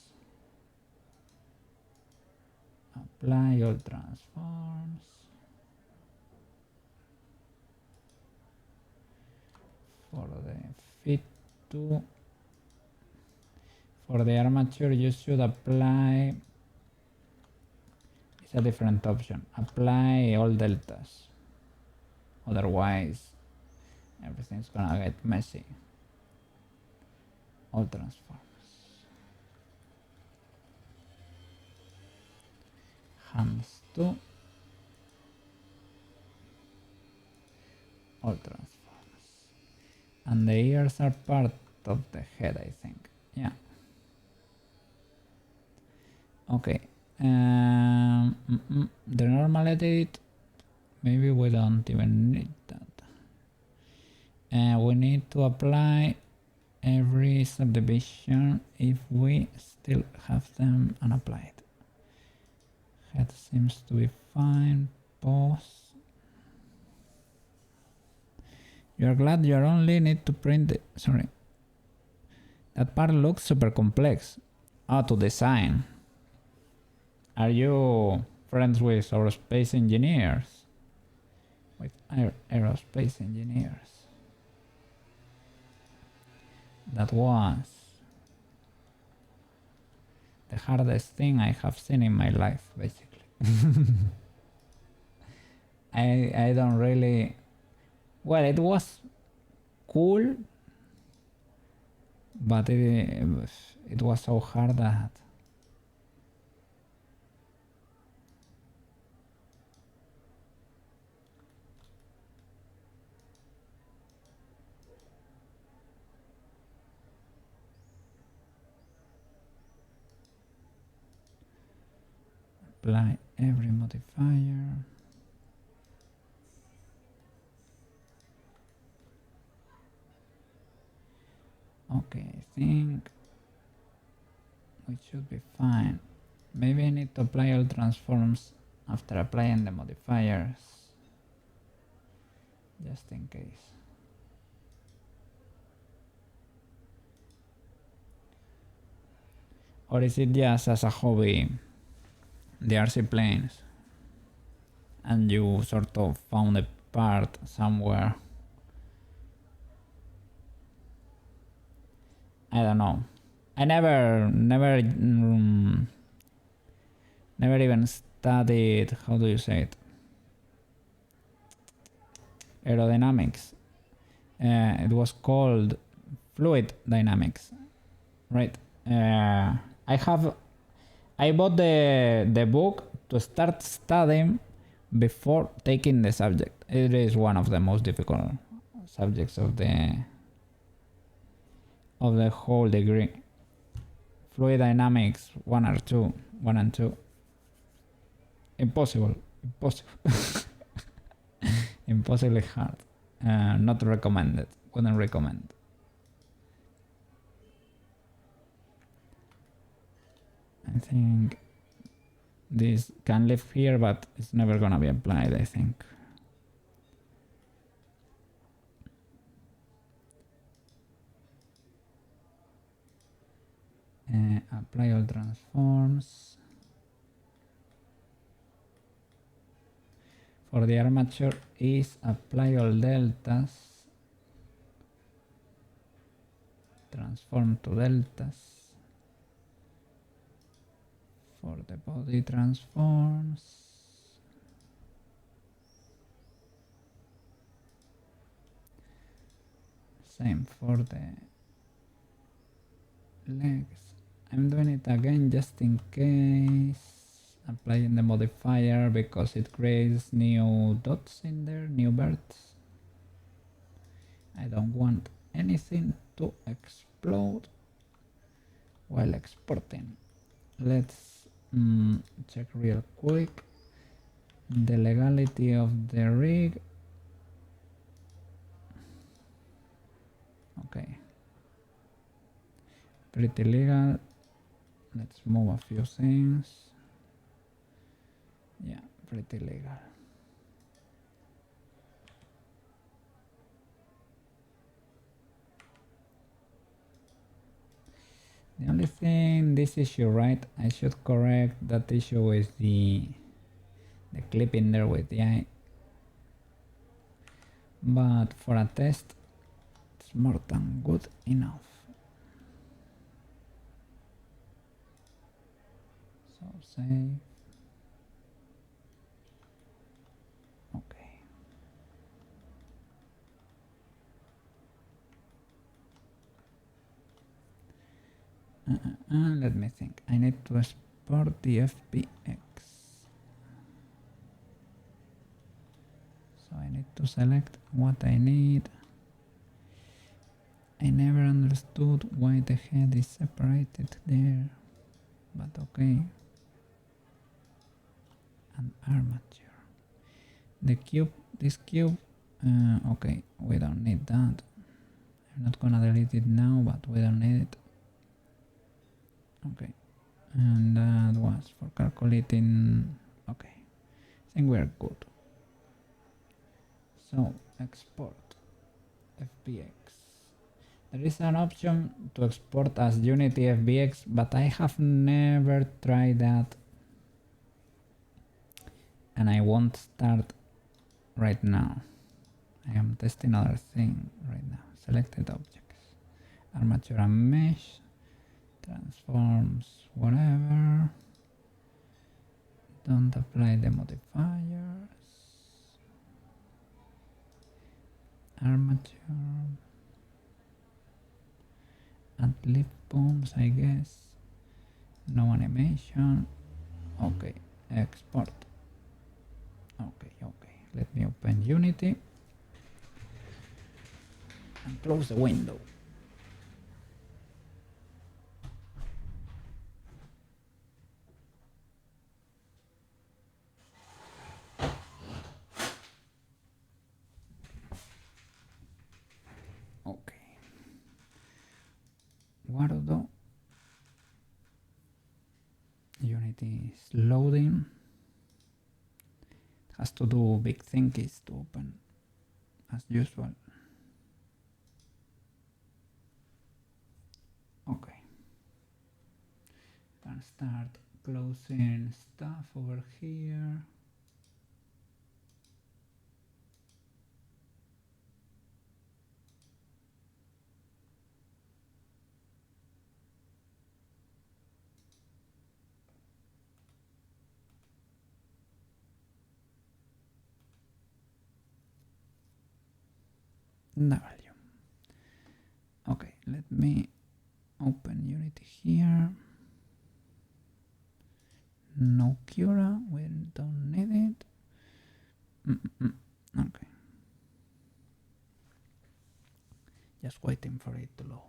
Apply all transforms. For the fit to, for the armature you should apply, it's a different option, apply all deltas, otherwise everything's gonna get messy. All transforms, hands to all transforms. And the ears are part of the head, I think. Yeah. Okay. The normal edit, maybe we don't even need that. We need to apply every subdivision if we still have them unapplied. Head seems to be fine. Pause. You're glad you only need to print it. Sorry. That part looks super complex. To design. Are you friends with aerospace engineers? With aerospace engineers. That was the hardest thing I have seen in my life, basically. I don't really... Well, it was cool, but it was so hard that apply every modifier. Okay, I think we should be fine. Maybe I need to apply all transforms after applying the modifiers, just in case. Or is it just as a hobby, the RC planes, and you sort of found a part somewhere? I don't know. I never even studied, how do you say it? Aerodynamics. It was called fluid dynamics, right? I bought the book to start studying before taking the subject. It is one of the most difficult subjects of the whole degree. Fluid dynamics 1 and 2. Impossible. Impossibly hard. Not recommended. Wouldn't recommend. I think this can live here, but it's never gonna be applied, I think. Apply all transforms. For the armature is apply all deltas. Transform to deltas. For the body transforms. Same for the legs. I'm doing it again just in case. Applying the modifier because it creates new dots in there, new birds. I don't want anything to explode while exporting. Let's check real quick the legality of the rig. Okay, pretty legal. Let's move a few things. Yeah, pretty legal. The only thing, this issue, right? I should correct that issue with the clip in there with the eye. But for a test, it's more than good enough. So save. Okay. Let me think. I need to export the FBX. So I need to select what I need. I never understood why the head is separated there, but okay. And armature. The cube, this cube, okay, we don't need that. I'm not gonna delete it now, but we don't need it. Okay, and that was for calculating. Okay, I think we're good. So export FBX. There is an option to export as Unity FBX, but I have never tried that, and I won't start right now. I am testing other thing right now. Selected objects, armature and mesh, transforms, whatever. Don't apply the modifiers. Armature. Add lip bones, I guess. No animation. Okay, export. Okay. Let me open Unity and close the window. Okay. Guardo. Unity is loading. It has to do big thingies to open, as usual. Okay. Can start closing stuff over here. W. Okay, let me open Unity here. No Cura, we don't need it. Okay. Just waiting for it to load.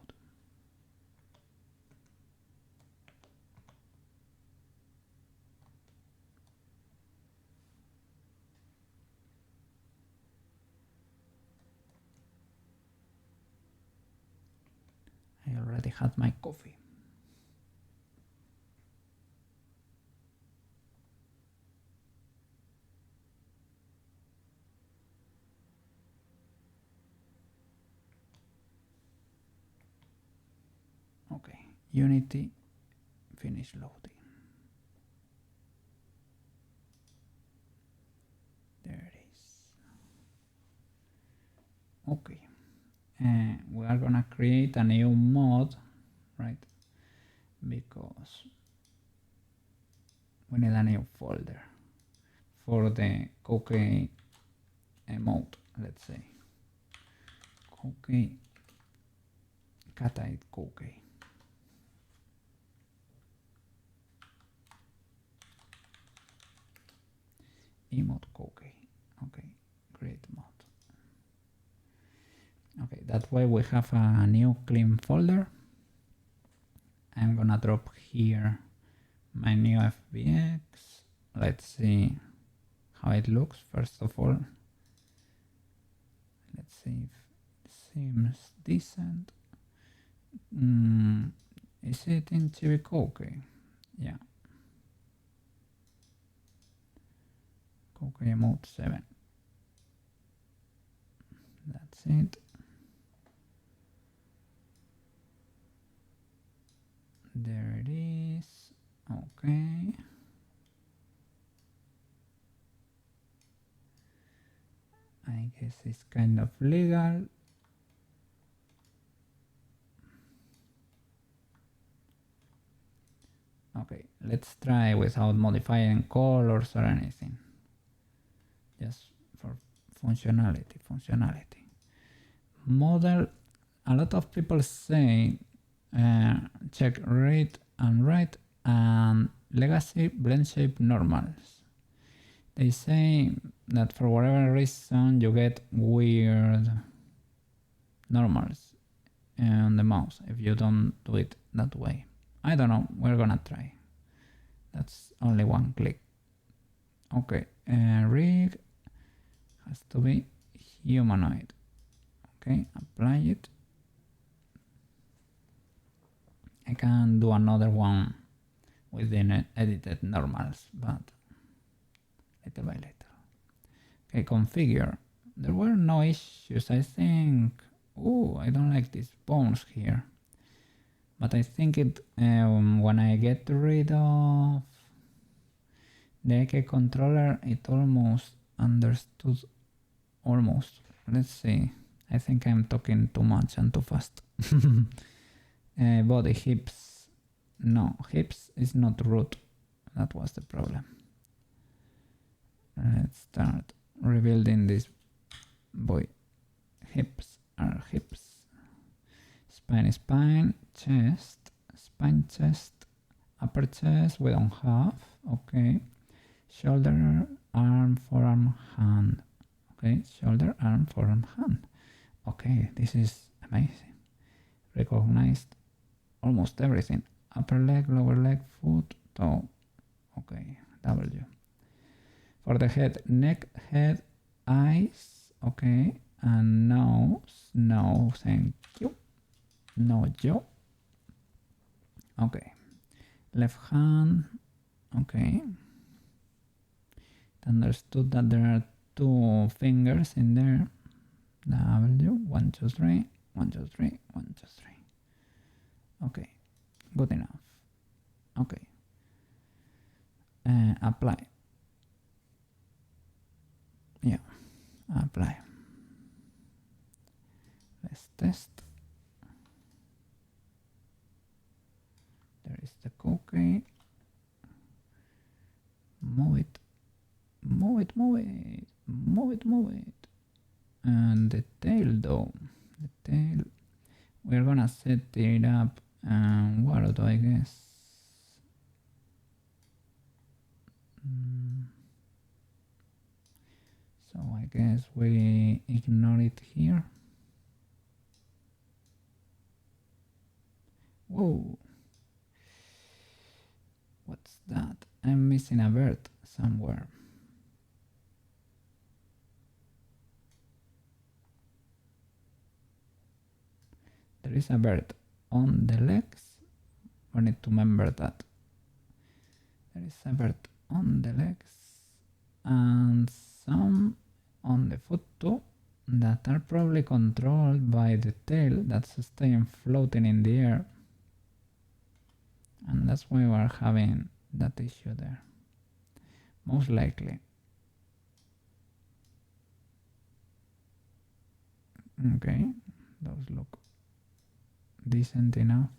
I already had my coffee. Okay, Unity, finish loading. There it is. Okay, we are gonna create a new mod, right? Because we need a new folder for the cookie emote, let's say. Cookie, cat-eyed cookie. Emote cookie. Okay, create mod. Okay, that way we have a new clean folder. I'm gonna drop here my new FBX. Let's see how it looks first of all. Let's see if it seems decent. Is it in Chibi? Yeah. Cookie mode 7. That's it. There it is. Okay. I guess it's kind of legal. Okay, let's try without modifying colors or anything. Just for functionality. Model, a lot of people say check read and write and legacy blend shape normals. They say that for whatever reason you get weird normals on the mouse if you don't do it that way. I don't know, we're gonna try. That's only one click. Okay, rig has to be humanoid. Okay, apply it. I can do another one within edited normals, but little by little. Okay, configure. There were no issues, I think. Oh, I don't like these bones here. But I think it when I get rid of the ARKit controller, it almost understood. Almost. Let's see. I think I'm talking too much and too fast. Body hips. No, hips is not root. That was the problem. Let's start rebuilding this boy. Hips are hips. spine, chest, spine, chest, upper chest, we don't have, okay. Shoulder, arm, forearm, hand, okay, shoulder, arm, forearm, hand. Okay, this is amazing. Recognized almost everything. Upper leg, lower leg, foot, toe. Okay, W. For the head, neck, head, eyes, okay, and nose, no, thank you, no, Joe. Okay, left hand, okay. Understood that there are 2 fingers in there. W, 1, 2, 3, 1, 2, 3, 1, 2, 3. Okay, good enough. Okay, apply. Yeah, apply. Let's test. There is the cookie. Move it. Move it, move it. Move it, move it. And the tail though. The tail. We're gonna set it up and what do I guess? So I guess we ignore it here. Whoa. What's that? I'm missing a bird somewhere. There is a bird on the legs. We need to remember that. There is a bird on the legs and some on the foot too that are probably controlled by the tail that's staying floating in the air. And that's why we're having that issue there. Most likely. Okay, those look decent enough.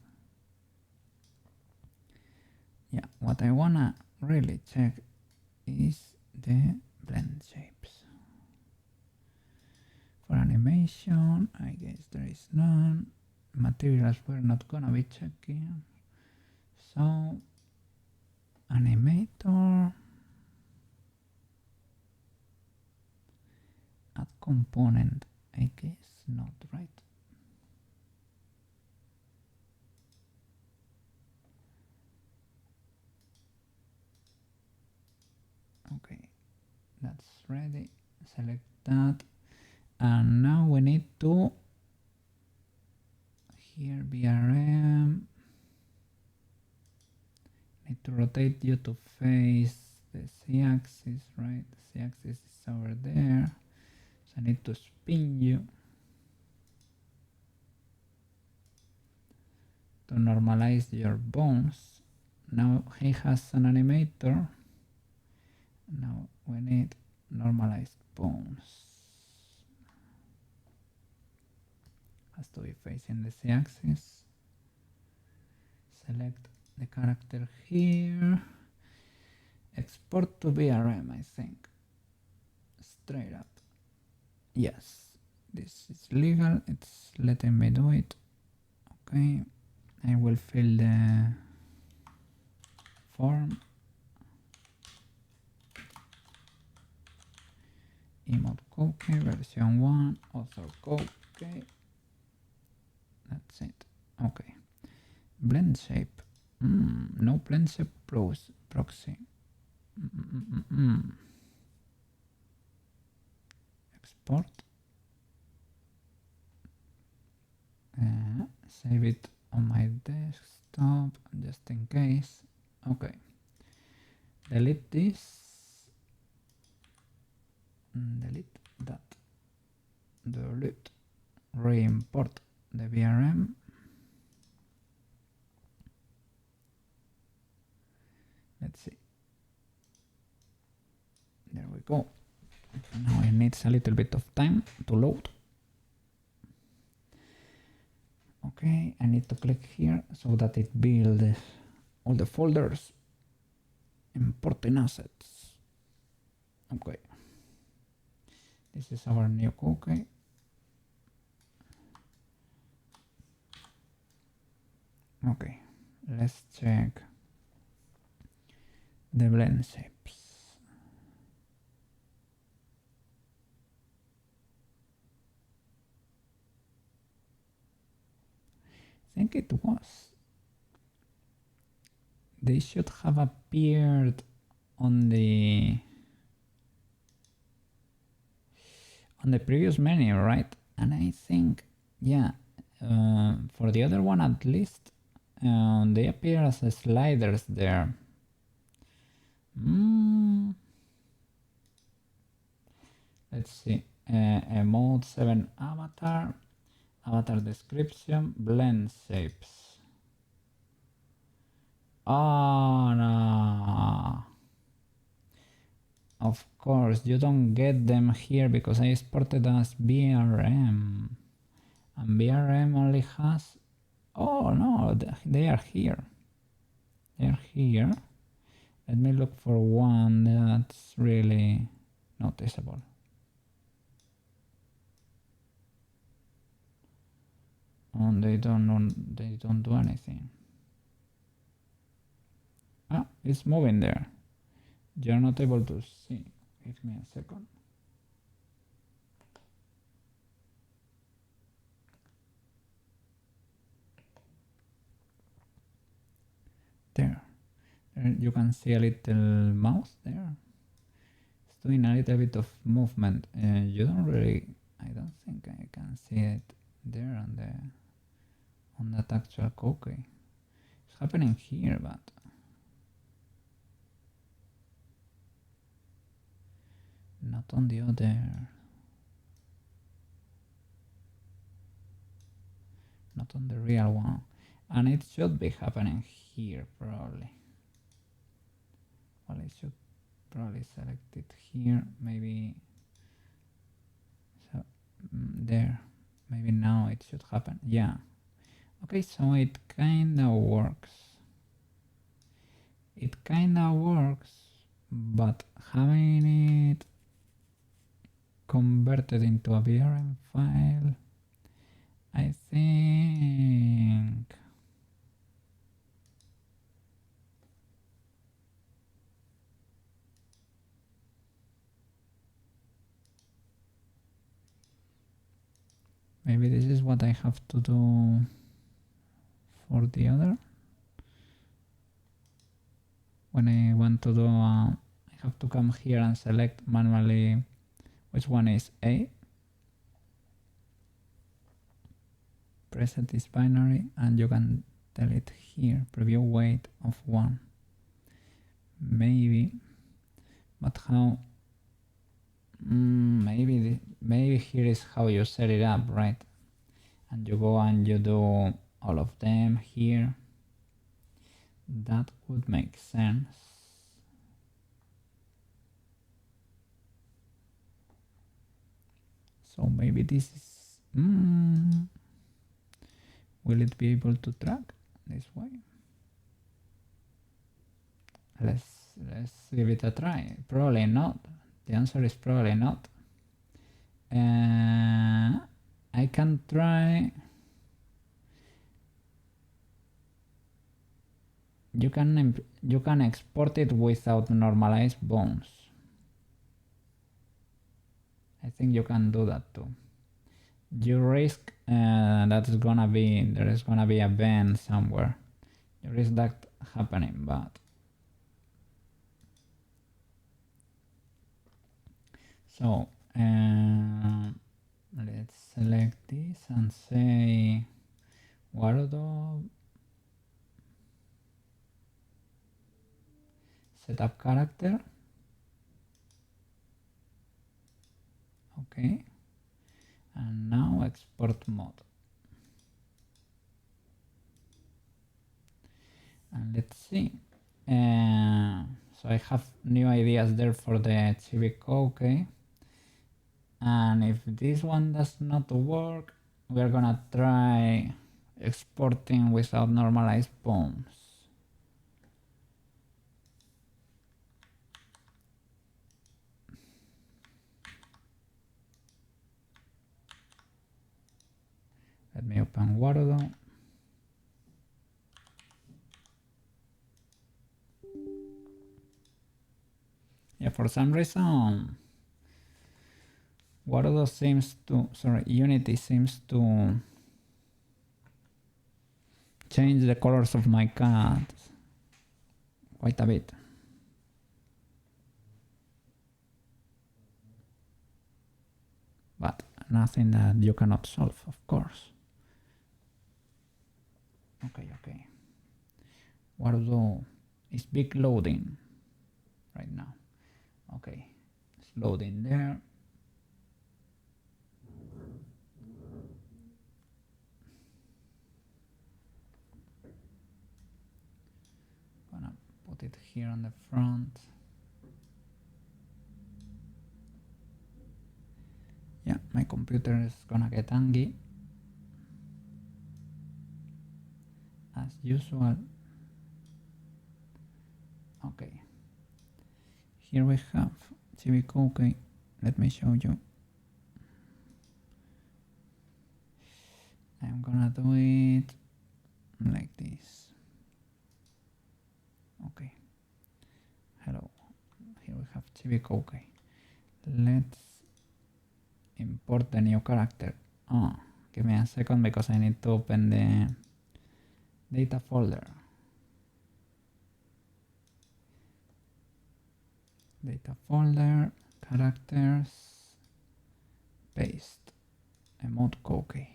Yeah, what I wanna really check is the blend shapes. For animation, I guess there is none. Materials we're not gonna be checking. So, animator, add component, I guess not, right? Okay, that's ready. Select that. And now we need to, here BRM, need to rotate you to face the Z-axis, right? The Z-axis is over there. So I need to spin you to normalize your bones. Now he has an animator. Now we need normalized bones. Has to be facing the Z-axis. Select the character here. Export to BRM, I think. Straight up. Yes, this is legal. It's letting me do it. Okay, I will fill the form. Emote cookie version 1, author cookie. That's it. Okay. Blend shape. No blend shape proxy. Export. Save it on my desktop just in case. Okay. Delete this. Delete that. Delete. Re-import the VRM. Let's see. There we go. Now it needs a little bit of time to load. Okay, I need to click here so that it builds all the folders. Importing assets. Okay. This is our new cookie. Okay, let's check the blend shapes. I think it was. They should have appeared on the previous menu, right? And I think, yeah, for the other one at least, they appear as sliders there. Let's see. A mode 7 avatar, avatar description, blend shapes. Oh no. Of course, you don't get them here because I exported as BRM. And BRM only has... Oh no, they are here. They are here. Let me look for one that's really noticeable. And they don't do anything. Ah, it's moving there. You're not able to see. Give me a second. There. You can see a little mouse there. It's doing a little bit of movement. You don't really... I don't think I can see it there on that actual cookie. It's happening here, but not on the other. Not on the real one. And it should be happening here probably. Well, I should probably select it here, maybe. So there, maybe now it should happen. Yeah. Okay, so it kinda works. It kinda works, but having it converted into a VRM file, I think maybe this is what I have to do for the other. When I want to do, I have to come here and select manually which one is A. Preset this binary and you can tell it here, preview weight of 1. Maybe, but how? Maybe here is how you set it up, right? And you go and you do all of them here. That would make sense. So maybe this is... will it be able to track this way? Let's give it a try. Probably not. The answer is probably not. I can try. You can export it without normalized bones. I think you can do that too. You risk there is gonna be a ban somewhere. You risk that happening, but so let's select this and say Warudo setup character. Okay, and now export mode. And let's see. So I have new ideas there for the Civic OK. And if this one does not work, we're gonna try exporting without normalized bones. Let me open Warudo. Yeah, for some reason, Warudo seems to, sorry, Unity seems to change the colors of my cards quite a bit. But nothing that you cannot solve, of course. Okay. Warudo is big loading right now. Okay, it's loading there. Gonna put it here on the front. Yeah, my computer is gonna get angry as usual. Okay, here we have Chibi. Let me show you. I'm gonna do it like this. Okay, hello, here we have Chibi. Let's import the new character. Oh, give me a second because I need to open the data folder. Data folder, characters, paste, emote Koke.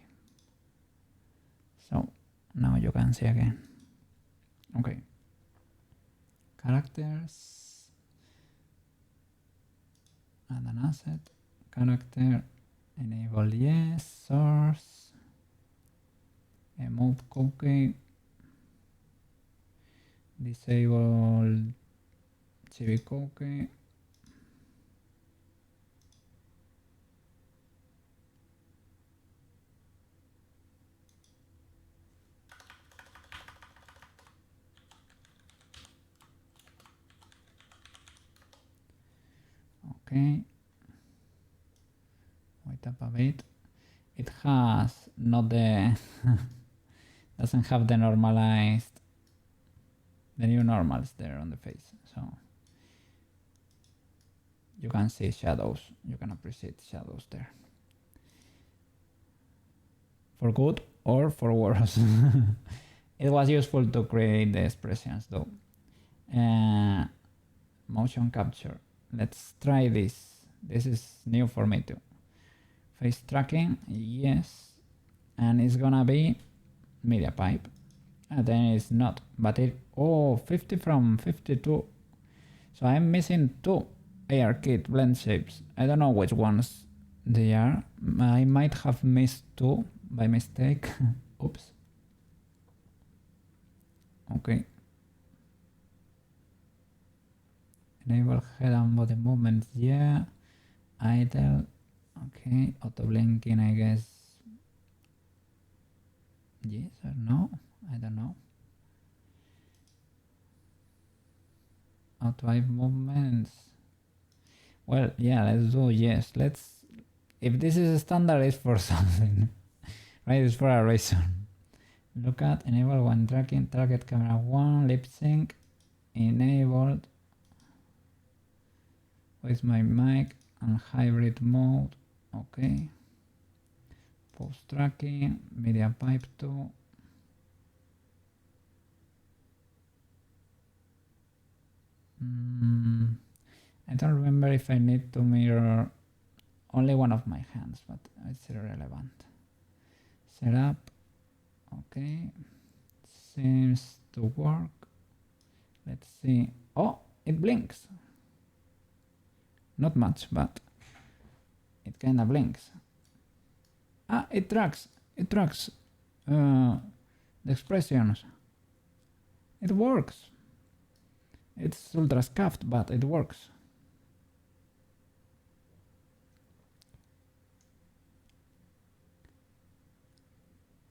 So now you can see again. Okay. Characters, add an asset, character, enable yes, source, emote Koke, disable Chibi. Okay, wait up a bit. It has not the doesn't have the normalized, the new normals there on the face, so you can see shadows. You can appreciate shadows there, for good or for worse. It was useful to create the expressions though. Motion capture. Let's try this. This is new for me too. Face tracking, yes. And it's gonna be media pipe. And then it's not, but it, 50 from 52. So I'm missing 2 ARKit blend shapes. I don't know which ones they are. I might have missed 2 by mistake. Oops. Okay. Enable head and body movements, yeah. Idle, okay. Auto blinking, I guess. Yes or no? I don't know. Auto eye movements. Well, yeah, let's do yes. Let's. If this is a standard, it's for something, right? It's for a reason. Look at enable when tracking target camera 1 lip sync enabled. With my mic and hybrid mode, okay. Post tracking, media pipe 2. I don't remember if I need to mirror only one of my hands, but it's irrelevant. Setup, okay. Seems to work. Let's see. Oh, it blinks. Not much, but it kind of blinks. Ah, it tracks the expressions. It works. It's ultra scuffed, but it works.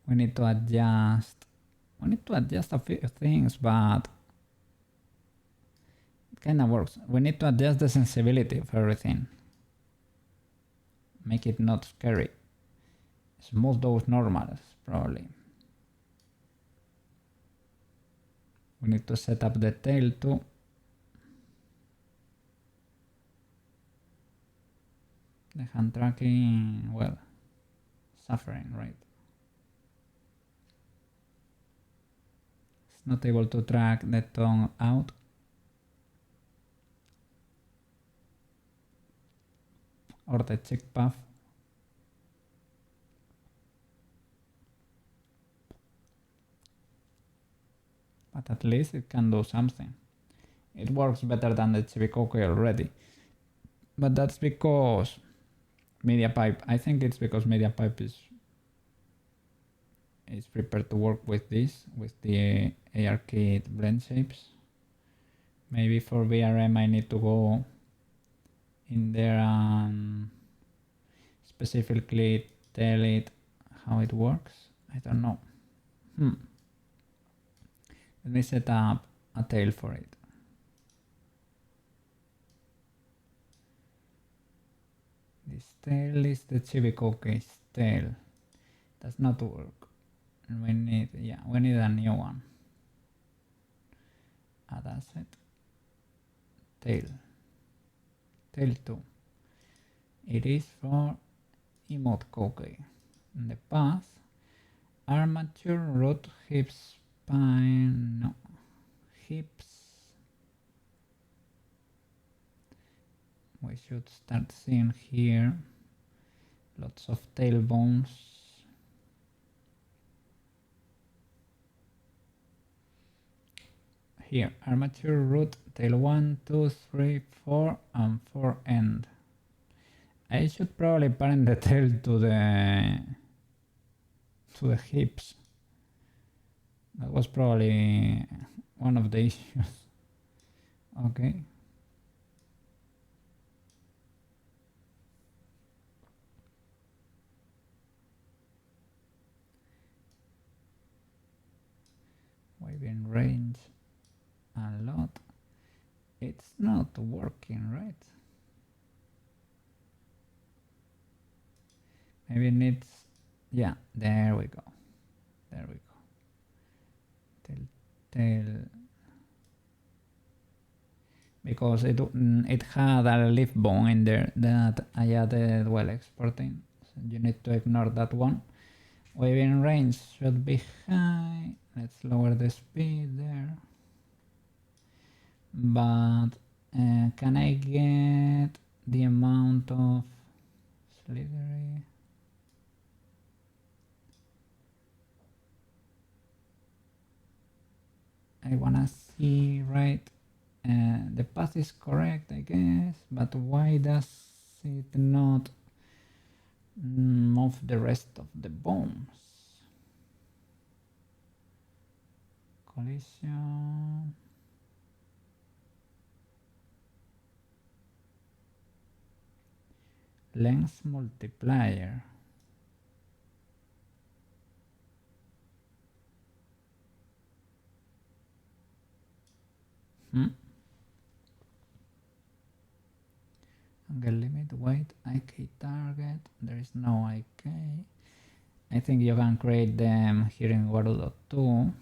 We need to adjust a few things, but it kind of works. We need to adjust the sensibility of everything. Make it not scary. Smooth those normals, probably. We need to set up the tail too. hand tracking, well, suffering, right? It's not able to track the tongue out. Or the cheek puff. But at least it can do something. It works better than the Chibicoke already. But that's because MediaPipe, I think it's because MediaPipe is prepared to work with this, with the ARKit BLENDSHAPES. Maybe for VRM I need to go in there and specifically tell it how it works. I don't know. Let me set up a tail for it. This tail is the Chibicoke's tail. Does not work. We need a new one. Add asset. Tail. Tail 2. It is for emote Koke. In the path, armature, root, hips, spine, no, hips. We should start seeing here lots of tailbones. Here, armature, root, tail 1, 2, 3, 4, and 4 end. I should probably parent the tail to the hips. That was probably one of the issues. Okay. Waving range a lot. It's not working, right? Maybe it needs, yeah, there we go. There we go. Tail. Because it had a leaf bone in there that I added while exporting. So you need to ignore that one. Waving range should be high. Let's lower the speed there. But can I get the amount of slithery? I wanna see, right? The path is correct, I guess, but why does it not move the rest of the bones? Collision. Length multiplier. Angle limit, weight, IK target. There is no IK. I think you can create them here in Warudo too.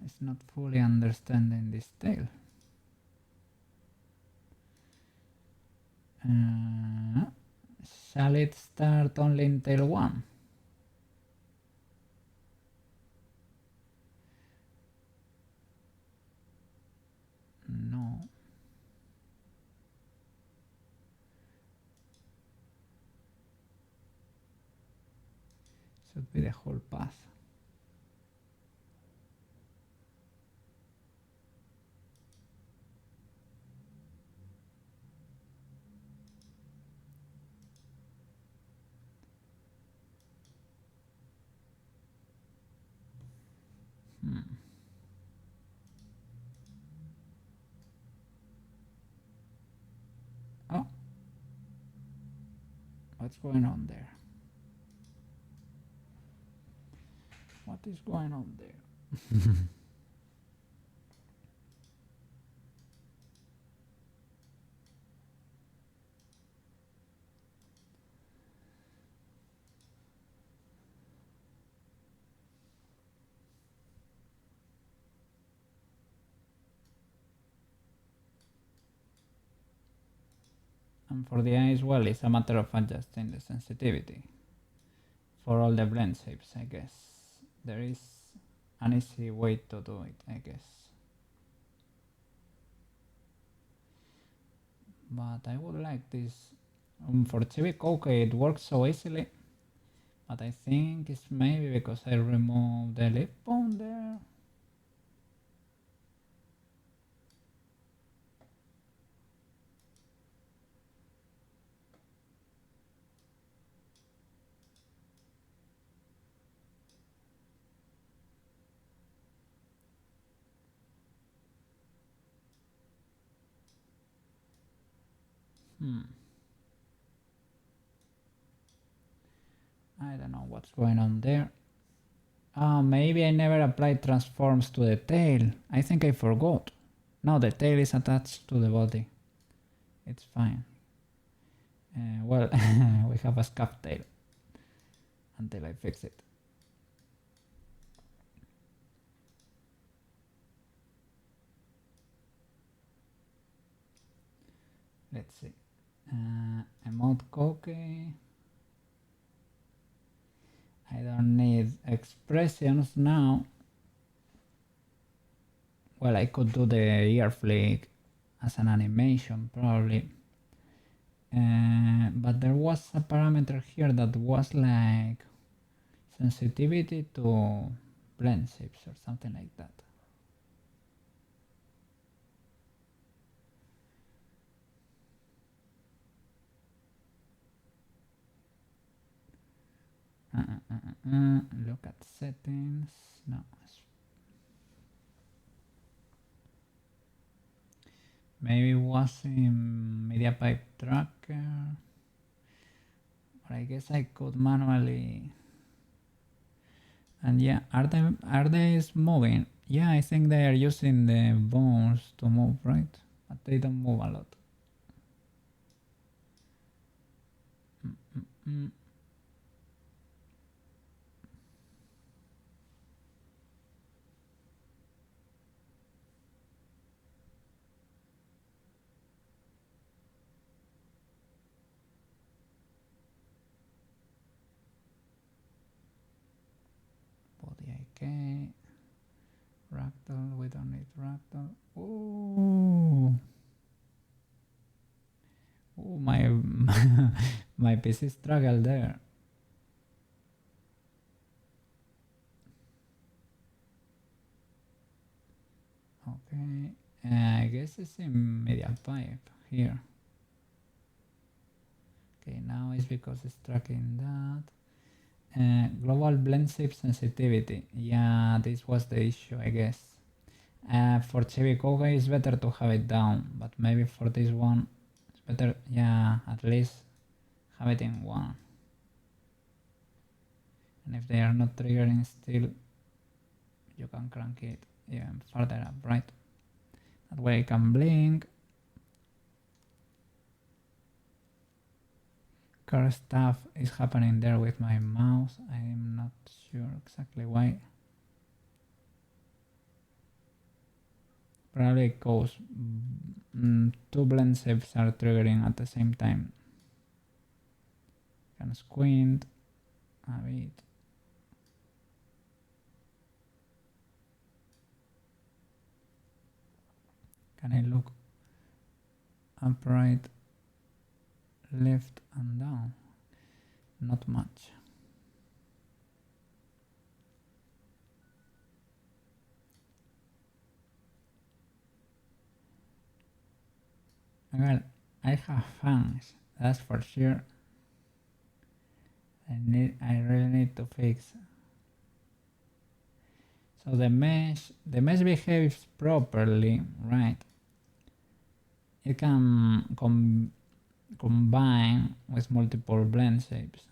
It's not fully understanding this tail. Shall it start only in tail 1? No. Should be the whole path. Oh, what's going on there? What is going on there? And for the eyes, well, it's a matter of adjusting the sensitivity for all the blend shapes, I guess. There is an easy way to do it, I guess. But I would like this. For Chibi Koke it works so easily, but I think it's maybe because I removed the lip bone there. I don't know what's going on there. Maybe I never applied transforms to the tail. I think I forgot. No, the tail is attached to the body. It's fine. Well, we have a scuff tail until I fix it. Let's see. Emote Koke. I don't need expressions now. Well, I could do the ear flick as an animation probably. But there was a parameter here that was like sensitivity to blend shapes or something like that. Look at settings. No. Maybe it was in media pipe tracker. Or I guess I could manually. And yeah, are they moving? Yeah, I think they are using the bones to move, right? But they don't move a lot. Okay, ragdoll, we don't need ragdoll. Ooh, ooh, my my PC struggled there. Okay, I guess it's in media pipe here. Okay, now it's because it's tracking that. Global blend shape sensitivity. Yeah, this was the issue, I guess. For Chibi Koge it's better to have it down, but maybe for this one it's better, yeah, at least have it in 1. And if they are not triggering still, you can crank it even further up, right? That way I can blink. Car stuff is happening there with my mouse. I'm not sure exactly why. Probably because 2 blend shapes are triggering at the same time. Can squint a bit. Can I look upright, left and down? Not much. Well, I have fangs, that's for sure. I really need to fix. So the mesh behaves properly, right? It can combine with multiple blend shapes,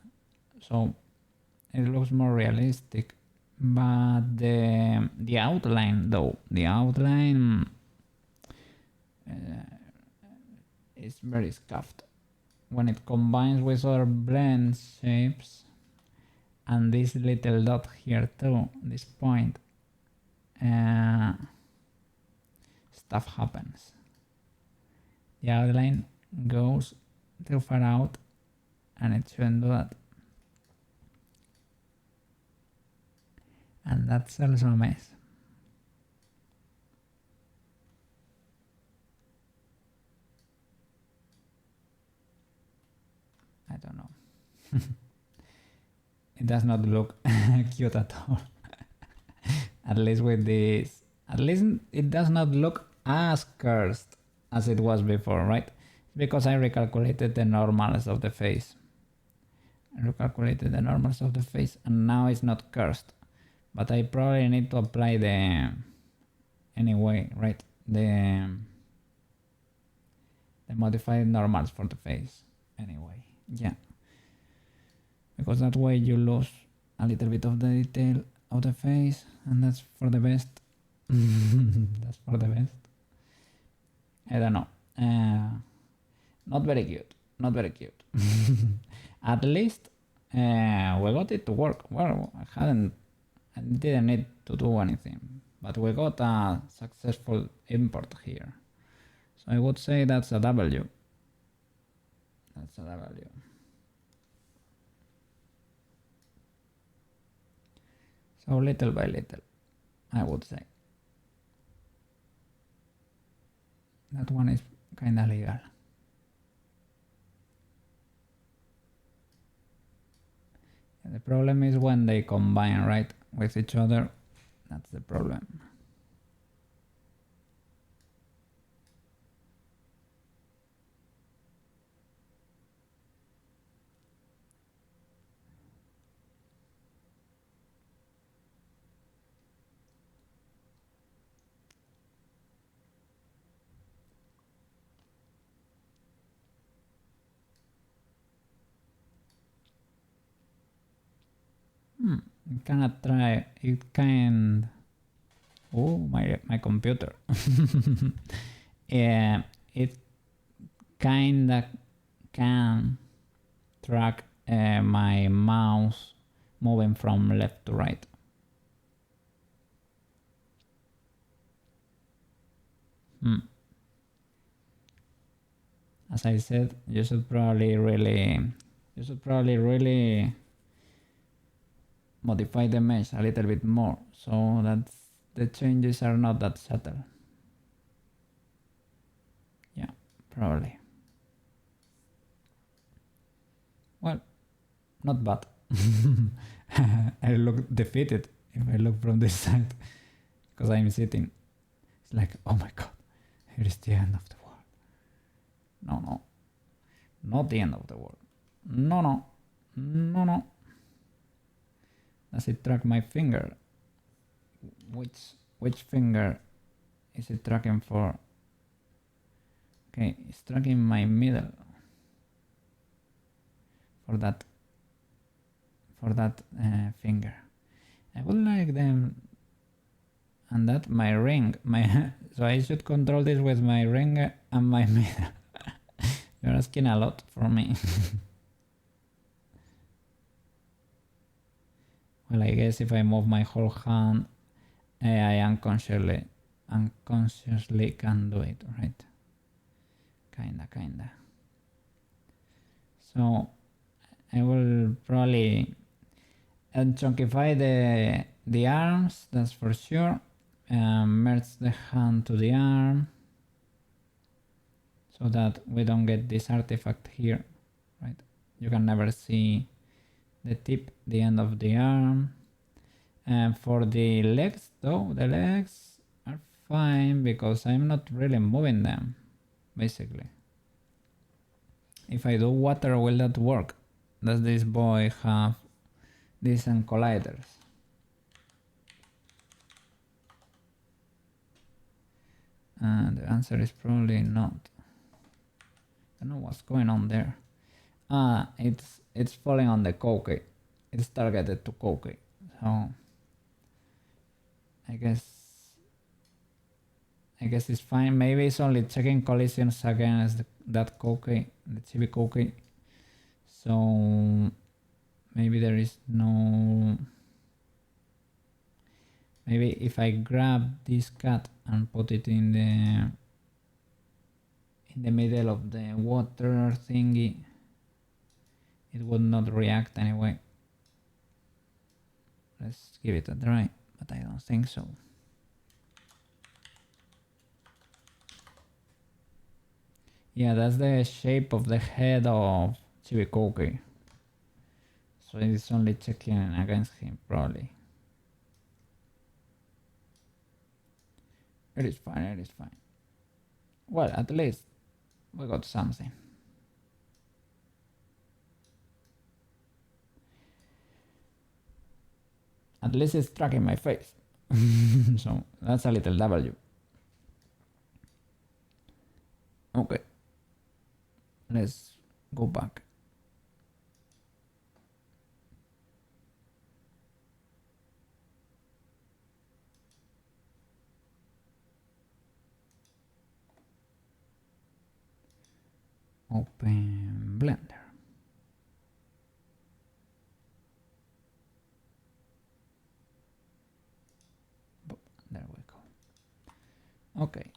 so it looks more realistic. But the outline, though, the outline is very scuffed when it combines with other blend shapes, and this little dot here too, this point, stuff happens. The outline goes too far out, and it shouldn't do that. And that's also a mess. I don't know. It does not look cute at all. At least with this, at least it does not look as cursed as it was before, right? Because I recalculated the normals of the face. I recalculated the normals of the face and now it's not cursed. But I probably need to apply the, anyway, right? The modified normals for the face. Anyway, yeah. Because that way you lose a little bit of the detail of the face, and that's for the best. That's for the best. I don't know. Not very cute. Not very cute. At least we got it to work. Well, I didn't need to do anything, but we got a successful import here. So I would say that's a W. That's a W. So little by little, I would say. That one is kinda legal. The problem is when they combine, right, with each other. That's the problem. You cannot try. It can. Oh, my computer. Yeah, it kinda can track my mouse moving from left to right. As I said, you should probably really modify the mesh a little bit more so that the changes are not that subtle. Yeah, probably. Well, not bad. I look defeated if I look from this side because I'm sitting. It's like, oh my god, here is the end of the world. No, not the end of the world. No. Does it track my finger? Which finger is it tracking for? Okay, it's tracking my middle for that finger. I would like them, and that my ring, so I should control this with my ring and my middle. You're asking a lot for me. Well, I guess if I move my whole hand, I unconsciously can do it, right? Kinda. So I will probably chunkify the arms, that's for sure. Merge the hand to the arm so that we don't get this artifact here, right? You can never see the tip, the end of the arm. And for the legs though, the legs are fine because I'm not really moving them, basically. If I do water, will that work? Does this boy have decent colliders? And the answer is probably not. I don't know what's going on there. It's falling on the Koki. It's targeted to Koki. So I guess it's fine. Maybe it's only checking collisions against that Koki, the Chibi Koki. So maybe there is no. Maybe if I grab this cat and put it in in the middle of the water thingy, it would not react anyway. Let's give it a try, but I don't think so. Yeah, that's the shape of the head of Chibicoke. So it's only checking against him, probably. It is fine, it is fine. Well, at least we got something. At least it's tracking my face. So that's a little W. Okay. Let's go back. Open Blender. There we go. Okay.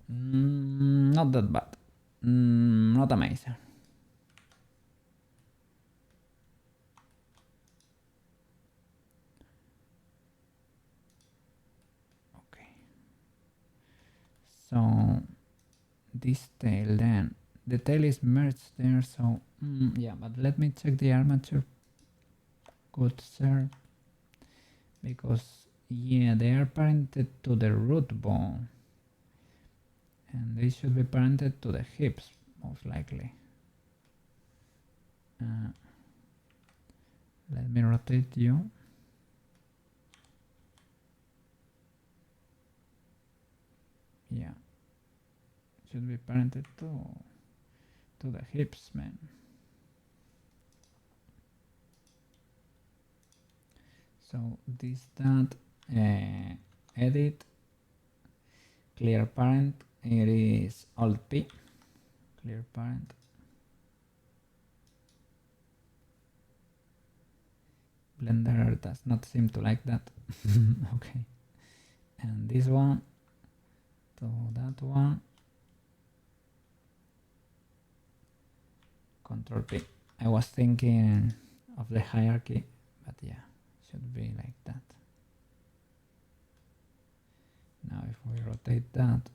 Not that bad. Not amazing. Okay. So this tail then. The tail is merged there, so yeah, but let me check the armature. Good sir. Because yeah, they are parented to the root bone. And they should be parented to the hips, most likely. Let me rotate you. Yeah, should be parented to the hips, man. So this, that, edit, clear parent, it is Alt P, clear parent. Blender does not seem to like that. Okay, and this one to that one, Control P. I was thinking of the hierarchy, but yeah, should be like that. Now if we rotate that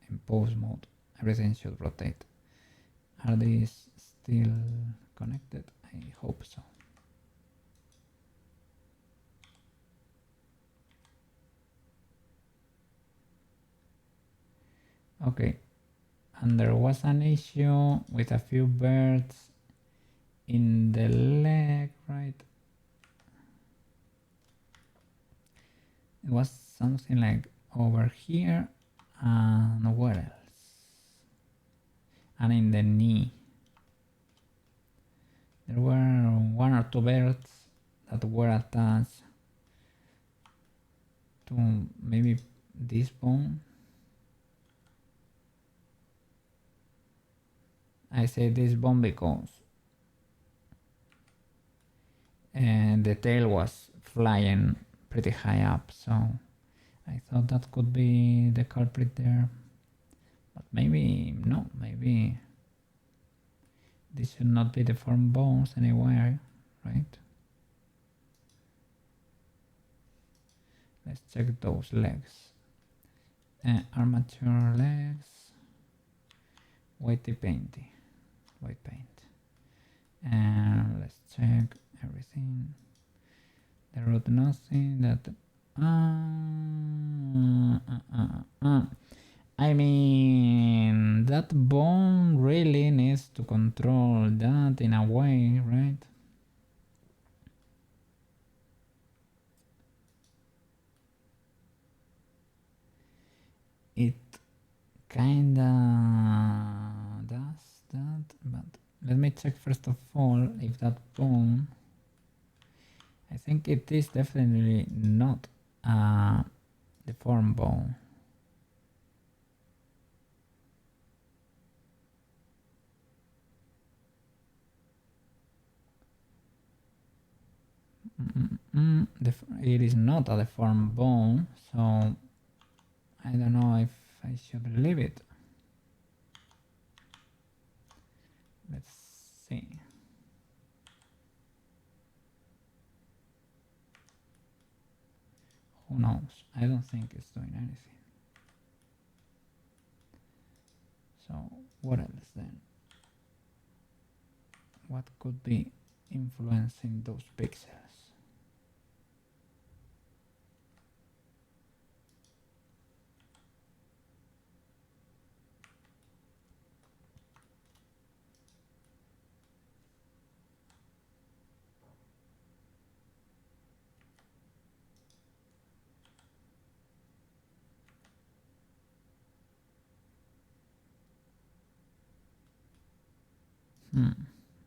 in pose mode, everything should rotate. Are these still connected? I hope so. Okay, and there was an issue with a few birds in the leg, right? It was something like over here, and where else? And in the knee. There were one or two birds that were attached to maybe this bone. I say this bone because the tail was flying pretty high up, so I thought that could be the culprit there, but maybe no, maybe this should not be the deformed bones anywhere, right? Let's check those legs. Armature legs, whitey painty, white paint, and let's check everything. The root nothing, that I mean, that bone really needs to control that in a way, right? It kinda does that, but let me check first of all if that bone, I think it is definitely not a deformed bone. It is not a deformed bone, so I don't know if I should leave it. Let's see. Who knows? I don't think it's doing anything. So what else then? What could be influencing those pixels?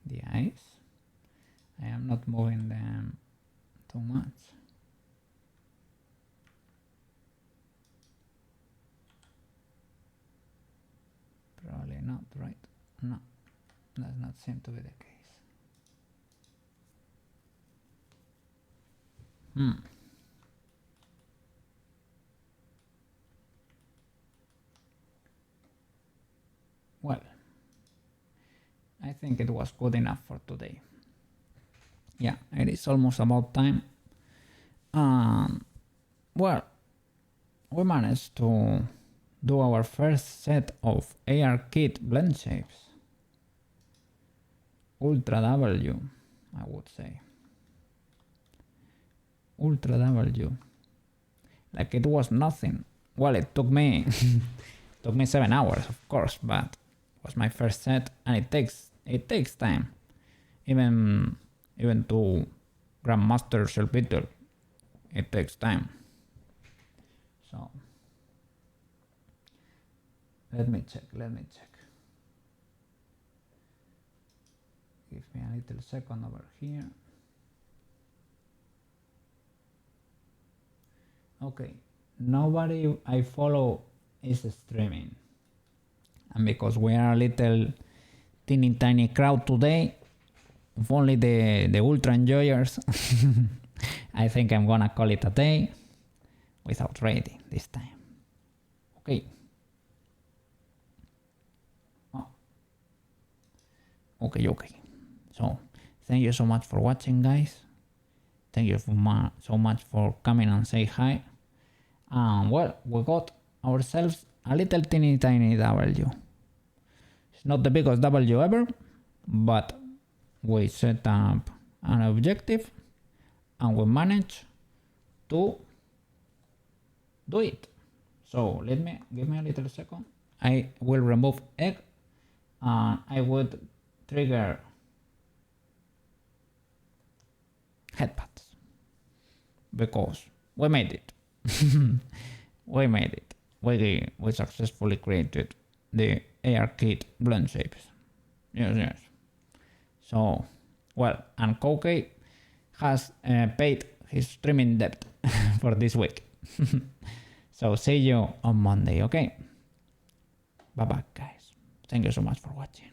The eyes. I am not moving them too much. Probably not, right? No, does not seem to be the case. Well, I think it was good enough for today. Yeah, it is almost about time. Well, we managed to do our first set of ARKit blend shapes. Ultra W, I would say. Ultra W. Like it was nothing. Well, it took me took me 7 hours, of course, but it was my first set, and it takes time. Even to Grandmaster Selpitel, it takes time. So let me check. Give me a little second over here. Okay, nobody I follow is streaming, and because we are a little teeny tiny crowd today, of only the ultra enjoyers, I think I'm gonna call it a day without rating this time. Okay. Oh. Okay. So thank you so much for watching, guys. Thank you so much for coming and say hi. Well, we got ourselves a little teeny tiny W. It's not the biggest W ever, but we set up an objective and we managed to do it. So give me a little second. I will remove egg and I would trigger headpads because we made it. We made it. We successfully created the ARKit blend shapes. Yes. So, well, and Koke has paid his streaming debt for this week. So see you on Monday, okay? Bye bye, guys. Thank you so much for watching.